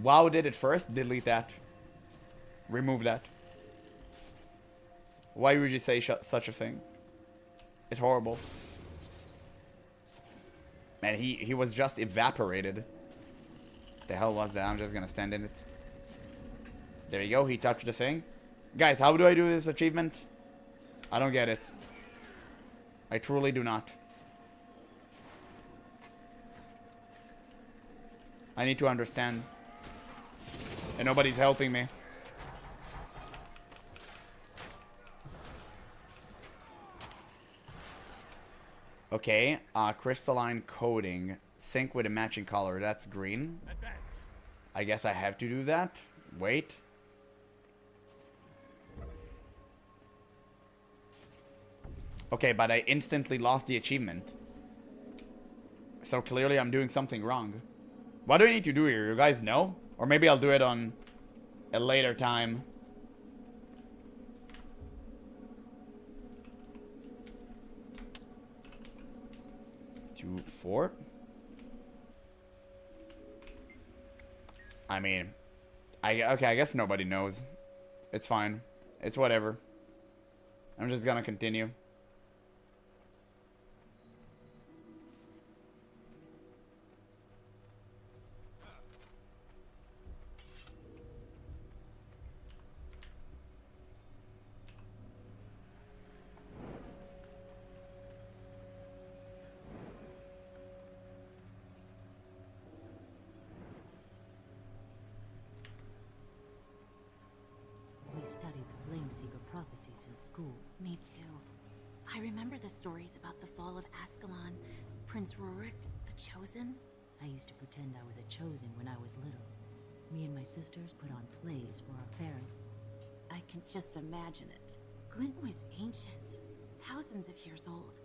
[SPEAKER 1] WoW did it first. Delete that. Remove that. Why would you say such a thing? It's horrible. Man, he was just evaporated. The hell was that? I'm just gonna stand in it. There you go. He touched the thing. Guys, how do I do this achievement? I don't get it. I truly do not. I need to understand. And nobody's helping me. Okay, crystalline coating. Sync with a matching color. That's green. I guess I have to do that. Wait. Okay, but I instantly lost the achievement. So clearly I'm doing something wrong. What do I need to do here? You guys know? Or maybe I'll do it on a later time. Two, 4. I mean, okay, I guess nobody knows. It's fine. It's whatever. I'm just gonna continue.
[SPEAKER 16] Prophecies in school.
[SPEAKER 18] Me too. I remember the stories about the fall of Ascalon, Prince Rurik, the Chosen.
[SPEAKER 16] I used to pretend I was a Chosen when I was little. Me and my sisters put on plays for our parents.
[SPEAKER 18] I can just imagine it. Glint was ancient, thousands of years old.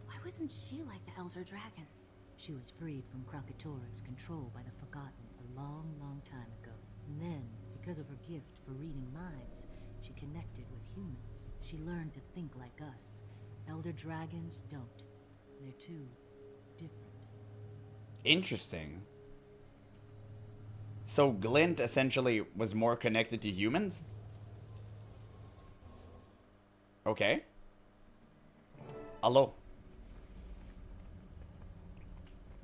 [SPEAKER 18] Why wasn't she like the Elder Dragons?
[SPEAKER 16] She was freed from Krakatorik's control by the Forgotten a long, long time ago. And then, because of her gift for reading minds, she connected with humans. She learned to think like us. Elder Dragons don't. They're too different.
[SPEAKER 1] Interesting. So Glint essentially was more connected to humans? Okay. Hello.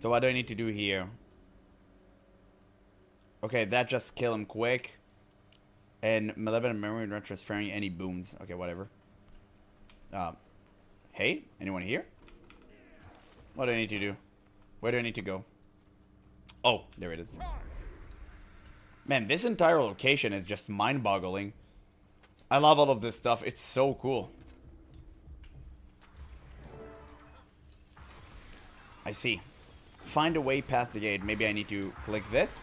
[SPEAKER 1] So what do I need to do here? Okay, that just kill him quick. And malevolent memory not transferring any booms. Okay, whatever. Hey, anyone here? What do I need to do? Where do I need to go? Oh, there it is. Man, this entire location is just mind-boggling. I love all of this stuff. It's so cool. I see. Find a way past the gate. Maybe I need to click this.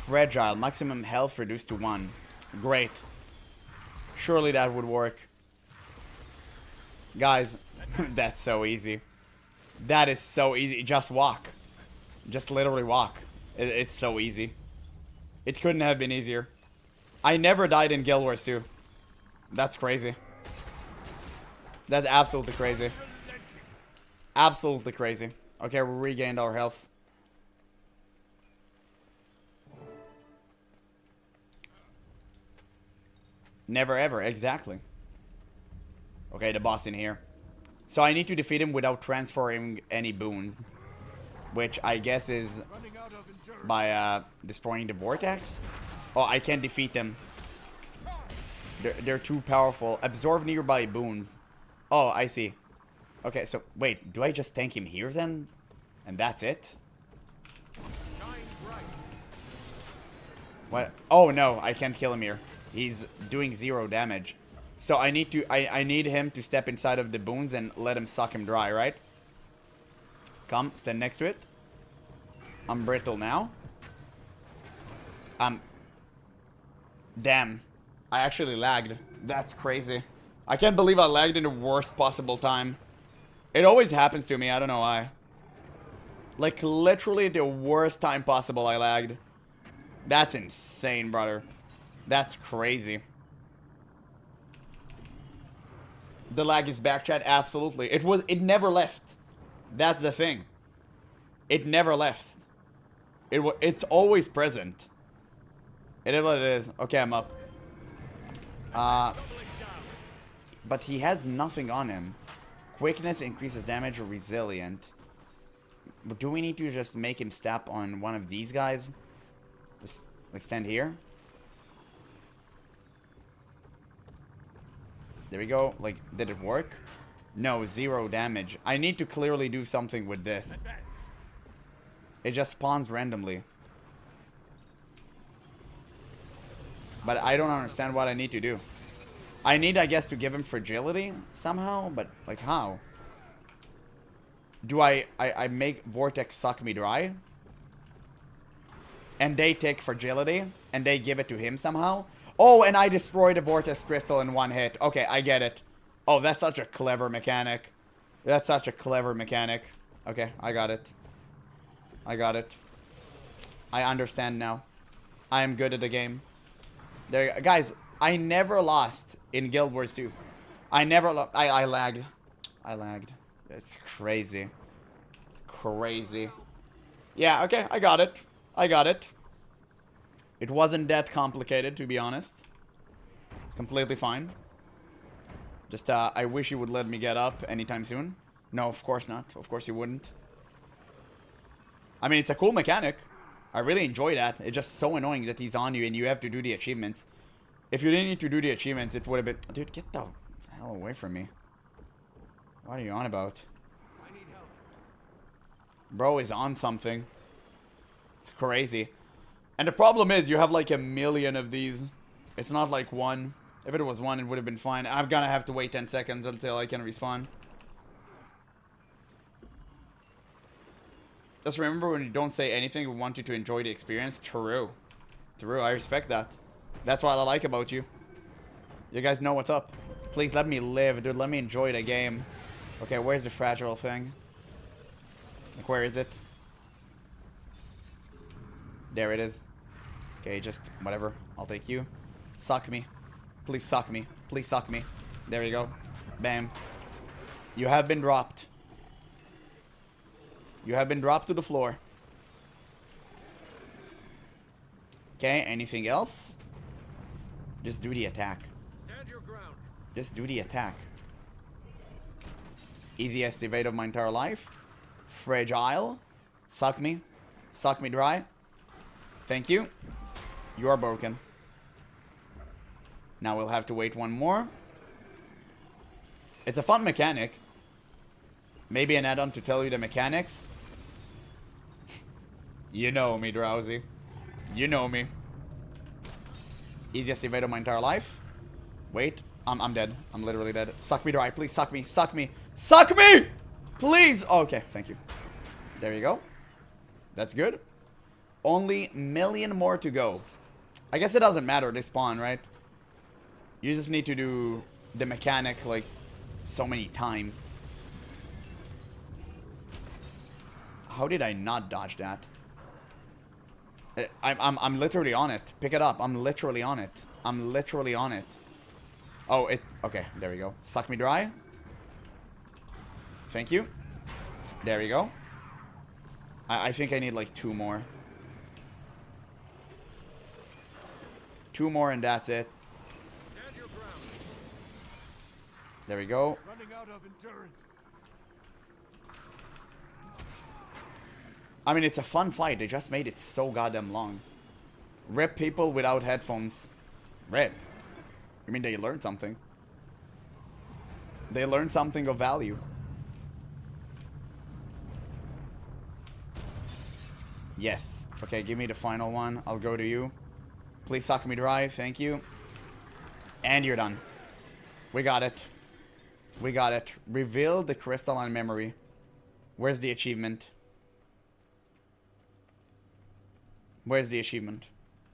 [SPEAKER 1] Fragile. Maximum health reduced to 1. Great. Surely that would work. Guys, that's so easy. That is so easy. Just walk. Just literally walk. It's so easy. It couldn't have been easier. I never died in Guild Wars 2. That's crazy. That's absolutely crazy. Absolutely crazy. Okay, we regained our health. Never ever, exactly. Okay, the boss in here. So I need to defeat him without transferring any boons. Which I guess is by destroying the vortex. Oh, I can't defeat them. They're too powerful. Absorb nearby boons. Oh, I see. Okay, so wait, do I just tank him here then? And that's it? What? Oh no, I can't kill him here. He's doing 0 damage. So I need to I need him to step inside of the boons and let him suck him dry, right? Come, stand next to it. I'm brittle now. Damn. I actually lagged. That's crazy. I can't believe I lagged in the worst possible time. It always happens to me, I don't know why. Like, literally the worst time possible I lagged. That's insane, brother. That's crazy. The lag is back, chat. Absolutely. It never left. That's the thing. It never left. It's always present. It is what it is. Okay, I'm up. But he has nothing on him. Quickness increases damage or resilient. But do we need to just make him step on one of these guys? Just like stand here. There we go. Like, did it work? No, 0 damage. I need to clearly do something with this. It just spawns randomly. But I don't understand what I need to do. I need, I guess, to give him fragility somehow, but like how? Do I make Vortex suck me dry? And they take fragility and they give it to him somehow? Oh, and I destroy the Vortex Crystal in 1 hit. Okay, I get it. Oh, that's such a clever mechanic. That's such a clever mechanic. Okay, I got it. I got it. I understand now. I am good at the game. There, guys, I never lost in Guild Wars 2. I never lost. I lagged. I lagged. It's crazy. It's crazy. Yeah, okay, I got it. I got it. It wasn't that complicated, to be honest. It's completely fine. Just, I wish you would let me get up anytime soon. No, of course not. Of course you wouldn't. I mean, it's a cool mechanic. I really enjoy that. It's just so annoying that he's on you and you have to do the achievements. If you didn't need to do the achievements, it would have been... Dude, get the hell away from me. What are you on about? Bro is on something. It's crazy. And the problem is, you have like a million of these. It's not like one. If it was one, it would have been fine. I'm gonna have to wait 10 seconds until I can respawn. Just remember, when you don't say anything, we want you to enjoy the experience. True. True, I respect that. That's what I like about you. You guys know what's up. Please let me live, dude. Let me enjoy the game. Okay, where's the fragile thing? Like, where is it? There it is. Okay, just whatever. I'll take you. Suck me. Please suck me. Please suck me. There you go. Bam. You have been dropped. You have been dropped to the floor. Okay, anything else? Just do the attack.
[SPEAKER 11] Stand your ground.
[SPEAKER 1] Just do the attack. Easiest evade of my entire life. Fragile. Suck me. Suck me dry. Thank you. You are broken. Now we'll have to wait one more. It's a fun mechanic. Maybe an add-on to tell you the mechanics. You know me, Drowsy. You know me. Easiest evade of my entire life. Wait. I'm dead. I'm literally dead. Suck me dry. Please suck me. Suck me. Suck me! Please! Okay, thank you. There you go. That's good. Only a million more to go. I guess it doesn't matter. They spawn, right? You just need to do the mechanic, like, so many times. How did I not dodge that? I'm literally on it. Pick it up. I'm literally on it. I'm literally on it. Oh, it... Okay, there we go. Suck me dry. Thank you. There we go. I think I need like 2 more. 2 more and that's it. There we go.
[SPEAKER 11] Running out of endurance.
[SPEAKER 1] I mean, it's a fun fight. They just made it so goddamn long. Rip people without headphones. Rip. I mean, they learned something. They learned something of value. Yes. Okay, give me the final one. I'll go to you. Please suck me dry. Thank you. And you're done. We got it. We got it. Reveal the crystalline memory. Where's the achievement? Where's the achievement?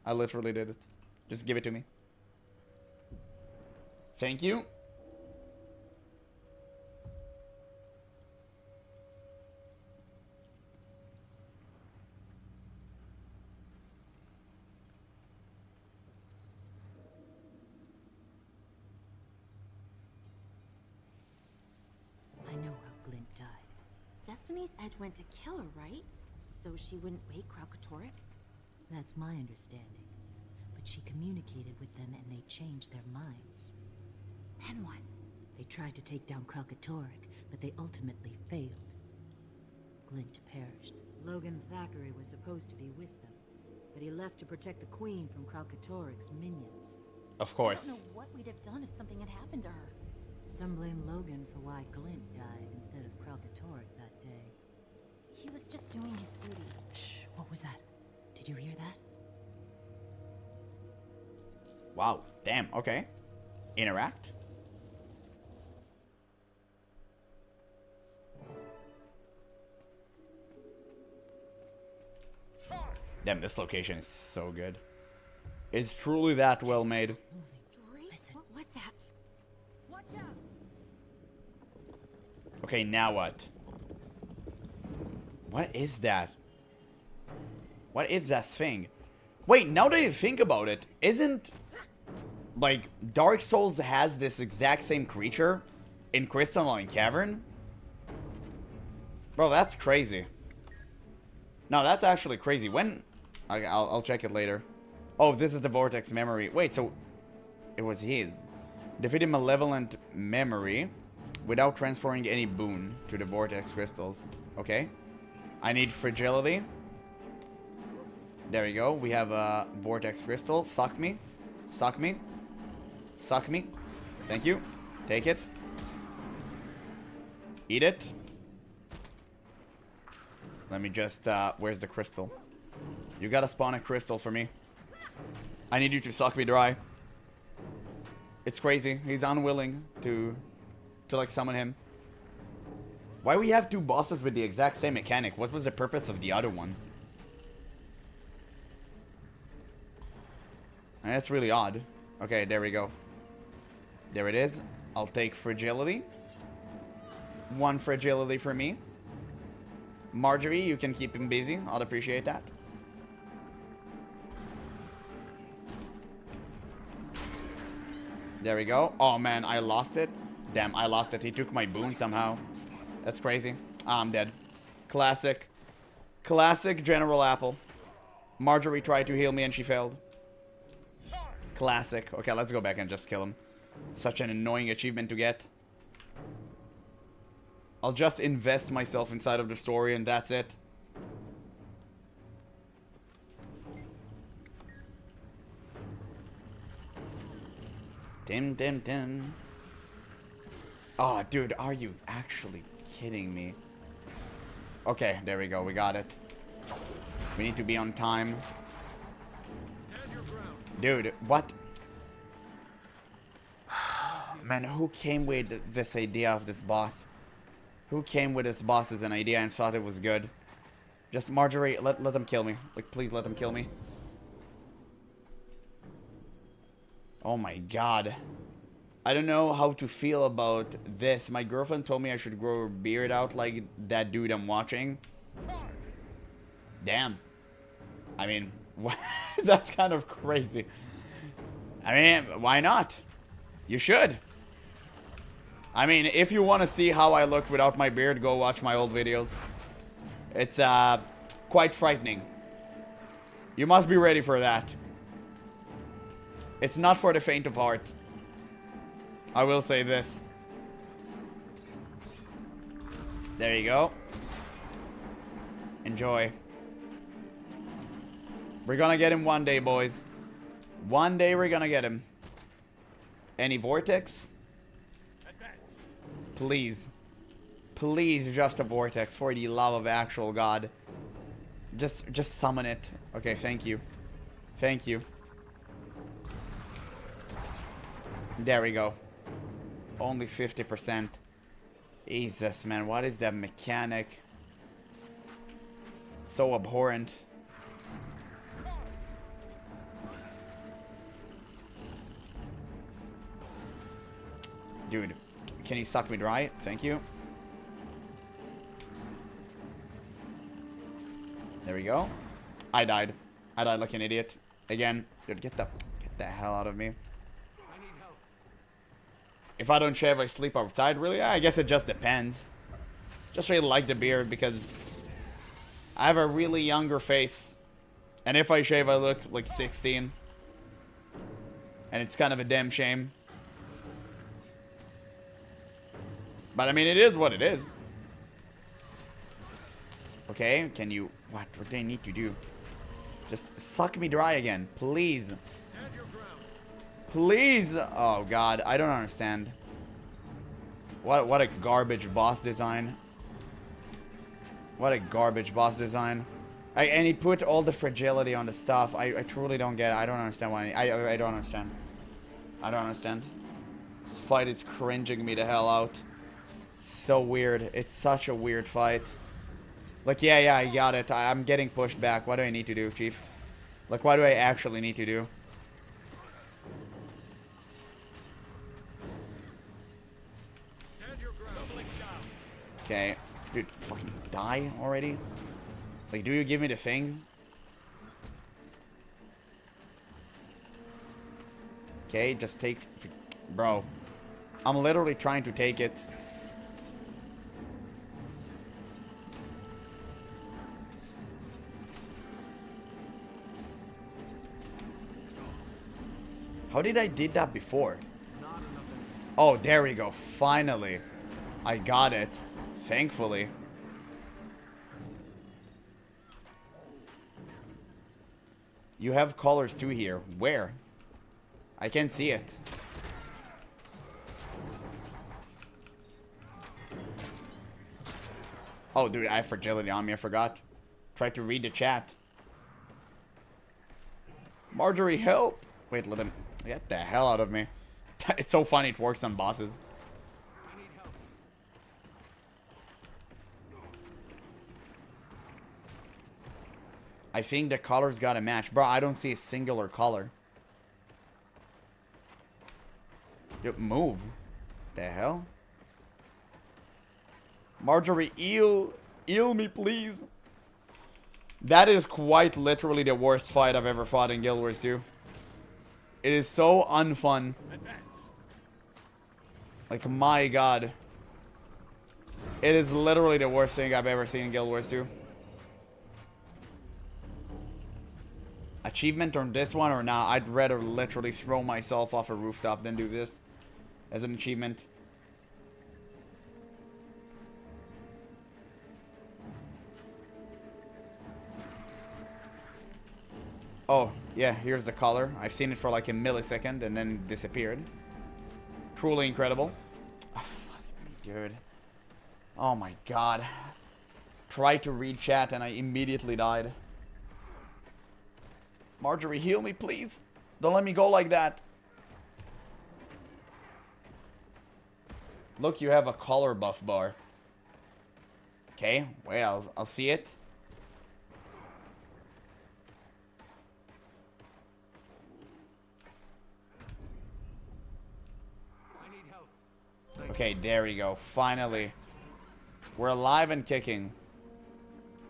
[SPEAKER 1] I literally did it. Just give it to me. Thank you.
[SPEAKER 16] I know how Glint died.
[SPEAKER 18] Destiny's Edge went to kill her, right? So she wouldn't wake Kralkatorrik?
[SPEAKER 16] That's my understanding. But she communicated with them and they changed their minds.
[SPEAKER 18] Then what?
[SPEAKER 16] They tried to take down Kralkatorrik, but they ultimately failed. Glint perished. Logan Thackeray was supposed to be with them, but he left to protect the Queen from Kralkatorrik's minions.
[SPEAKER 1] Of
[SPEAKER 18] I
[SPEAKER 1] course.
[SPEAKER 18] don't know what we'd have done if something had happened to her.
[SPEAKER 16] Some blame Logan for why Glint died instead of Kralkatorrik that day.
[SPEAKER 18] He was just doing his duty.
[SPEAKER 16] Shh, what was that? Did you hear that?
[SPEAKER 1] Wow. Damn. Okay. Interact. Damn, this location is so good. It's truly that well made.
[SPEAKER 18] Listen. What was that? Watch out!
[SPEAKER 1] Okay, now what? What is that? What is that thing? Wait, now that you think about it, isn't... like, Dark Souls has this exact same creature in Crystalline Cavern? Bro, that's crazy. No, that's actually crazy. When... I'll check it later. Oh, this is the Vortex memory. Wait, so... it was his. Defeated Malevolent Memory without transferring any boon to the Vortex Crystals. Okay. I need Fragility. There we go. We have a Vortex Crystal. Suck me. Suck me. Suck me. Thank you. Take it. Eat it. Let me just, where's the crystal? You gotta spawn a crystal for me. I need you to suck me dry. It's crazy. He's unwilling to like, summon him. Why we have two bosses with the exact same mechanic? What was the purpose of the other one? That's really odd. Okay, there we go. There it is. I'll take Fragility. One Fragility for me. Marjorie, you can keep him busy. I'll appreciate that. There we go. Oh man, I lost it. Damn, I lost it. He took my boon somehow. That's crazy. I'm dead. Classic. Classic GeneralApple. Marjorie tried to heal me and she failed. Classic. Okay, let's go back and just kill him. Such an annoying achievement to get. I'll just invest myself inside of the story and that's it. Dim, dim, dim. Oh, dude, are you actually kidding me? Okay, there we go. We got it. We need to be on time. Dude, what? Man, who came with this idea of this boss? Who came with this boss as an idea and thought it was good? Just Marjorie, let them kill me. Like, please let them kill me. Oh my god. I don't know how to feel about this. My girlfriend told me I should grow a beard out like that dude I'm watching. Damn. I mean, that's kind of crazy. I mean, why not? You should. I mean, if you want to see how I looked without my beard, go watch my old videos. It's quite frightening. You must be ready for that. It's not for the faint of heart. I will say this. There you go. Enjoy. We're gonna get him one day, boys. One day we're gonna get him. Any vortex? Please. Please, just a vortex, for the love of actual God. Just summon it. Okay, thank you. Thank you. There we go. Only 50%. Jesus, man, what is that mechanic? So abhorrent. Dude, can you suck me dry? Thank you. There we go. I died. I died like an idiot. Again. Dude, get the hell out of me. If I don't shave, I sleep outside. Really? Yeah, I guess it just depends. Just really like the beard because I have a really younger face. And if I shave, I look like 16. And it's kind of a damn shame. But I mean, it is what it is. Okay, can you... What do they need to do? Just suck me dry again, please. Please! Oh god, I don't understand. What a garbage boss design. What a garbage boss design. And he put all the fragility on the stuff. I truly don't get it. I don't understand why. I don't understand. I don't understand. This fight is cringing me the hell out. So weird. It's such a weird fight. Like, yeah, I got it. I'm getting pushed back. What do I need to do, Chief? Like, what do I actually need to do? Okay. Dude, fucking die already? Like, do you give me the thing? Okay, just take... Bro. I'm literally trying to take it. How did I did that before? Oh, there we go. Finally. I got it. Thankfully. You have colors too here. Where? I can't see it. Oh, dude, I have fragility on me. I forgot. Tried to read the chat. Marjorie, help! Wait, let him... Get the hell out of me. It's so funny it works on bosses. I think the colors gotta match. Bro, I don't see a singular color. Dude, move. The hell? Marjorie, heal me, please. That is quite literally the worst fight I've ever fought in Guild Wars 2. It is so unfun. Like, my god. It is literally the worst thing I've ever seen in Guild Wars 2. Achievement on this one or not? I'd rather literally throw myself off a rooftop than do this as an achievement. Oh, yeah, here's the color. I've seen it for like a millisecond and then disappeared. Truly incredible. Oh, fuck me, dude. Oh my god. Tried to read chat and I immediately died. Marjorie, heal me, please. Don't let me go like that. Look, you have a color buff bar. Okay, wait, I'll see it. Okay, there we go. Finally. We're alive and kicking.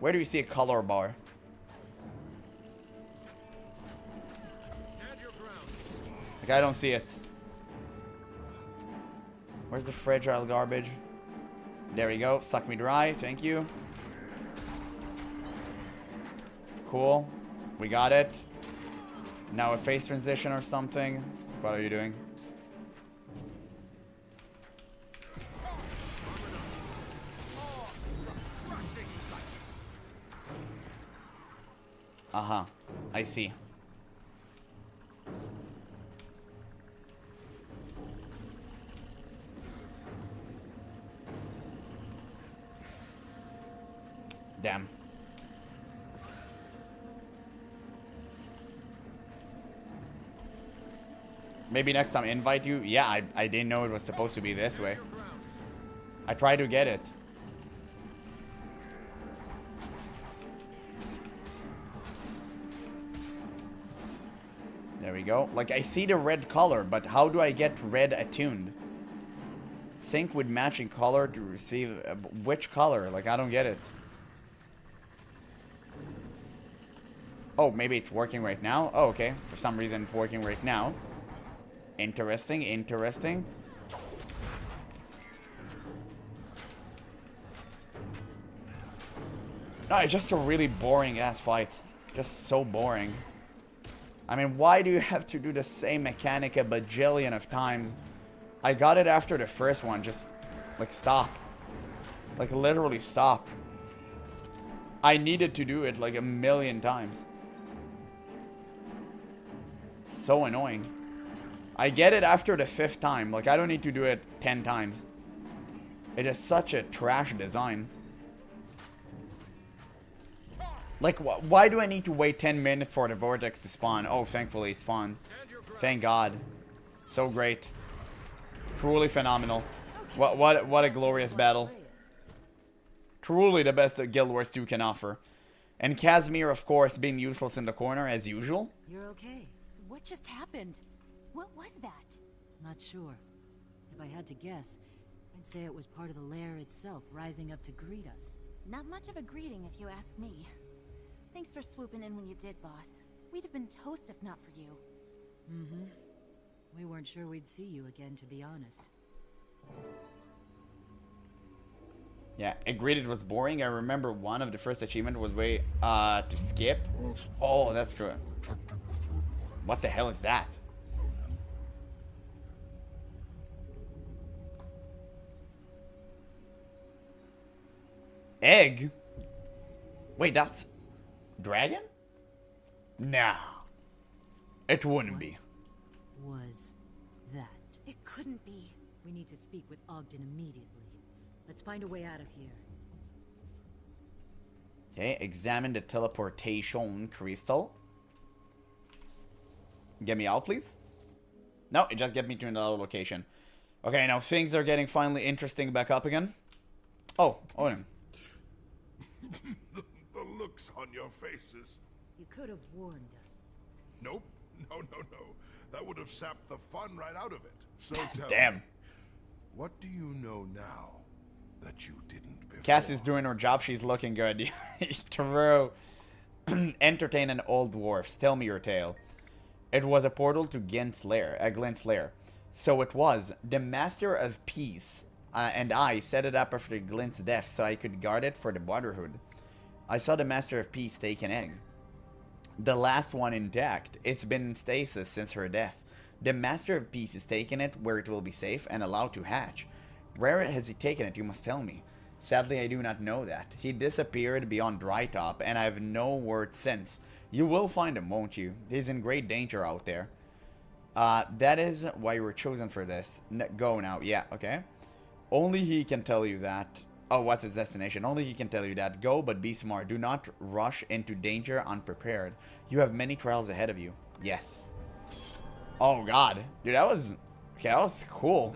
[SPEAKER 1] Where do we see a color bar? Like, I don't see it. Where's the fragile garbage? There we go. Suck me dry. Thank you. Cool. We got it. Now a face transition or something. What are you doing? Uh-huh. I see. Damn. Maybe next time invite you? Yeah, I didn't know it was supposed to be this way. I tried to get it. There we go. Like, I see the red color, but how do I get red attuned? Sync with matching color to receive... which color? Like, I don't get it. Oh, maybe it's working right now? Oh, okay. For some reason, it's working right now. Interesting, interesting. No, it's just a really boring-ass fight. Just so boring. I mean, why do you have to do the same mechanic a bajillion of times? I got it after the first one. Just, like, stop. Like, literally stop. I needed to do it, like, a million times. So annoying. I get it after the 5th time. Like, I don't need to do it 10 times. It is such a trash design. Like, why do I need to wait 10 minutes for the vortex to spawn? Oh, thankfully it spawned. Thank God. So great. Truly phenomenal. What a glorious battle. Truly the best that Guild Wars 2 can offer. And Casimir, of course, being useless in the corner as usual.
[SPEAKER 16] You're okay.
[SPEAKER 18] What just happened? What was that?
[SPEAKER 16] Not sure. If I had to guess, I'd say it was part of the lair itself rising up to greet us.
[SPEAKER 18] Not much of a greeting if you ask me. Thanks for swooping in when you did, boss. We'd have been toast if not for you.
[SPEAKER 16] Mm-hmm. We weren't sure we'd see you again, to be honest.
[SPEAKER 1] Yeah, agreed it was boring. I remember one of the first achievement was to skip. Oh, that's true. What the hell is that? Egg? Wait, that's... dragon? Nah. It wouldn't be.
[SPEAKER 16] Was that?
[SPEAKER 18] It couldn't be.
[SPEAKER 16] We need to speak with Ogden immediately. Let's find a way out of here.
[SPEAKER 1] Okay, examine the teleportation crystal. Get me out, please. No, it just get me to another location. Okay, now things are getting finally interesting back up again. Oh, Odin.
[SPEAKER 11] The looks on your faces.
[SPEAKER 16] You could have warned us.
[SPEAKER 11] Nope. No. That would have sapped the fun right out of it. So tell
[SPEAKER 1] Damn.
[SPEAKER 11] me, what do you know now that you didn't before?
[SPEAKER 1] Cassie's doing her job. She's looking good. True. Entertain an old dwarf. Tell me your tale. It was a portal to Glint's lair. So it was. The Master of Peace and I set it up after Glint's death so I could guard it for the Brotherhood. I saw the Master of Peace take an egg. The last one intact. It's been in stasis since her death. The Master of Peace is taking it where it will be safe and allowed to hatch. Where has he taken it? You must tell me. Sadly, I do not know that. He disappeared beyond Drytop, and I have no word since. You will find him, won't you? He's in great danger out there. That is why you were chosen for this. Go now. Yeah, okay. Only he can tell you that. Oh, what's his destination? Only he can tell you that. Go, but be smart. Do not rush into danger unprepared. You have many trials ahead of you. Yes. Oh, God. Dude, that was... okay, that was cool.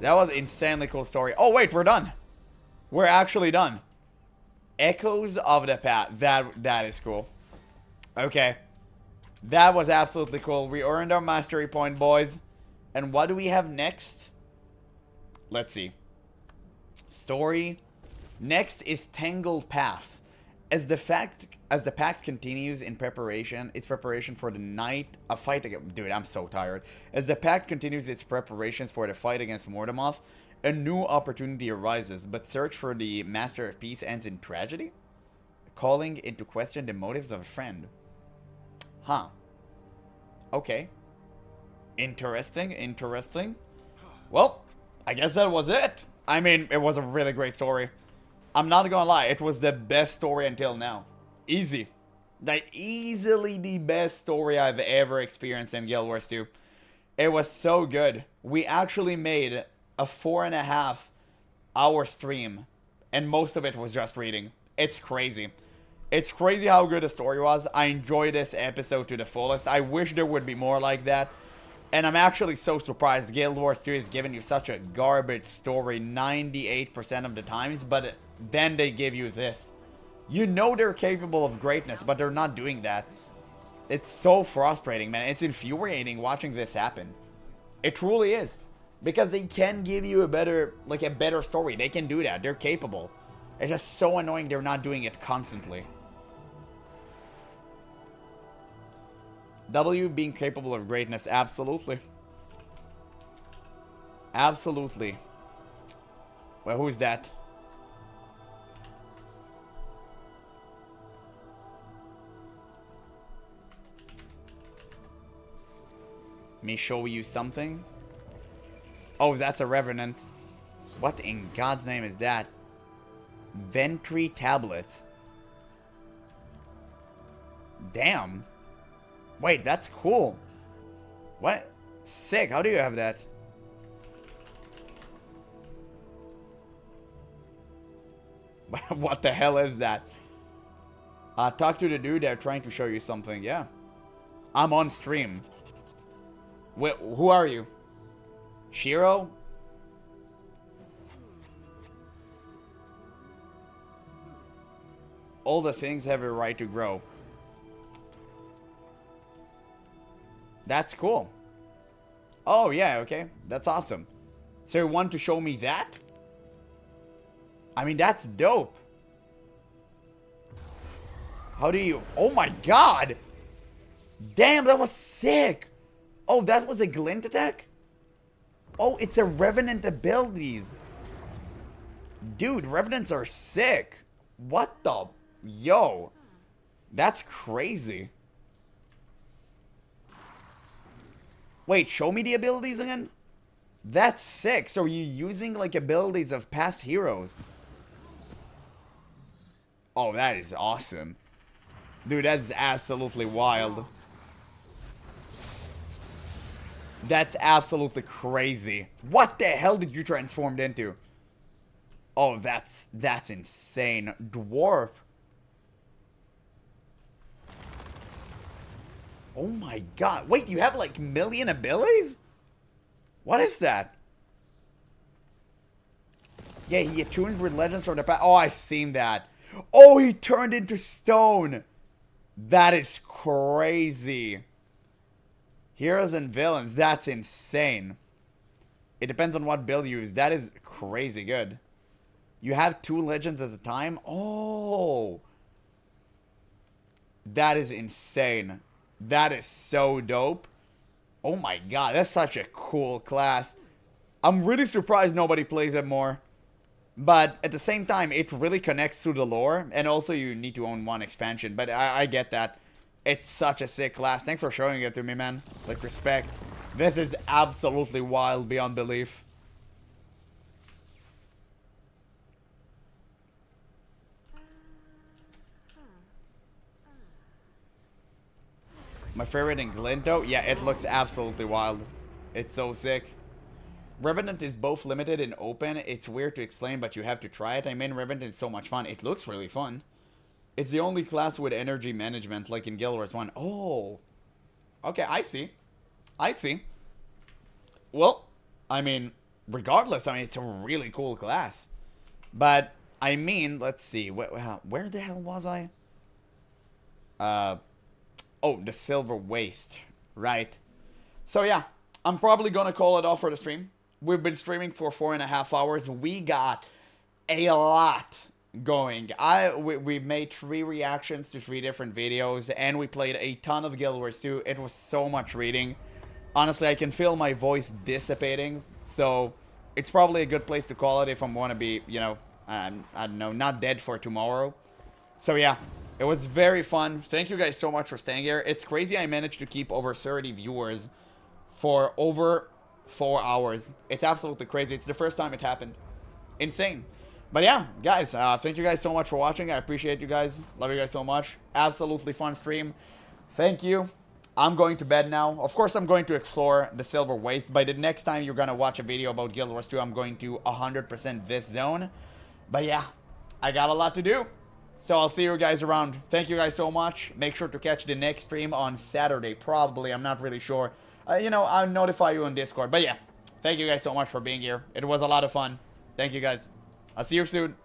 [SPEAKER 1] That was insanely cool story. Oh, wait, we're done. We're actually done. Echoes of the Path. That is cool. Okay. That was absolutely cool. We earned our mastery point, boys. And what do we have next? Let's see. Story. Next is Tangled Paths. As the pact continues its preparation for the night a fight against... dude, I'm so tired. As the pact continues its preparations for the fight against Mortemoth, a new opportunity arises, but search for the Master of Peace ends in tragedy, calling into question the motives of a friend. Huh. Okay. Interesting. Well, I guess that was it. I mean, it was a really great story. I'm not gonna lie, it was the best story until now. Easy. Like, easily the best story I've ever experienced in Guild Wars 2. It was so good. We actually made a 4.5-hour stream, and most of it was just reading. It's crazy. It's crazy how good the story was. I enjoyed this episode to the fullest. I wish there would be more like that. And I'm actually so surprised Guild Wars 2 is giving you such a garbage story 98% of the times, but then they give you this. You know they're capable of greatness, but they're not doing that. It's so frustrating, man. It's infuriating watching this happen. It truly is. Because they can give you a better story. They can do that. They're capable. It's just so annoying they're not doing it constantly. W being capable of greatness, absolutely. Absolutely. Well, who's that? Me show you something? Oh, that's a revenant. What in God's name is that? Ventry tablet. Damn. Wait, that's cool. What? Sick. How do you have that? What the hell is that? Talk to the dude. They're trying to show you something. Yeah. I'm on stream. Wait, who are you? Shiro? All the things have a right to grow. That's cool. Oh, yeah, okay. That's awesome. So you want to show me that? I mean, that's dope. How do you... Oh my god! Damn, that was sick! Oh, that was a glint attack? Oh, it's a Revenant abilities. Dude, Revenants are sick. What the... Yo. That's crazy. Wait, show me the abilities again? That's sick. So you're using, like, abilities of past heroes. Oh, that is awesome. Dude, that's absolutely wild. That's absolutely crazy. What the hell did you transform into? Oh, that's insane. Dwarf. Oh my god. Wait, you have like million abilities? What is that? Yeah, he attunes with legends from the past. Oh, I've seen that. Oh, he turned into stone. That is crazy. Heroes and villains. That's insane. It depends on what build you use. That is crazy good. You have 2 legends at a time? Oh. That is insane. That is so dope. Oh my god, that's such a cool class. I'm really surprised nobody plays it more. But at the same time, it really connects to the lore. And also you need to own 1 expansion. But I get that. It's such a sick class. Thanks for showing it to me, man. Like, respect. This is absolutely wild beyond belief. My favorite in Glinto? Yeah, it looks absolutely wild. It's so sick. Revenant is both limited and open. It's weird to explain, but you have to try it. I mean, Revenant is so much fun. It looks really fun. It's the only class with energy management, like in Guild Wars 1. Oh. Okay, I see. I see. Well, I mean, regardless, I mean, it's a really cool class. But, I mean, let's see. Where the hell was I? Oh, the Silver Waste. Right. So, yeah. I'm probably gonna call it off for the stream. We've been streaming for 4.5 hours. We got a lot going. We made 3 reactions to 3 different videos, and we played a ton of Guild Wars 2. It was so much reading. Honestly, I can feel my voice dissipating, so it's probably a good place to call it if I'm gonna be, you know, I don't know, not dead for tomorrow. So yeah, it was very fun. Thank you guys so much for staying here. It's crazy I managed to keep over 30 viewers for over 4 hours. It's absolutely crazy. It's the first time it happened. Insane. But yeah, guys, thank you guys so much for watching. I appreciate you guys. Love you guys so much. Absolutely fun stream. Thank you. I'm going to bed now. Of course, I'm going to explore the Silver Waste. By the next time you're going to watch a video about Guild Wars 2, I'm going to 100% this zone. But yeah, I got a lot to do. So I'll see you guys around. Thank you guys so much. Make sure to catch the next stream on Saturday, probably. I'm not really sure. You know, I'll notify you on Discord. But yeah, thank you guys so much for being here. It was a lot of fun. Thank you guys. I'll see you soon.